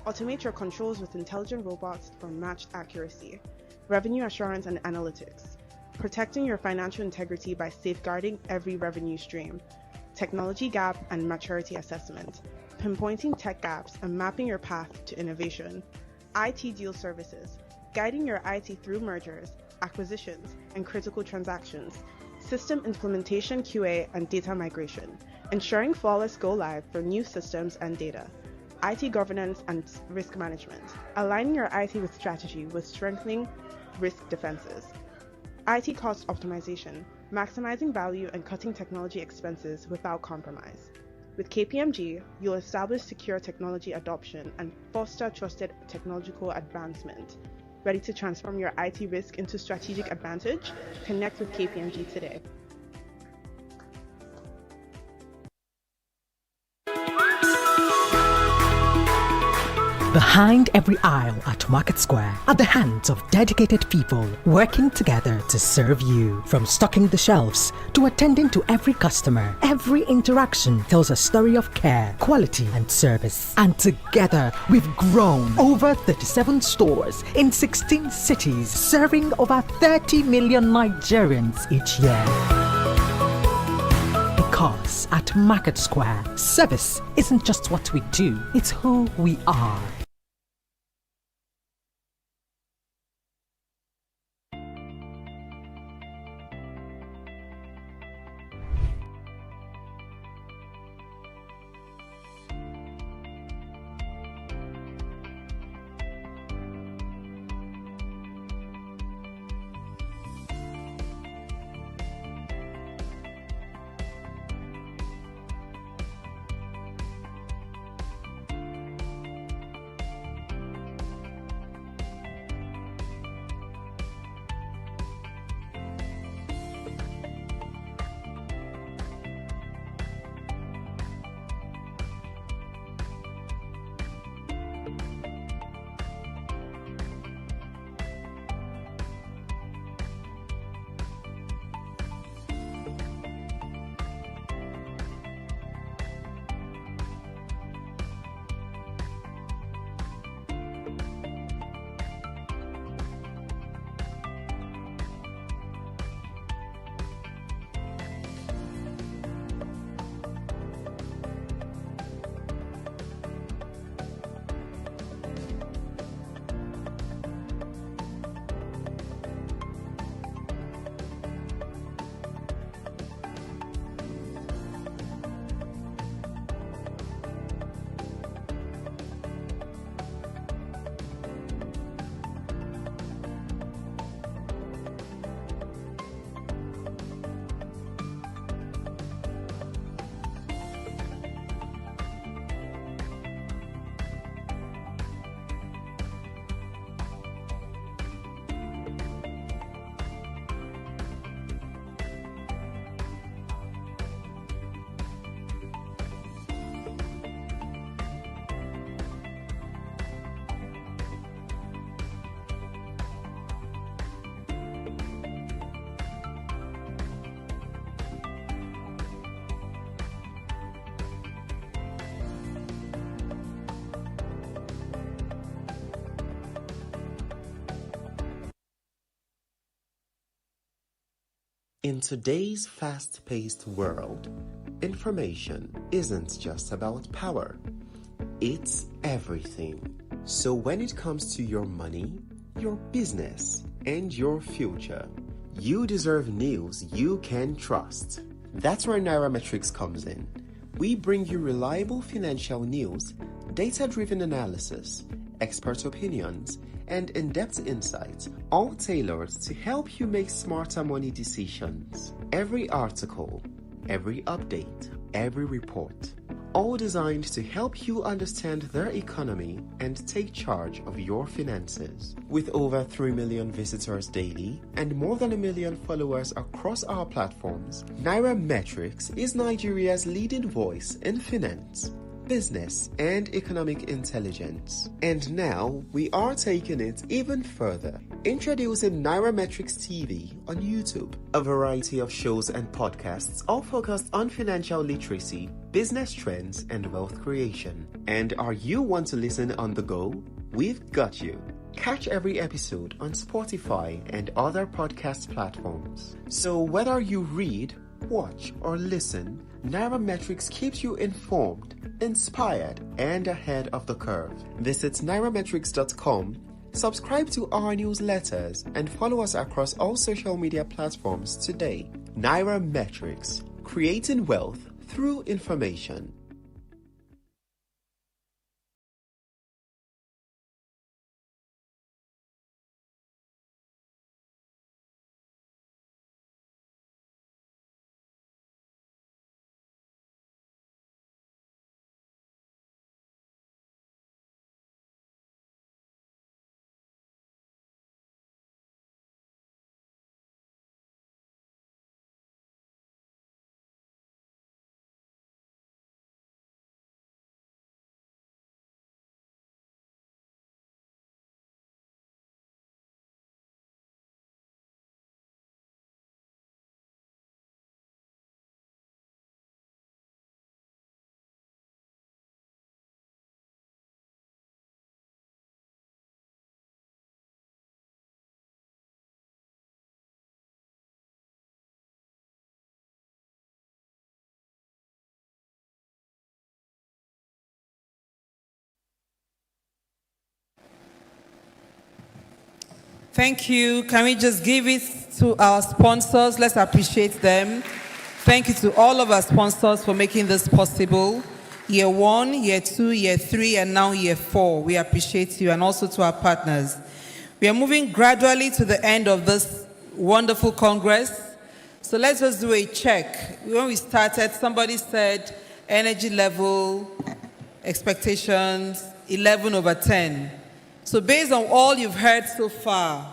Automate your controls with intelligent robots for matched accuracy. Revenue assurance and analytics. Protecting your financial integrity by safeguarding every revenue stream. Technology gap and maturity assessment. Pinpointing tech gaps and mapping your path to innovation. IT deal services. Guiding your IT through mergers, acquisitions, and critical transactions. System implementation, QA, and data migration. Ensuring flawless go-live for new systems and data. IT governance and risk management. Aligning your IT with strategy with strengthening risk defenses. IT cost optimization. Maximizing value and cutting technology expenses without compromise. With KPMG, you'll establish secure technology adoption and foster trusted technological advancement. Ready to transform your IT risk into strategic advantage? Connect with KPMG today. Behind every aisle at Market Square are the hands of dedicated people working together to serve you. From stocking the shelves to attending to every customer, every interaction tells a story of care, quality, and service. And together, we've grown over 37 stores in 16 cities, serving over 30 million Nigerians each year. Because at Market Square, service isn't just what we do, it's who we are. In today's fast-paced world, information isn't just about power. It's everything. So when it comes to your money, your business, and your future, you deserve news you can trust. That's where Nairametrics comes in. We bring you reliable financial news, data-driven analysis, expert opinions, and in-depth insights, all tailored to help you make smarter money decisions. Every article, every update, every report, all designed to help you understand their economy and take charge of your finances. With over 3 million visitors daily and more than 1 million followers across our platforms, Nairametrics is Nigeria's leading voice in finance. business, and economic intelligence. And now we are taking it even further. Introducing Nairametrics TV on YouTube, a variety of shows and podcasts all focused on financial literacy, business trends, and wealth creation. And are you want to listen on the go? We've got you. Catch every episode on Spotify and other podcast platforms. So whether you read, watch, or listen, Nairametrics keeps you informed, inspired, and ahead of the curve. Visit nairametrics.com, subscribe to our newsletters, and follow us across all social media platforms today. Nairametrics, creating wealth through information. Thank you. Can we just give it to our sponsors? Let's appreciate them. Thank you to all of our sponsors for making this possible. Year 1, Year 2, Year 3, and now Year 4. We appreciate you, and also to our partners. We are moving gradually to the end of this wonderful Congress. So let's just do a check. When we started, somebody said energy level, expectations, 11/10. So based on all you've heard so far,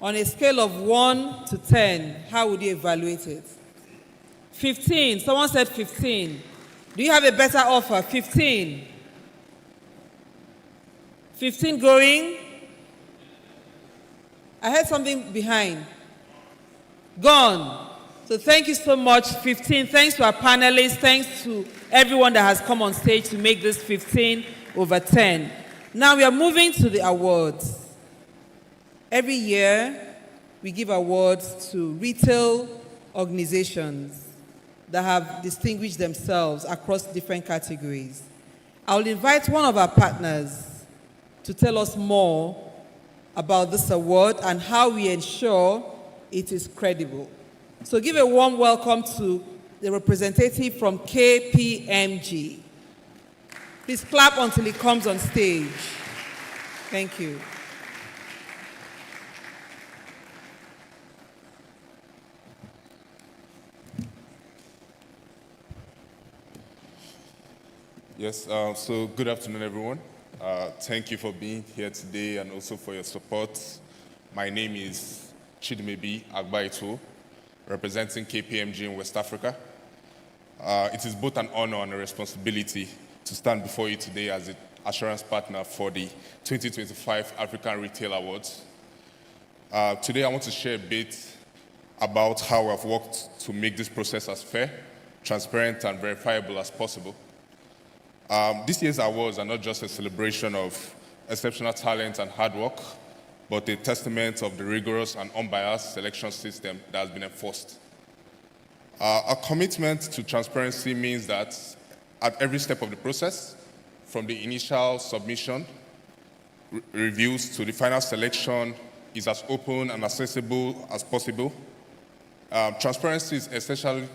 on a scale of 1 to 10, how would you evaluate it? 15. Someone said 15. Do you have a better offer? 15. 15 going? I heard something behind. Gone. So thank you so much, 15. Thanks to our panelists. Thanks to everyone that has come on stage to make this 15/10. Now we are moving to the awards. Every year, we give awards to retail organizations that have distinguished themselves across different categories. I will invite one of our partners to tell us more about this award and how we ensure it is credible. So give a warm welcome to the representative from KPMG. Please clap until he comes on stage. Thank you. Yes, so good afternoon, everyone. Thank you for being here today and also for your support. My name is Chidimebi Agbaito, representing KPMG in West Africa. It is both an honor and a responsibility to stand before you today as the assurance partner for the 2025 African Retail Awards. Today I want to share a bit about how I've worked to make this process as fair, transparent, and verifiable as possible. This year's awards are not just a celebration of exceptional talent and hard work, but a testament of the rigorous and unbiased selection system that has been enforced. Our commitment to transparency means that at every step of the process, from the initial submission, reviews to the final selection, is as open and accessible as possible. Transparency is essentially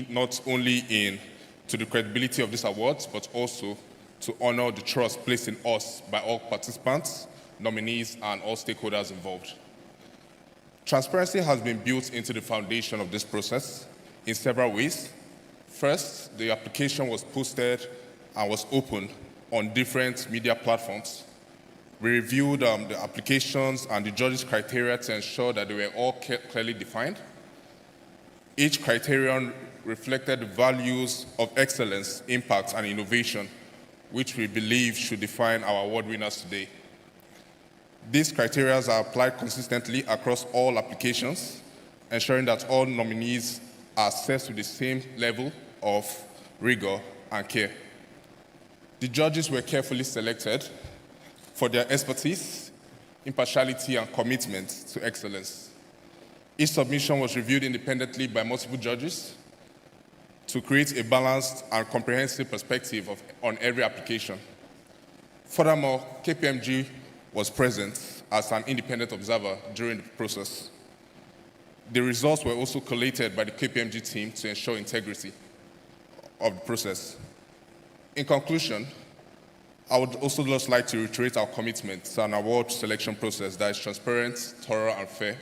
not only to the credibility of these awards, but also to honor the trust placed in us by all participants, nominees, and all stakeholders involved. Transparency has been built into the foundation of this process in several ways. First, the application was posted and was open on different media platforms. We reviewed the applications and the judges' criteria to ensure that they were all clearly defined. Each criterion reflected the values of excellence, impact, and innovation, which we believe should define our award winners today. These criteria are applied consistently across all applications, ensuring that all nominees are assessed with the same level of rigor and care. The judges were carefully selected for their expertise, impartiality, and commitment to excellence. Each submission was reviewed independently by multiple judges to create a balanced and comprehensive perspective on every application. Furthermore, KPMG was present as an independent observer during the process. The results were also collated by the KPMG team to ensure integrity of the process. In conclusion, I would also just like to reiterate our commitment to an award selection process that is transparent, thorough, and fair.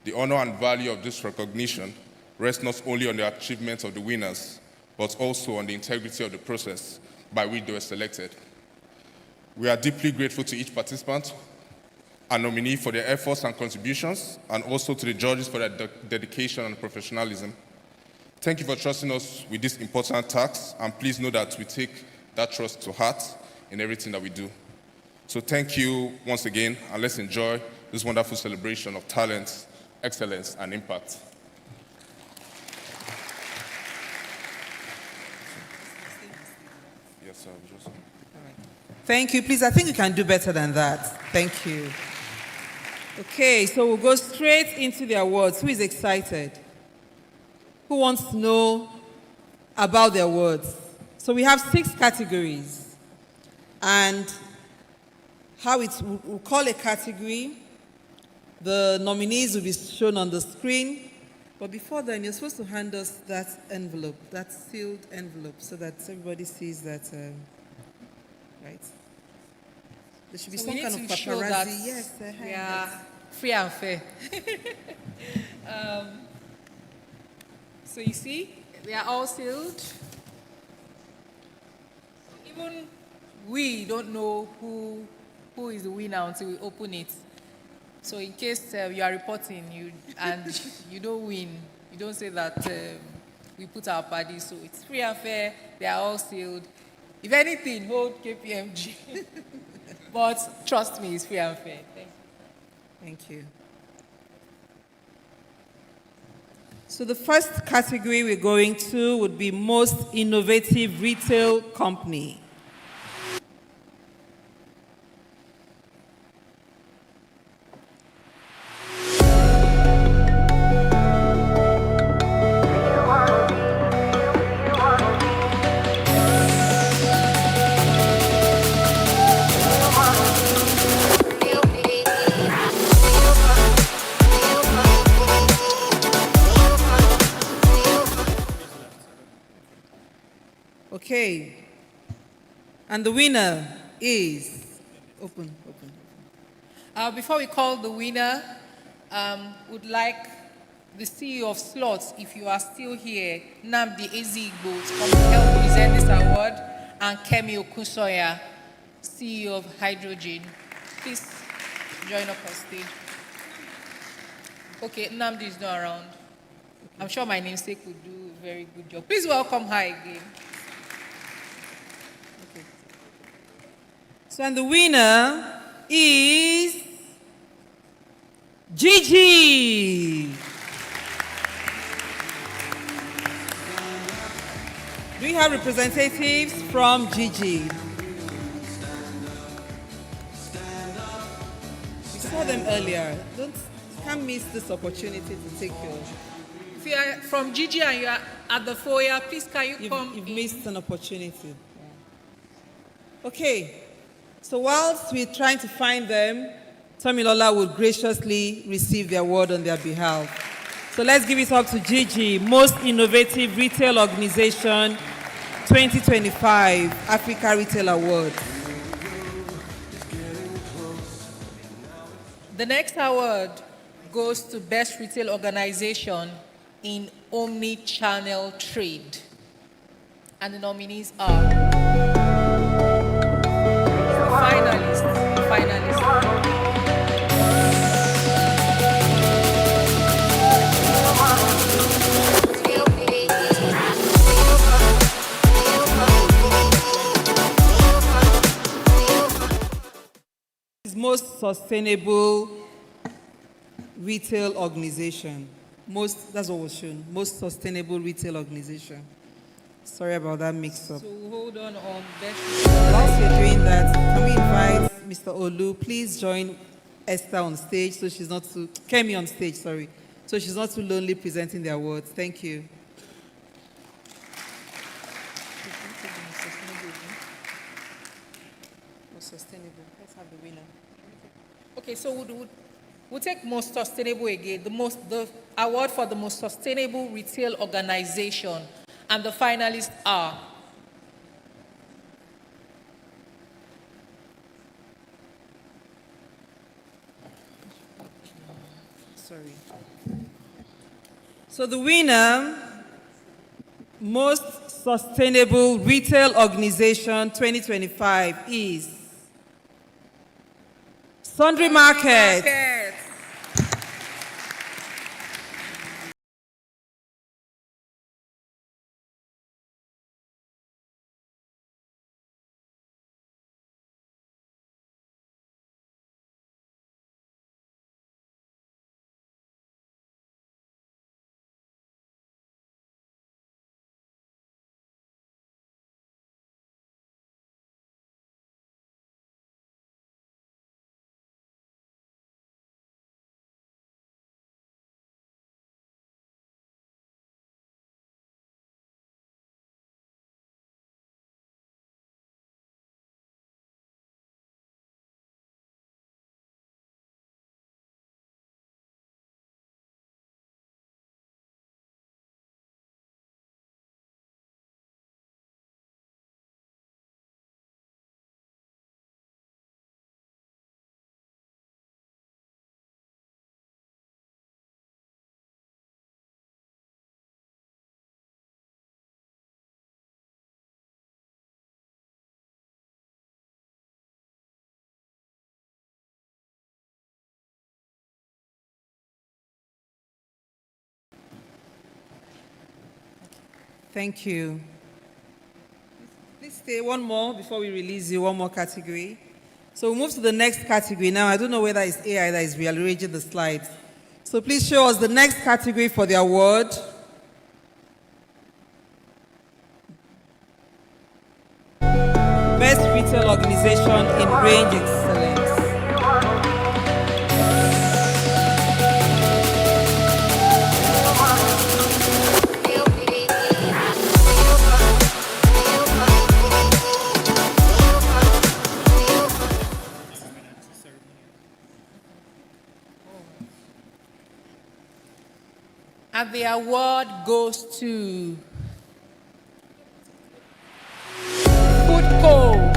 The honor and value of this recognition rests not only on the achievements of the winners, but also on the integrity of the process by which they were selected. We are deeply grateful to each participant and nominee for their efforts and contributions, and also to the judges for their dedication and professionalism. Thank you for trusting us with this important task, and please know that we take that trust to heart in everything that we do. So thank you once again, and let's enjoy this wonderful celebration of talent, excellence, and impact. Yes, sir. Thank you. Please, I think you can do better than that. Thank you. Okay, so we'll go straight into the awards. Who is excited? Who wants to know about the awards? So we have 6 categories. And we'll call a category. The nominees will be shown on the screen. But before then, you're supposed to hand us that envelope, that sealed envelope, so that everybody sees that, right? There should be So some we kind of need to show that paparazzi. Yes, we are free and fair. So you see, they are all sealed. Even we don't know who is the winner until we open it. So in case you are reporting and you don't win, you don't say that we put our party. So it's free and fair. They are all sealed. If anything, hold KPMG. But trust me, it's free and fair. Thank you. So the first category we're going to would be Most Innovative Retail Company. Okay. And the winner is open. Before we call the winner, would like the CEO of Slots, if you are still here, Nnamdi Ezigbo, to come to help present this award, and Kemi Okusoya, CEO of Hydrogen. Please join up on stage. Okay, Nnamdi is not around. I'm sure my namesake will do a very good job. Please welcome her again. So, and the winner is Gigi. Do we have representatives from Gigi? We saw them earlier. Can't miss this opportunity to take your. If you are from Gigi and you are at the foyer, please can you come? You've missed an opportunity. Okay. So whilst we're trying to find them, Tomilola will graciously receive the award on their behalf. So let's give it up to Gigi, Most Innovative Retail Organization 2025 Africa Retail Award. The next award goes to Best Retail Organization in Omni-Channel Trade. And the nominees are finalists. most sustainable retail organization. That's what was shown. Most sustainable retail organization. Sorry about that mix-up. So hold on this. Whilst you're doing that, can we invite Mr. Olu, please join Esther on stage so she's not too, Kemi on stage, sorry, so she's not too lonely presenting the awards. Thank you. Most sustainable. Let's have the winner. Okay, so we'll take most sustainable again. The award for the most sustainable retail organization, and the finalists are So the winner, most sustainable retail organization 2025 is Sundry Market. Thank you. Please stay one more before we release you, one more category. So we'll move to the next category now. I don't know whether it's AI that is rearranging the slides. So please show us the next category for the award. Best Retail Organization in Range Excellence. and the award goes to Foodco.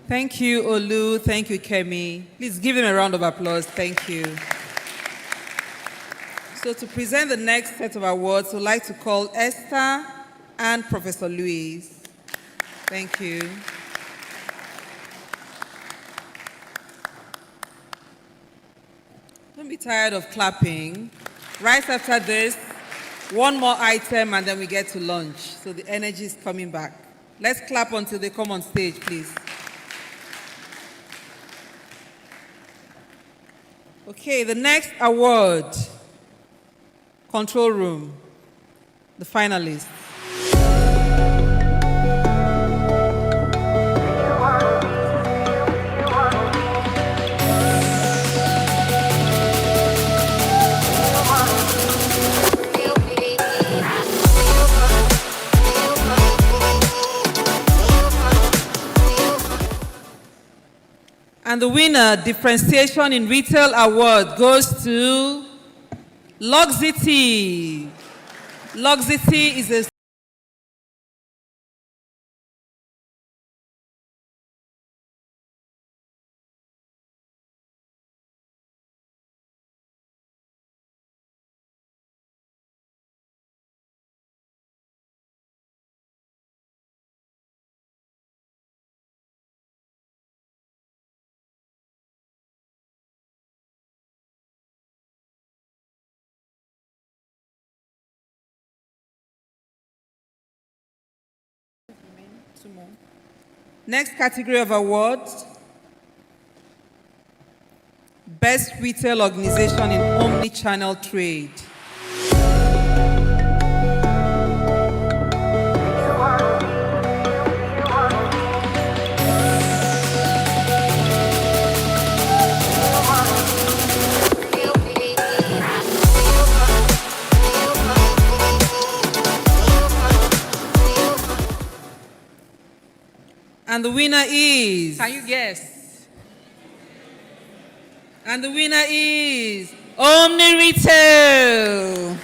Thank you, Olu. Thank you, Kemi. Please give him a round of applause. Thank you. So to present the next set of awards, we'd like to call Esther and Professor Louise. Thank you. Don't be tired of clapping. Right after this, one more item and then we get to lunch. So the energy is coming back. Let's clap until they come on stage, please. Okay, the next award, Control Room, the finalists. And the winner, Differentiation in Retail Award, goes to Luxity. Luxity is a Next category of awards, Best Retail Organization in Omni-Channel Trade. And the winner is... Can you guess? And the winner is Omni Retail.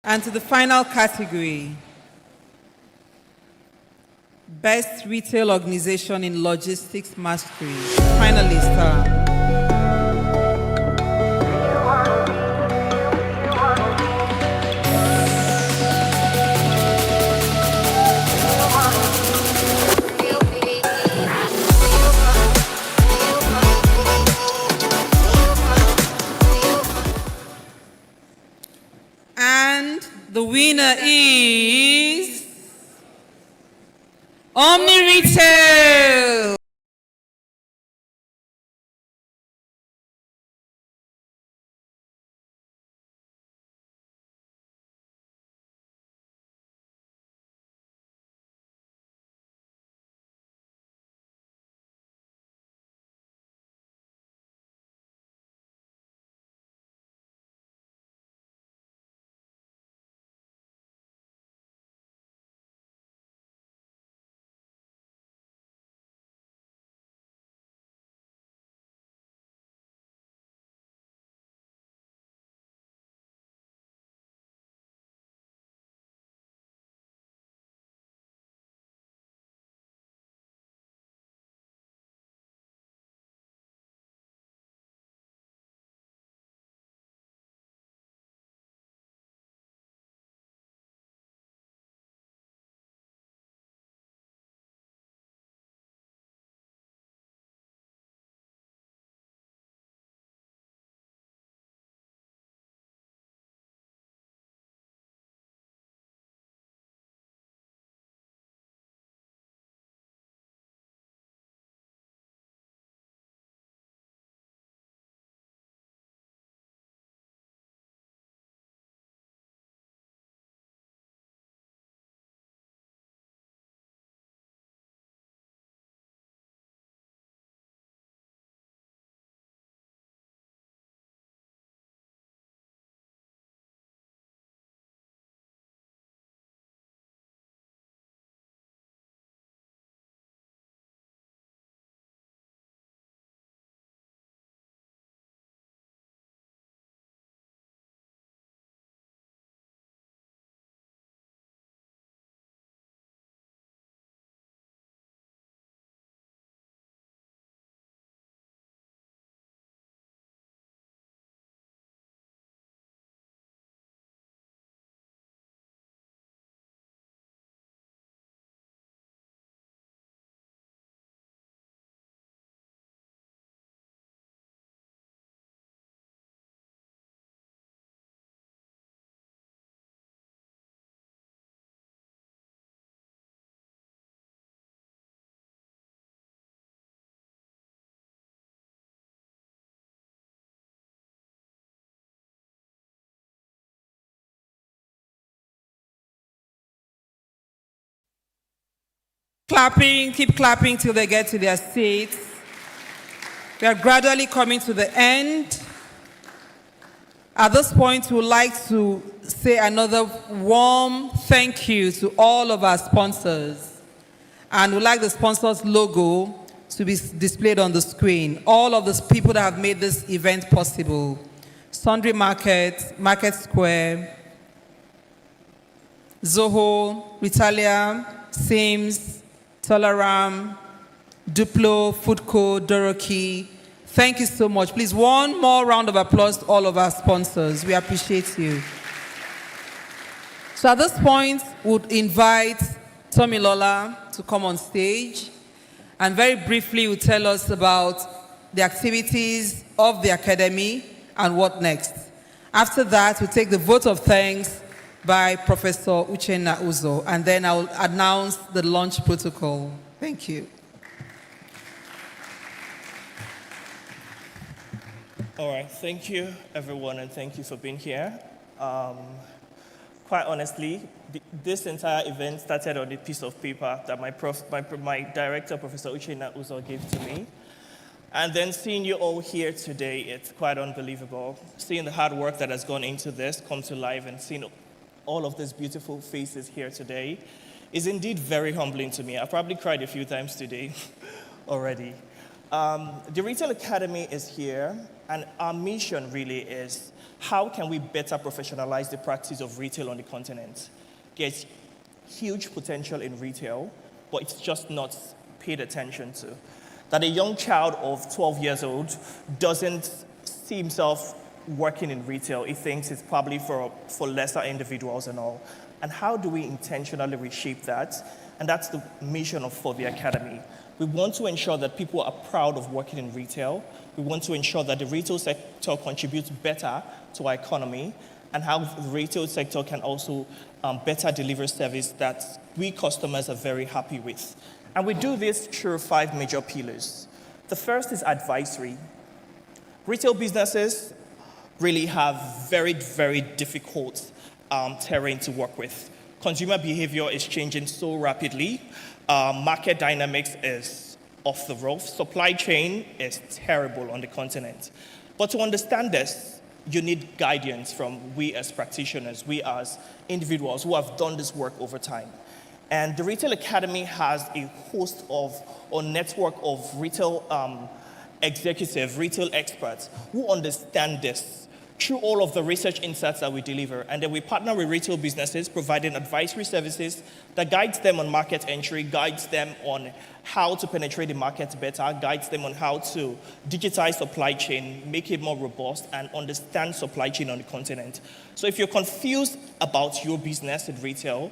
And to the final category, Best Retail Organization in Logistics Mastery. Finalists are and the winner is Omni Retail. Clapping, keep clapping till they get to their seats. We are gradually coming to the end. At this point, we would like to say another warm thank you to all of our sponsors. And we'd like the sponsors' logo to be displayed on the screen. All of the people that have made this event possible. Sundry Market, Market Square, Zoho, Ritalia, Sims, Tolaram, Duplo, Foodco, Doroki. Thank you so much. Please, one more round of applause to all of our sponsors. We appreciate you. So at this point, we'll invite Tommy Lola to come on stage and very briefly will tell us about the activities of the Academy and what next. After that, we'll take the vote of thanks by Professor Uchenna Uzo, and then I'll announce the launch protocol. Thank you. All right, thank you, everyone, and thank you for being here. Quite honestly, this entire event started on a piece of paper that my director, Professor Uchenna Uzo, gave to me. And then seeing you all here today, it's quite unbelievable. Seeing the hard work that has gone into this come to life and seeing all of these beautiful faces here today is indeed very humbling to me. I've probably cried a few times today already. The Retail Academy is here, and our mission really is how can we better professionalize the practice of retail on the continent? There's huge potential in retail, but it's just not paid attention to. That a young child of 12 years old doesn't see himself working in retail. He thinks it's probably for lesser individuals and all. And how do we intentionally reshape that? And that's the mission for the Academy. We want to ensure that people are proud of working in retail. We want to ensure that the retail sector contributes better to our economy and how the retail sector can also better deliver service that we customers are very happy with. And we do this through 5 major pillars. The first is advisory. Retail businesses really have very, very difficult terrain to work with. Consumer behavior is changing so rapidly. Market dynamics is off the roof. Supply chain is terrible on the continent. But to understand this, you need guidance from we as practitioners, we as individuals who have done this work over time. And the Retail Academy has a host of, or network of retail executives, retail experts who understand this through all of the research insights that we deliver. And then we partner with retail businesses, providing advisory services that guides them on market entry, guides them on how to penetrate the market better, guides them on how to digitize supply chain, make it more robust, and understand supply chain on the continent. So if you're confused about your business in retail,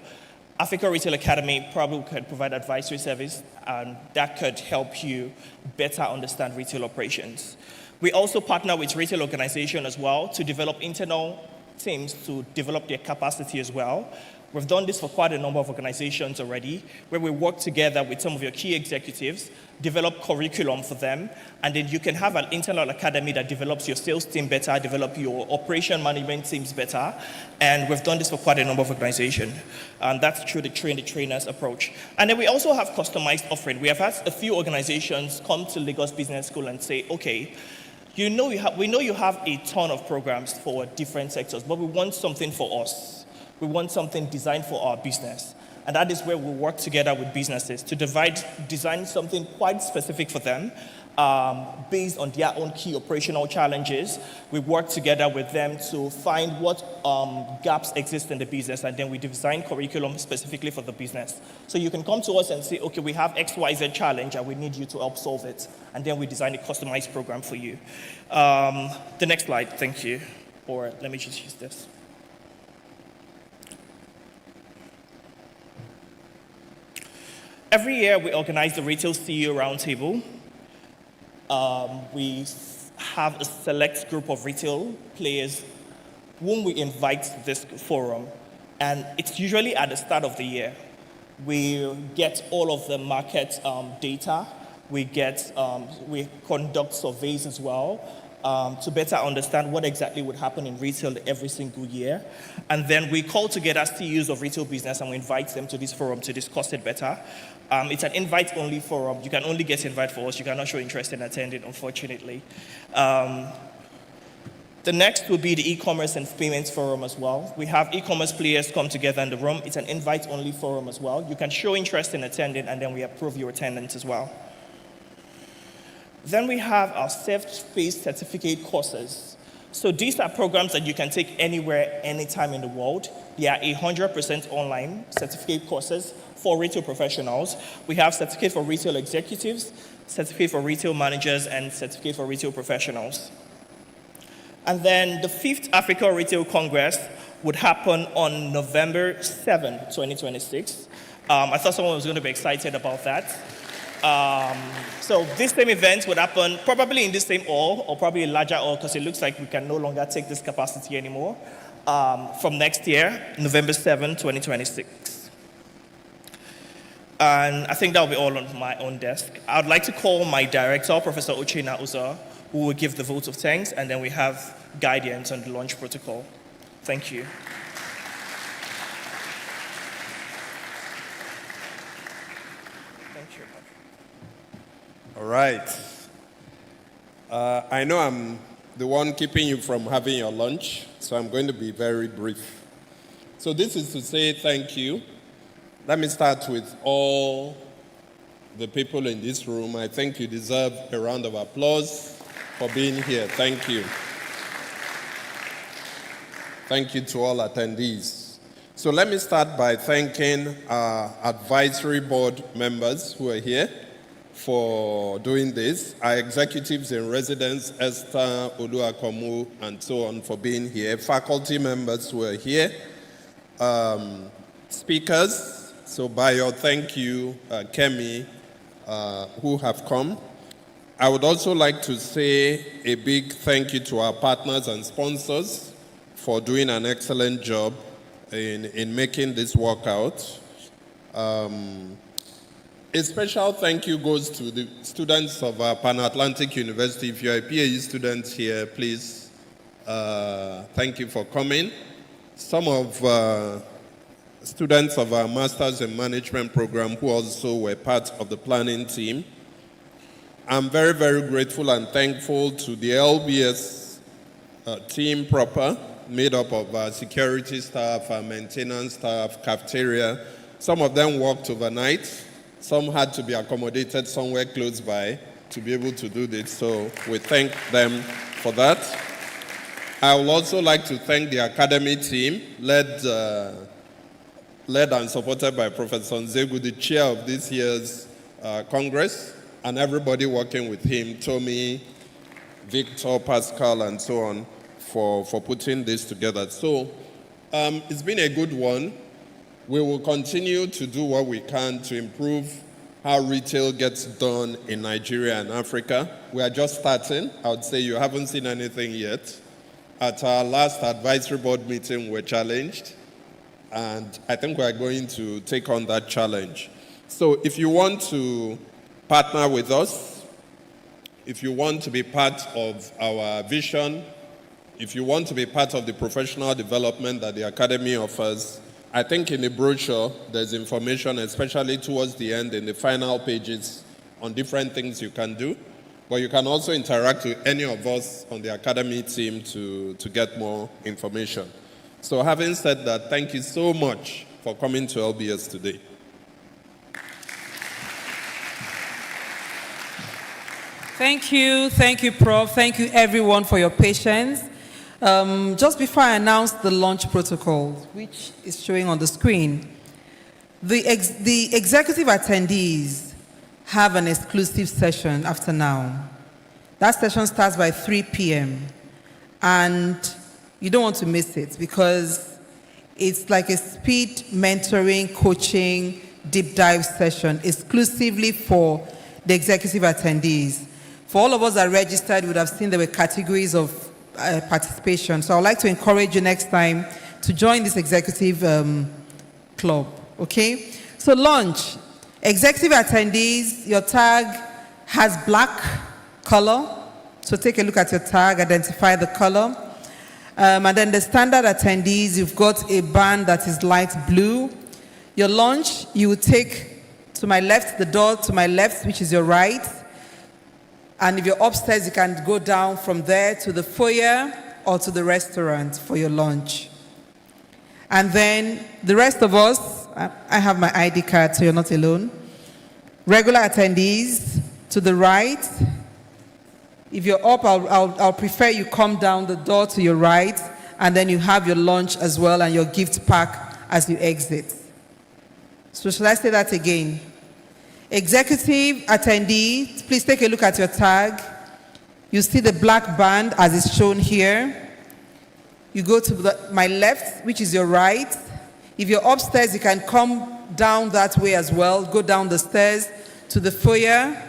Africa Retail Academy probably could provide advisory service, and that could help you better understand retail operations. We also partner with retail organizations as well to develop internal teams to develop their capacity as well. We've done this for quite a number of organizations already, where we work together with some of your key executives, develop curriculum for them, and then you can have an internal academy that develops your sales team better, develop your operation management teams better, and we've done this for quite a number of organizations. And that's through the train-the-trainers approach. And then we also have customized offering. We have had a few organizations come to Lagos Business School and say, okay, we know you have a ton of programs for different sectors, but we want something for us. We want something designed for our business. And that is where we work together with businesses to design something quite specific for them based on their own key operational challenges. We work together with them to find what gaps exist in the business, and then we design curriculum specifically for the business. So you can come to us and say, okay, we have XYZ challenge and we need you to help solve it. And then we design a customized program for you. The next slide, thank you. Or let me just use this. Every year, we organize the Retail CEO Roundtable. We have a select group of retail players whom we invite to this forum. And it's usually at the start of the year. We get all of the market data. We conduct surveys as well to better understand what exactly would happen in retail every single year. And then we call together CEOs of retail business and we invite them to this forum to discuss it better. It's an invite-only forum. You can only get invite for us. You cannot show interest in attending, unfortunately. The next will be the e-commerce and payments forum as well. We have e-commerce players come together in the room. It's an invite-only forum as well. You can show interest in attending, and then we approve your attendance as well. Then we have our self-paced certificate courses. So these are programs that you can take anywhere, anytime in the world. They are 100% online certificate courses for retail professionals. We have certificate for retail executives, certificate for retail managers, and certificate for retail professionals. And then the 5th Africa Retail Congress would happen on November 7, 2026. I thought someone was going to be excited about that. So this same event would happen probably in this same hall, or probably a larger hall, because it looks like we can no longer take this capacity anymore, from next year, November 7, 2026. And I think that will be all on my own desk. I would like to call my director, Professor Uchenna Uzor, who will give the vote of thanks, and then we have guidance on the launch protocol. Thank you. Thank you. All right. I know I'm the one keeping you from having your lunch, so I'm going to be very brief. So this is to say thank you. Let me start with all the people in this room. I think you deserve a round of applause for being here. Thank you. Thank you to all attendees. So let me start by thanking our advisory board members who are here for doing this, our executives in residence, Esther, Oluwakomu, and so on, for being here, faculty members who are here, speakers, so Bayo, thank you, Kemi, who have come. I would also like to say a big thank you to our partners and sponsors for doing an excellent job in making this work out. A special thank you goes to the students of Pan-Atlantic University. If you're a PAE student here, please, thank you for coming. Some of students of our Masters in Management program who also were part of the planning team. I'm very, very grateful and thankful to the LBS team proper, made up of security staff, maintenance staff, cafeteria. Some of them worked overnight. Some had to be accommodated somewhere close by to be able to do this, so we thank them for that. I would also like to thank the academy team, led and supported by Professor Nzegu, the chair of this year's Congress, and everybody working with him, Tommy, Victor, Pascal, and so on, for putting this together. So it's been a good one. We will continue to do what we can to improve how retail gets done in Nigeria and Africa. We are just starting. I would say you haven't seen anything yet. At our last advisory board meeting, we're challenged, and I think we're going to take on that challenge. So if you want to partner with us, if you want to be part of our vision, if you want to be part of the professional development that the Academy offers, I think in the brochure there's information, especially towards the end in the final pages, on different things you can do. But you can also interact with any of us on the Academy team to get more information. So having said that, thank you so much for coming to LBS today. Thank you, Prof. Thank you, everyone, for your patience. Just before I announce the launch protocol, which is showing on the screen, the executive attendees have an exclusive session after now. That session starts by 3 p.m. and you don't want to miss it because it's like a speed mentoring, coaching, deep dive session exclusively for the executive attendees. For all of us that registered, you would have seen there were categories of participation. So I would like to encourage you next time to join this executive club, okay? So launch. Executive attendees, your tag has black color. So take a look at your tag, identify the color. And then the standard attendees, you've got a band that is light blue. Your launch, you will take To my left, the door to my left, which is your right. And if you're upstairs, you can go down from there to the foyer or to the restaurant for your lunch. And then the rest of us, I have my ID card, so you're not alone. Regular attendees to the right. If you're up, I'll prefer you come down the door to your right, and then you have your lunch as well and your gift pack as you exit. So shall I say that again? Executive attendee, please take a look at your tag. You see the black band as is shown here. You go to my left, which is your right. If you're upstairs, you can come down that way as well. Go down the stairs to the foyer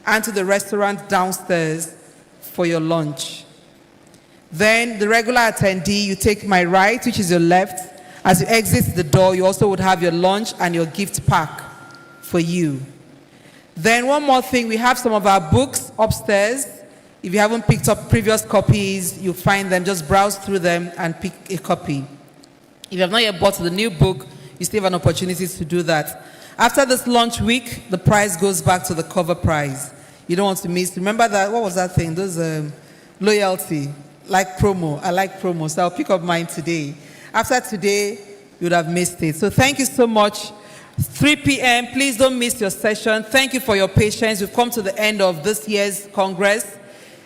and to the restaurant downstairs for your lunch. Then the regular attendee, you take my right, which is your left. As you exit the door, you also would have your lunch and your gift pack for you. Then one more thing, we have some of our books upstairs. If you haven't picked up previous copies, you'll find them, just browse through them and pick a copy. If you have not yet bought the new book, you still have an opportunity to do that. After this launch week, the price goes back to the cover price. You don't want to miss. Remember that, what was that thing? Those loyalty, like promo. I like promo, so I'll pick up mine today. After today, you would have missed it. So thank you so much. 3 p.m., please don't miss your session. Thank you for your patience. We've come to the end of this year's Congress.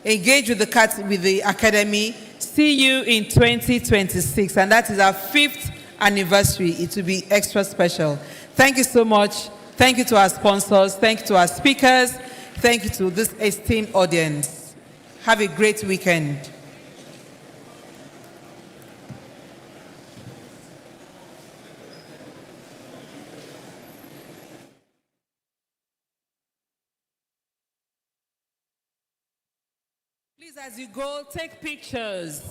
Engage with the Academy. See you in 2026, and that is our 5th anniversary. It will be extra special. Thank you so much. Thank you to our sponsors. Thank you to our speakers. Thank you to this esteemed audience. Have a great weekend. Please, as you go, take pictures.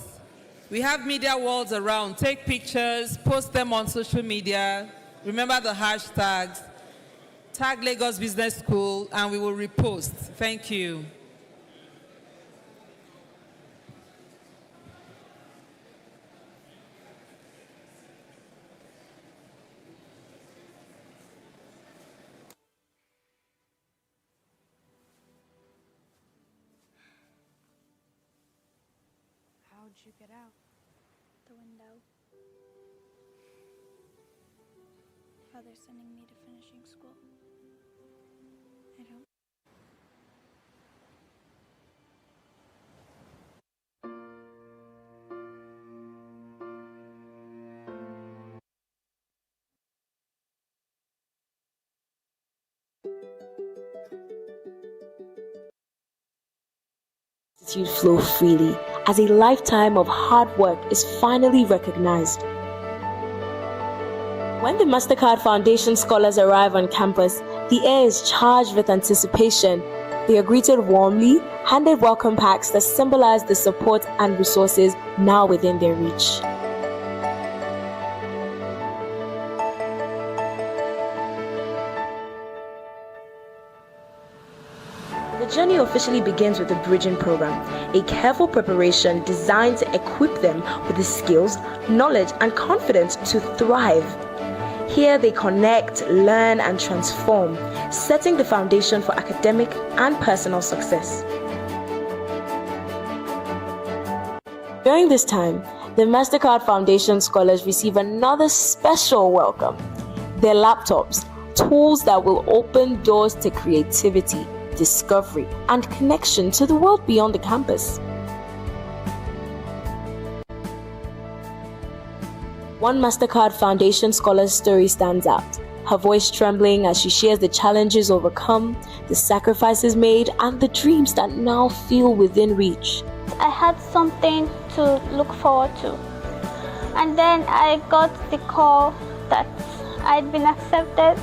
We have media walls around. Take pictures, post them on social media. Remember the hashtags. Tag Lagos Business School, and we will repost. Thank you. How'd you get out? The window. How they're sending me to finishing school. I don't. Flow freely as a lifetime of hard work is finally recognized. When the MasterCard Foundation scholars arrive on campus, the air is charged with anticipation. They are greeted warmly, handed welcome packs that symbolize the support and resources now within their reach. The journey officially begins with the Bridging Program, a careful preparation designed to equip them with the skills, knowledge, and confidence to thrive. Here they connect, learn, and transform, setting the foundation for academic and personal success. During this time, the MasterCard Foundation scholars receive another special welcome: their laptops, tools that will open doors to creativity, discovery, and connection to the world beyond the campus. One MasterCard Foundation scholar's story stands out, her voice trembling as she shares the challenges overcome, the sacrifices made, and the dreams that now feel within reach. I had something to look forward to. And then I got the call that I'd been accepted